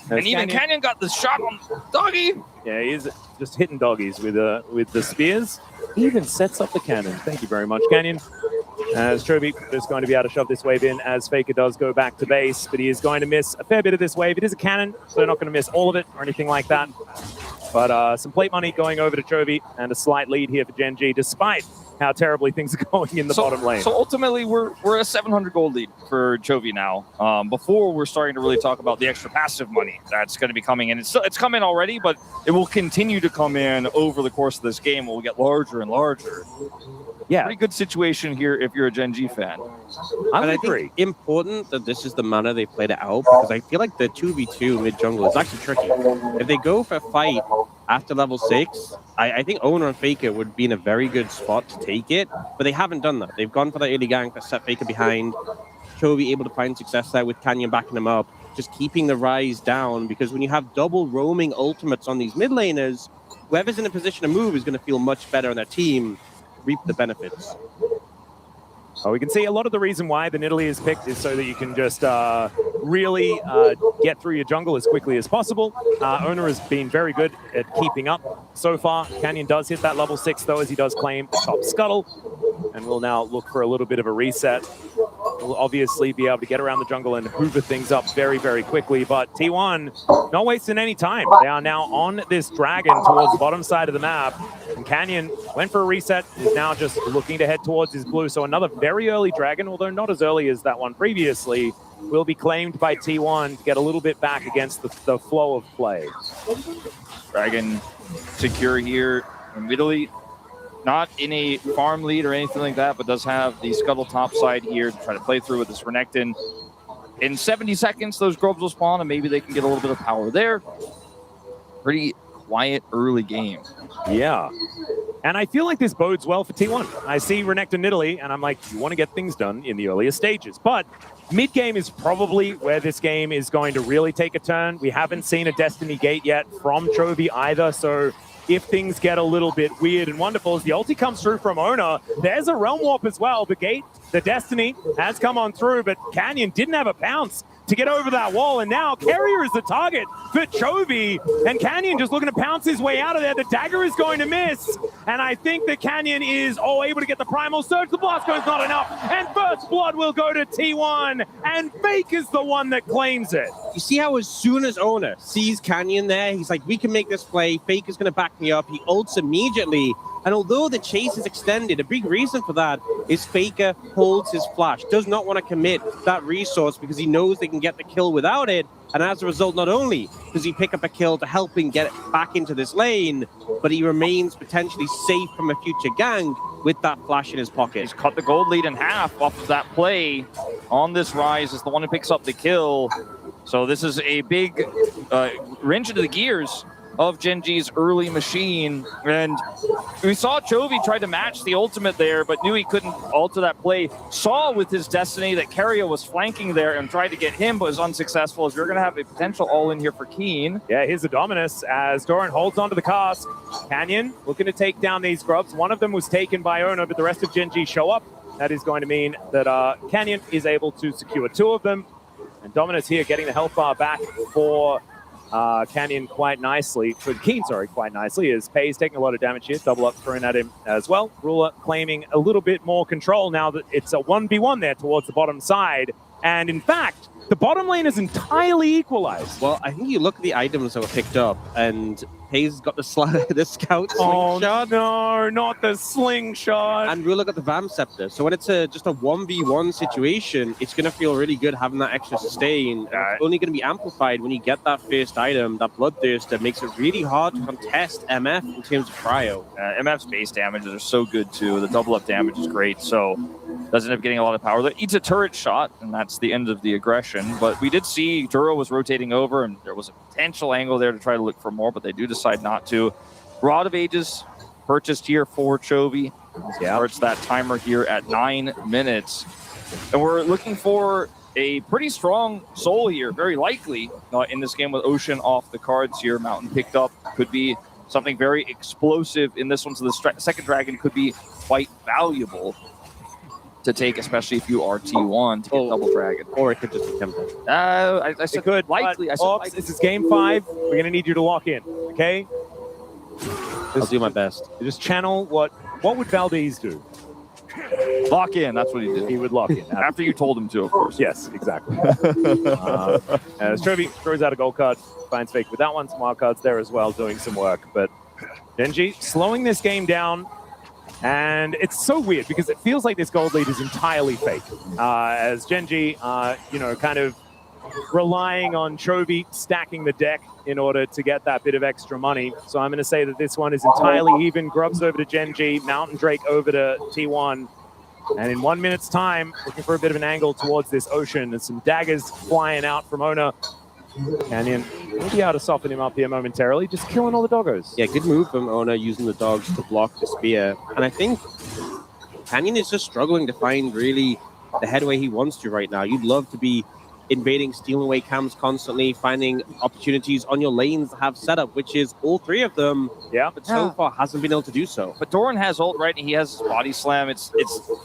And even Canyon got the shot on Doggy. Yeah, he's just hitting doggies with the spears. Even sets up the cannon. Thank you very much, Canyon. As Chovy is going to be able to shove this wave in as Faker does go back to base, but he is going to miss a fair bit of this wave. It is a cannon, so they're not going to miss all of it or anything like that. But some plate money going over to Chovy and a slight lead here for Gen G, despite how terribly things are going in the bottom lane. So ultimately, we're a 700 gold lead for Chovy now. Before we're starting to really talk about the extra passive money that's going to be coming in. It's come in already, but it will continue to come in over the course of this game. It will get larger and larger. Yeah, pretty good situation here if you're a Gen G fan. I think important that this is the manner they played it out, because I feel like the 2v2 mid jungle is actually tricky. If they go for a fight after level 6, I think Owner and Faker would be in a very good spot to take it, but they haven't done that. They've gone for that early gank that set Faker behind. Chovy able to find success there with Canyon backing him up, just keeping the Rise down, because when you have double roaming ultimates on these mid laners, whoever's in a position to move is going to feel much better on their team, reap the benefits. Oh, we can see a lot of the reason why the Nidalee is picked is so that you can just really get through your jungle as quickly as possible. Owner has been very good at keeping up so far. Canyon does hit that level 6, though, as he does claim the top scuttle. And we'll now look for a little bit of a reset. We'll obviously be able to get around the jungle and hoover things up very, very quickly. But T1 not wasting any time. They are now on this dragon towards the bottom side of the map. And Canyon went for a reset, is now just looking to head towards his blue. So another very early dragon, although not as early as that one previously, will be claimed by T1 to get a little bit back against the flow of play. Dragon secure here immediately. Not in a farm lead or anything like that, but does have the scuttle top side here to try to play through with this Renekton. In 70 seconds, those Grobes will spawn, and maybe they can get a little bit of power there. Pretty quiet early game. Yeah. And I feel like this bodes well for T1. I see Renekton Nidalee, and I'm like, you want to get things done in the earlier stages. But mid-game is probably where this game is going to really take a turn. We haven't seen a Destiny Gate yet from Chovy either, so if things get a little bit weird and wonderful as the ulti comes through from Owner, there's a Realm Warp as well. The Gate, the Destiny has come on through, but Canyon didn't have a pounce to get over that wall, and now Carrier is the target for Chovy, and Canyon just looking to pounce his way out of there. The dagger is going to miss, and I think that Canyon is able to get the Primal Surge. The blast goes not enough, and first blood will go to T1, and Fake is the one that claims it. You see how as soon as Owner sees Canyon there, he's like, we can make this play, Fake is going to back me up. He ults immediately, and although the chase is extended, a big reason for that is Faker holds his flash, does not want to commit that resource because he knows they can get the kill without it. And as a result, not only does he pick up a kill to help him get back into this lane, but he remains potentially safe from a future gank with that flash in his pocket. He's cut the gold lead in half off of that play on this Rise as the one who picks up the kill. So this is a big wrench into the gears of Gen G's early machine. And we saw Chovy try to match the ultimate there, but knew he couldn't alter that play. Saw with his Destiny that Carrier was flanking there and tried to get him, but was unsuccessful, as you're going to have a potential all-in here for Keen. Yeah, here's the Dominus as Doran holds onto the cast. Canyon looking to take down these Grubs. One of them was taken by Owner, but the rest of Gen G show up. That is going to mean that Canyon is able to secure 2 of them. And Dominus here getting the health bar back for Canyon quite nicely, Keen, sorry, quite nicely, as Pay's taking a lot of damage here. Double up thrown at him as well. Ruler claiming a little bit more control now that it's a 1v1 there towards the bottom side. And in fact, the bottom lane is entirely equalized. Well, I think you look at the items that were picked up, and Hayes got the scout Oh slingshot. no, not the slingshot. And Ruler got the Vam Scepter. So when it's just a 1v1 situation, it's going to feel really good having that extra sustain. It's only going to be amplified when you get that first item, that Bloodthirst, that makes it really hard to contest MF in terms of cryo. MF's base damages are so good too. The double up damage is great, so doesn't end up getting a lot of power. That eats a turret shot, and that's the end of the aggression. But we did see Duro was rotating over, and there was a potential angle there to try to look for more, but they do decide not to. Rod of Ages purchased here for Chovy. Starts that timer here at 9 minutes. And we're looking for a pretty strong soul here, very likely in this game with Ocean off the cards here. Mountain picked up, could be something very explosive in this one, so the second dragon could be quite valuable to take, especially if you are T1 to get double dragon. Or it could just be Temple. I said Good, likely. I said Ops, likely. this is game 5. We're going to need you to lock in, okay? I'll do my best. Just channel what would Valdez do? Lock in, that's what he did. He would lock in. After you told him to, of course. Yes, exactly. As Chovy throws out a gold card, finds Fake with that one. Some wild cards there as well, doing some work. But Genji slowing this game down. And it's so weird because it feels like this gold lead is entirely fake. As Genji, kind of relying on Chovy stacking the deck in order to get that bit of extra money. So I'm going to say that this one is entirely even. Grubs over to Genji, Mountain Drake over to T1. And in 1 minute's time, looking for a bit of an angle towards this Ocean. And some daggers flying out from Ona. Canyon will be able to soften him up here momentarily, just killing all the doggos. Yeah, good move from Ona using the dogs to block the spear. And I think Canyon is just struggling to find really the headway he wants to right now. You'd love to be invading, stealing away camps constantly, finding opportunities on your lanes to have setup, which is all three of them. Yeah. But so far hasn't been able to do so. But Doran has ult, right? And he has his body slam. It's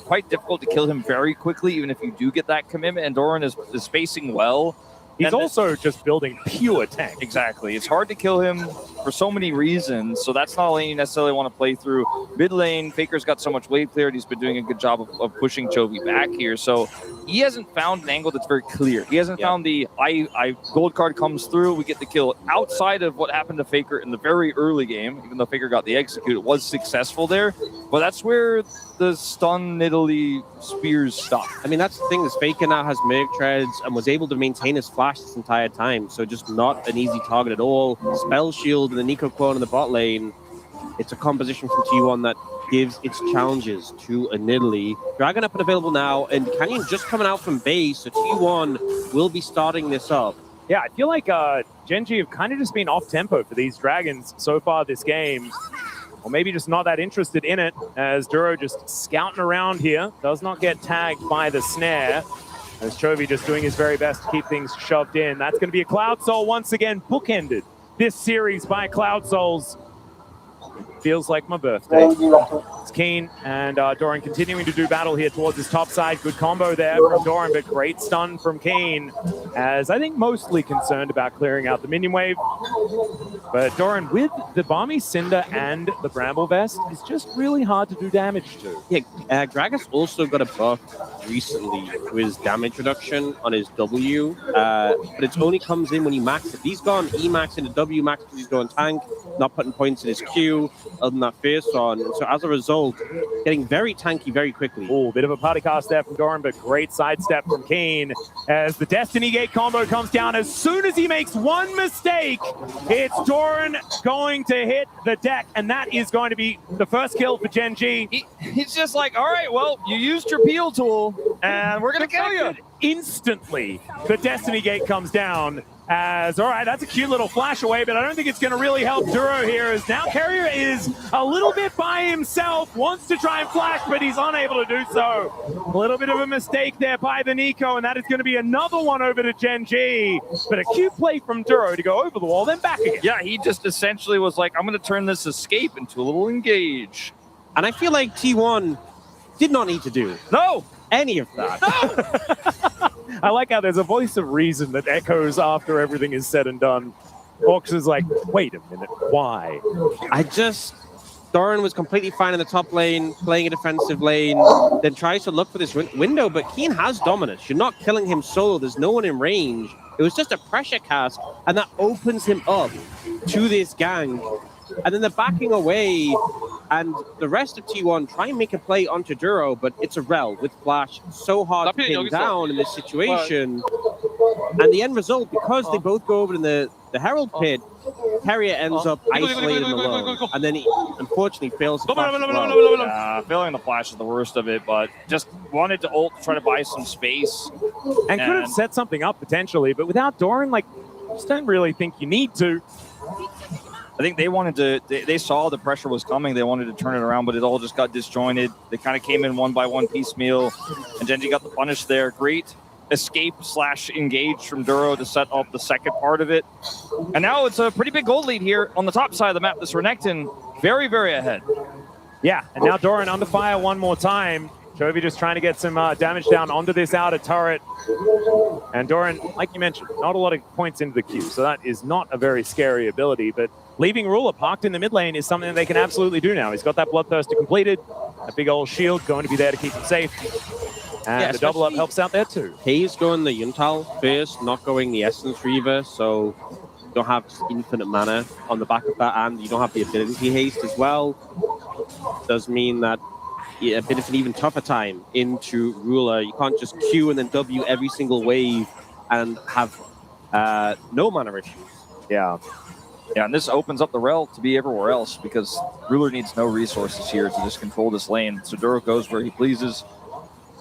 quite difficult to kill him very quickly, even if you do get that commitment. And Doran is spacing well. He's also just building pure tank. Exactly. It's hard to kill him for so many reasons, so that's not a lane you necessarily want to play through. Mid lane, Faker's got so much wave cleared. He's been doing a good job of pushing Chovy back here, so he hasn't found an angle that's very clear. He hasn't found the I gold card comes through, we get the kill. Outside of what happened to Faker in the very early game, even though Faker got the execute, it was successful there, but that's where the stun Nidalee spears stop. I mean, that's the thing, is Faker now has Merc Treads and was able to maintain his flash this entire time, so just not an easy target at all. Spell Shield and the Nico Clone in the bot lane. It's a composition from T1 that gives its challenges to a Nidalee. Dragon up and available now, and Canyon just coming out from base, so T1 will be starting this up. Yeah, I feel like Genji have kind of just been off-tempo for these Dragons so far this game. Or maybe just not that interested in it, as Duro just scouting around here. Does not get tagged by the snare. As Chovy just doing his very best to keep things shoved in. That's going to be a Cloud Soul once again, bookended this series by Cloud Souls. Feels like my birthday. It's Keen and Doran continuing to do battle here towards his top side. Good combo there from Doran, but great stun from Keen, as I think mostly concerned about clearing out the minion wave. But Doran, with the Balmy Cinder and the Bramble Vest, is just really hard to do damage to. Yeah, Gragas also got a buff recently to his damage reduction on his W, but it only comes in when you max it. He's gone E-max into W, max because he's going tank, not putting points in his Q, other than that first one. And so as a result, getting very tanky very quickly. Oh, bit of a party cast there from Doran, but great sidestep from Keen as the Destiny Gate combo comes down. As soon as he makes one mistake, it's Doran going to hit the deck, and that is going to be the first kill for Genji. He's just like, all right, well, you used your peel tool, and we're going to kill you. Instantly, the Destiny Gate comes down. As, all right, that's a cute little flash away, but I don't think it's going to really help Duro here, as now Carrier is a little bit by himself, wants to try and flash, but he's unable to do so. A little bit of a mistake there by the Nico, and that is going to be another one over to Genji. But a cute play from Duro to go over the wall, then back again. Yeah, he just essentially was like, I'm going to turn this escape into a little engage. And I feel like T1 did not need to do any of that. I like how there's a voice of reason that echoes after everything is said and done. Orcs is like, wait a minute, why? Doran was completely fine in the top lane, playing a defensive lane, then tries to look for this window, but Keen has dominance. You're not killing him solo. There's no one in range. It was just a pressure cast, and that opens him up to this gank. And then they're backing away, and the rest of T1 try and make a play onto Duro, but it's a Rel with Flash. So hard to pin down in this situation. And the end result, because they both go over in the Herald pit, Carrier ends up isolated alone, and then he unfortunately fails to flash as well. Failing the flash is the worst of it, but just wanted to ult to try to buy some space. And could have set something up potentially, but without Doran, like, I just don't really think you need to. I think they wanted to, they saw the pressure was coming. They wanted to turn it around, but it all just got disjointed. They kind of came in one by one piecemeal, and Genji got the punish there. Great escape / engage from Duro to set up the second part of it. And now it's a pretty big gold lead here on the top side of the map. This Renekton very, very ahead. Yeah, and now Doran under fire one more time. Chovy just trying to get some damage down onto this outer turret. And Doran, like you mentioned, not a lot of points into the queue, so that is not a very scary ability, but leaving Ruler parked in the mid lane is something that they can absolutely do now. He's got that Bloodthirster completed, a big old shield going to be there to keep him safe. And the double up helps out there too. He's going the Yuntal first, not going the Essence Reaver, so you don't have infinite mana on the back of that, and you don't have the ability haste as well. Does mean that a bit of an even tougher time into Ruler. You can't just Q and then W every single wave and have no mana issues. Yeah. Yeah, and this opens up the Rel to be everywhere else because Ruler needs no resources here to just control this lane. So Duro goes where he pleases.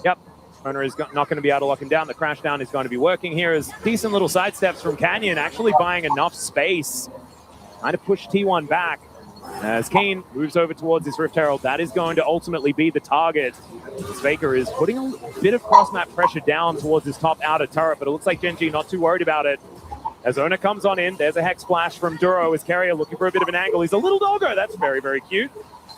Yep. Owner is not going to be able to lock him down. The crash down is going to be working here as decent little sidesteps from Canyon, actually buying enough space. Trying to push T1 back. As Kane moves over towards this Rift Herald, that is going to ultimately be the target. As Faker is putting a bit of cross-map pressure down towards his top outer turret, but it looks like Genji not too worried about it. As Ona comes on in, there's a Hex Splash from Duro as Carrier looking for a bit of an angle. He's a little doggo. That's very, very cute.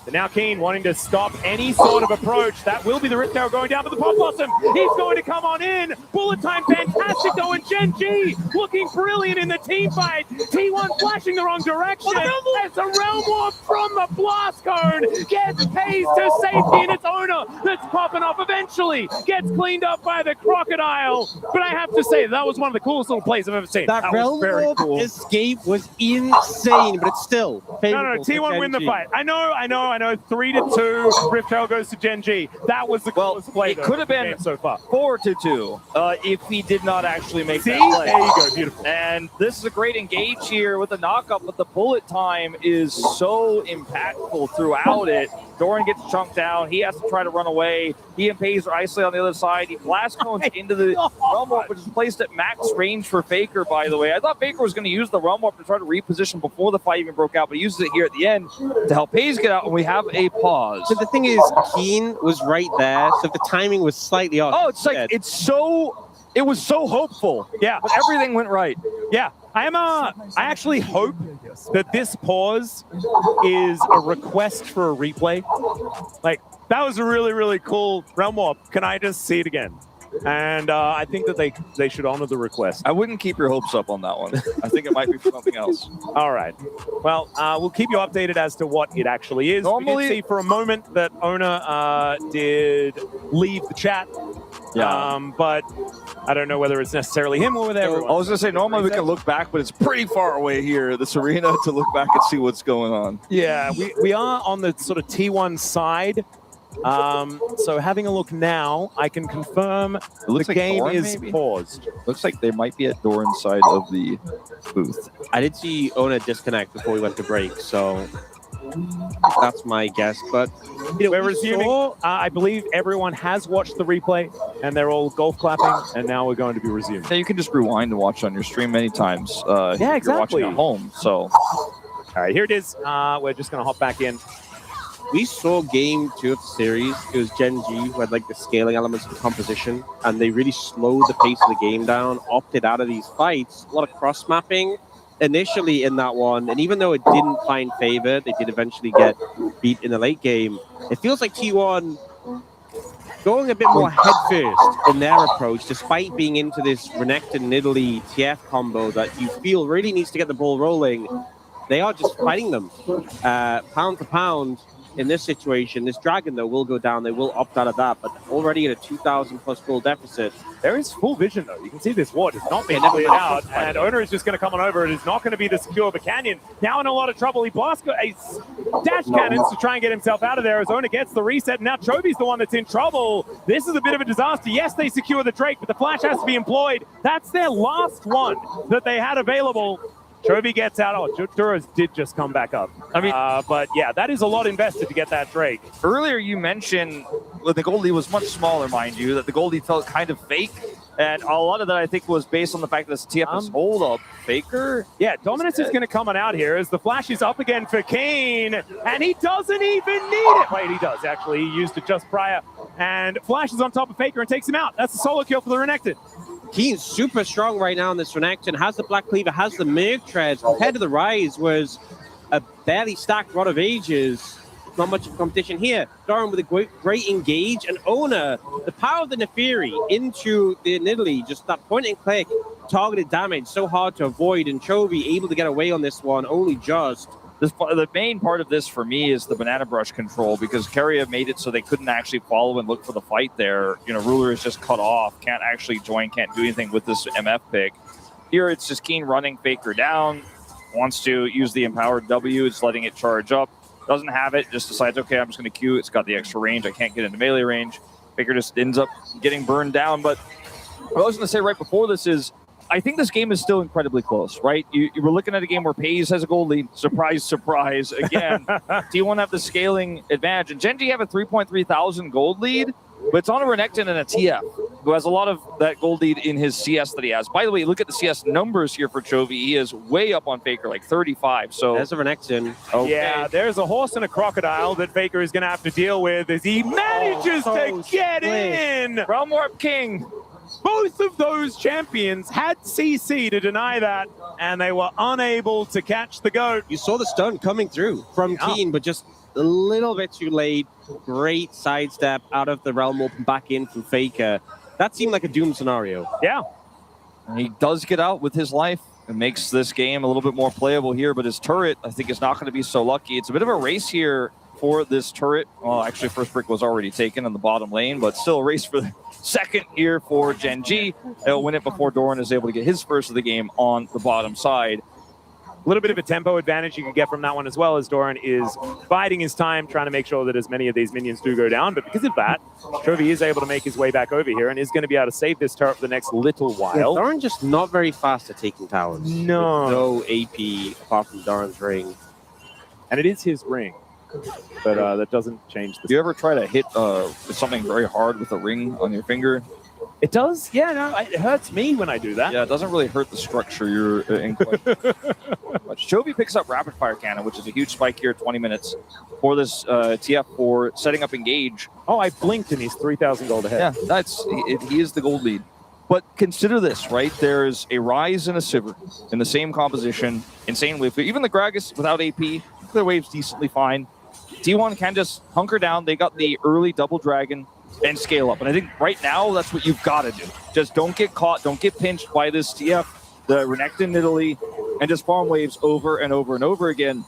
But now Keen wanting to stop any sort of approach. That will be the Rift Arrow going down to the Pop Blossom. He's going to come on in. Bullet time, fantastic though, and Genji looking brilliant in the team fight. T1 flashing the wrong direction. As the Realm Warp from the Blast Cone gets paced to safety, and it's Ona that's popping off eventually. Gets cleaned up by the Crocodile. But I have to say, that was one of the coolest little plays I've ever seen. That Realm was very Warp cool. escape was insane, but it's still favorable. No, T1 win the fight. I know. 3-2. Rift Trail goes to Genji. That was the coolest play. It could have been so far 4-2 if he did not actually make that play. There you go. Beautiful. And this is a great engage here with the knockup, but the bullet time is so impactful throughout it. Doran gets chunked down. He has to try to run away. He and Paze are isolated on the other side. He blast cones into the Realm Warp, which is placed at max range for Faker, by the way. I thought Faker was going to use the Realm Warp to try to reposition before the fight even broke out, but he uses it here at the end to help Paze get out, and we have a pause. So the thing is, Keen was right there, so the timing was slightly off. Oh, it's like, it was so hopeful. Yeah. But everything went right. Yeah. I actually hope that this pause is a request for a replay. Like, that was a really, really cool Realm Warp. Can I just see it again? And I think that they should honor the request. I wouldn't keep your hopes up on that one. I think it might be for something else. All right. Well, we'll keep you updated as to what it actually is. Normally, we did see for a moment that Ona did leave the chat. Yeah. But I don't know whether it's necessarily him or with everyone. I was going to say, normally we can look back, but it's pretty far away here, this arena, to look back and see what's going on. Yeah, we are on the sort of T1 side. So having a look now, I can confirm the game Doran, is maybe? paused. Looks like they might be at Doran's side of the booth. I did see Ona disconnect before we went to break, so that's my guess. But We're resuming. I believe everyone has watched the replay, and they're all golf clapping, and now we're going to be resuming. Yeah, you can just rewind and watch on your stream many times. Yeah, if you're exactly. watching at home, so. All right, here it is. We're just going to hop back in. we saw game 2 of the series. It was Gen G who had like the scaling elements of composition, and they really slowed the pace of the game down, opted out of these fights. A lot of cross mapping initially in that one, and even though it didn't find favor, they did eventually get beat in the late game. It feels like T1 going a bit more headfirst in their approach, despite being into this Renekton Nidalee TF combo that you feel really needs to get the ball rolling. They are just fighting them pound for pound in this situation. This Dragon, though, will go down. They will opt out of that, but already at a 2,000 plus gold deficit. There is full vision, though. You can see this ward is not being cleared out, and Owner is just going to come on over. It is not going to be the secure of a Canyon. Now in a lot of trouble. He blasts a dash cannons to try and get himself out of there as Owner gets the reset. Now Chovy's the one that's in trouble. This is a bit of a disaster. Yes, they secure the Drake, but the flash has to be employed. That's their last one that they had available. Chovy gets out. Oh, Duras did just come back up. I mean, but yeah, that is a lot invested to get that Drake. Earlier, you mentioned well, the gold lead was much smaller, mind you, that the gold lead felt kind of fake. And a lot of that, I think, was based on the fact that this TF is hold up Faker. Yeah, Dominance is going to come on out here as the flash is up again for Kane, and he doesn't even need it. Wait, he does, actually. He used it just prior. And Flash is on top of Faker and takes him out. That's a solo kill for the Renekton. Keen's super strong right now in this Renekton, has the Black Cleaver, has the Merc Treads. Compared to the Rise was a barely stacked Rod of Ages. Not much of competition here. Doran with a great engage, and Owner, the power of the Neferi into the Nidalee, just that point and click, targeted damage, so hard to avoid, and Chovy able to get away on this one, only just. The main part of this for me is the Banana Brush control, because Keria made it so they couldn't actually follow and look for the fight there. You know, Ruler is just cut off, can't actually join, can't do anything with this MF pick. Here it's just Keen running Faker down, wants to use the empowered W, it's letting it charge up. Doesn't have it, just decides, okay, I'm just going to Q. It's got the extra range. I can't get into melee range. Faker just ends up getting burned down. But what I was going to say right before this is, I think this game is still incredibly close, right? You were looking at a game where Pays has a gold lead. Surprise, surprise. Again, T1 have the scaling advantage. And Gen G have a 3.3 thousand gold lead, but it's on a Renekton and a TF, who has a lot of that gold lead in his CS that he has. By the way, look at the CS numbers here for Chovy. He is way up on Faker, like 35. So there's a Renekton. Okay. Yeah, there's a horse and a crocodile that Faker is going to have to deal with as he manages to get in. Realm Warp King. Both of those champions had CC to deny that, and they were unable to catch the GOAT. You saw the stun coming through from Keen, but just a little bit too late. Great sidestep out of the Realm Warp and back in from Faker. That seemed like a Doom scenario. Yeah. And he does get out with his life. It makes this game a little bit more playable here, but his turret, I think, is not going to be so lucky. It's a bit of a race here for this turret. Well, actually, first brick was already taken in the bottom lane, but still a race for the second here for Gen G. They'll win it before Doran is able to get his first of the game on the bottom side. A little bit of a tempo advantage you can get from that one as well, as Doran is biding his time, trying to make sure that as many of these minions do go down. But because of that, Chovy is able to make his way back over here and is going to be able to save this turret for the next little while. Yeah, Doran just not very fast at taking towers. No. With no AP apart from Doran's ring. And it is his ring. But that doesn't change the... Do you ever try to hit something very hard with a ring on your finger? It does? Yeah, no, it hurts me when I do that. Yeah, it doesn't really hurt the structure you're in quite much. Chovy picks up Rapid Fire Cannon, which is a huge spike here, 20 minutes, for this TF for setting up Engage. Oh, I blinked and he's 3,000 gold ahead. Yeah, he is the gold lead. But consider this, right? There's a Rise and a Sivir in the same composition, insane wave. Even the Gragas without AP, their wave's decently fine. T1 can just hunker down. They got the early double dragon and scale up. And I think right now, that's what you've got to do. Just don't get caught. Don't get pinched by this TF, the Renekton Nidalee, and just farm waves over and over and over again.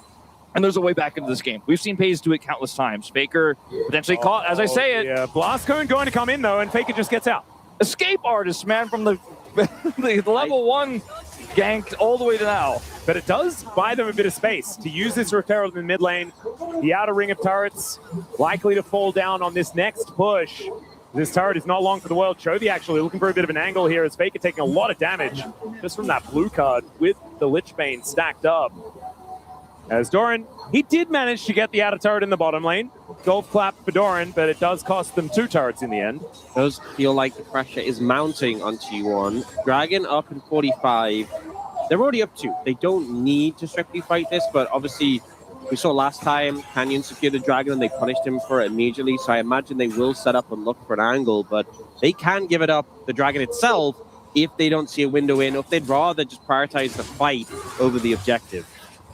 And there's a way back into this game. We've seen Pays do it countless times. Faker potentially caught, as I say it. Yeah, Blast Cone going to come in, though, and Faker just gets out. Escape artist, man, from the, the level 1 ganked all the way to now. But it does buy them a bit of space to use this Rotero in the mid lane. The outer ring of turrets likely to fall down on this next push. This turret is not long for the world. Chovy actually looking for a bit of an angle here as Faker taking a lot of damage just from that blue card with the Lich Bane stacked up. As Doran, he did manage to get the outer turret in the bottom lane. Golf clap for Doran, but it does cost them 2 turrets in the end. Does feel like the pressure is mounting on T1. Dragon up in 45. They're already up 2. They don't need to strictly fight this, but obviously we saw last time Canyon secured the Dragon and they punished him for it immediately, so I imagine they will set up and look for an angle, but they can give it up, the Dragon itself, if they don't see a window in, or if they'd rather just prioritize the fight over the objective.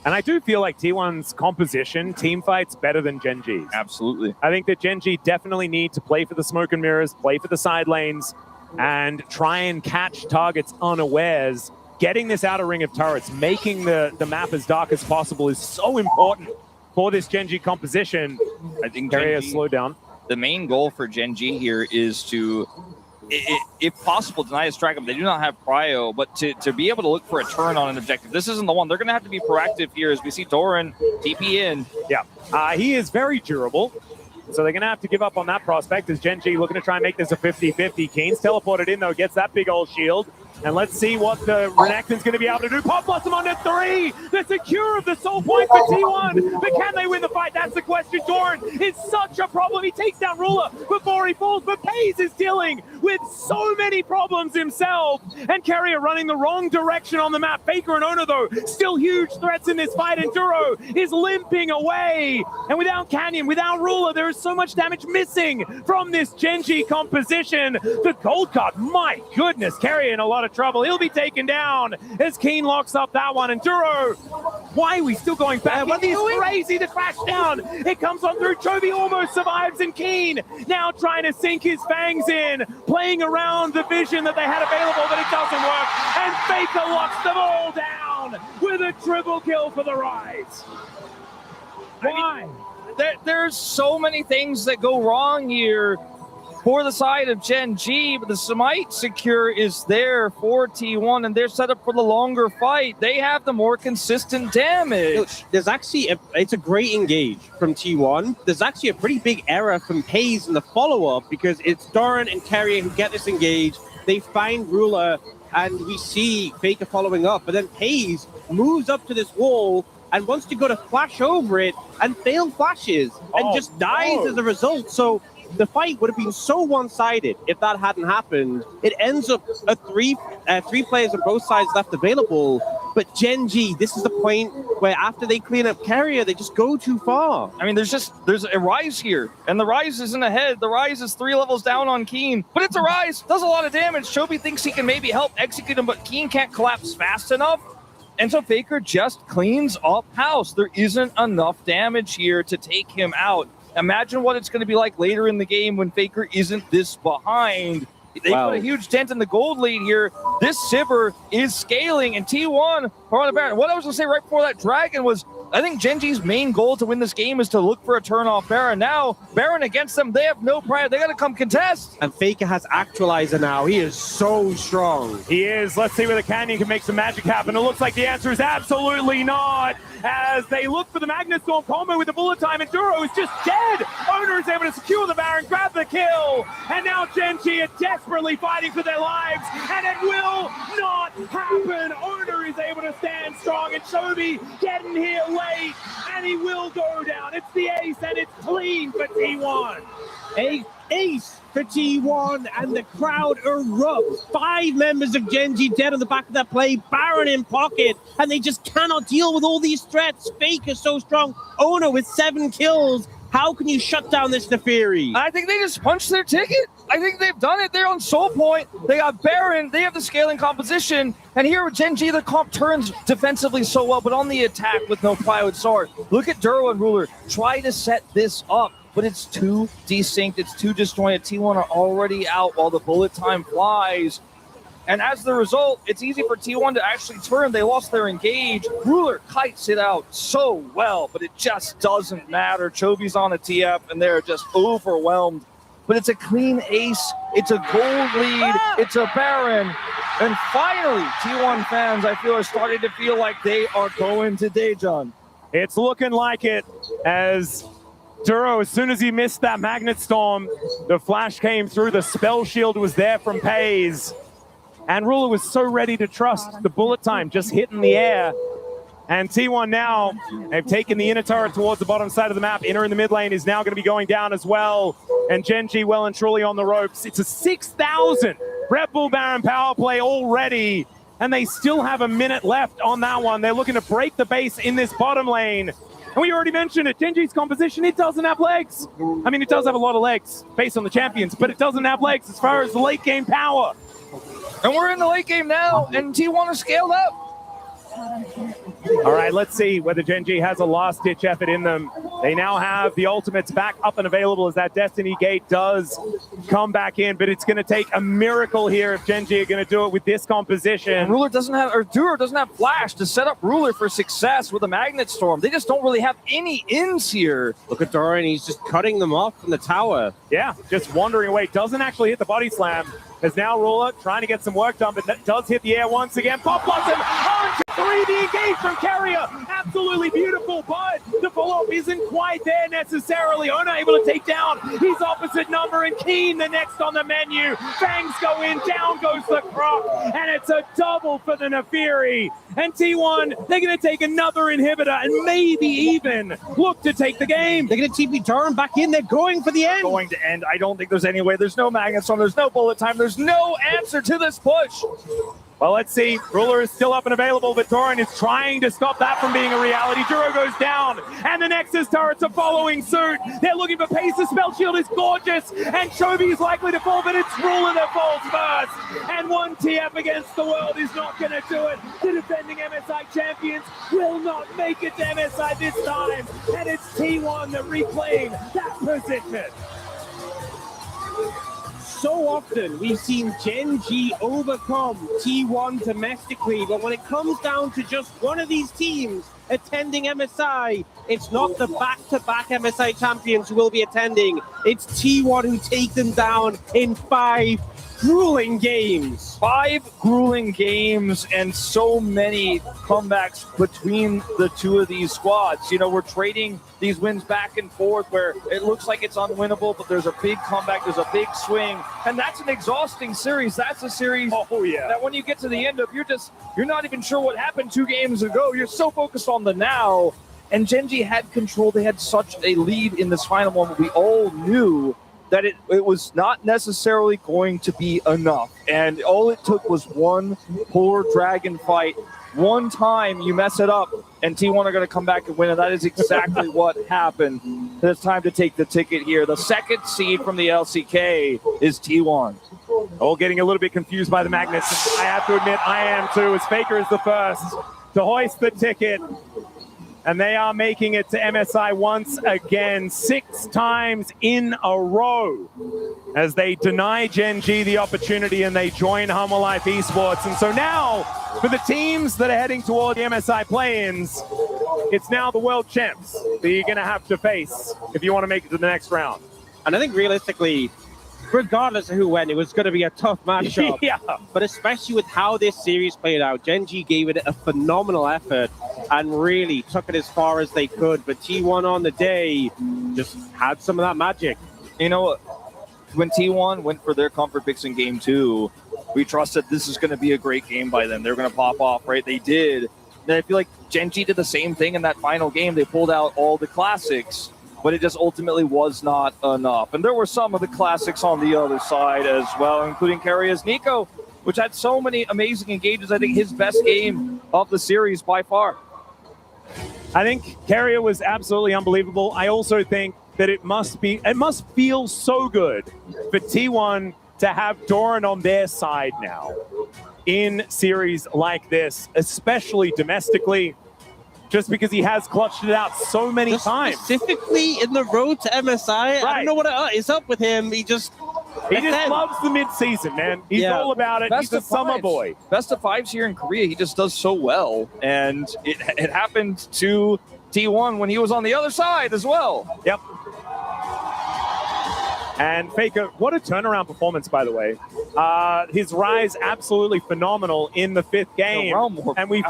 And I do feel like T1's composition, team fights, better than Gen G's. Absolutely. I think that Gen G definitely need to play for the smoke and mirrors, play for the side lanes, and try and catch targets unawares. Getting this outer ring of turrets, making the map as dark as possible is so important for this Gen G composition. I think Carry a Gen G, slowdown. the main goal for Gen G here is to, if possible, deny a strike up. They do not have prio, but to be able to look for a turn on an objective. This isn't the one. They're going to have to be proactive here as we see Doran TP in. Yeah, he is very durable. So they're going to have to give up on that prospect as Gen G looking to try and make this a 50-50. Kane's teleported in, though, gets that big old shield. And let's see what the Renekton's going to be able to do. Pop Blossom on the 3. The secure of the soul point for T1. But can they win the fight? That's the question. Doran is such a problem. He takes down Ruler before he falls. But Pays is dealing with so many problems himself. And Carrier running the wrong direction on the map. Faker and Ono, though, still huge threats in this fight. And Duro is limping away. And without Canyon, without Ruler, there is so much damage missing from this Gen G composition. The gold card, my goodness, Carrier in a lot of trouble. He'll be taken down as Keen locks up that one. And Duro, why are we still going back? What is crazy to crash down? It comes on through. Chovy almost survives, and Keen now trying to sink his fangs in, playing around the vision that they had available, but it doesn't work. And Faker locks them all down with a triple kill for the Rise. Why? There's so many things that go wrong here for the side of Gen G, but the Smite secure is there for T1, and they're set up for the longer fight. They have the more consistent damage. There's actually, it's a great engage from T1. There's actually a pretty big error from Pays in the follow-up because it's Doran and Carrier who get this engage. They find Ruler, and we see Faker following up, but then Pays moves up to this wall and wants to go to flash over it and fail flashes and just dies as a result. So the fight would have been so one-sided if that hadn't happened. It ends up a three players on both sides left available. But Gen G, this is the point where after they clean up Carrier, they just go too far. I mean, there's a Rise here, and the Rise isn't ahead. The Rise is 3 levels down on Keen, but it's a Rise. Does a lot of damage. Chovy thinks he can maybe help execute him, but Keen can't collapse fast enough. And so Faker just cleans up house. There isn't enough damage here to take him out. Imagine what it's going to be like later in the game when Faker isn't this behind. They put a huge dent in the gold lead here. This Sivir is scaling, and T1 are on the Baron. What I was going to say right before that Dragon was, I think Gen G's main goal to win this game is to look for a turn off Baron. Now, Baron against them, they have no pride. They got to come contest. And Faker has Actualizer now. He is so strong. He is. Let's see whether Canyon can make some magic happen. It looks like the answer is absolutely not. As they look for the Magnet Storm combo with the bullet time, and Duro is just dead. Owner is able to secure the Baron, grab the kill, and now Gen G are desperately fighting for their lives, and it will not happen. Owner is able to stand strong, and Chovy getting here late, and he will go down. It's the ace, and it's clean for T1. Ace for T1, and the crowd erupts. 5 members of Gen G dead on the back of that play, Baron in pocket, and they just cannot deal with all these threats. Faker so strong. Ono with 7 kills. How can you shut down this Neferi? I think they just punched their ticket. I think they've done it. They're on Soul Point. They got Baron. They have the scaling composition. And here with Gen G, the comp turns defensively so well, but on the attack with no plywood sword. Look at Duro and Ruler. Try to set this up, but it's too desynced. It's too disjointed. T1 are already out while the bullet time flies. And as the result, it's easy for T1 to actually turn. They lost their engage. Ruler kites it out so well, but it just doesn't matter. Chovy's on a TF, and they're just overwhelmed. But it's a clean ace. It's a gold lead. It's a Baron. And finally, T1 fans, I feel, are starting to feel like they are going to Daejeon. It's looking like it as Duro, as soon as he missed that Magnet Storm, the flash came through. The spell shield was there from Pays. And Ruler was so ready to trust the bullet time just hitting the air. And T1 now, they've taken the inner turret towards the bottom side of the map. Inner in the mid lane is now going to be going down as well. And Gen G well and truly on the ropes. It's a 6,000 Red Bull Baron power play already. And they still have a minute left on that one. They're looking to break the base in this bottom lane. And we already mentioned it, Gen G's composition, it doesn't have legs. I mean, it does have a lot of legs based on the champions, but it doesn't have legs as far as the late game power. And we're in the late game now, and T1 is scaled up. All right, let's see whether Gen G has a last-ditch effort in them. They now have the ultimates back up and available as that Destiny Gate does come back in, but it's going to take a miracle here if Gen G are going to do it with this composition. And Ruler doesn't have, or Duro doesn't have Flash to set up Ruler for success with a Magnet Storm. They just don't really have any ins here. Look at Doran, he's just cutting them off from the tower. Yeah, just wandering away. Doesn't actually hit the body slam. As now Ruler trying to get some work done, but that does hit the air once again. Pop Blossom on to 3, the engage from Carrier. Absolutely beautiful, but the follow-up isn't quite there necessarily. Ona able to take down his opposite number, and Keen the next on the menu. Fangs go in, down goes the Croc, and it's a double for the Nefiri. And T1, they're going to take another inhibitor and maybe even look to take the game. They're going to TP Doran back in. They're going for the end. Going to end. I don't think there's any way. There's no Magnet Storm. There's no bullet time. There's no answer to this push. Well, let's see. Ruler is still up and available, but Doran is trying to stop that from being a reality. Duro goes down, and the Nexus turrets are following suit. They're looking for pace. The spell shield is gorgeous, and Chovy is likely to fall, but it's Ruler that falls first. And one TF against the world is not going to do it. The defending MSI champions will not make it to MSI this time, and it's T1 that reclaim that position. So often we've seen Gen G overcome T1 domestically, but when it comes down to just one of these teams attending MSI, it's not the back-to-back MSI champions who will be attending. It's T1 who take them down in 5 grueling games. 5 grueling games and so many comebacks between the two of these squads. You know, we're trading these wins back and forth where it looks like it's unwinnable, but there's a big comeback, there's a big swing, and that's an exhausting series. That's a series that when you get to the end of, you're not even sure what happened 2 games ago. You're so focused on the now, and Gen G had control. They had such a lead in this final moment. We all knew that it was not necessarily going to be enough. And all it took was one poor dragon fight. One time you mess it up, and T1 are going to come back and win, and that is exactly what happened. It's time to take the ticket here. The second seed from the LCK is T1. Oh, getting a little bit confused by the magnets. I have to admit, I am too, as Faker is the first to hoist the ticket. And they are making it to MSI once again, 6 times in a row, as they deny Gen G the opportunity and they join Humble Life Esports. And so now, for the teams that are heading toward the MSI play-ins, it's now the world champs that you're going to have to face if you want to make it to the next round. And I think realistically, regardless of who went, it was going to be a tough matchup. Yeah. But especially with how this series played out, Gen G gave it a phenomenal effort and really took it as far as they could. But T1 on the day just had some of that magic. You know, when T1 went for their comfort picks in game 2, we trusted this is going to be a great game by them. They're going to pop off, right? They did. And I feel like Gen G did the same thing in that final game. They pulled out all the classics, but it just ultimately was not enough. And there were some of the classics on the other side as well, including Carrier's Nico, which had so many amazing engages. I think his best game of the series by far. I think Carrier was absolutely unbelievable. I also think that it must feel so good for T1 to have Doran on their side now in series like this, especially domestically, just because he has clutched it out so many times. Specifically in the road to MSI, I don't know what is up with him. He just loves the mid-season, man. He's all about it. He's a summer boy. Best of 5s here in Korea. He just does so well. And it happened to T1 when he was on the other side as well. Yep. And Faker, what a turnaround performance, by the way. His rise absolutely phenomenal in the 5th game. And we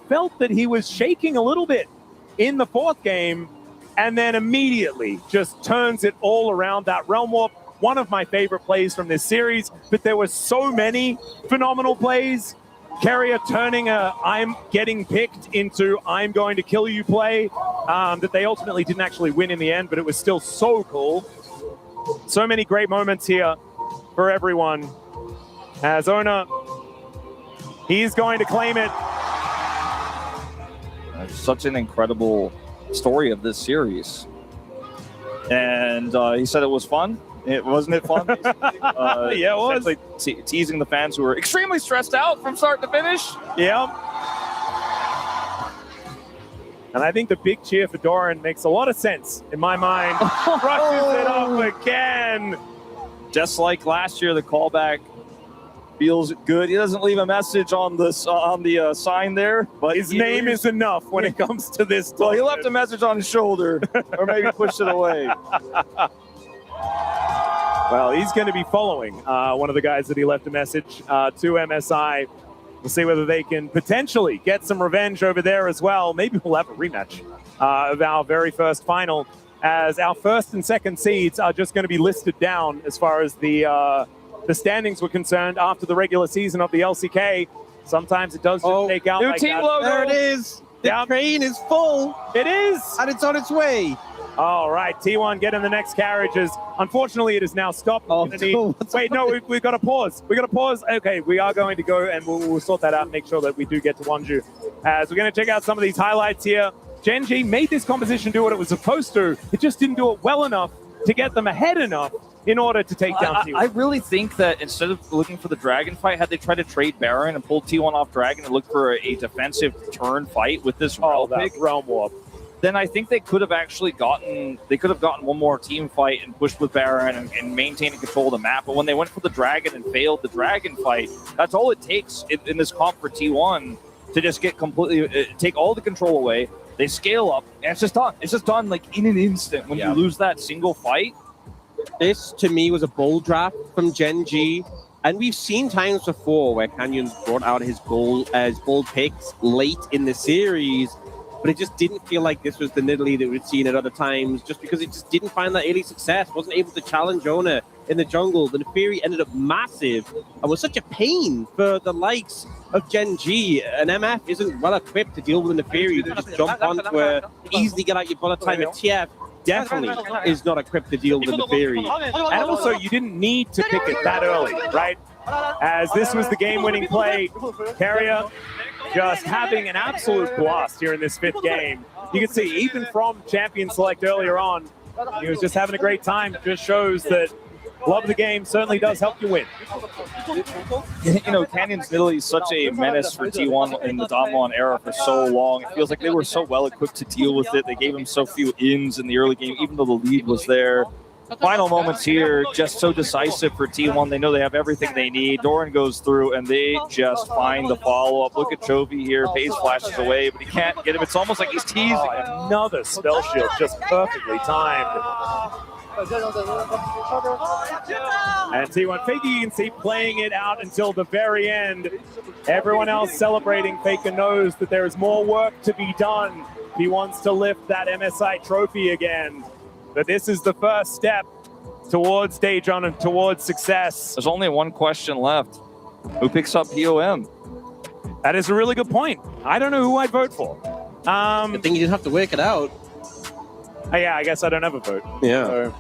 felt that he was shaking a little bit in the 4th game, and then immediately just turns it all around. That Realm Warp, one of my favorite plays from this series, but there were so many phenomenal plays. Carrier turning a I'm getting picked into I'm going to kill you play that they ultimately didn't actually win in the end, but it was still so cool. So many great moments here for everyone. As Ona, he's going to claim it. Such an incredible story of this series. And he said it was fun. Wasn't it fun? Yeah, it was. Teasing the fans who were extremely stressed out from start to finish. Yeah. And I think the big cheer for Doran makes a lot of sense in my mind. Crushes it up again. Just like last year, the callback feels good. He doesn't leave a message on the sign there, but His name is enough when it comes to this. Well, he left a message on his shoulder, or maybe pushed it away. Well, he's going to be following one of the guys that he left a message to MSI. We'll see whether they can potentially get some revenge over there as well. Maybe we'll have a rematch of our very first final, as our first and second seeds are just going to be listed down as far as the standings were concerned after the regular season of the LCK. Sometimes it does just take out new like team that. logo. There it is. The train is full. It is. And it's on its way. All right, T1 getting the next carriages. Unfortunately, it is now stopped. Wait, no, we've got to pause. We've got to pause. Okay, we are going to go and we'll sort that out and make sure that we do get to Wonju. As we're going to check out some of these highlights here. Gen G made this composition do what it was supposed to. It just didn't do it well enough to get them ahead enough in order to take down T1. I really think that instead of looking for the Dragon fight, had they tried to trade Baron and pulled T1 off Dragon and looked for a defensive turn fight with this Realm Warp. then I think they could have actually gotten one more team fight and pushed with Baron and maintained control of the map. But when they went for the Dragon and failed the Dragon fight, that's all it takes in this comp for T1 to just get completely take all the control away. They scale up, and it's just done. It's just done like in an instant when you lose that single fight. This, to me, was a bold draft from Gen G. And we've seen times before where Canyon's brought out his bold picks late in the series, but it just didn't feel like this was the Nidalee that we'd seen at other times, just because it just didn't find that early success, wasn't able to challenge Ona in the jungle. The Neferi ended up massive and was such a pain for the likes of Gen G. And MF isn't well equipped to deal with the Neferi. You just jump onto her, easily get out your bullet time. And TF definitely is not equipped to deal with the Neferi. And also, you didn't need to pick it that early, right? As this was the game-winning play. Carrier just having an absolute blast here in this fifth game. You can see, even from Champion Select earlier on, he was just having a great time. Just shows that love of the game certainly does help you win. You know, Canyon's Nidalee is such a menace for T1 in the Donlon era for so long. It feels like they were so well equipped to deal with it. They gave him so few ins in the early game, even though the lead was there. Final moments here, just so decisive for T1. They know they have everything they need. Doran goes through, and they just find the follow-up. Look at Chovy here. Phase flashes away, but he can't get him. It's almost like he's teasing. Another spell shield, just perfectly timed. And T1, Faker, you can see playing it out until the very end. Everyone else celebrating. Faker knows that there is more work to be done. He wants to lift that MSI trophy again. But this is the first step towards stage on and towards success. There's only one question left. Who picks up POM? That is a really good point. I don't know who I'd vote for. I think you just have to work it out. Yeah, I guess I don't have a vote. Yeah. So